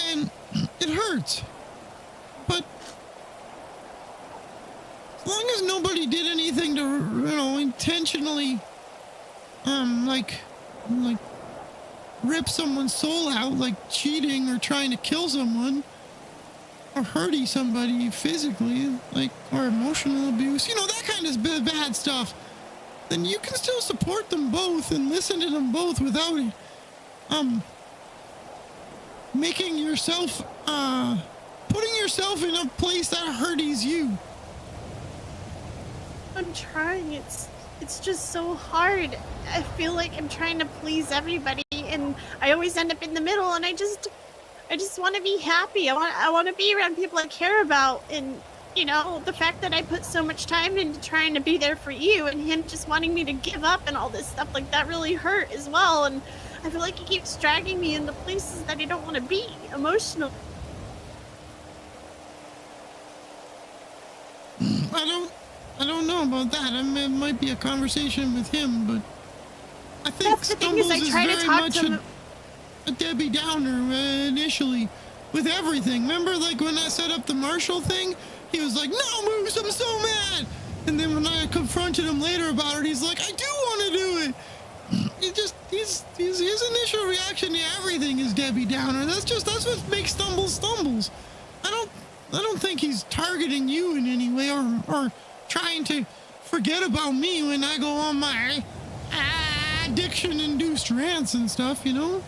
and it hurts. But as long as nobody did anything to, you know, intentionally, like rip someone's soul out, like cheating or trying to kill someone, or hurting somebody physically, like, or emotional abuse, you know, that kind of bad stuff, then you can still support them both and listen to them both without making yourself, putting yourself in a place that hurts you. I'm trying. It's just so hard. I feel like I'm trying to please everybody, and I always end up in the middle, and I just want to be happy. I want to be around people I care about, and you know, the fact that I put so much time into trying to be there for you, and him just wanting me to give up and all this stuff, like, that really hurt as well, and I feel like he keeps dragging me into places that I don't want to be emotionally. I don't know about that. I mean, it might be a conversation with him, but I think Stumbles is very much a Debbie Downer initially with everything. Remember, like, when I set up the Marshall thing, he was like, "No, Moose, I'm so mad." And then when I confronted him later about it, he's like, "I do want to do it." His initial reaction to everything is Debbie Downer. That's what makes Stumbles. I don't think he's targeting you in any way or trying to forget about me when I go on my addiction-induced rants and stuff, you know?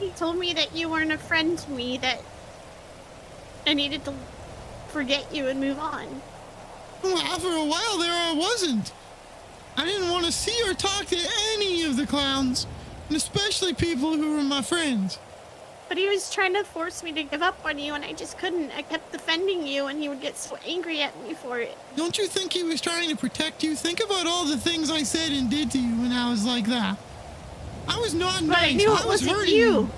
He told me that you weren't a friend to me, that I needed to forget you and move on. Well, for a while there I wasn't. I didn't want to see or talk to any of the clowns, and especially people who were my friends. But he was trying to force me to give up on you, and I just couldn't. I kept defending you, and he would get so angry at me for it. Don't you think he was trying to protect you? Think about all the things I said and did to you when I was like that. I was not nice. But I knew it wasn't you.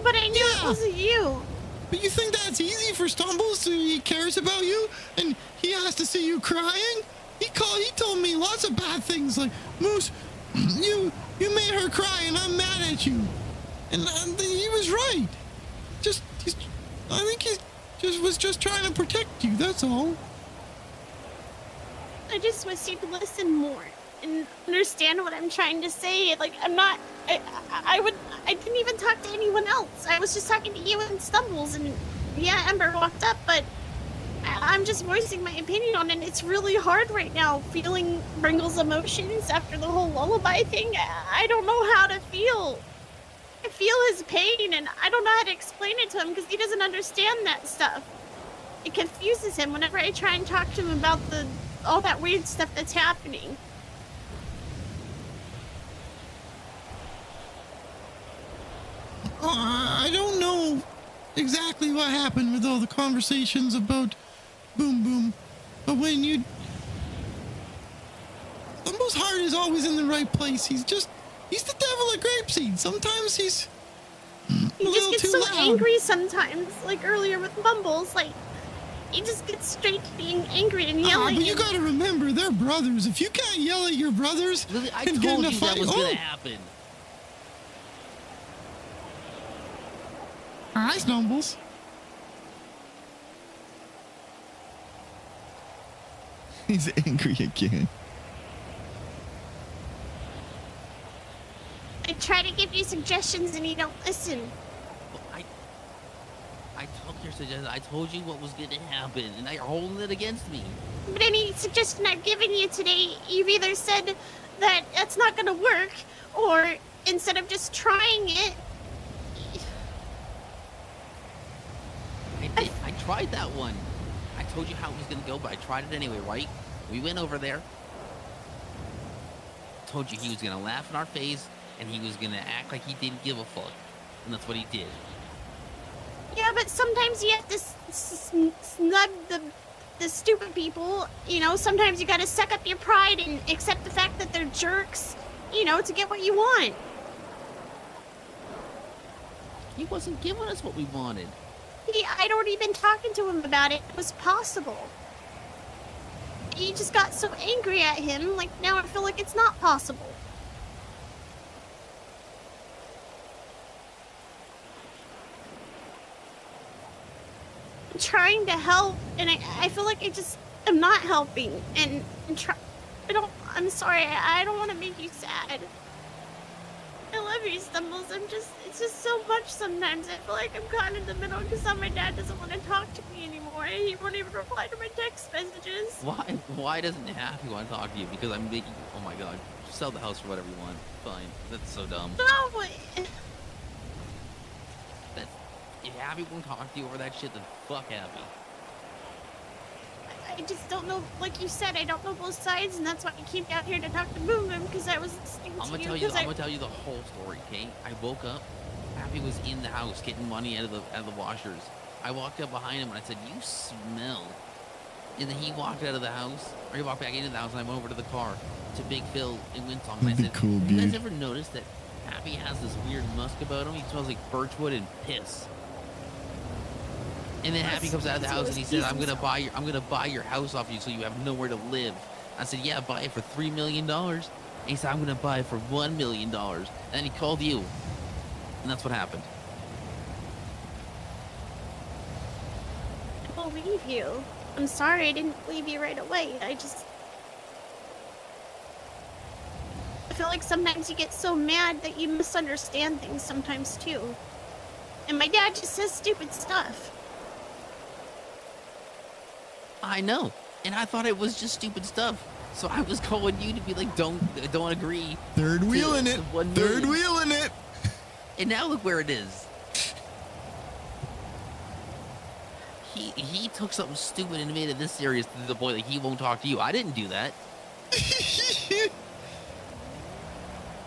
But I knew it wasn't you. But you think that's easy for Stumbles? He cares about you, and he has to see you crying? He told me lots of bad things, like, "Moose, you made her cry, and I'm mad at you." And he was right. I think he was just trying to protect you. That's all. I just wish you'd listen more and understand what I'm trying to say. Like, I'm not. I I didn't even talk to anyone else. I was just talking to you and Stumbles, and yeah, Ember walked up, but I'm just voicing my opinion on it. It's really hard right now feeling Bringle's emotions after the whole lullaby thing. I don't know how to feel. I feel his pain, and I don't know how to explain it to him because he doesn't understand that stuff. It confuses him whenever I try and talk to him about all that weird stuff that's happening. I don't know exactly what happened with all the conversations about Boom Boom, but when you... Stumbles' heart is always in the right place. He's the devil at Grapeseed. Sometimes he's He just gets so angry sometimes, like earlier with Mumbles, like, he just gets straight to being angry and yelling. But you gotta remember, they're brothers. If you can't yell at your brothers I and told get in a you fight... that was gonna happen. Hi, Stumbles. He's angry again. I try to give you suggestions and you don't listen. I took your suggestion. I told you what was going to happen, and now you're holding it against me. But any suggestion I've given you today, you've either said that that's not going to work, or instead of just trying it... I tried that one. I told you how it was going to go, but I tried it anyway, right? We went over there. Told you he was going to laugh in our face, and he was going to act like he didn't give a fuck. And that's what he did. Yeah, but sometimes you have to snub the stupid people. You know, sometimes you gotta suck up your pride and accept the fact that they're jerks, you know, to get what you want. He wasn't giving us what we wanted. I'd already been talking to him about it. It was possible. You just got so angry at him, like now I feel like it's not possible. I'm trying to help, and I feel like I'm not helping, and I'm sorry, I don't want to make you sad. I love you, Stumbles. It's just so much sometimes. I feel like I'm caught in the middle because my dad doesn't want to talk to me anymore. He won't even reply to my text messages. Why doesn't Happy want to talk to you? Because I'm making... Oh my god. Sell the house for whatever you want. Fine. That's so dumb. No, but... If Happy won't talk to you over that shit, then fuck Happy. I just don't know, like you said, I don't know both sides, and that's why I came down here to talk to Boom Boom, because I was listening to you. I'm gonna tell you the whole story, okay? I woke up, Happy was in the house getting money out of the washers. I walked up behind him and I said, "You smell." And then he walked out of the house, or he walked back into the house, and I went over to the car to Big Phil in Winsong, and I said, cool, "You guys ever notice that Happy has this weird musk about him? He smells like birchwood and piss." And then Happy comes out of the house and he says, I'm gonna buy your house off you so you have nowhere to live. I said, yeah, buy it for $3 million. And he said, I'm gonna buy it for $1 million. And then he called you. And that's what happened. I believe you. I'm sorry I didn't believe you right away. I feel like sometimes you get so mad that you misunderstand things sometimes too. And my dad just says stupid stuff. I know, and I thought it was just stupid stuff. So I was calling you to be like, don't agree. Third wheeling it. Third wheeling it. And now look where it is. He took something stupid and made it this serious to the point that he won't talk to you. I didn't do that.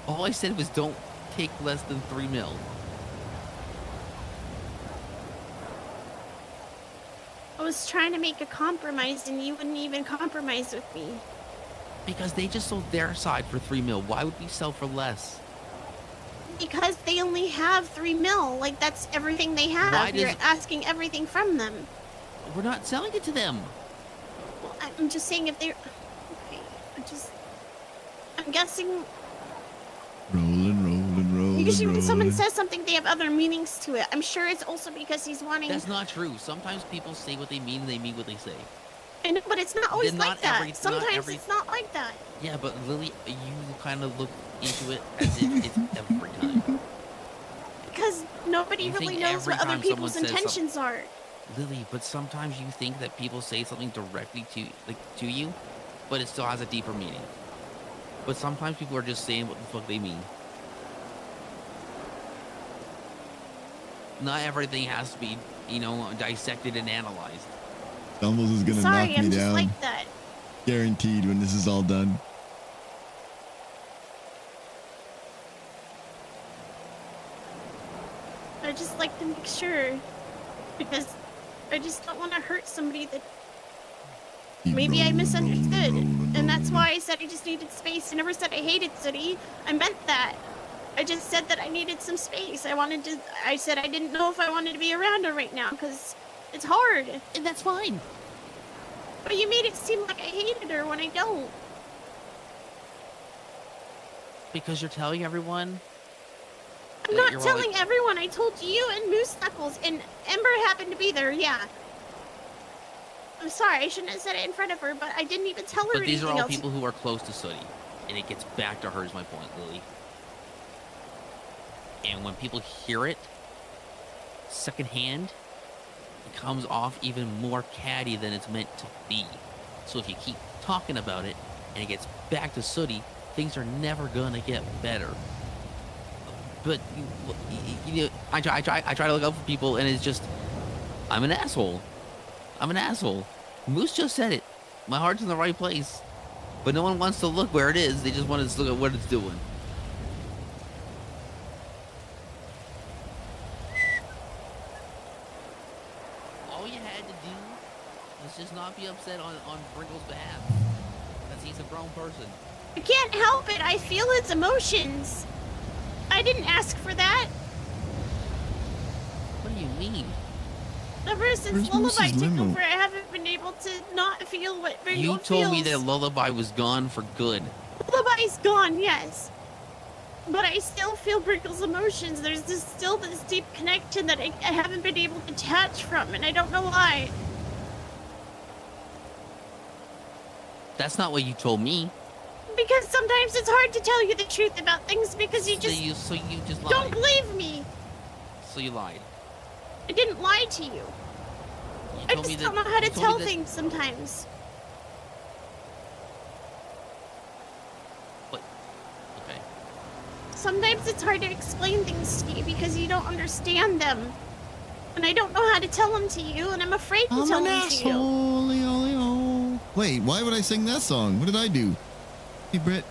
All I said was don't take less than $3 million. I was trying to make a compromise and you wouldn't even compromise with me. Because they just sold their side for $3 million. Why would we sell for less? Because they only have $3 million. Like, that's everything they have. You're asking everything from them. We're not selling it to them. Well, I'm just saying if they're... Okay, I'm guessing... Rolling. Usually when someone says something, they have other meanings to it. I'm sure it's also because he's wanting... That's not true. Sometimes people say what they mean and they mean what they say. I know, but it's not always like that. Sometimes it's not like that. Yeah, but Lily, you kind of look into it as if it's every time. nobody really knows what other people's intentions are. Lily, but sometimes you think that people say something directly to you, but it still has a deeper meaning. But sometimes people are just saying what the fuck they mean. Not everything has to be, dissected and analyzed. Stumbles is gonna Sorry, knock I'm me just down. like that. Guaranteed when this is all done. I just like to make sure, because I just don't want to hurt somebody that maybe I misunderstood, and that's why I said I just needed space. I never said I hated city. I meant that. I just said that I needed some space. I said I didn't know if I wanted to be around her right now because it's hard. And that's fine. But you made it seem like I hated her when I don't. Because you're telling everyone. I'm not telling everyone. I told you and Moose Knuckles, and Ember happened to be there. Yeah. I'm sorry. I shouldn't have said it in front of her, but I didn't even tell her But these are anything all else. people who are close to Sooty, and it gets back to her. Is my point, Lily. And when people hear it secondhand, it comes off even more catty than it's meant to be. So if you keep talking about it and it gets back to Sooty, things are never gonna get better. But I try to look out for people, and it's just, I'm an asshole. I'm an asshole. Moose just said it. My heart's in the right place, but no one wants to look where it is. They just want to look at what it's doing. All you had to do was just not be upset on Brinkle's behalf, because he's a grown person. I can't help it. I feel his emotions. I didn't ask for that. What do you mean? Ever since Lullaby took over, I haven't been able to not feel what Bringle You feels. told me that Lullaby was gone for good. Lullaby's gone, yes. But I still feel Brinkle's emotions. There's still this deep connection that I haven't been able to detach from, and I don't know why. That's not what you told me. Because sometimes it's hard to tell you the truth about things because you just So you just lied. don't believe me. So you lied. I didn't lie to you. I just don't know how to tell things sometimes. What? Okay. Sometimes it's hard to explain things to you because you don't understand them. And I don't know how to tell them to you, and I'm afraid to tell them to you. Wait, why would I sing that song? What did I do? Hey, Britt.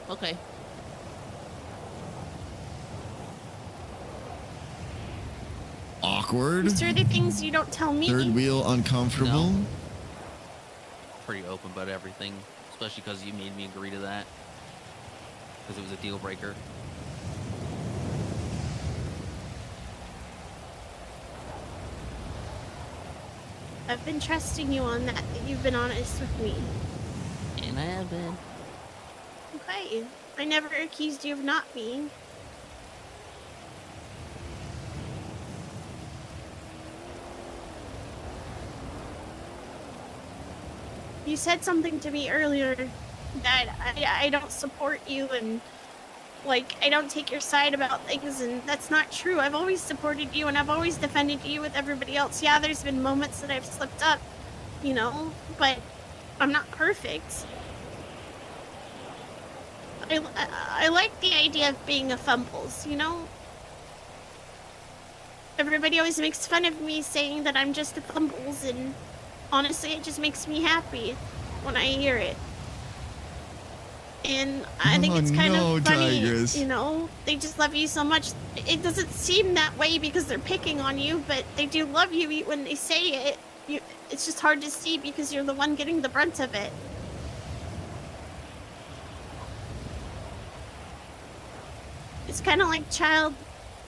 Okay. Awkward. These are the things you don't tell me. Third wheel uncomfortable. No. Pretty open about everything, especially because you made me agree to that. Because it was a deal breaker. I've been trusting you on that you've been honest with me. And I have been. Okay. I never accused you of not being. You said something to me earlier that I don't support you and like I don't take your side about things, and that's not true. I've always supported you and I've always defended you with everybody else. Yeah, there's been moments that I've slipped up, you know, but I'm not perfect. I like the idea of being a fumbles, you know? Everybody always makes fun of me saying that I'm just a fumbles, and honestly, it just makes me happy when I hear it. And I think it's kind of funny, Tigress. you know? They just love you so much. It doesn't seem that way because they're picking on you, but they do love you when they say it. It's just hard to see because you're the one getting the brunt of it. It's kind of like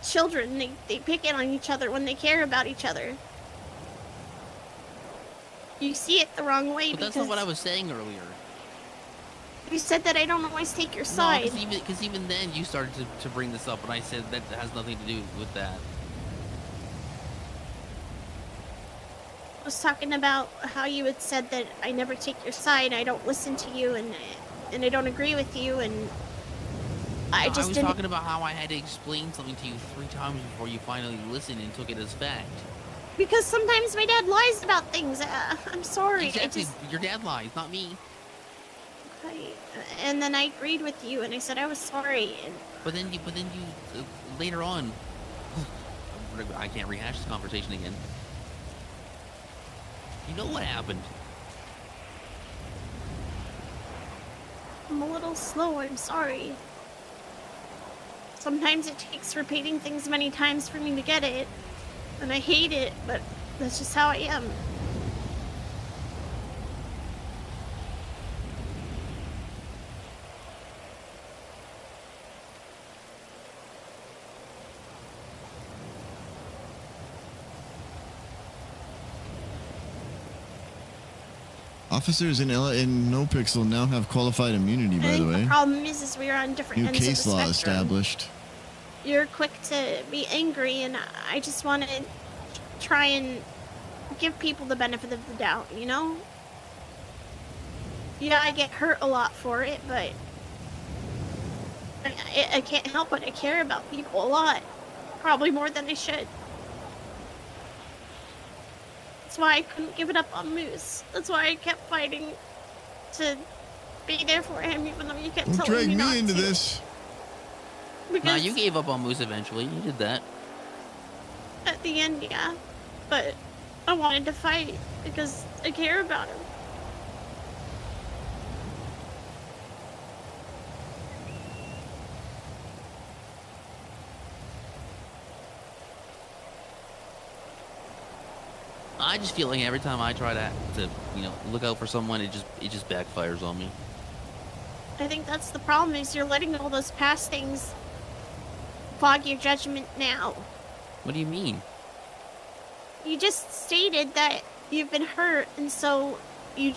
children. They pick it on each other when they care about each other. You see it the wrong way But because that's not what I was saying earlier. you said that I don't always take your side. No, because even then you started to bring this up, and I said that has nothing to do with that. I was talking about how you had said that I never take your side, I don't listen to you, and I don't agree with you, and I was just didn't. talking about how I had to explain something to you 3 times before you finally listened and took it as fact. Because sometimes my dad lies about things. I'm sorry. Exactly. Your dad lies, not me. And then I agreed with you, and I said I was sorry. And But then you later on, I can't rehash this conversation again. You know what happened? I'm a little slow. I'm sorry. Sometimes it takes repeating things many times for me to get it, and I hate it, but that's just how I am. Officers in NoPixel now have qualified immunity, by the way. The problem is we are on different New ends of the case law spectrum. established. You're quick to be angry, and I just want to try and give people the benefit of the doubt, you know? Yeah, I get hurt a lot for it, but I can't help but I care about people a lot. Probably more than I should. That's why I couldn't give it up on Moose. That's why I kept fighting to be there for him, even though you kept Don't telling me drag not me into to. this. Because Nah, you gave up on Moose eventually. You did that. at the end, yeah. But I wanted to fight because I care about him. I just feel like every time I try to look out for someone, it just backfires on me. I think that's the problem, is you're letting all those past things fog your judgment now. What do you mean? You just stated that you've been hurt, and so it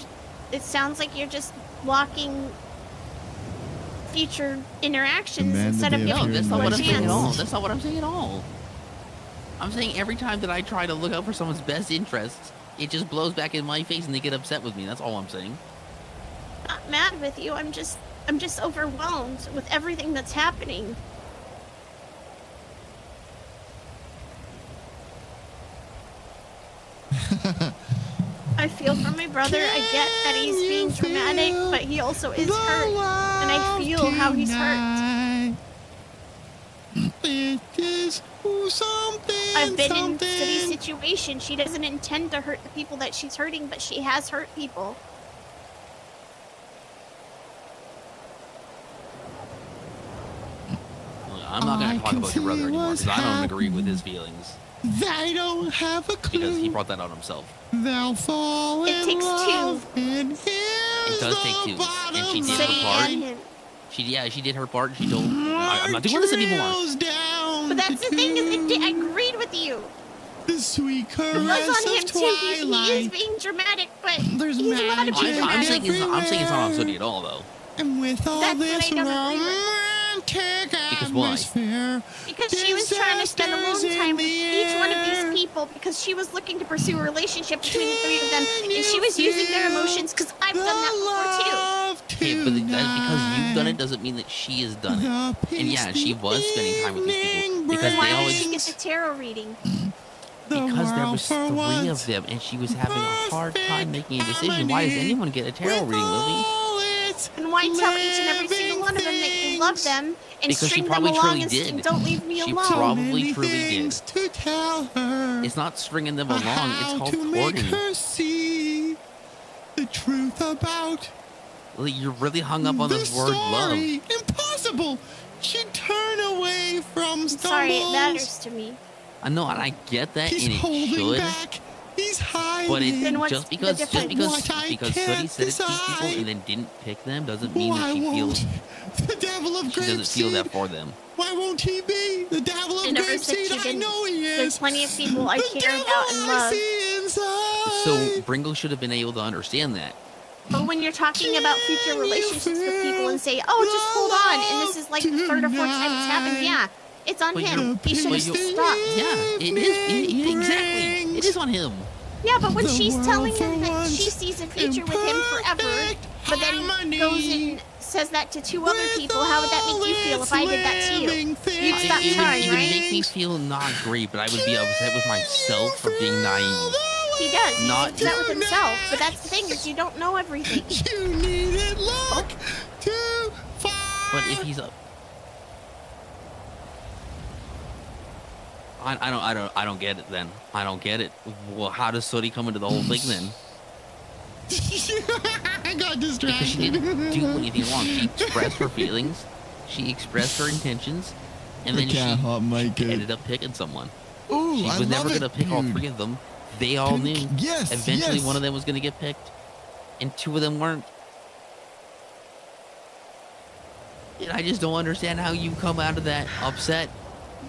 sounds like you're just blocking future interactions instead of giving that's people not a what I'm saying at all. chance. That's not what I'm saying at all. I'm saying every time that I try to look out for someone's best interests, it just blows back in my face and they get upset with me. That's all I'm saying. I'm not mad with you. I'm just overwhelmed with everything that's happening. I feel for my brother. I get that he's being dramatic, but he also is hurt, and I feel how he's hurt. I've been in City's situation. She doesn't intend to hurt the people that she's hurting, but she has hurt people. I'm not going to talk about your brother anymore because I don't agree with his feelings. They don't have a clue. Because he brought that on himself. They'll fall in love. It does take two, and she did her part. She did her part. She told, I'm not doing this anymore. But that's the thing, is I agreed with you. The sweet caress it was on him of too. twilight. He is being dramatic, but there's he's allowed to be dramatic. I'm saying it's not on Sooty at all, though. And with all That's this what I don't agree with. romantic Because why? atmosphere, Because she was trying to spend alone time with each one of these people because she was looking to pursue a relationship between the three of them, and she was using their emotions because I've done that before too. Okay, but because you've done it doesn't mean that she has done it. And yeah, she was spending time with these people because Why they did always she get the tarot reading? because there was three of them and she was having a hard time making a decision. Why does anyone get a tarot reading, Lily? And why tell each and every single one of them that you love them and Because she string them probably along truly and did. don't leave me She alone? probably truly did. to tell her. It's not stringing them along. It's How called to make courting. her see the truth about Lily, you're really hung up on the this word love. story. Impossible. She'd turn away from stumbles. Sorry, it matters to me. I know, and I get that, He's and it holding should. back. He's hiding. But it Then what's just the because difference? Sooty can't said it to these people decide. and then didn't pick them doesn't mean Why that she feels won't the devil of she doesn't feel grapeseed? that for them. Why won't he be the devil I of never said grapeseed? she I didn't. know he is. There's plenty of people I The care devil about and I love. see inside. So Bringle should have been able to understand that. But when you're talking about future relationships with people and say, oh, just hold on, and this is like the third or fourth time it's happened, yeah, it's on But him. He should have stopped. Yeah, it is. Exactly. It is on him. Yeah, but when The she's world telling for him that once she sees a future with him forever, but then goes and says that to two other people, how would that make you feel if I did that to you? You'd stop trying, It would right? make me feel not great, but I would be upset with myself for being naive. He does. He's Not- upset with himself, but that's the thing is you don't know everything. You needed luck to But if he's up, I don't get it. Then I don't get it. Well, how does Sooty come into the whole thing then? I got Because distracted. she didn't do anything wrong. She expressed her feelings. She expressed her intentions, and then she ended up picking someone. Ooh, She I was never love gonna it, pick all dude. three of them. They all knew. Yes, Eventually, yes. one of them was gonna get picked, and two of them weren't. And I just don't understand how you come out of that upset.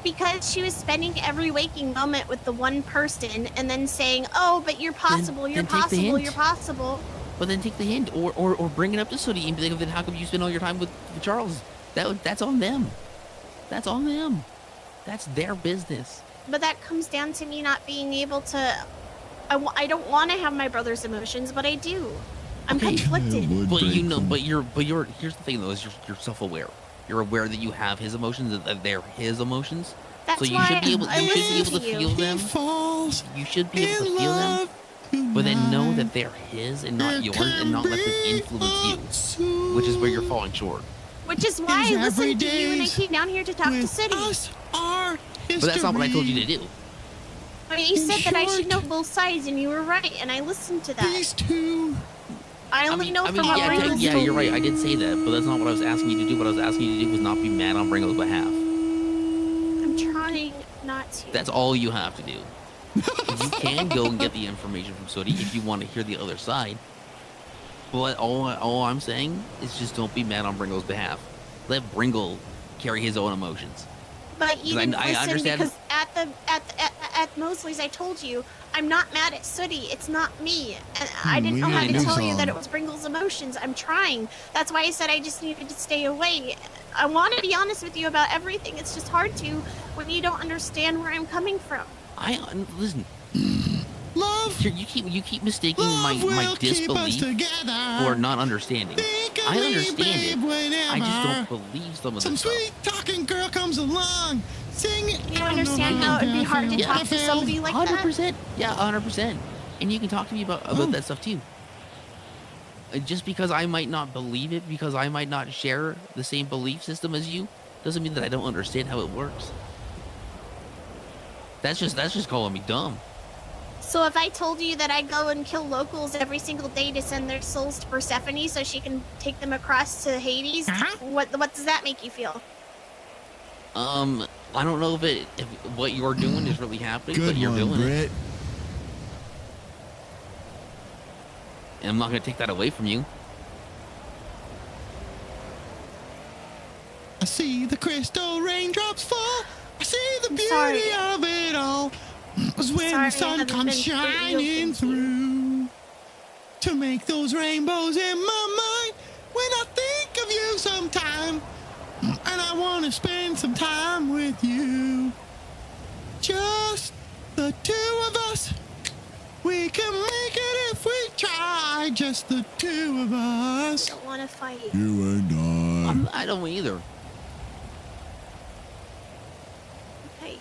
Because she was spending every waking moment with the one person and then saying, oh, but you're possible, you're then take the possible, hint. you're possible. But then take the hint, or bring it up to Sooty and be like, then how come you spend all your time with Charles? That's on them. That's on them. That's their business. But that comes down to me not being able to... I don't want to have my brother's emotions, but I do. I'm conflicted. But you know, but you're. Here's the thing, though: is you're self-aware. You're aware that you have his emotions, that they're his emotions. That's so you why should be able. I You should be listen able to to feel you. them. You should be able to feel them, but then know that they're his and not yours, and not let them influence you. Which is where you're falling short. Which is why I listened to you and I came down here to talk to City. But that's not what I told you to do. I mean, you said that I should know both sides, and you were right, and I listened to that. These two. I only know from what Ringo's yeah, told you're right. me. I did say that, but that's not what I was asking you to do. What I was asking you to do was not be mad on Ringo's behalf. I'm trying not to. That's all you have to do. You can go and get the information from Sooty if you want to hear the other side. But all I'm saying is just don't be mad on Bringo's behalf. Let Bringo carry his own emotions. But you 'Cause didn't I listen understand- because at Mosley's I told you I'm not mad at Sooty. It's not me. And I didn't we know how need to a new tell you song. that it was Bringle's emotions. I'm trying. That's why I said I just needed to stay away. I want to be honest with you about everything. It's just hard to when you don't understand where I'm coming from. Listen. Love. You keep mistaking my disbelief for not understanding. I understand it. I just don't believe some of Some this stuff. sweet talking girl comes along. Sing it. You understand how it'd be hard to talk to somebody like that? 100%. Yeah, 100%. And you can talk to me about that stuff too. Just because I might not believe it, because I might not share the same belief system as you, doesn't mean that I don't understand how it works. That's just calling me dumb. So if I told you that I go and kill locals every single day to send their souls to Persephone so she can take them across to Hades, what does that make you feel? I don't know if what you're doing is really happening, Good but you're one, doing Britt. it. And I'm not gonna take that away from you. I see the crystal raindrops fall. I see the beauty sorry. of it all. Was when Sorry, I the sun haven't comes been pretty shining open to through to make those rainbows in my mind. When I think of you sometime, and I want to spend some time with you. Just the two of us. We can make it if we try. Just the two of us. I don't want to fight. You and I don't either. Okay.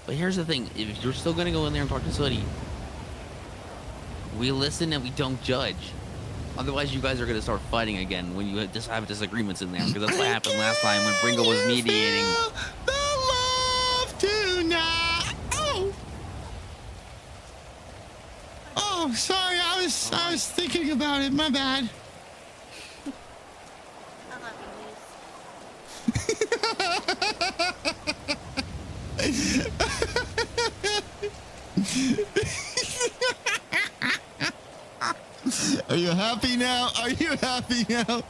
But here's the thing: if you're still gonna go in there and talk to Sooty, we listen and we don't judge. Otherwise, you guys are gonna start fighting again when you just have disagreements in there, because that's what happened last time when Bringo was mediating. The love tonight. Oh, sorry. I was thinking about it. My bad. Are you happy now? Are you happy now?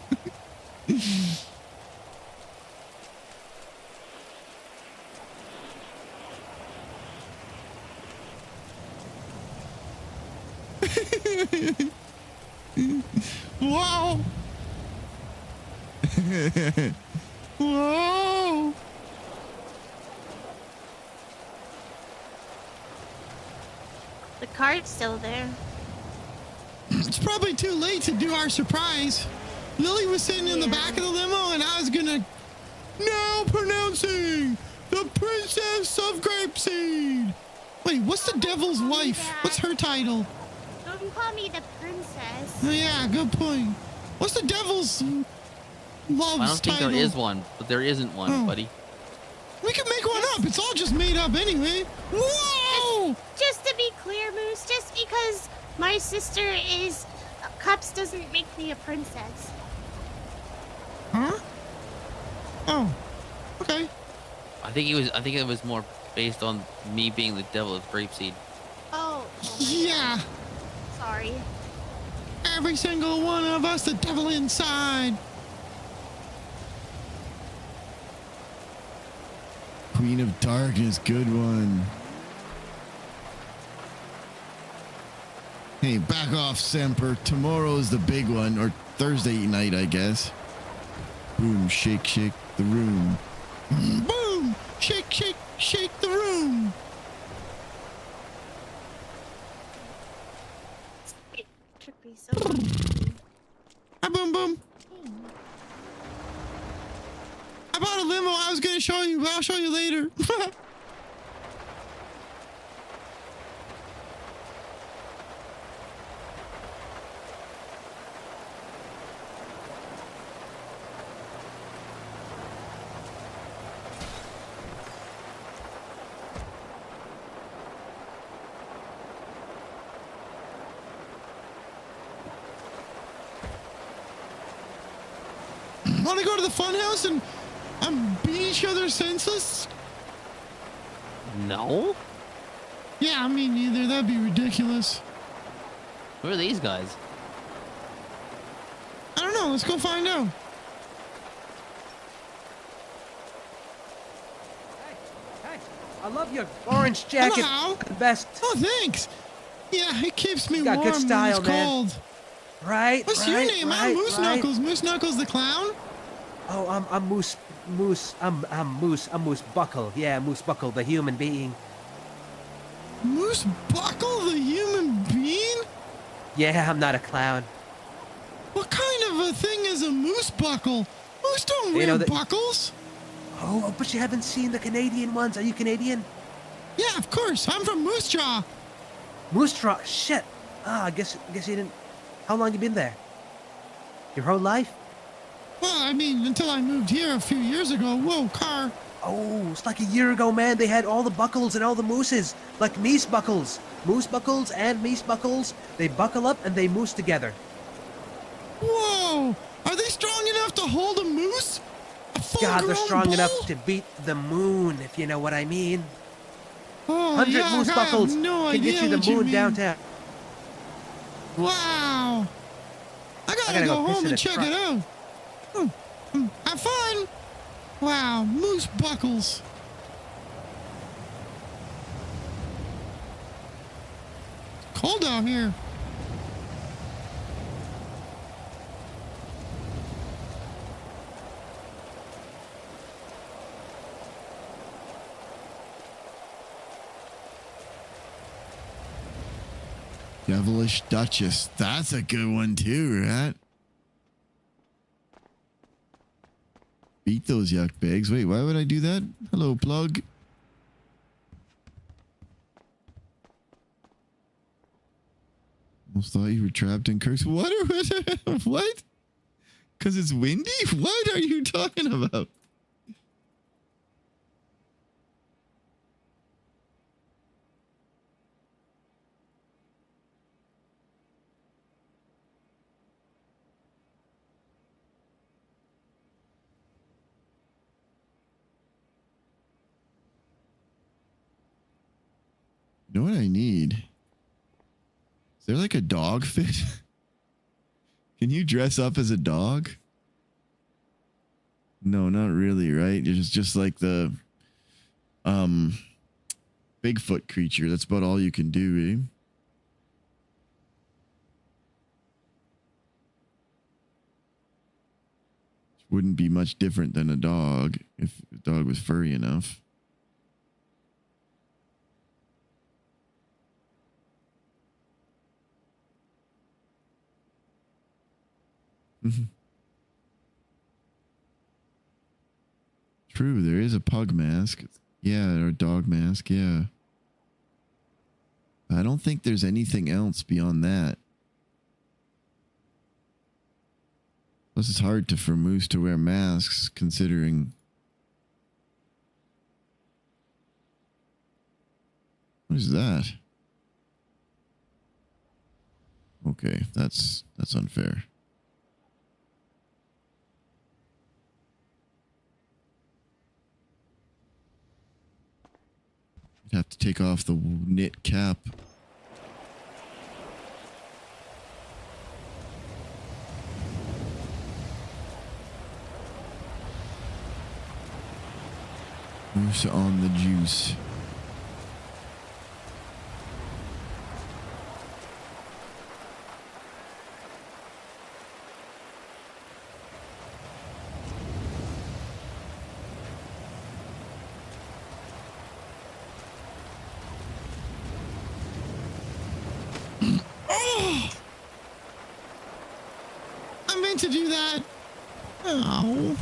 Whoa. Whoa. The car's still there. It's probably too late to do our surprise. Lily was sitting in the back of the limo, and I was gonna now pronouncing the Princess of Grapeseed. Wait, what's the devil's wife? What's her title? Don't call me the princess. Oh yeah, good point. What's the devil's love's I don't think title? there is one, but there isn't one, buddy. We can make one up. It's all just made up anyway. Whoa! Just to be clear, Moose, just because my sister is cups doesn't make me a princess. Huh? Oh, okay. I think it was more based on me being the devil's grapeseed. Oh. Yeah. Sorry. Every single one of us, the devil inside. Queen of Darkness, good one. Hey, back off, Semper. Tomorrow's the big one, or Thursday night, I guess. Boom, shake, shake the room. Boom! Shake, shake, shake the room. Hi, boom, boom. I bought a limo. I was gonna show you, but I'll show you later. Want to go to the fun house and beat each other senseless? No? Yeah, me neither. That'd be ridiculous. Who are these guys? I don't know. Let's go find out. Hey, I love your orange jacket. Hello. The best. Oh, thanks. Yeah, it keeps me You got warm good style, when it's man. cold. Right. What's your name? I'm Moose Knuckles. Moose Knuckles the clown? Oh, I'm Moose. I'm Moose Buckle. Yeah, Moose Buckle, the human being. Moose Buckle, the human being? Yeah, I'm not a clown. What kind of a thing is a moose buckle? Moose don't You wear know that- buckles. Oh, but you haven't seen the Canadian ones. Are you Canadian? Yeah, of course. I'm from Moose Jaw. Moose Jaw. Shit. Ah, I guess you didn't. How long you been there? Your whole life? Well, I mean, until I moved here a few years ago. Whoa, car. Oh, it's like a year ago, man. They had all the buckles and all the mooses, like meese buckles. Moose buckles and meese buckles. They buckle up and they moose together. Whoa! Are they strong enough to hold a moose? God, they're strong bull? enough to beat the moon, if you know what I mean. Oh, 100 yeah, moose I buckles have no can get idea you the what you moon mean. downtown. Wow! I gotta go piss home in and a check truck. it out. Have fun! Wow, moose buckles. It's cold out here. Devilish Duchess. That's a good one too, right? Beat those yuck bags. Wait, why would I do that? Hello, plug. Almost thought you were trapped in Kirk's. What? What? Because it's windy? What are you talking about? You know what I need? Is there like a dog fit? Can you dress up as a dog? No, not really, right? It's just like the Bigfoot creature. That's about all you can do, eh? Wouldn't be much different than a dog if a dog was furry enough. True, there is a pug mask. Yeah, or a dog mask. Yeah. I don't think there's anything else beyond that. Plus, it's hard for moose to wear masks, considering. What is that? Okay, that's unfair. You'd have to take off the knit cap. Moose on the juice. I meant to do that. Oh.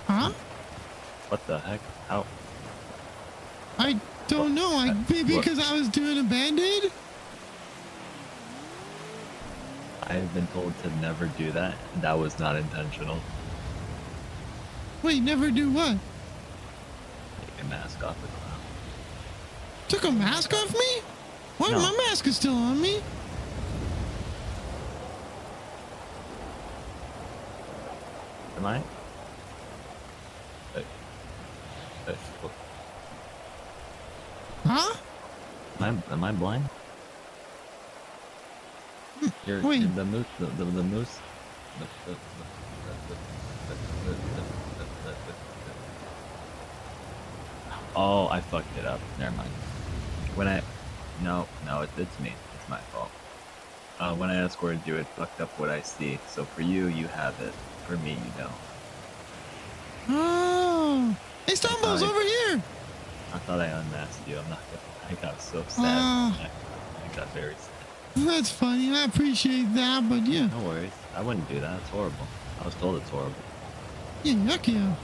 Huh? What the heck? How? I don't know. Maybe because I was doing a band-aid? I've been told to never do that. That was not intentional. Wait, never do what? Take a mask off the clown. Took a mask off me? What? No. My mask is still on me. Am I? Huh? Am I blind? Wait. The moose. The moose. Oh, I fucked it up. Never mind. No, it's me. It's my fault. When I escorted you, it fucked up what I see. So for you, you have it. For me, you don't. Oh. Hey, Stumbles, over here. I thought I unmasked you. I'm not gonna. I got so sad. I got very sad. That's funny. I appreciate that, but yeah. No worries. I wouldn't do that. It's horrible. I was told it's horrible. Yeah, yuck yeah.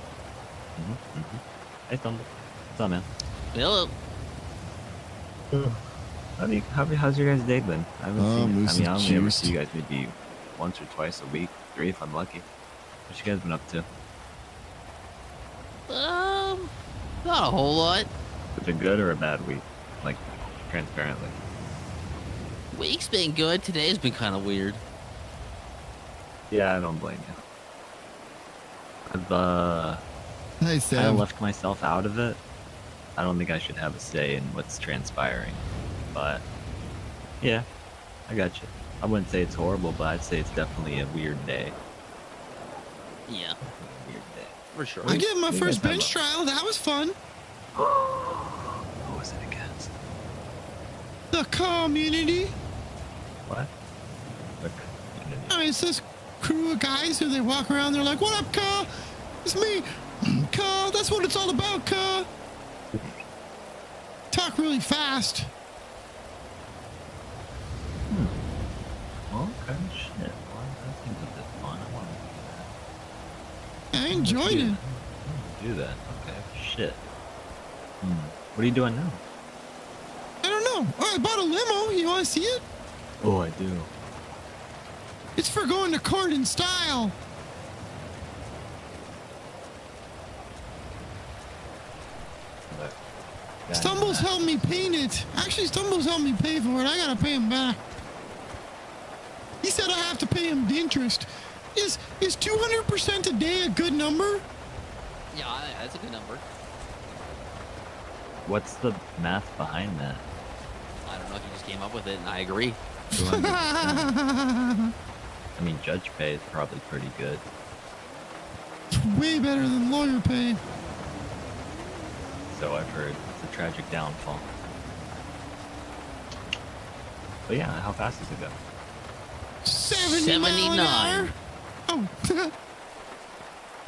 Hey, Stumble. What's up, man? Hello. How's your guys' day been? I haven't seen it. I only ever juiced. see you guys maybe once or twice a week. 3 if I'm lucky. What you guys been up to? Not a whole lot. Was it a good or a bad week? Like, transparently. Week's been good. Today's been kind of weird. Yeah, I don't blame you. I've Hey, I Sam. left myself out of it. I don't think I should have a say in what's transpiring. But yeah, I got you. I wouldn't say it's horrible, but I'd say it's definitely a weird day. Yeah. Weird day. For sure. I gave my What do you first guys bench have trial. That was fun. What was it against? The community. What? I mean, it's this crew of guys who they walk around. They're like, "What up, Ka? It's me, Ka. That's what it's all about, Ka." Talk really fast. Well, okay, shit. Well, that seems a bit fun. I want to I enjoyed it. do that. Okay, shit. What are you doing now? I don't know. Oh, I bought a limo. You want to see it? Oh, I do. It's for going to court in style. Stumbles helped me paint it. Actually, Stumbles helped me pay for it. I gotta pay him back. He said I have to pay him the interest. Is 200% a day a good number? Yeah, that's a good number. What's the math behind that? I don't know if you just came up with it, and I agree. 200%. I mean, judge pay is probably pretty good. It's way better than lawyer pay. So I've heard. It's a tragic downfall. But yeah, how fast does it go? 79. Oh.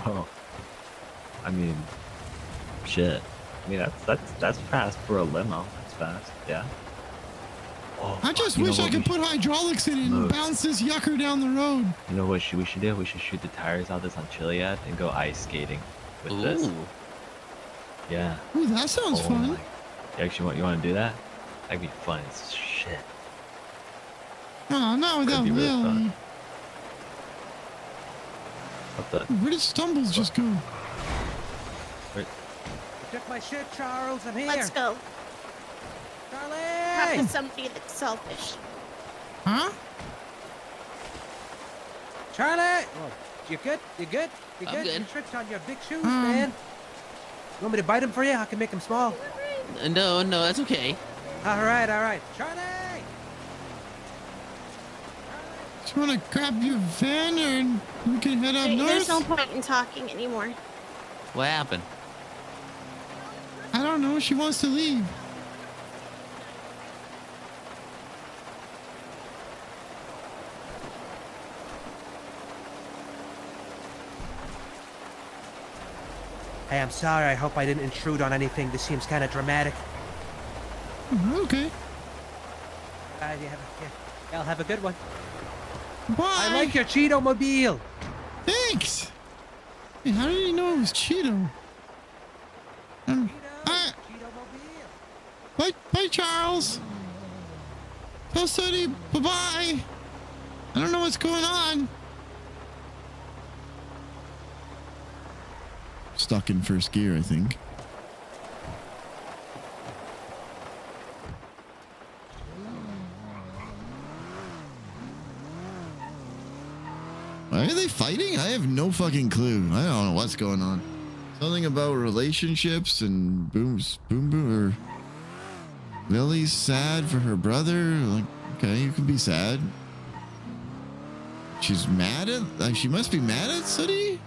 Oh. I mean, shit. I mean, that's fast for a limo. That's fast. Yeah. Oh, I just you know wish I what could we put hydraulics in it and Moose. bounce this yucker down the road. You know what we should do? We should shoot the tires out this on Chiliad and go ice skating with this. Yeah. Ooh, that sounds fun. You actually want to do that? That'd be fun as shit. Oh, not without Could be really Lily. fun. What the? Where did Stumbles just go? You took my shit, Charles. I'm here. Let's go. Charlie! Talk to somebody that's selfish. Huh? Charlie! Oh, you good? You good? You I'm good? good. You tripped on your big shoes, man. You want me to bite them for you? I can make them small. No, that's okay. All right. Charlie! Do you want to grab your van and we can head up north? There's no point in talking anymore. What happened? I don't know. She wants to leave. Hey, I'm sorry. I hope I didn't intrude on anything. This seems kind of dramatic. Okay. Y'all have a good one. Bye. I like your Cheeto mobile. Thanks. Hey, how did you know it was Cheeto? Bye, Charles. Tell Sody bye-bye. I don't know what's going on. Stuck in first gear, I think. Why are they fighting? I have no fucking clue. I don't know what's going on. Something about relationships and boom, or Lily's sad for her brother. Like, okay, you can be sad. She's mad at, like, she must be mad at Sooty.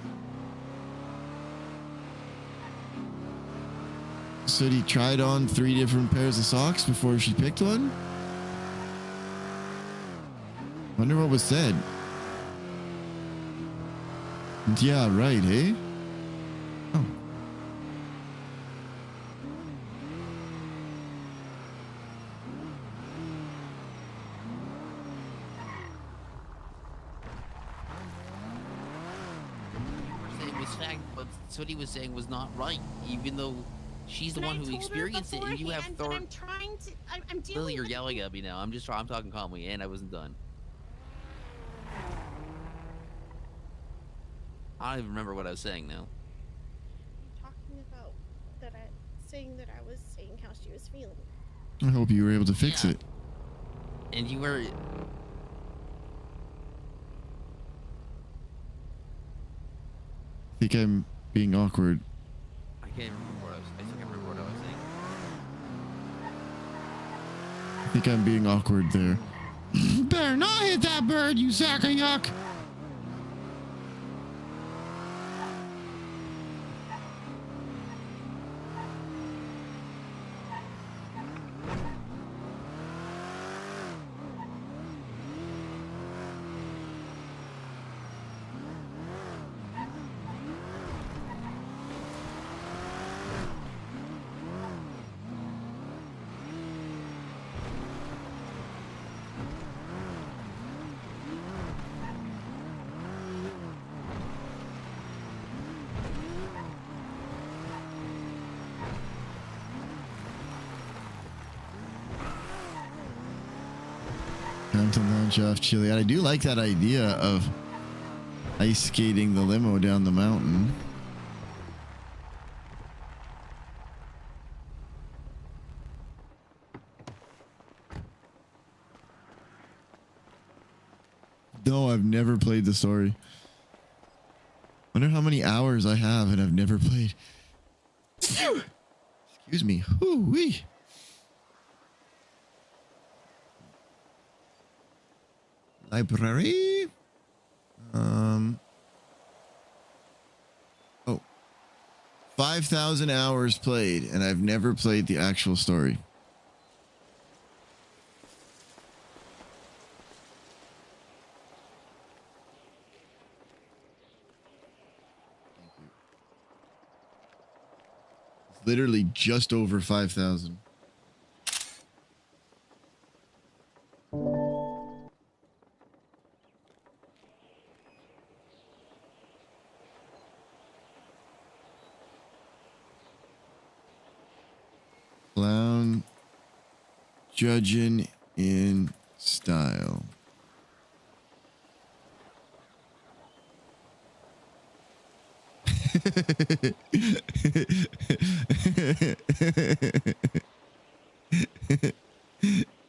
Sooty tried on 3 different pairs of socks before she picked one. Wonder what was said. Yeah, right, eh? Oh. What he was saying was not right, even though she's the one who experienced it, and you have thought. I'm trying to. I'm dealing. Lily, you're yelling at me now. I'm talking calmly, and I wasn't done. I don't even remember what I was saying now. Talking about that. Saying that I was saying how she was feeling. I hope you were able to fix it. And you were. I think I'm being awkward. I can't remember what I still can't remember what I was saying. I think I'm being awkward there. Better not hit that bird, you sack of yuck. Time to launch off Chiliad. I do like that idea of ice skating the limo down the mountain. No, I've never played the story. Wonder how many hours I have and I've never played. Excuse me. Ooh-wee. Library. Oh. 5,000 hours played, and I've never played the actual story. It's literally just over 5,000. Clown judging in style.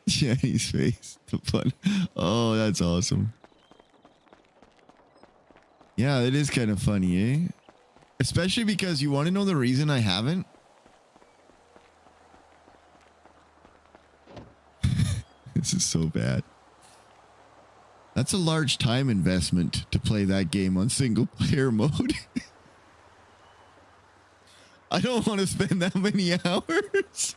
Jenny's face. The fun. Oh, that's awesome. Yeah, it is kind of funny, eh? Especially because you want to know the reason I haven't? This is so bad. That's a large time investment to play that game on single player mode. I don't want to spend that many hours.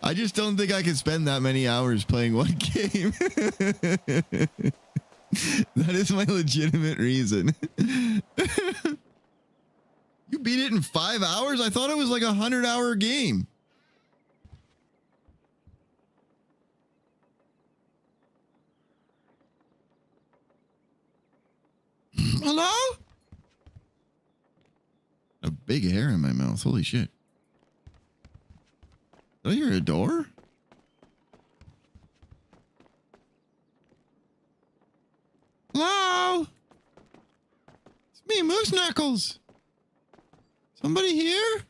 I just don't think I can spend that many hours playing one game. That is my legitimate reason. You beat it in 5 hours? I thought it was like a 100-hour game. Hello? A big hair in my mouth. Holy shit. Did I hear a door? Hello? It's me, Moose Knuckles. Somebody here?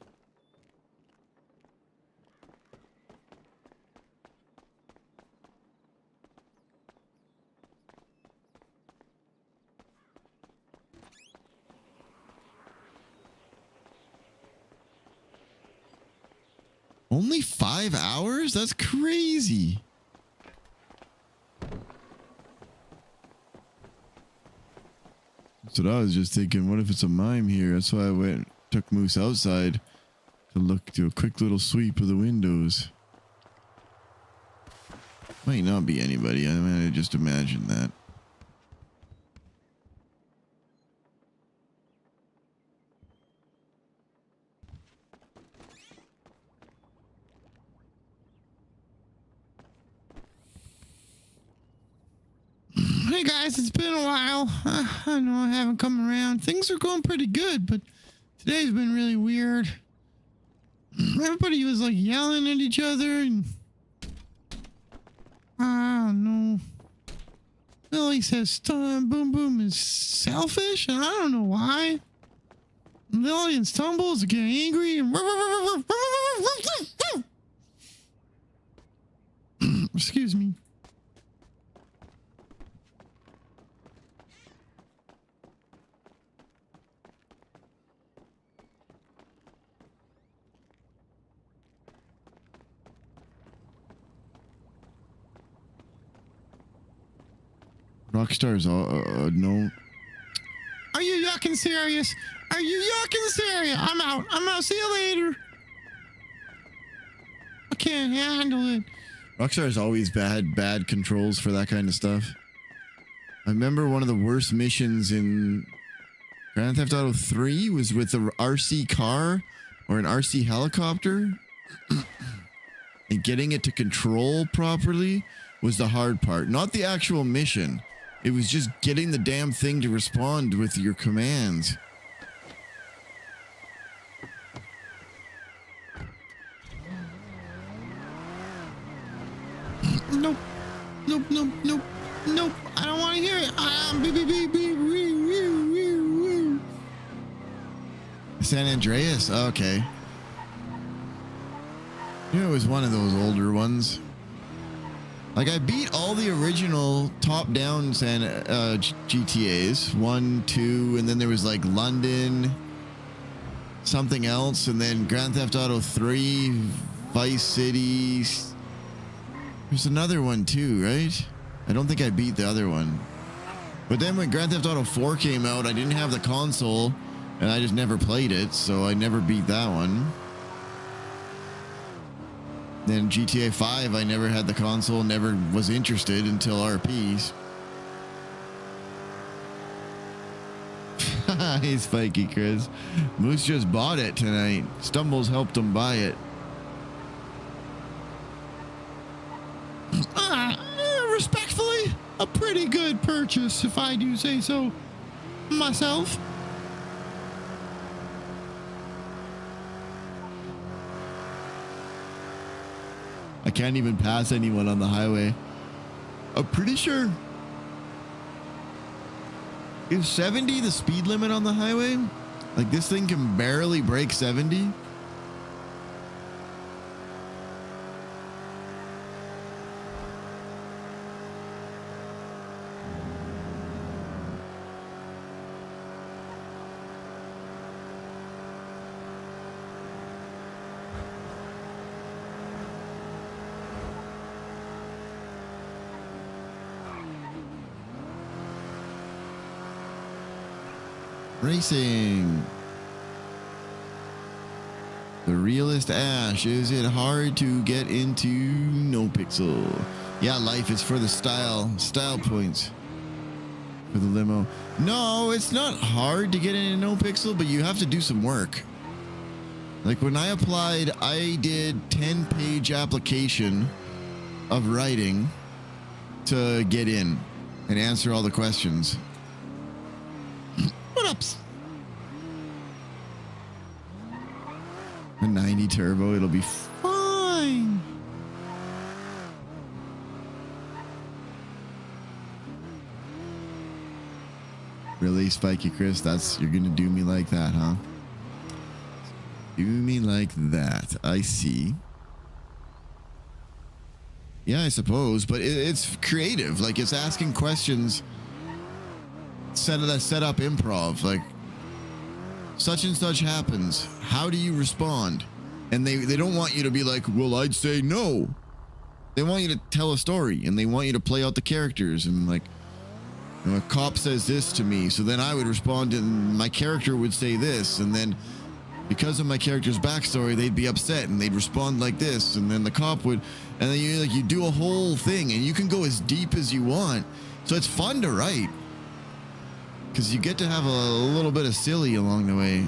Only 5 hours? That's crazy. That's what I was just thinking. What if it's a mime here? That's why I took Moose outside to do a quick little sweep of the windows. Might not be anybody. I mean, I just imagined that. Hey guys, it's been a while. I know I haven't come around. Things are going pretty good, but today's been really weird. Everybody was like yelling at each other and I don't know. Billy says Boom Boom is selfish and I don't know why. Lily and Stumbles are getting angry and excuse me. Rockstar's no. Are you yucking serious? Are you yucking serious? I'm out. See you later. I can't handle it. Rockstar's always bad controls for that kind of stuff. I remember one of the worst missions in Grand Theft Auto 3 was with the RC car or an RC helicopter. And getting it to control properly was the hard part. Not the actual mission. It was just getting the damn thing to respond with your commands. Nope. Nope, nope, nope, nope. I don't want to hear it. San Andreas? Okay. You know, it was one of those older ones. Like, I beat all the original top-down GTAs. 1, 2, and then there was, like, London, something else, and then Grand Theft Auto 3, Vice City. There's another one, too, right? I don't think I beat the other one. But then when Grand Theft Auto 4 came out, I didn't have the console, and I just never played it, so I never beat that one. Then GTA 5, I never had the console, never was interested until RPs. Hey, Spiky Chris. Moose just bought it tonight. Stumbles helped him buy it. Respectfully, a pretty good purchase, if I do say so myself. I can't even pass anyone on the highway. I'm pretty sure. Is 70 the speed limit on the highway? Like this thing can barely break 70. Racing. The realest Ash. Is it hard to get into NoPixel? Yeah, life is for the style points for the limo. No, it's not hard to get into NoPixel, but you have to do some work. Like when I applied, I did 10-page application of writing to get in and answer all the questions. What ups? A 90 turbo, it'll be fine. Really, Spiky Chris? You're gonna do me like that, huh? Do me like that. I see. Yeah, I suppose, but it's creative. Like it's asking questions. Set up improv, like such and such happens. How do you respond? And they don't want you to be like, well, I'd say no. They want you to tell a story, and they want you to play out the characters. And like, you know, a cop says this to me, so then I would respond, and my character would say this, and then because of my character's backstory, they'd be upset, and they'd respond like this, and then the cop would, and then you do a whole thing, and you can go as deep as you want. So it's fun to write. Because you get to have a little bit of silly along the way.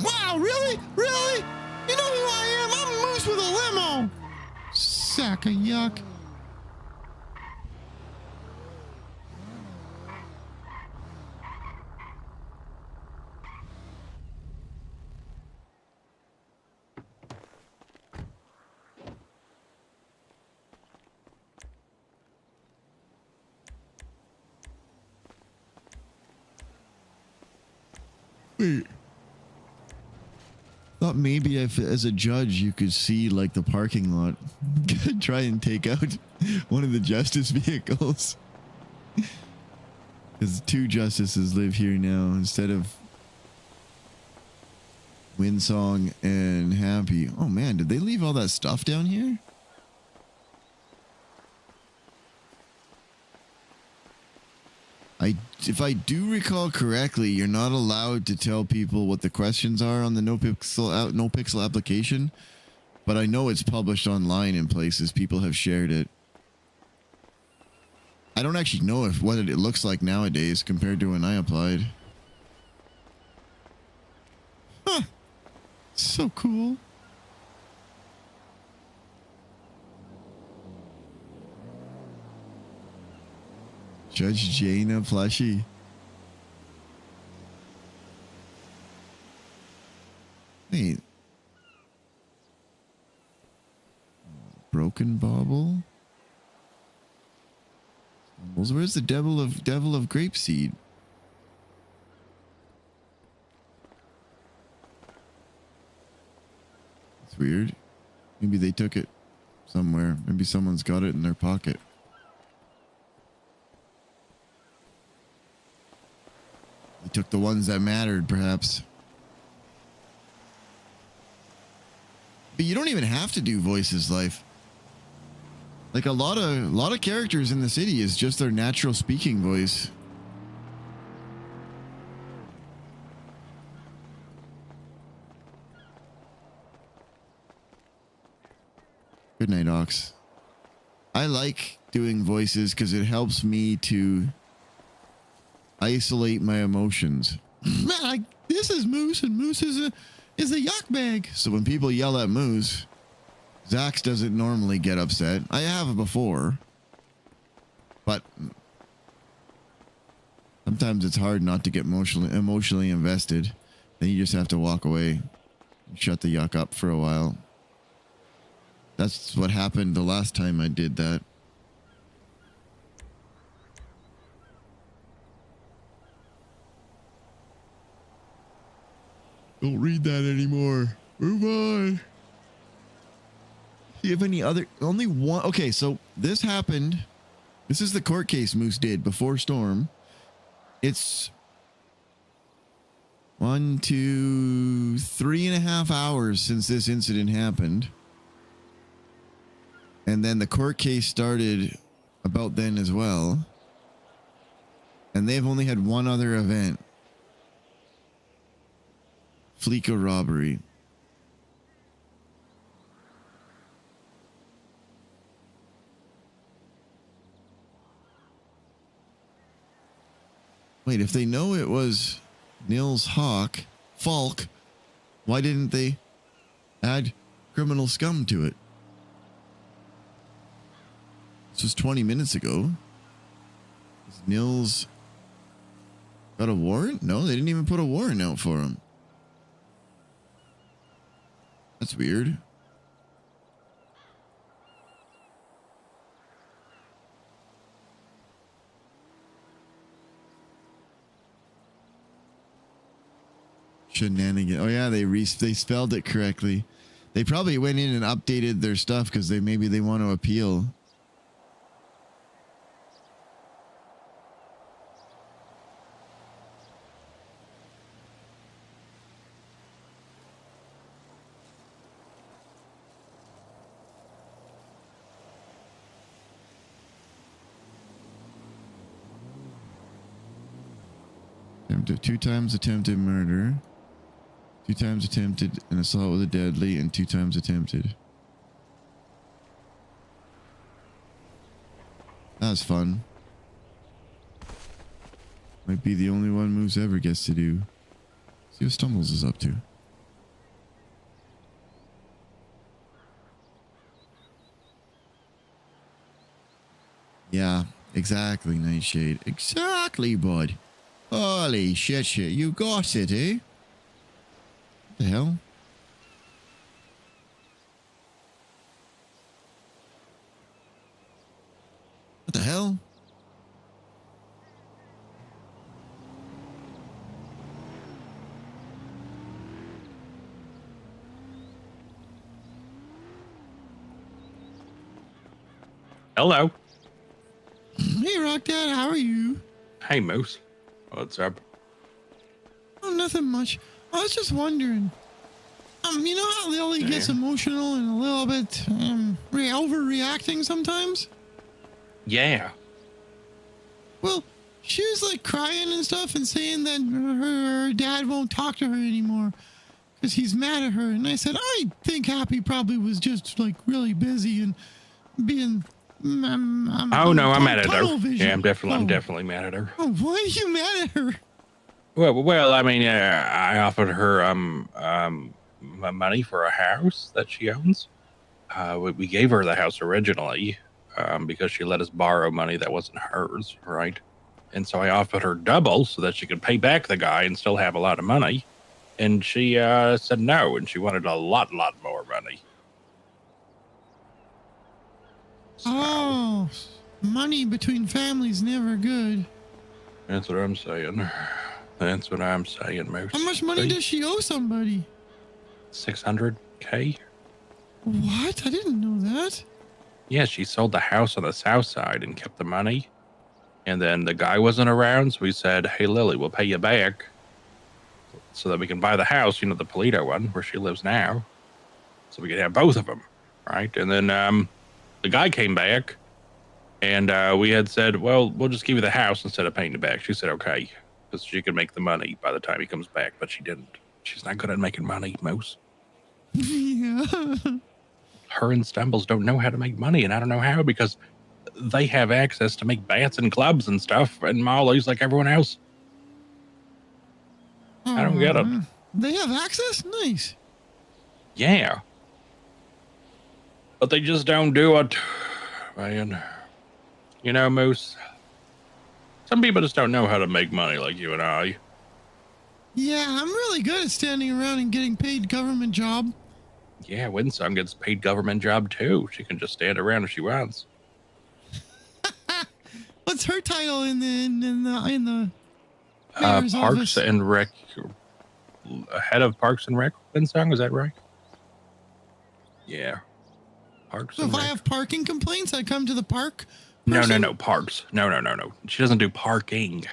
Wow, really? Really? You know who I am? I'm Moose with a limo. Sack of yuck. Wait. Thought maybe if, as a judge, you could see like the parking lot, try and take out one of the justice vehicles. Because 2 justices live here now instead of Windsong and Happy. Oh man, did they leave all that stuff down here? If I do recall correctly, you're not allowed to tell people what the questions are on the NoPixel application, but I know it's published online in places. People have shared it. I don't actually know what it looks like nowadays compared to when I applied. Huh. So cool. Judge Jaina plushie. Wait. Broken bauble? Where's the devil of grapeseed? It's weird. Maybe they took it somewhere. Maybe someone's got it in their pocket. They took the ones that mattered, perhaps. But you don't even have to do voices live. Like a lot of characters in the city is just their natural speaking voice. Good night, Ox. I like doing voices because it helps me to isolate my emotions. Man, this is Moose, and Moose is a yuck bag. So when people yell at Moose, ZAXX doesn't normally get upset. I have before, but sometimes it's hard not to get emotionally invested. Then you just have to walk away and shut the yuck up for a while. That's what happened the last time I did that. Don't read that anymore. Move on. Do you have any other? Only one. Okay, so this happened. This is the court case Moose did before Storm. It's 1, 2, 3.5 hours since this incident happened. And then the court case started about then as well. And they've only had one other event. Fleeca robbery. Wait, if they know it was Nils Falk, why didn't they add criminal scum to it? This was 20 minutes ago. Is Nils got a warrant? No, they didn't even put a warrant out for him. That's weird. Shenanigans. Oh yeah, they spelled it correctly. They probably went in and updated their stuff because maybe they want to appeal. Two times attempted murder, 2 times attempted an assault with a deadly, and 2 times attempted. That was fun. Might be the only one Moose ever gets to do. See what Stumbles is up to. Yeah, exactly, Nightshade. Exactly, bud. Holy shit, you got it, eh? What the hell? What the hell? Hello. Hey, Rock Dad, how are you? Hey, Moose. What's up? Oh, nothing much. I was just wondering. You know how Lily gets emotional and a little bit overreacting sometimes? Yeah. Well, she was like crying and stuff and saying that her dad won't talk to her anymore because he's mad at her. And I said, I think Happy probably was just like really busy and being. Oh no, I'm mad at her. Yeah, I'm definitely mad at her. Oh, why are you mad at her? Well, I mean, I offered her money for a house that she owns. We gave her the house originally because she let us borrow money that wasn't hers, right? And so I offered her double so that she could pay back the guy and still have a lot of money. And she said no, and she wanted a lot more money. Oh, money between families never good. That's what I'm saying. That's what I'm saying, Moose. How much money does she owe somebody? $600K. What? I didn't know that. Yeah, she sold the house on the south side and kept the money. And then the guy wasn't around, so we said, hey, Lily, we'll pay you back so that we can buy the house, the Polito one, where she lives now. So we could have both of them, right? And then the guy came back, and we had said, well, we'll just give you the house instead of paying it back. She said, okay, because she could make the money by the time he comes back, but she didn't. She's not good at making money, Moose. Yeah. Her and Stumbles don't know how to make money, and I don't know how because they have access to make bats and clubs and stuff, and Molly's like everyone else. I don't get it. They have access? Nice. Yeah. But they just don't do it, man. Moose, some people just don't know how to make money like you and I. Yeah, I'm really good at standing around and getting paid government job. Yeah, Winsome gets paid government job too. She can just stand around if she wants. What's her title in the mayor's Parks office? and Rec, head of Parks and Rec. Winsome, is that right? Yeah. Parks. So if I have parking complaints, I come to the park. No, person? no, parks. No. She doesn't do parking.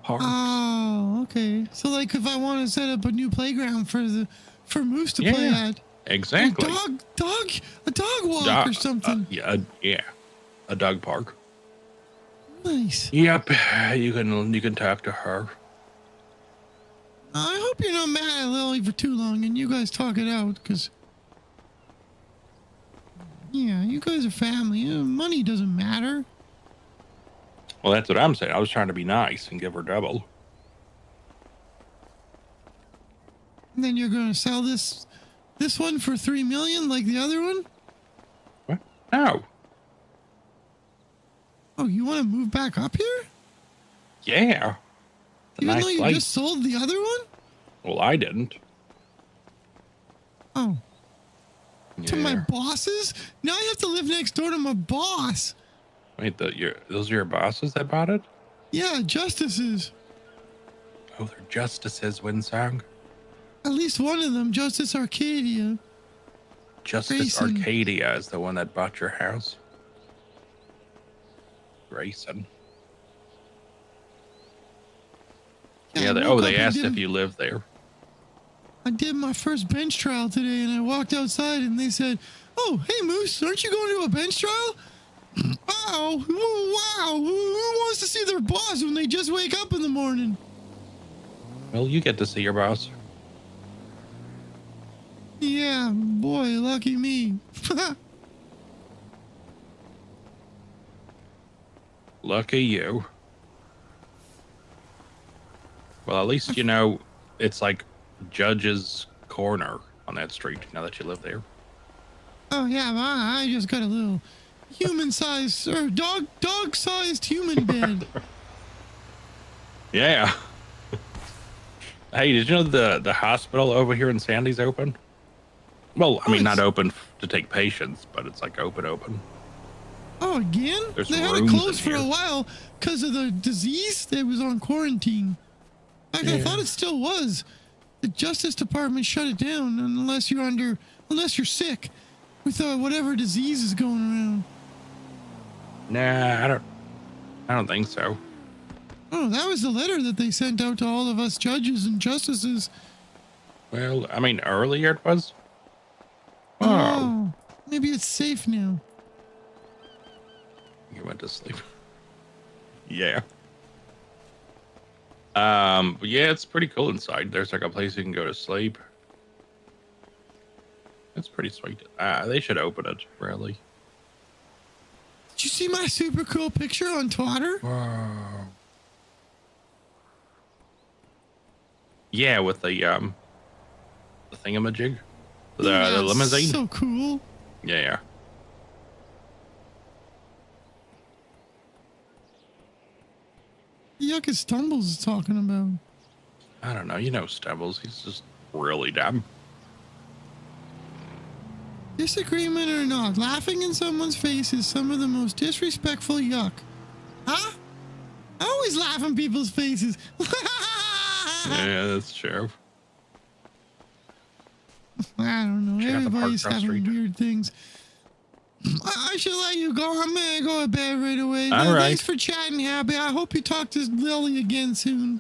Parks. Oh, okay. So like, if I want to set up a new playground for Moose to play at, exactly. A dog walk or something. Yeah, a dog park. Nice. Yep, you can talk to her. I hope you're not mad at Lily for too long, and you guys talk it out, because. Yeah, you guys are family. Money doesn't matter. Well, that's what I'm saying. I was trying to be nice and give her double. And then you're going to sell this one for $3 million like the other one? What? No. Oh, you want to move back up here? Yeah. Even though you just sold the other one? Well, I didn't. Oh. Yeah. To my bosses? Now I have to live next door to my boss. Wait, those are your bosses that bought it? Yeah, justices. Oh, they're justices, Winsong. At least one of them, Justice Arcadia. Justice Grayson. Arcadia is the one that bought your house. Grayson. Yeah, they asked if you lived there. I did my first bench trial today, and I walked outside, and they said, "Oh, hey, Moose, aren't you going to a bench trial?" Wow, who wants to see their boss when they just wake up in the morning? Well, you get to see your boss. Yeah, boy, lucky me. Lucky you. Well, at least you know it's like Judge's Corner on that street now that you live there. Oh yeah, well, I just got a little human-sized or dog-sized human bed. Yeah. Hey, did you know the hospital over here in Sandy's open? Well, I mean, not open to take patients, but it's like open. Oh, again? There's They had it rooms closed in for a here. while because of the disease that was on quarantine. I thought it still was. The Justice Department shut it down unless you're sick with whatever disease is going around. Nah, I don't think so. Oh, that was the letter that they sent out to all of us judges and justices. Well, I mean, earlier it was. Oh, maybe it's safe now. You went to sleep. Yeah. But yeah, it's pretty cool inside. There's like a place you can go to sleep. It's pretty sweet. They should open it, really. Did you see my super cool picture on Twitter? Wow. Yeah, with the thingamajig, the limousine. So cool. Yeah. Yuck is Stumbles is talking about. I don't know. You know Stumbles. He's just really dumb. Disagreement or not, laughing in someone's face is some of the most disrespectful yuck. Huh? I always laugh in people's faces. Yeah, that's true. I don't know. Check out the park Everybody's across the having street. weird things. I should let you go. I'm gonna go to bed right away. All right. Thanks for chatting, Happy. I hope you talk to Lily again soon.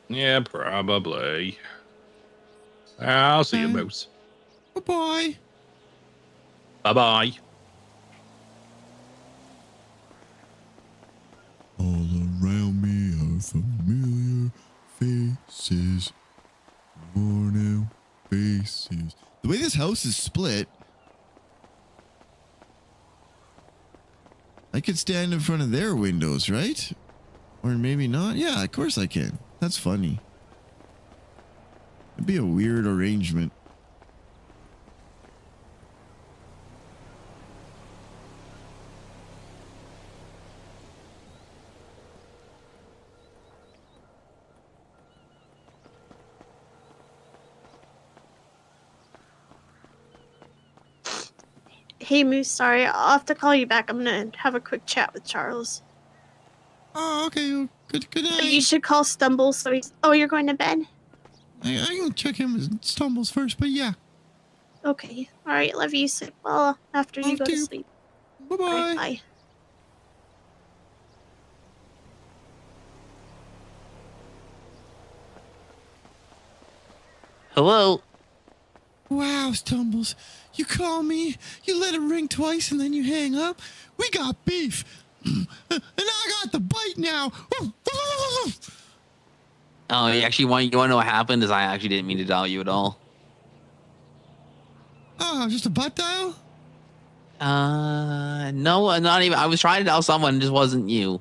Yeah, probably. I'll see you, Moose. Bye-bye. Bye-bye. All around me are familiar faces, worn out faces. The way this house is split, I could stand in front of their windows, right? Or maybe not. Yeah, of course I can. That's funny. It'd be a weird arrangement. Hey, Moose, sorry. I'll have to call you back. I'm gonna have a quick chat with Charles. Oh, okay. Well, good night. You should call Stumbles so he's... Oh, you're going to bed? I can check him with Stumbles first, but yeah. Okay. All right. Love you. Sleep well after you go to sleep. Bye-bye. Right, bye. Hello? Wow, Stumbles. You call me, you let it ring twice, and then you hang up? We got beef. And I got the bite now. Oh, you actually want to know what happened? Is I actually didn't mean to dial you at all. Oh, just a butt dial? No, not even. I was trying to dial someone, it just wasn't you.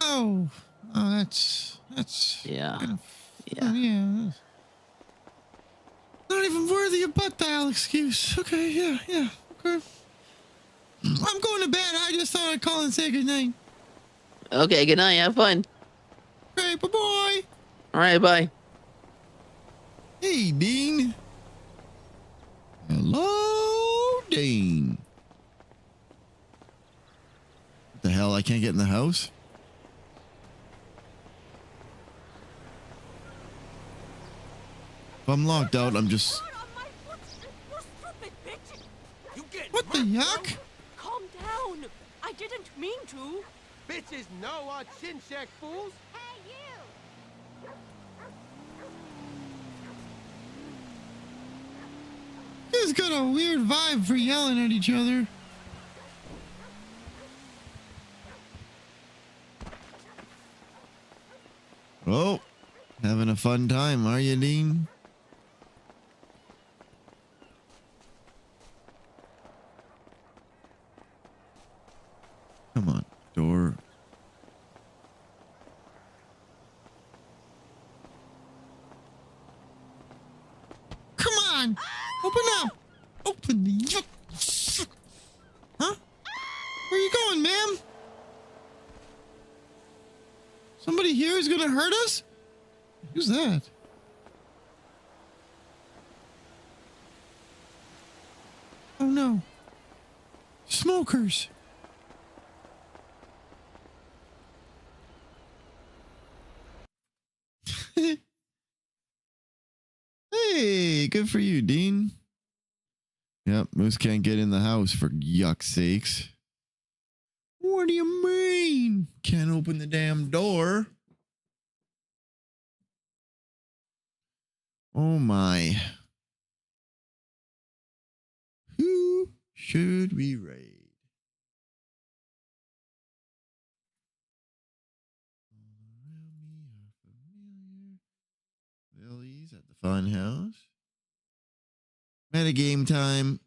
Oh, that's yeah. Kind of, yeah. Not even worthy of butt dial excuse. Okay, yeah, okay. I'm going to bed. I just thought I'd call and say goodnight. Okay, good night. Have fun. Okay, bye-bye. All right, bye. Hey, Dean. Hello, Dean. What the hell? I can't get in the house? If I'm locked out, I'm just... What the yuck? Calm down. I didn't mean to. Bitches know our chin check fools. Hey, you. This got a weird vibe for yelling at each other. Oh, having a fun time, are you, Dean? Come on, door. Come on! Open up! Open the yuck! Huh? Where are you going, ma'am? Somebody here is gonna hurt us? Who's that? Oh no. Smokers. Hey, good for you, Dean. Yep, Moose can't get in the house for yuck's sakes. What do you mean? Can't open the damn door. Oh my. Who should we raid? Lily's at the fun house. Metagame time.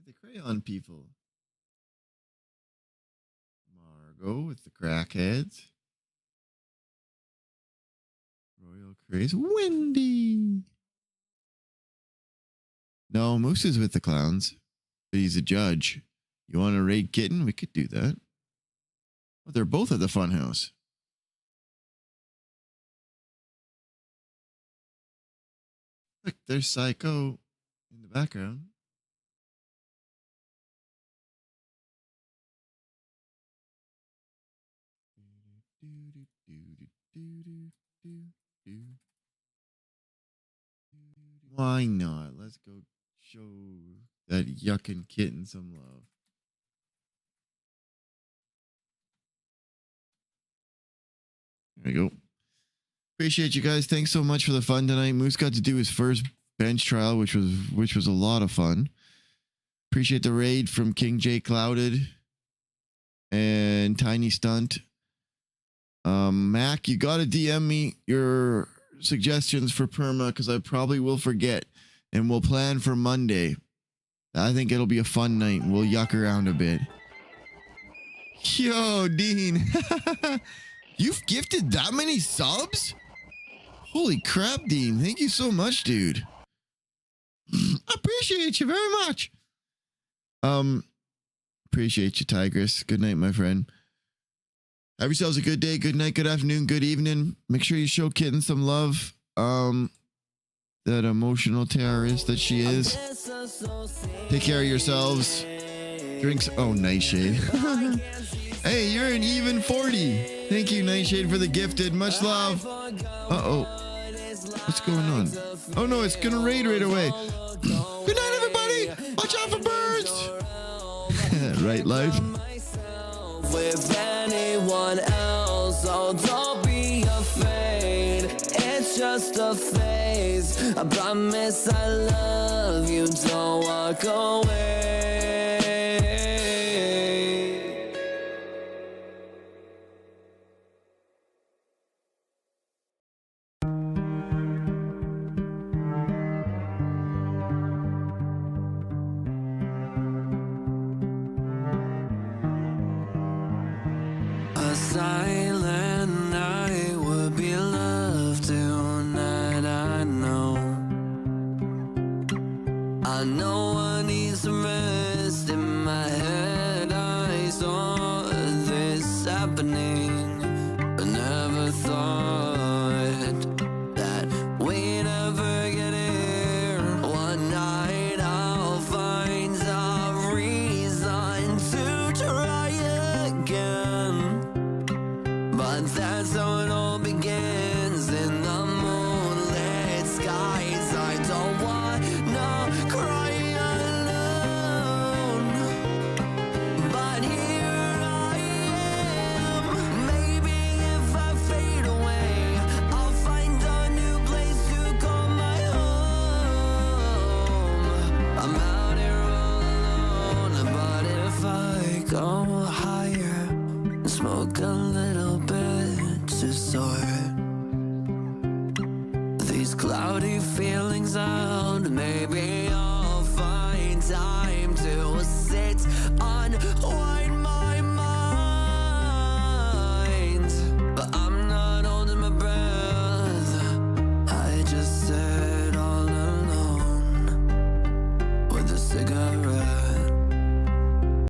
The crayon people. Margot with the crackheads. Royal Craze. Wendy. No, Moose is with the clowns. But he's a judge. You want to raid Kitten? We could do that. Oh, they're both at the fun house. Look, there's Psycho in the background. Why not? Let's go show that yuckin' kitten some love. There we go. Appreciate you guys. Thanks so much for the fun tonight. Moose got to do his first bench trial, which was a lot of fun. Appreciate the raid from King J Clouded and Tiny Stunt. Mac, you gotta DM me your suggestions for perma because I probably will forget, and we'll plan for Monday. I think it'll be a fun night. We'll yuck around a bit. Yo, Dean. You've gifted that many subs? Holy crap, Dean. Thank you so much, dude. Appreciate you very much. Appreciate you, Tigress. Good night, my friend. Have yourselves a good day, good night, good afternoon, good evening. Make sure you show Kitten some love. that emotional terrorist that she is. Take care of yourselves. Drinks. Oh, Nightshade. Hey, you're an even 40. Thank you, Nightshade, for the gifted. Much love. Uh-oh. What's going on? Oh, no, it's going to raid right away. Good night, everybody. Watch out for birds. Right, life? With anyone else, oh, don't be afraid. It's just a phase. I promise I love you. Don't walk away. A silent night would be love tonight. I know I need some rest in my head. I saw this happening, but never thought that we'd ever get here. One night I'll find a reason to try again. But that's how it all begins, in the moonlit skies. I don't wanna cry alone, but here I am. Maybe if I fade away, I'll find a new place to call my home. I'm out here all alone, but if I go higher and smoke a little bit to soar these cloudy feelings out, maybe I'll find time to sit on one